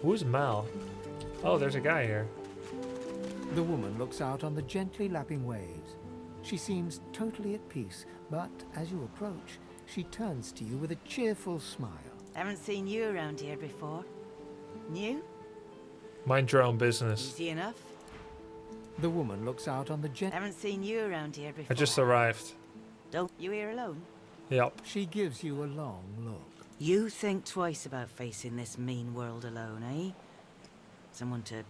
Who's Mal? Oh, there's a guy here. The woman looks out on the gently lapping waves. She seems totally at peace, but as you approach, she turns to you with a cheerful smile. Haven't seen you around here before. New? Mind your own business. Easy enough. The woman looks out on the Haven't seen you around here before. I just arrived. Don't you here alone? Yep. She gives you a long look. You think twice about facing this mean world alone, eh? Someone to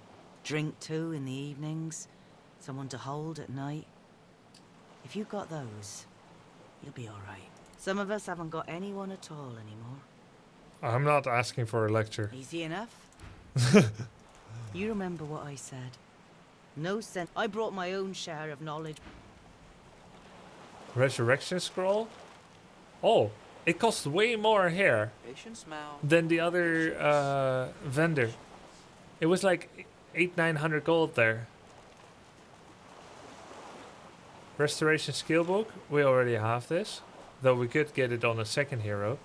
drink to in the evenings, someone to hold at night. If you've got those, you'll be alright. Some of us haven't got anyone at all anymore. I'm not asking for a lecture. Easy enough. You remember what I said. No sense. I brought my own share of knowledge. Resurrection scroll? Oh, it costs way more here Patience, Mal. than the other vendor. It was like 800-900 gold there. Restoration skill book. We already have this, though we could get it on a second hero.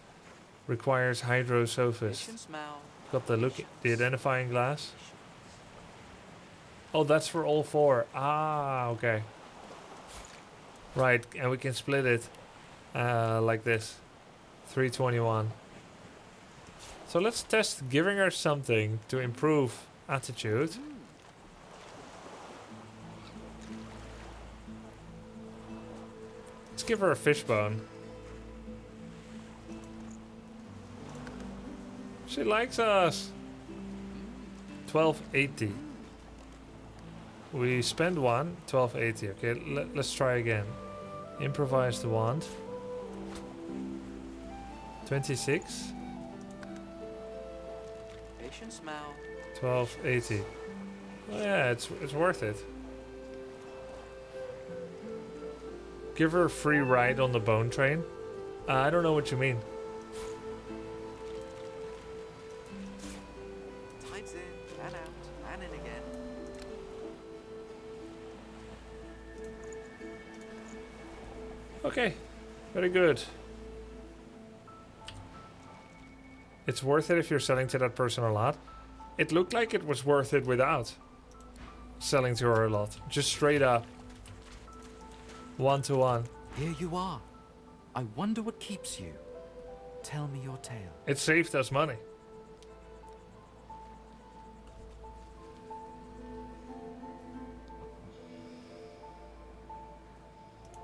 Requires hydro sophist. Patience, Mal. Got the look, the identifying glass. Oh, that's for all 4. Ah, okay. Right, and we can split it like this. 321. So let's test giving her something to improve attitude. Let's give her a fishbone. She likes us. 1280. We spend 1, 1280. Okay, let's try again. Improvise the wand. 26. Patience, Mal. 1280. Oh, yeah, it's worth it. Give her a free ride on the bone train. I don't know what you mean. Time's in and out and in again. Okay, very good. It's worth it if you're selling to that person a lot. It looked like it was worth it without selling to her a lot. Just straight up. 1-to-1. Here you are. I wonder what keeps you. Tell me your tale. It saved us money.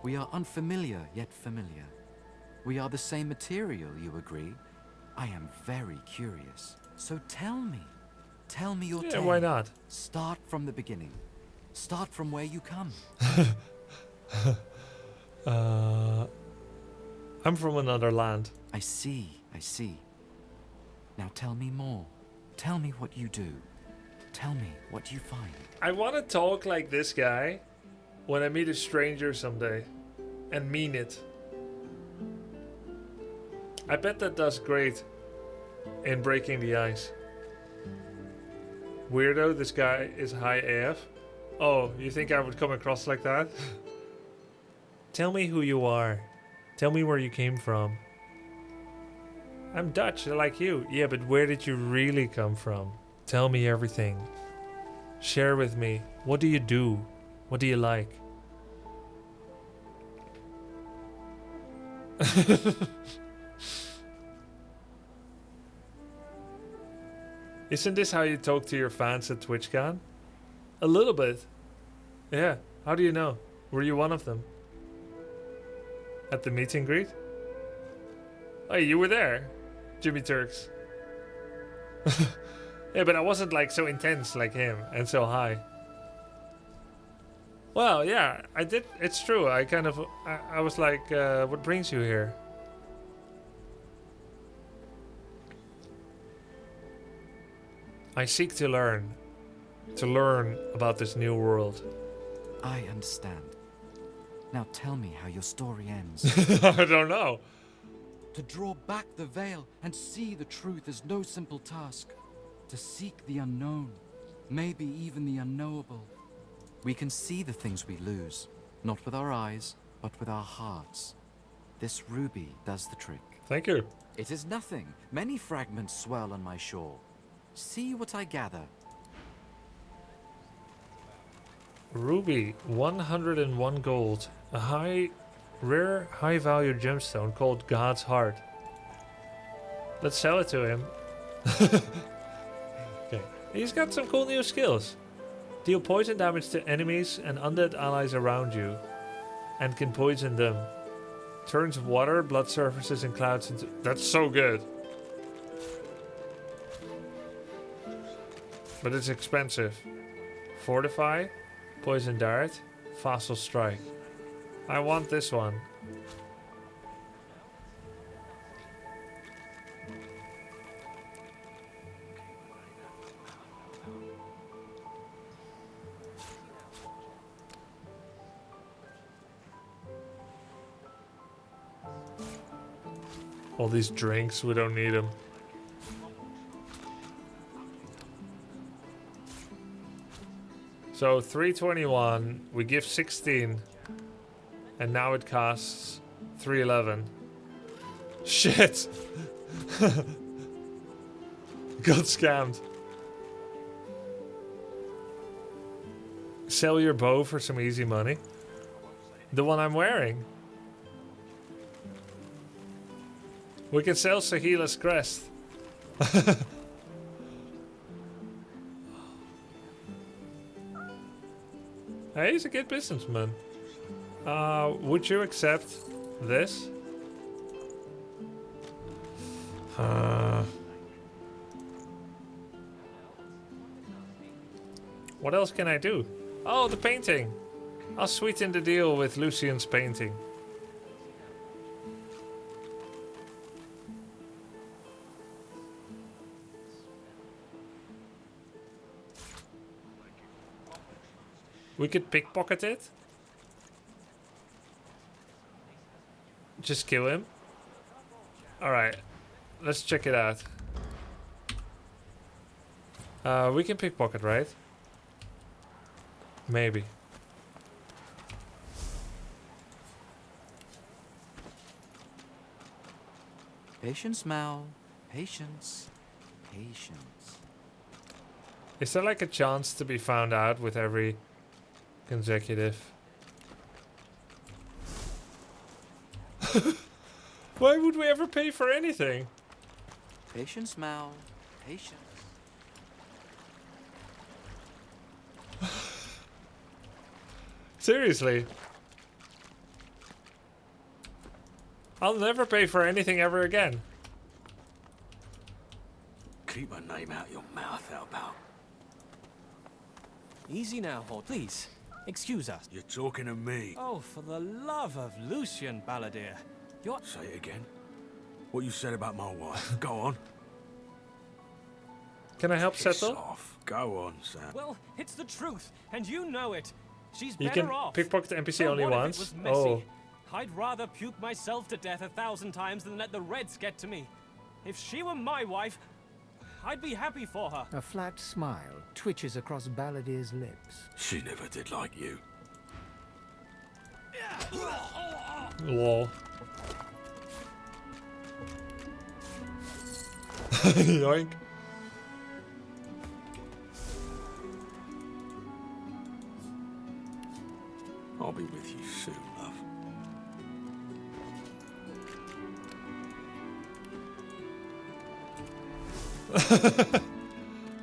We are unfamiliar, yet familiar. We are the same material, you agree? I am very curious. So tell me. Tell me your tale. Yeah, why not? Start from the beginning. Start from where you come. I'm from another land. I see, I see. Now tell me more. Tell me what you do. Tell me what you find. I want to talk like this guy when I meet a stranger someday. And mean it. I bet that does great in breaking the ice. Weirdo, this guy is high AF. Oh, you think I would come across like that? Tell me who you are. Tell me where you came from. I'm Dutch, like you. Yeah, but where did you really come from? Tell me everything. Share with me. What do you do? What do you like? Isn't this how you talk to your fans at TwitchCon? A little bit. Yeah. How do you know? Were you one of them? At the meet and greet? Oh, you were there, Jimmy Turks. Yeah, but I wasn't like so intense like him and so high. Well, yeah, I did. It's true. I kind of, I was like, what brings you here? I seek to learn about this new world. I understand. Now tell me how your story ends. I don't know. To draw back the veil and see the truth is no simple task. To seek the unknown, maybe even the unknowable. We can see the things we lose, not with our eyes, but with our hearts. This ruby does the trick. Thank you. It is nothing. Many fragments swirl on my shore. See what I gather. Ruby, 101 gold. A rare, high-value gemstone called God's Heart. Let's sell it to him. Okay. He's got some cool new skills. Deal poison damage to enemies and undead allies around you. And can poison them. Turns water, blood surfaces, and clouds into... That's so good. But it's expensive. Fortify, Poison Dart, Fossil Strike. I want this one. All these drinks, we don't need them. So 321, we give 16, and now it costs 311. Shit! Got scammed. Sell your bow for some easy money. The one I'm wearing. We can sell Sahila's crest. Hey, he's a good businessman. Would you accept this? What else can I do? Oh, the painting. I'll sweeten the deal with Lucian's painting. We could pickpocket it. Just kill him. Alright. Let's check it out. We can pickpocket, right? Maybe. Patience, Mal. Patience. Patience. Is there like a chance to be found out with every consecutive? Why would we ever pay for anything? Patience, Mal. Patience. Seriously. I'll never pay for anything ever again. Keep my name out your mouth, Albal. Easy now, Horde, please. Excuse us. You're talking to me. Oh, for the love of Lucian, Balladeer. You're... Say it again. What you said about my wife. Go on. Can I help Piss settle? off. Go on, Sam. Well, it's the truth, and you know it. She's You better can off. pickpocket the NPC So only what if it once. was messy? Oh. I'd rather puke myself to death 1,000 times than let the Reds get to me. If she were my wife, I'd be happy for her. A flat smile twitches across Balladeer's lips. She never did like you. Lol. Yoink. I'll be with you soon, love.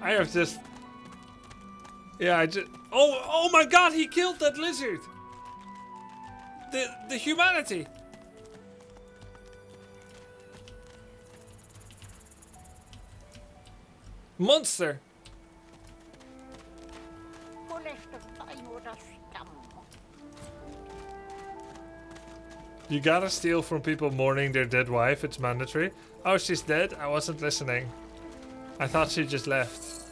I have just... Yeah, I just... Oh my god, he killed that lizard! The humanity! Monster! You gotta steal from people mourning their dead wife, it's mandatory. Oh, she's dead? I wasn't listening. I thought she just left.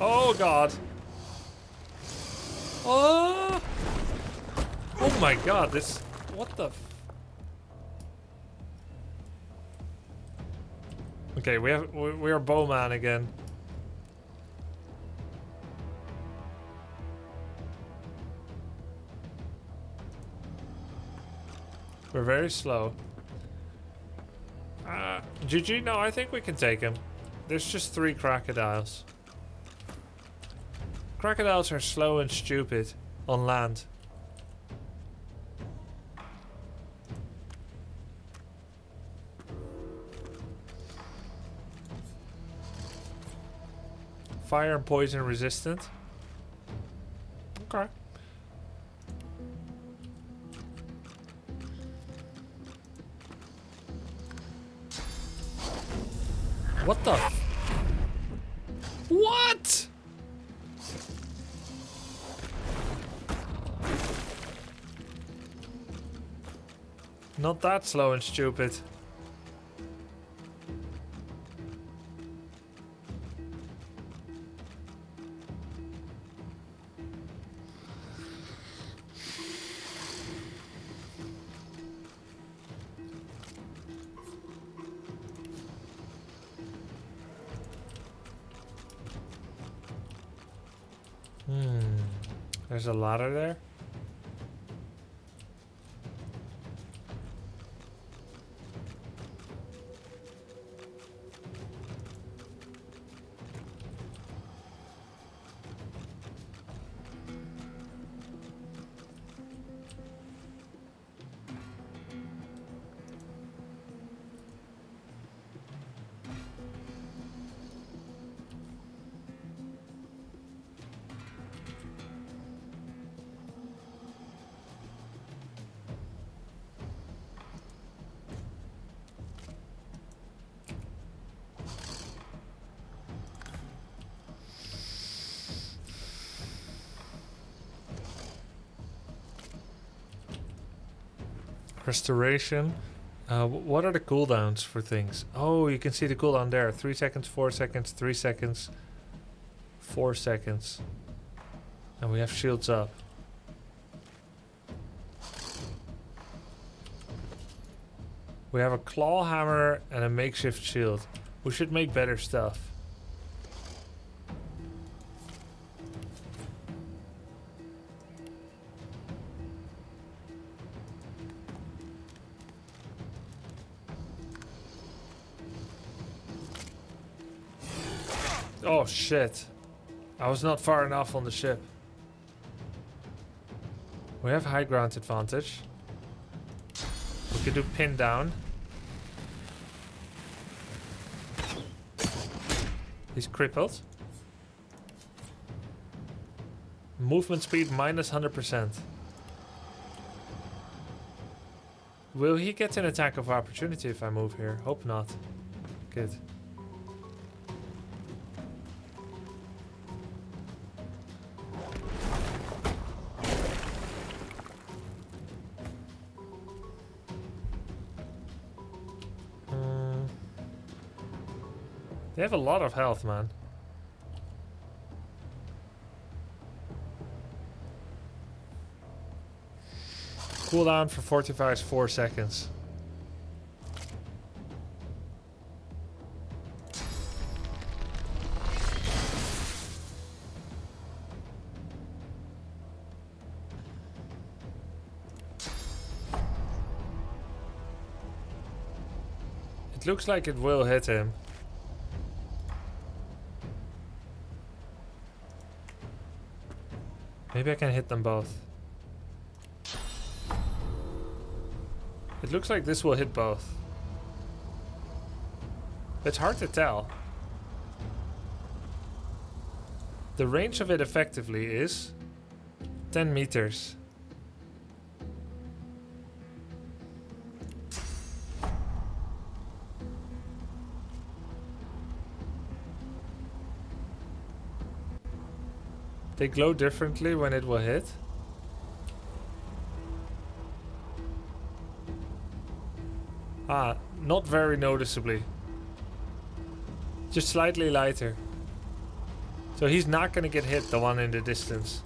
Oh god. Oh! Oh my god, this... What the... Okay, we are Bowman again. We're very slow. GG? No, I think we can take him. There's just 3 crocodiles. Crocodiles are slow and stupid on land. Fire and poison resistant. Okay. What the? What? Not that slow and stupid. There's a ladder there. Restoration. What are the cooldowns for things? Oh, you can see the cooldown there. 3 seconds, 4 seconds, 3 seconds, 4 seconds. And we have shields up. We have a claw hammer and a makeshift shield. We should make better stuff. Oh shit. I was not far enough on the ship. We have high ground advantage. We could do pin down. He's crippled. Movement speed minus 100%. Will he get an attack of opportunity if I move here? Hope not. Good. They have a lot of health, man. Cooldown for 45 is 4 seconds. It looks like it will hit him. Maybe I can hit them both. It looks like this will hit both. It's hard to tell. The range of it effectively is 10 meters. They glow differently when it will hit. Ah, not very noticeably. Just slightly lighter. So he's not gonna get hit, the one in the distance.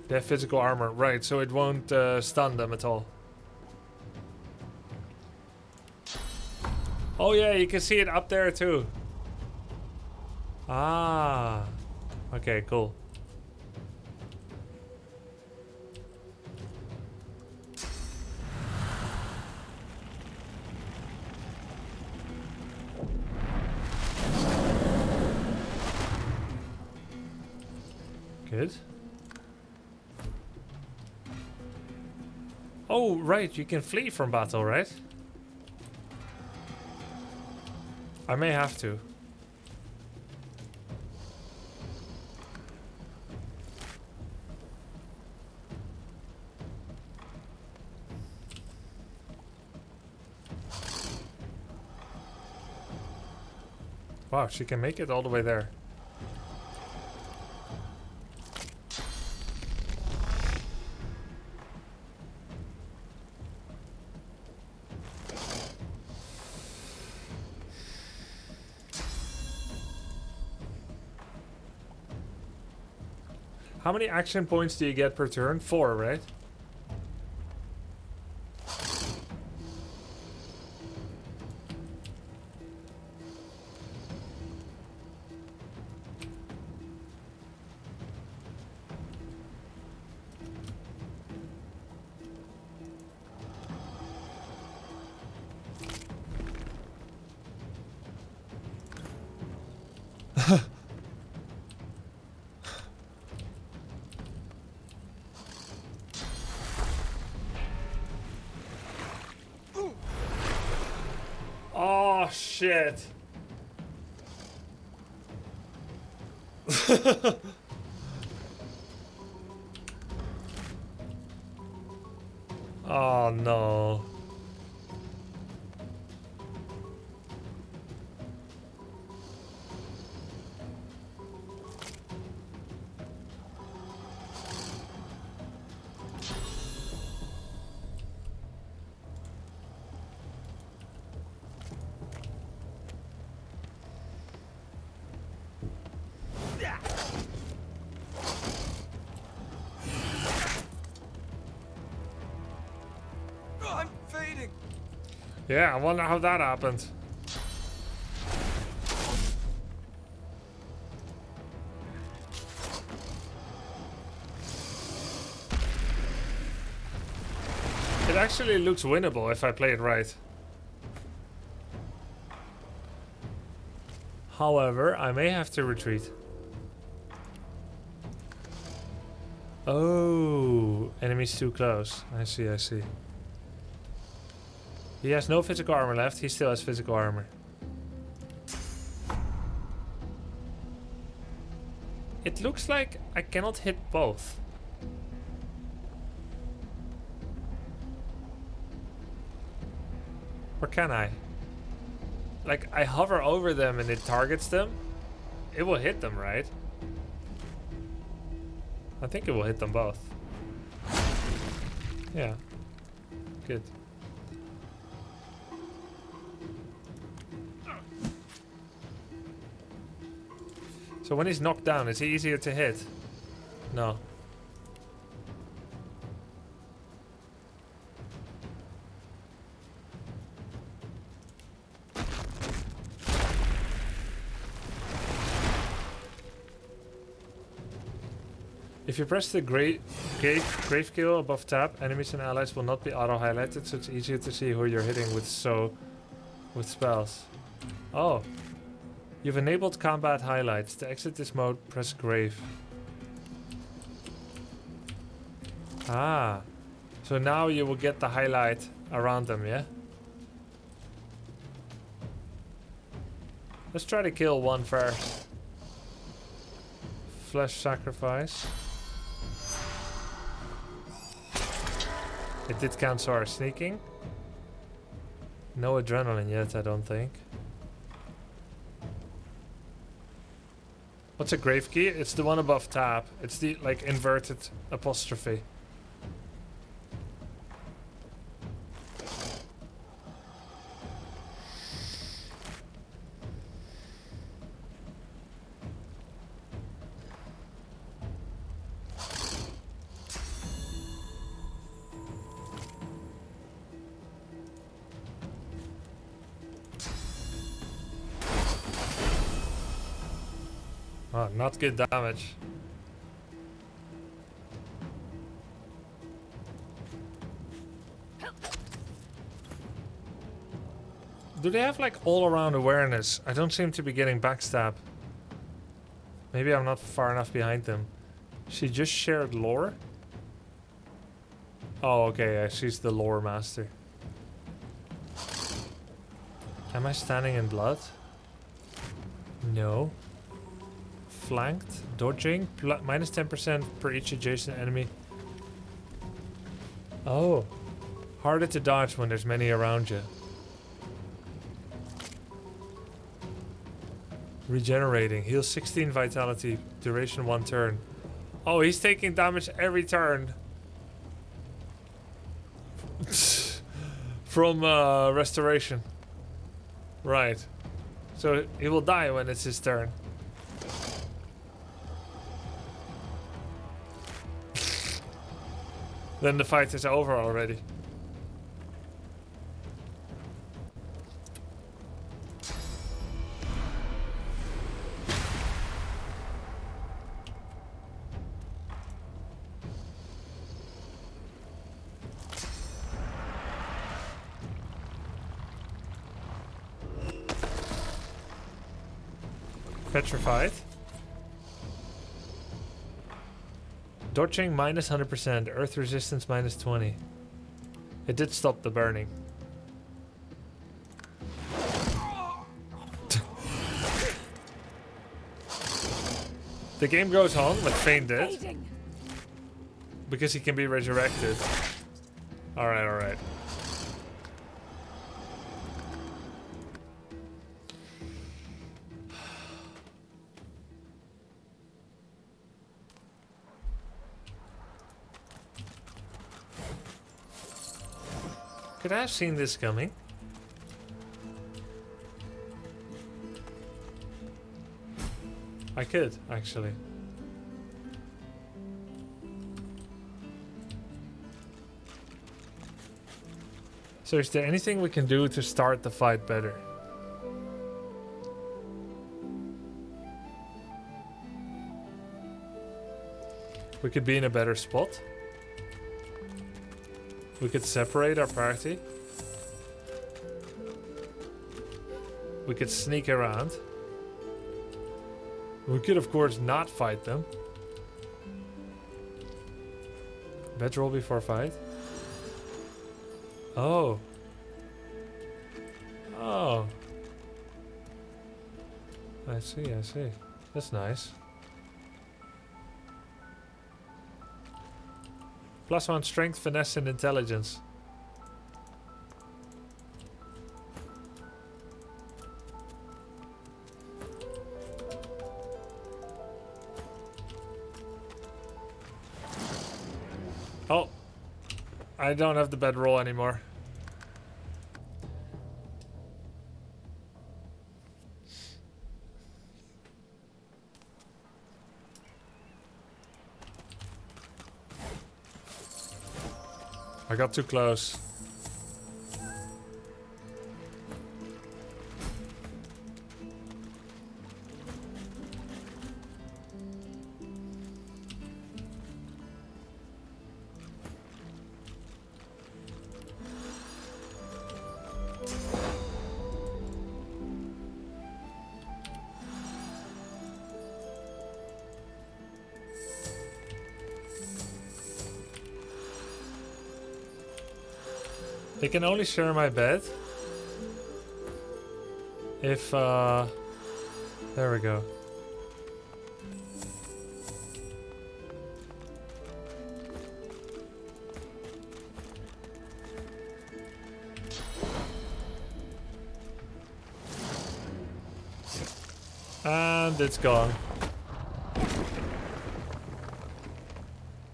They have physical armor, right, so it won't stun them at all. Oh yeah, you can see it up there too. Ah, okay, cool. Good. Oh, right, you can flee from battle, right? I may have to. Wow, she can make it all the way there. How many action points do you get per turn? 4, right? Oh shit. Oh no. I'm fading. Yeah, I wonder how that happened. It actually looks winnable if I play it right. However, I may have to retreat. Oh, enemy's too close. I see, I see. He has no physical armor left. He still has physical armor. It looks like I cannot hit both. Or can I? Like, I hover over them and it targets them. It will hit them, right? I think it will hit them both. Yeah. Good. So when he's knocked down, is he easier to hit? No. If you press the grave kill above tab, enemies and allies will not be auto-highlighted, so it's easier to see who you're hitting with spells. Oh. You've enabled combat highlights. To exit this mode, press grave. Ah. So now you will get the highlight around them, yeah? Let's try to kill one first. Flesh sacrifice. It did cancel our sneaking. No adrenaline yet, I don't think. What's a grave key? It's the one above tab. It's the like inverted apostrophe. Oh, not good damage. Do they have like all-around awareness? I don't seem to be getting backstab. Maybe I'm not far enough behind them. She just shared lore? Oh, okay, yeah, she's the lore master. Am I standing in blood? No. Flanked, dodging, minus 10% per each adjacent enemy. Oh. Harder to dodge when there's many around you. Regenerating. Heals 16 vitality. Duration 1 turn. Oh, he's taking damage every turn. From restoration. Right. So he will die when it's his turn. Then the fight is over already. Petrified. Dodging minus 100%, earth resistance minus 20. It did stop the burning. The game goes on, but Fane did. Because he can be resurrected. Alright, alright. Could I have seen this coming? I could, actually. So is there anything we can do to start the fight better? We could be in a better spot. We could separate our party. We could sneak around. We could, of course, not fight them. Bedroll before fight. Oh. Oh. I see, I see. That's nice. +1 strength, finesse, and intelligence. Oh. I don't have the bedroll anymore. I got too close. They can only share my bed if, there we go. And it's gone.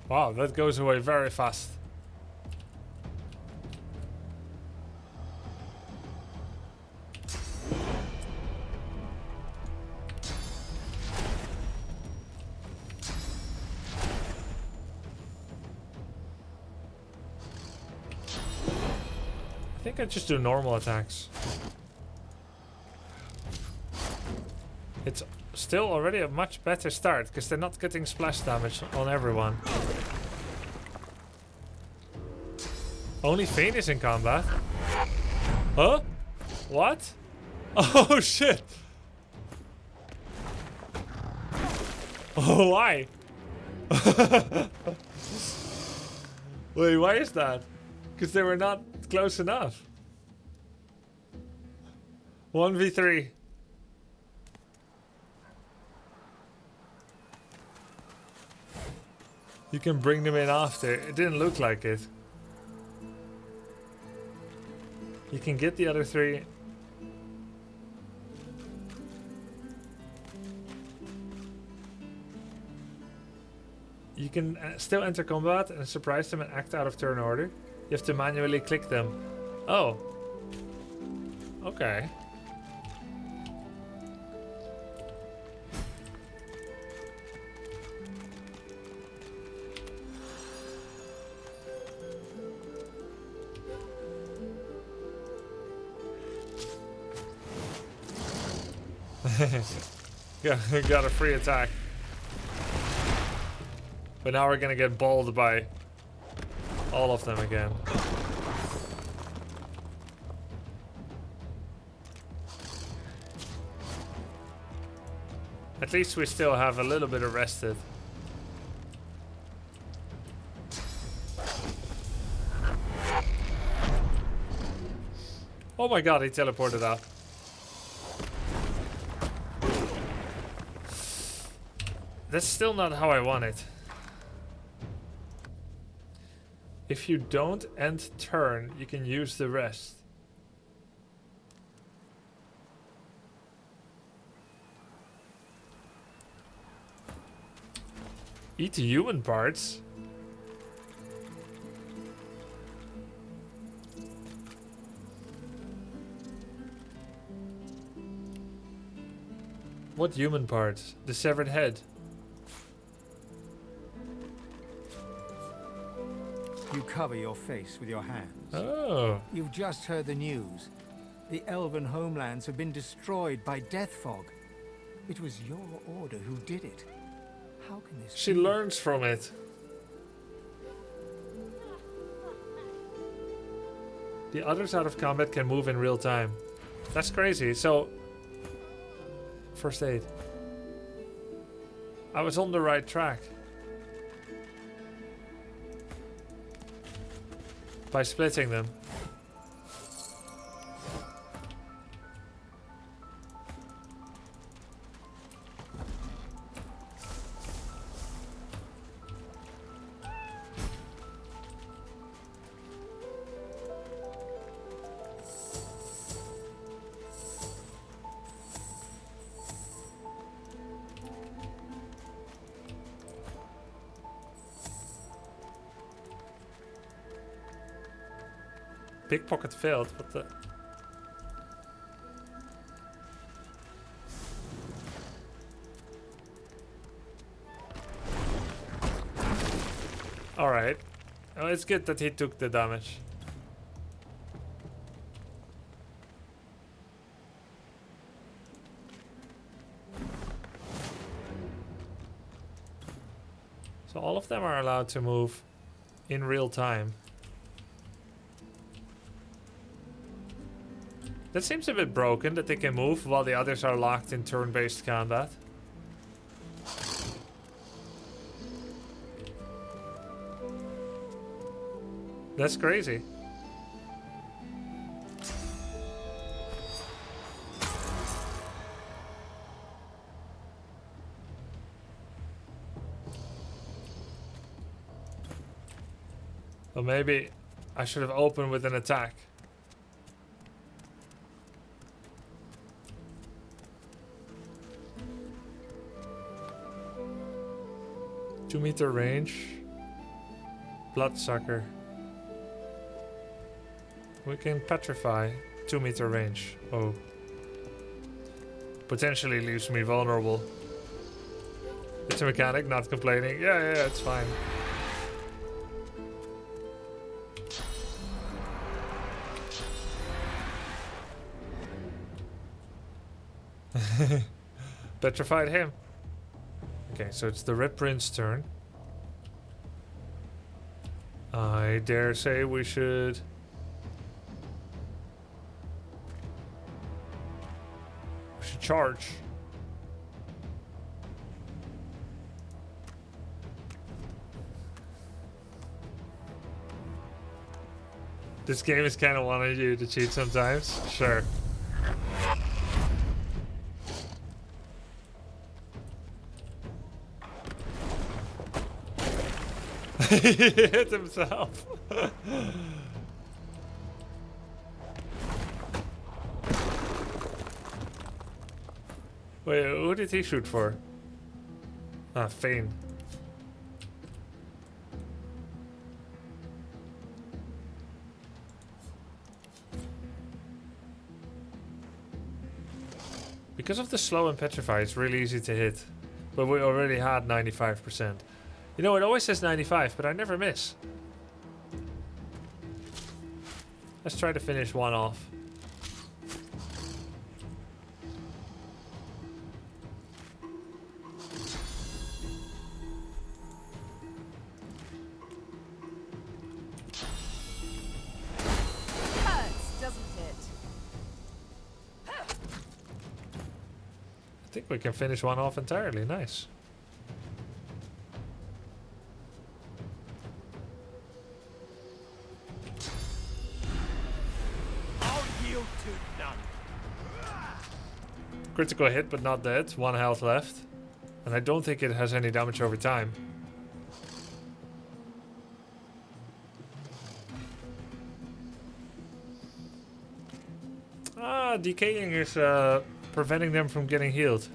Wow, that goes away very fast. I think I just do normal attacks. It's still already a much better start because they're not getting splash damage on everyone. Only Fane is in combat. Huh? What? Oh shit! Oh, why? Wait, why is that? Because they were not close enough. 1v3. You can bring them in after. It didn't look like it. You can get the other 3. You can still enter combat and surprise them and act out of turn order. You have to manually click them. Oh. Okay. Got a free attack. But now we're gonna get balled by all of them again. At least we still have a little bit arrested. Oh my god, he teleported out. That's still not how I want it. If you don't end turn, you can use the rest. Eat human parts? What human parts? The severed head. You cover your face with your hands. Oh. You've just heard the news. The elven homelands have been destroyed by death fog. It was your order who did it. How can this She be? learns from it. The others out of combat can move in real time. That's crazy. So, first aid. I was on the right track. By splitting them. Pickpocket failed. What the? Alright. Oh, it's good that he took the damage. So all of them are allowed to move in real time. That seems a bit broken that they can move while the others are locked in turn-based combat. That's crazy. Well, maybe I should have opened with an attack. Two-meter range. Bloodsucker. We can petrify. 2-meter range. Oh. Potentially leaves me vulnerable. It's a mechanic, not complaining. Yeah, it's fine. Petrified him. Okay, so it's the Red Prince's turn. I dare say we should... charge. This game is kind of wanting you to cheat sometimes. Sure. He hit himself. Wait, who did he shoot for? Ah, Fane. Because of the slow and petrify, it's really easy to hit. But we already had 95%. You know, it always says 95, but I never miss. Let's try to finish one off. Hurts, doesn't it? I think we can finish one off entirely. Nice. Critical hit, but not dead. 1 health left. And I don't think it has any damage over time. Ah, decaying is preventing them from getting healed.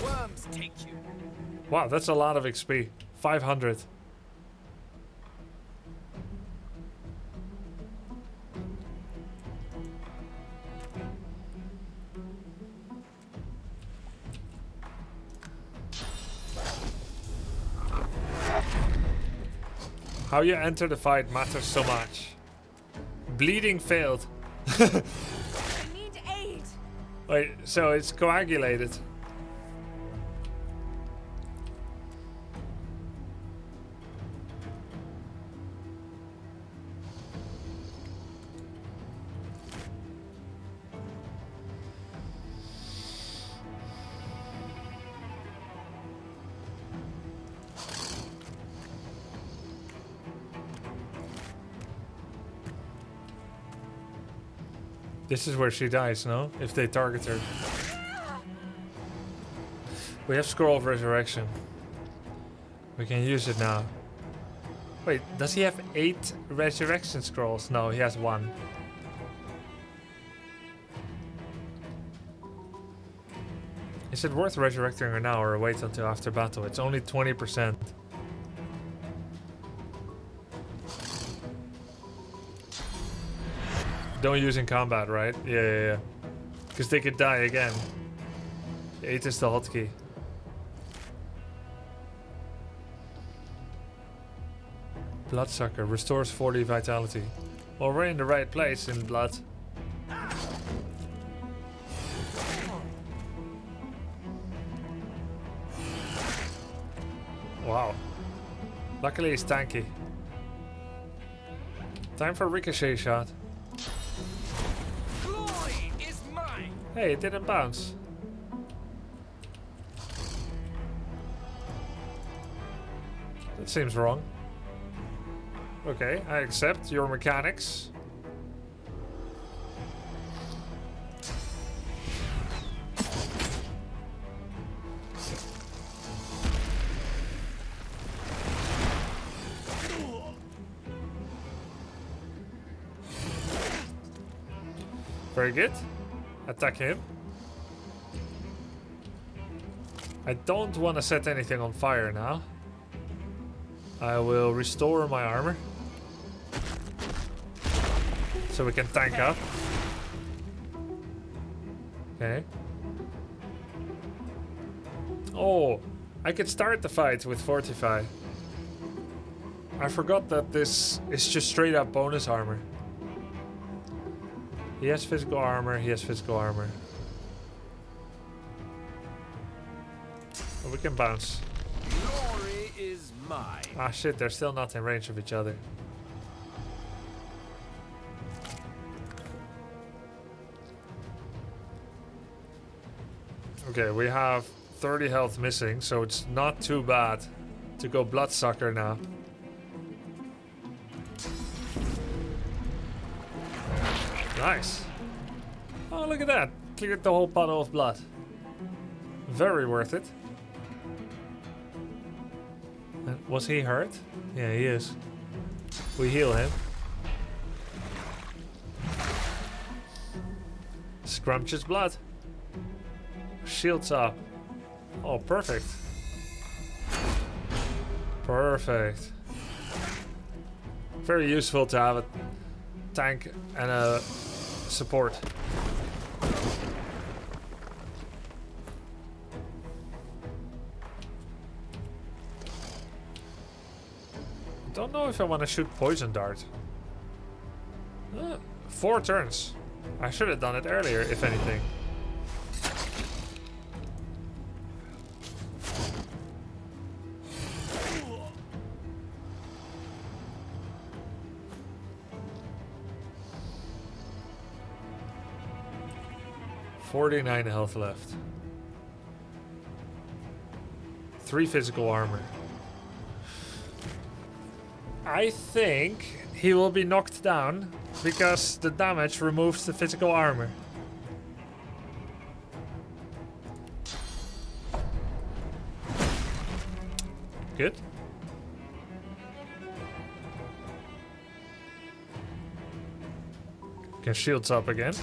Worms take you. Wow, that's a lot of XP. 500. How you enter the fight matters so much. Bleeding failed. I need aid. Wait, so it's coagulated. This is where she dies, no? If they target her. We have Scroll of Resurrection. We can use it now. Wait, does he have 8 resurrection scrolls? No, he has 1. Is it worth resurrecting her now or wait until after battle? It's only 20%. Don't use in combat, right? Yeah. Because they could die again. 8 is the hotkey. Bloodsucker restores 40 vitality. Well, we're in the right place in blood. Wow. Luckily he's tanky. Time for ricochet shot. Glory is mine. Hey, it didn't bounce. That seems wrong. Okay, I accept your mechanics. Very good. Attack him. I don't want to set anything on fire now. I will restore my armor. So we can tank up. Okay. Oh, I could start the fight with Fortify. I forgot that this is just straight up bonus armor. He has physical armor, he has physical armor. Oh, we can bounce. Glory is mine. Ah shit, they're still not in range of each other. Okay, we have 30 health missing, so it's not too bad to go Bloodsucker now. Nice. Oh, look at that. Cleared the whole puddle of blood. Very worth it. Was he hurt? Yeah, he is. We heal him. Scrumptious blood. Shields up. Oh, perfect. Perfect. Very useful to have a tank and a support. Don't know if I want to shoot poison dart. 4 turns. I should have done it earlier, if anything. $49 health left. 3 physical armor. I think he will be knocked down because the damage removes the physical armor. Good. Can shields up again.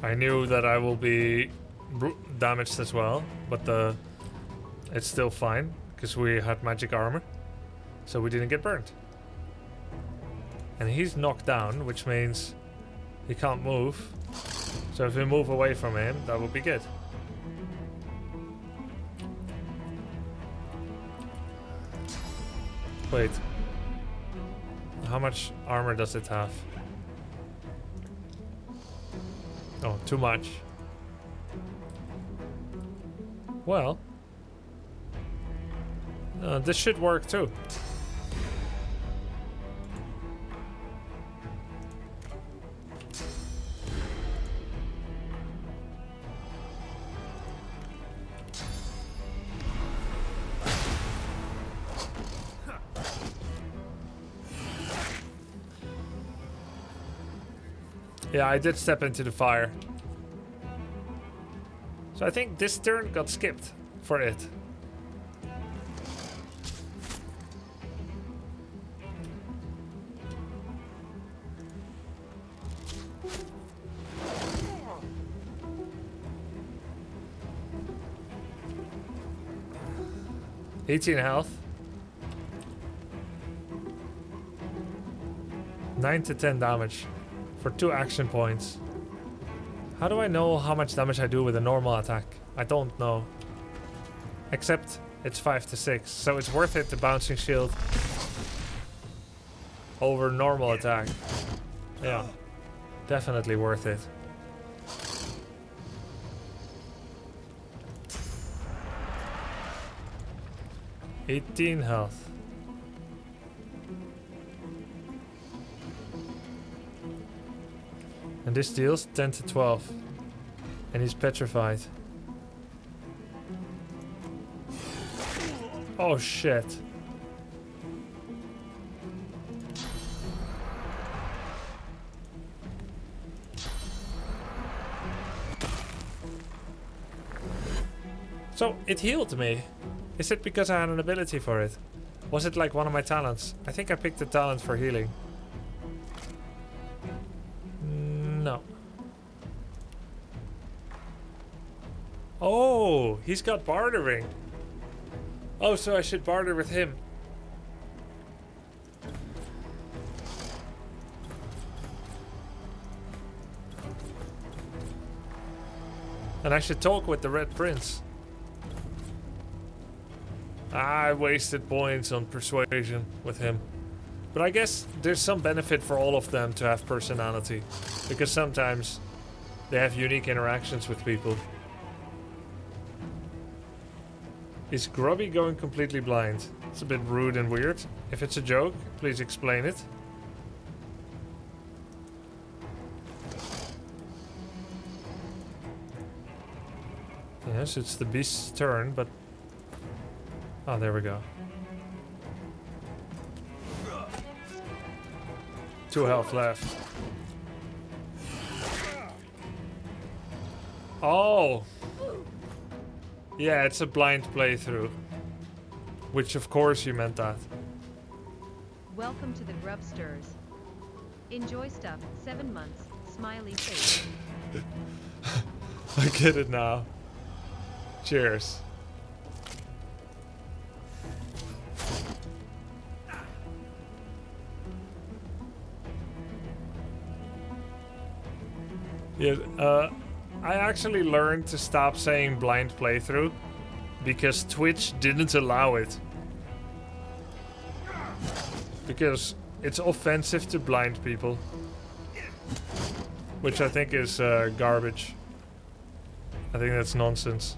I knew that I will be damaged as well, but it's still fine because we had magic armor, so we didn't get burned. And he's knocked down, which means he can't move. So if we move away from him, that would be good. Wait. How much armor does it have? Oh, too much. Well. This should work too. Yeah, I did step into the fire. So I think this turn got skipped for it. $18 health. 9 to 10 damage for 2 action points. How do I know how much damage I do with a normal attack? I don't know. Except it's 5 to 6, so it's worth it, the bouncing shield over normal attack. Yeah, definitely worth it. $18 health. And this deals 10 to 12. And he's petrified. Oh shit. So it healed me. Is it because I had an ability for it? Was it like one of my talents? I think I picked the talent for healing. No. Oh, he's got bartering. Oh, so I should barter with him. And I should talk with the Red Prince. I wasted points on persuasion with him. But I guess there's some benefit for all of them to have personality. Because sometimes they have unique interactions with people. Is Grubby going completely blind? It's a bit rude and weird. If it's a joke, please explain it. Yes, it's the beast's turn, but... Oh, there we go. 2 health left. Oh! Yeah, it's a blind playthrough. Which of course you meant that. Welcome to the Grubsters. Enjoy stuff, 7 months, smiley face. I get it now. Cheers. Yeah, I actually learned to stop saying blind playthrough because Twitch didn't allow it. Because it's offensive to blind people. Which I think is garbage. I think that's nonsense.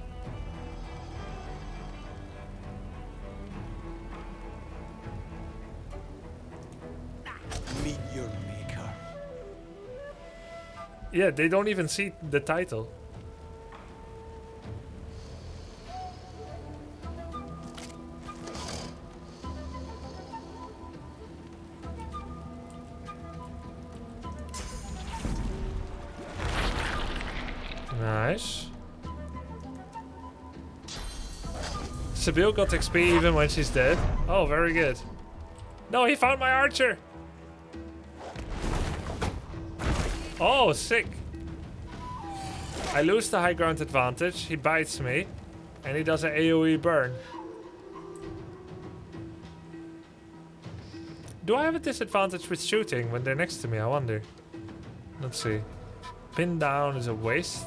Meet your maker. Yeah, they don't even see the title. Nice. Sibyl got XP even when she's dead. Oh, very good. No, he found my archer. Oh, sick. I lose the high ground advantage. He bites me. And he does an AoE burn. Do I have a disadvantage with shooting when they're next to me? I wonder. Let's see. Pin down is a waste.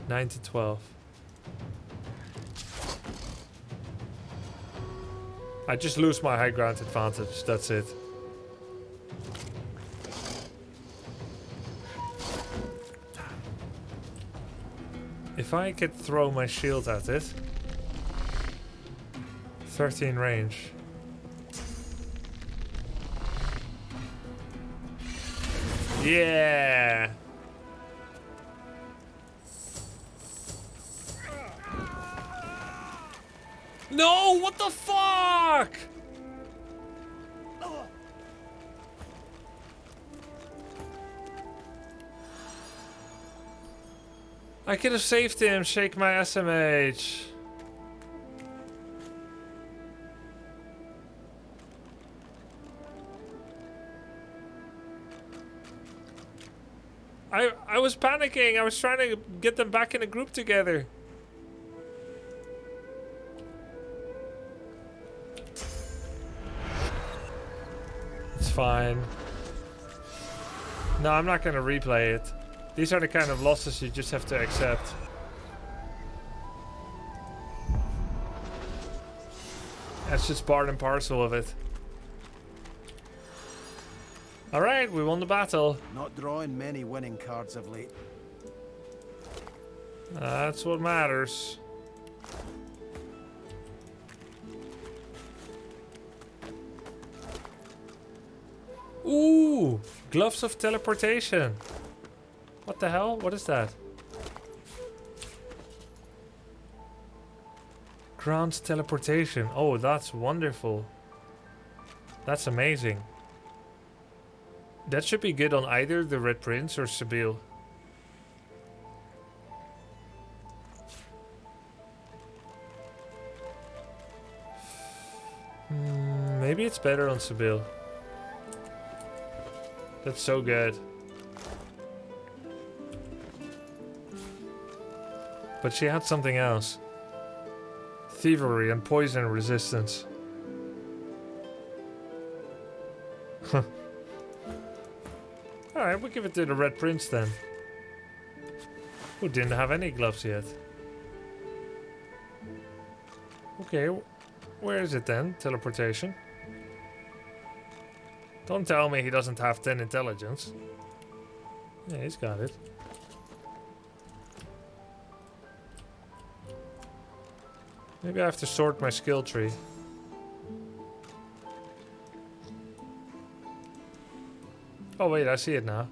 9 to 12. I just lose my high ground advantage. That's it. If I could throw my shield at it. 13 range. Yeah. No, what the fuck? I could have saved him. Shake my SMH. I was panicking. I was trying to get them back in a group together. It's fine. No, I'm not going to replay it. These are the kind of losses you just have to accept. That's just part and parcel of it. Alright, we won the battle. Not drawing many winning cards of late. That's what matters. Ooh! Gloves of teleportation. What the hell? What is that? Grants teleportation. Oh, that's wonderful. That's amazing. That should be good on either the Red Prince or Sebille. Maybe it's better on Sebille. That's so good. But she had something else. Thievery and poison resistance. Alright, we'll give it to the Red Prince then. Who didn't have any gloves yet. Okay, where is it then? Teleportation. Don't tell me he doesn't have 10 intelligence. Yeah, he's got it. Maybe I have to sort my skill tree. Oh wait, I see it now.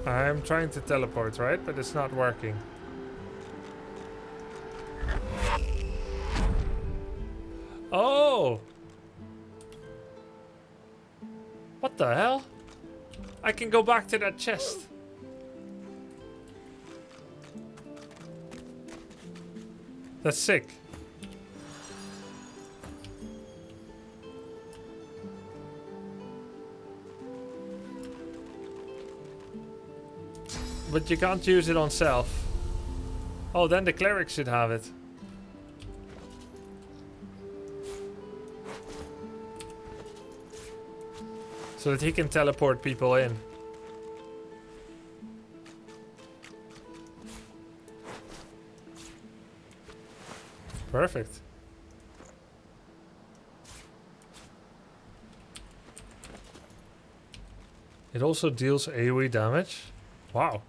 I'm trying to teleport, right? But it's not working. Oh! What the hell? I can go back to that chest. That's sick. But you can't use it on self. Oh, then the cleric should have it. So that he can teleport people in. Perfect. It also deals AoE damage. Wow.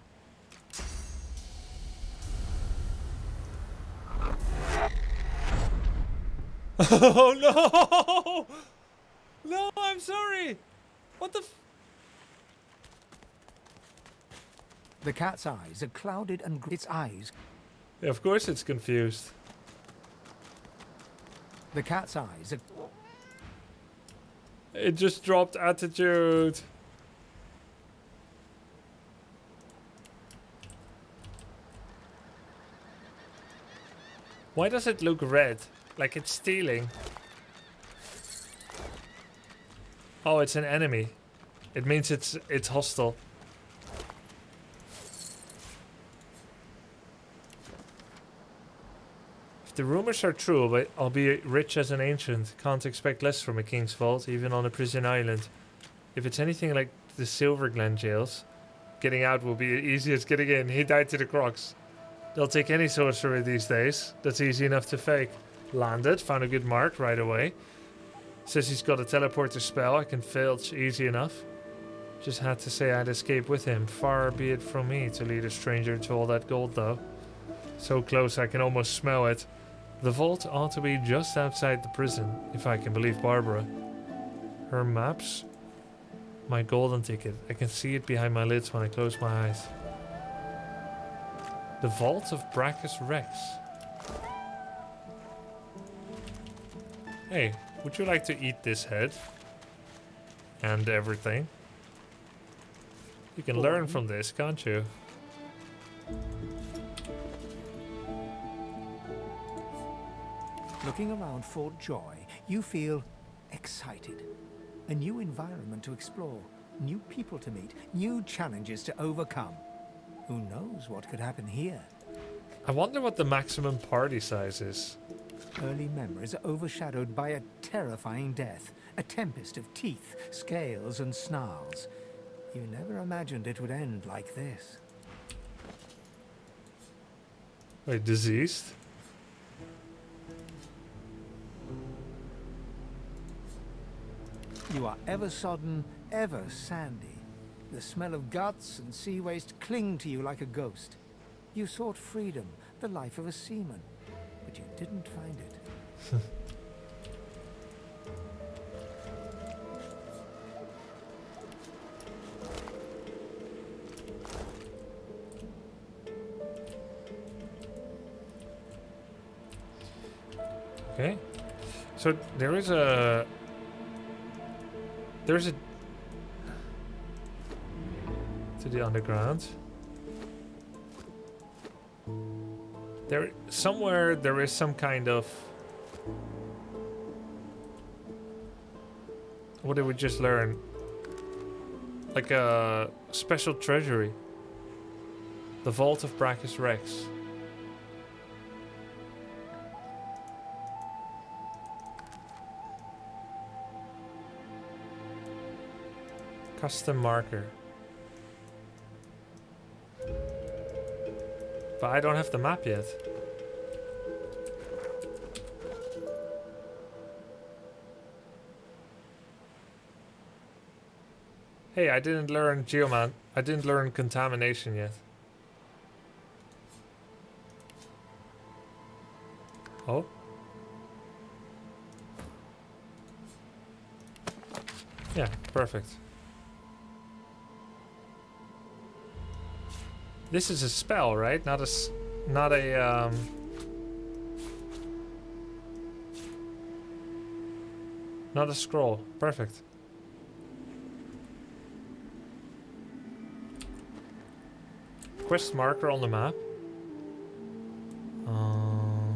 Oh no! No, I'm sorry. What the f— The cat's eyes are clouded and its eyes. Yeah, of course it's confused. The cat's eyes are... It just dropped attitude. Why does it look red? Like it's stealing. Oh, it's an enemy. It means it's hostile. If the rumors are true, but I'll be rich as an ancient. Can't expect less from a king's vault, even on a prison island. If it's anything like the Silver Glen jails, getting out will be easy as getting in. He died to the crocs. They'll take any sorcerer these days. That's easy enough to fake. Landed, found a good mark right away. Says he's got a teleporter spell. I can filch easy enough. Just had to say I'd escape with him. Far be it from me to lead a stranger to all that gold though. So close I can almost smell it. The vault ought to be just outside the prison, if I can believe Barbara. Her maps? My golden ticket. I can see it behind my lids when I close my eyes. The vault of Brachus Rex. Hey, Would you like to eat this head? And everything? You can learn from this, can't you? Looking around Fort Joy, you feel excited. A new environment to explore, new people to meet, new challenges to overcome. Who knows what could happen here? I wonder what the maximum party size is. Early memories are overshadowed by a terrifying death, a tempest of teeth, scales, and snarls. You never imagined it would end like this. Wait, diseased? You are ever sodden, ever sandy. The smell of guts and sea waste cling to you like a ghost. You sought freedom, the life of a seaman, but you didn't find it. Okay. So there's a to the underground. Somewhere there is some kind of, what did we just learn? Like a special treasury. The Vault of Brachus Rex. Custom marker. But I don't have the map yet. Hey, I didn't learn I didn't learn contamination yet. Oh. Yeah, perfect. This is a spell, right? Not a scroll. Perfect. Quest marker on the map. I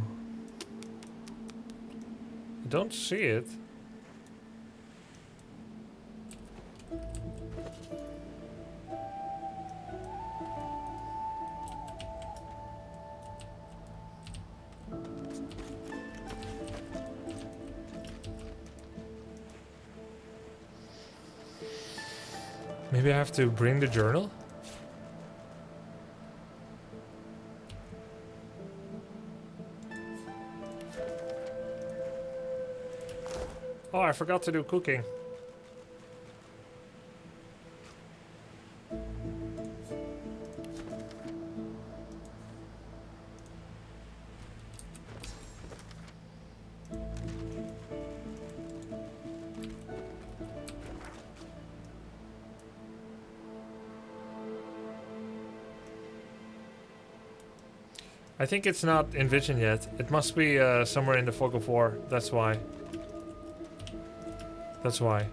don't see it. Maybe I have to bring the journal? Oh, I forgot to do cooking. I think it's not in vision yet. It must be somewhere in the fog of war. That's why. That's why.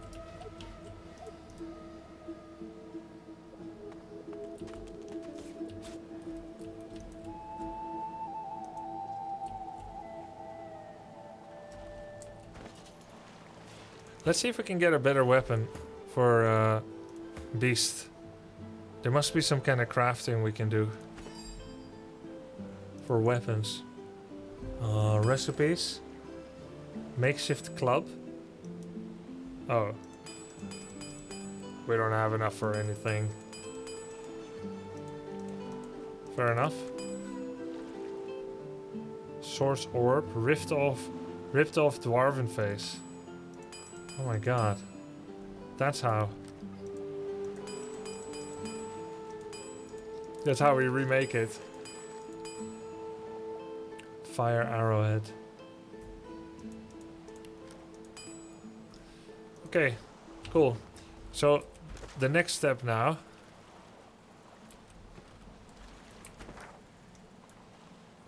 Let's see if we can get a better weapon for Beast. There must be some kind of crafting we can do for weapons. Recipes. Makeshift club. Oh. We don't have enough for anything. Fair enough. Source orb. Ripped off dwarven face. Oh my god. That's how. That's how we remake it. Fire arrowhead. Okay, cool. So the next step now.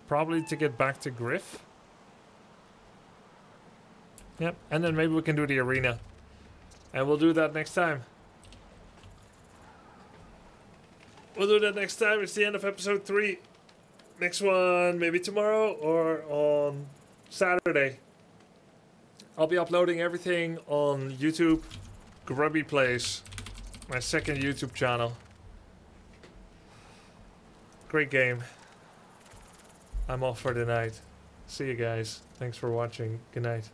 Probably to get back to Griff. Yep, and then maybe we can do the arena. And we'll do that next time. We'll do that next time. It's the end of episode 3. Next one, maybe tomorrow or on Saturday. I'll be uploading everything on YouTube. Grubby Plays, my second YouTube channel. Great game. I'm off for the night. See you guys. Thanks for watching. Good night.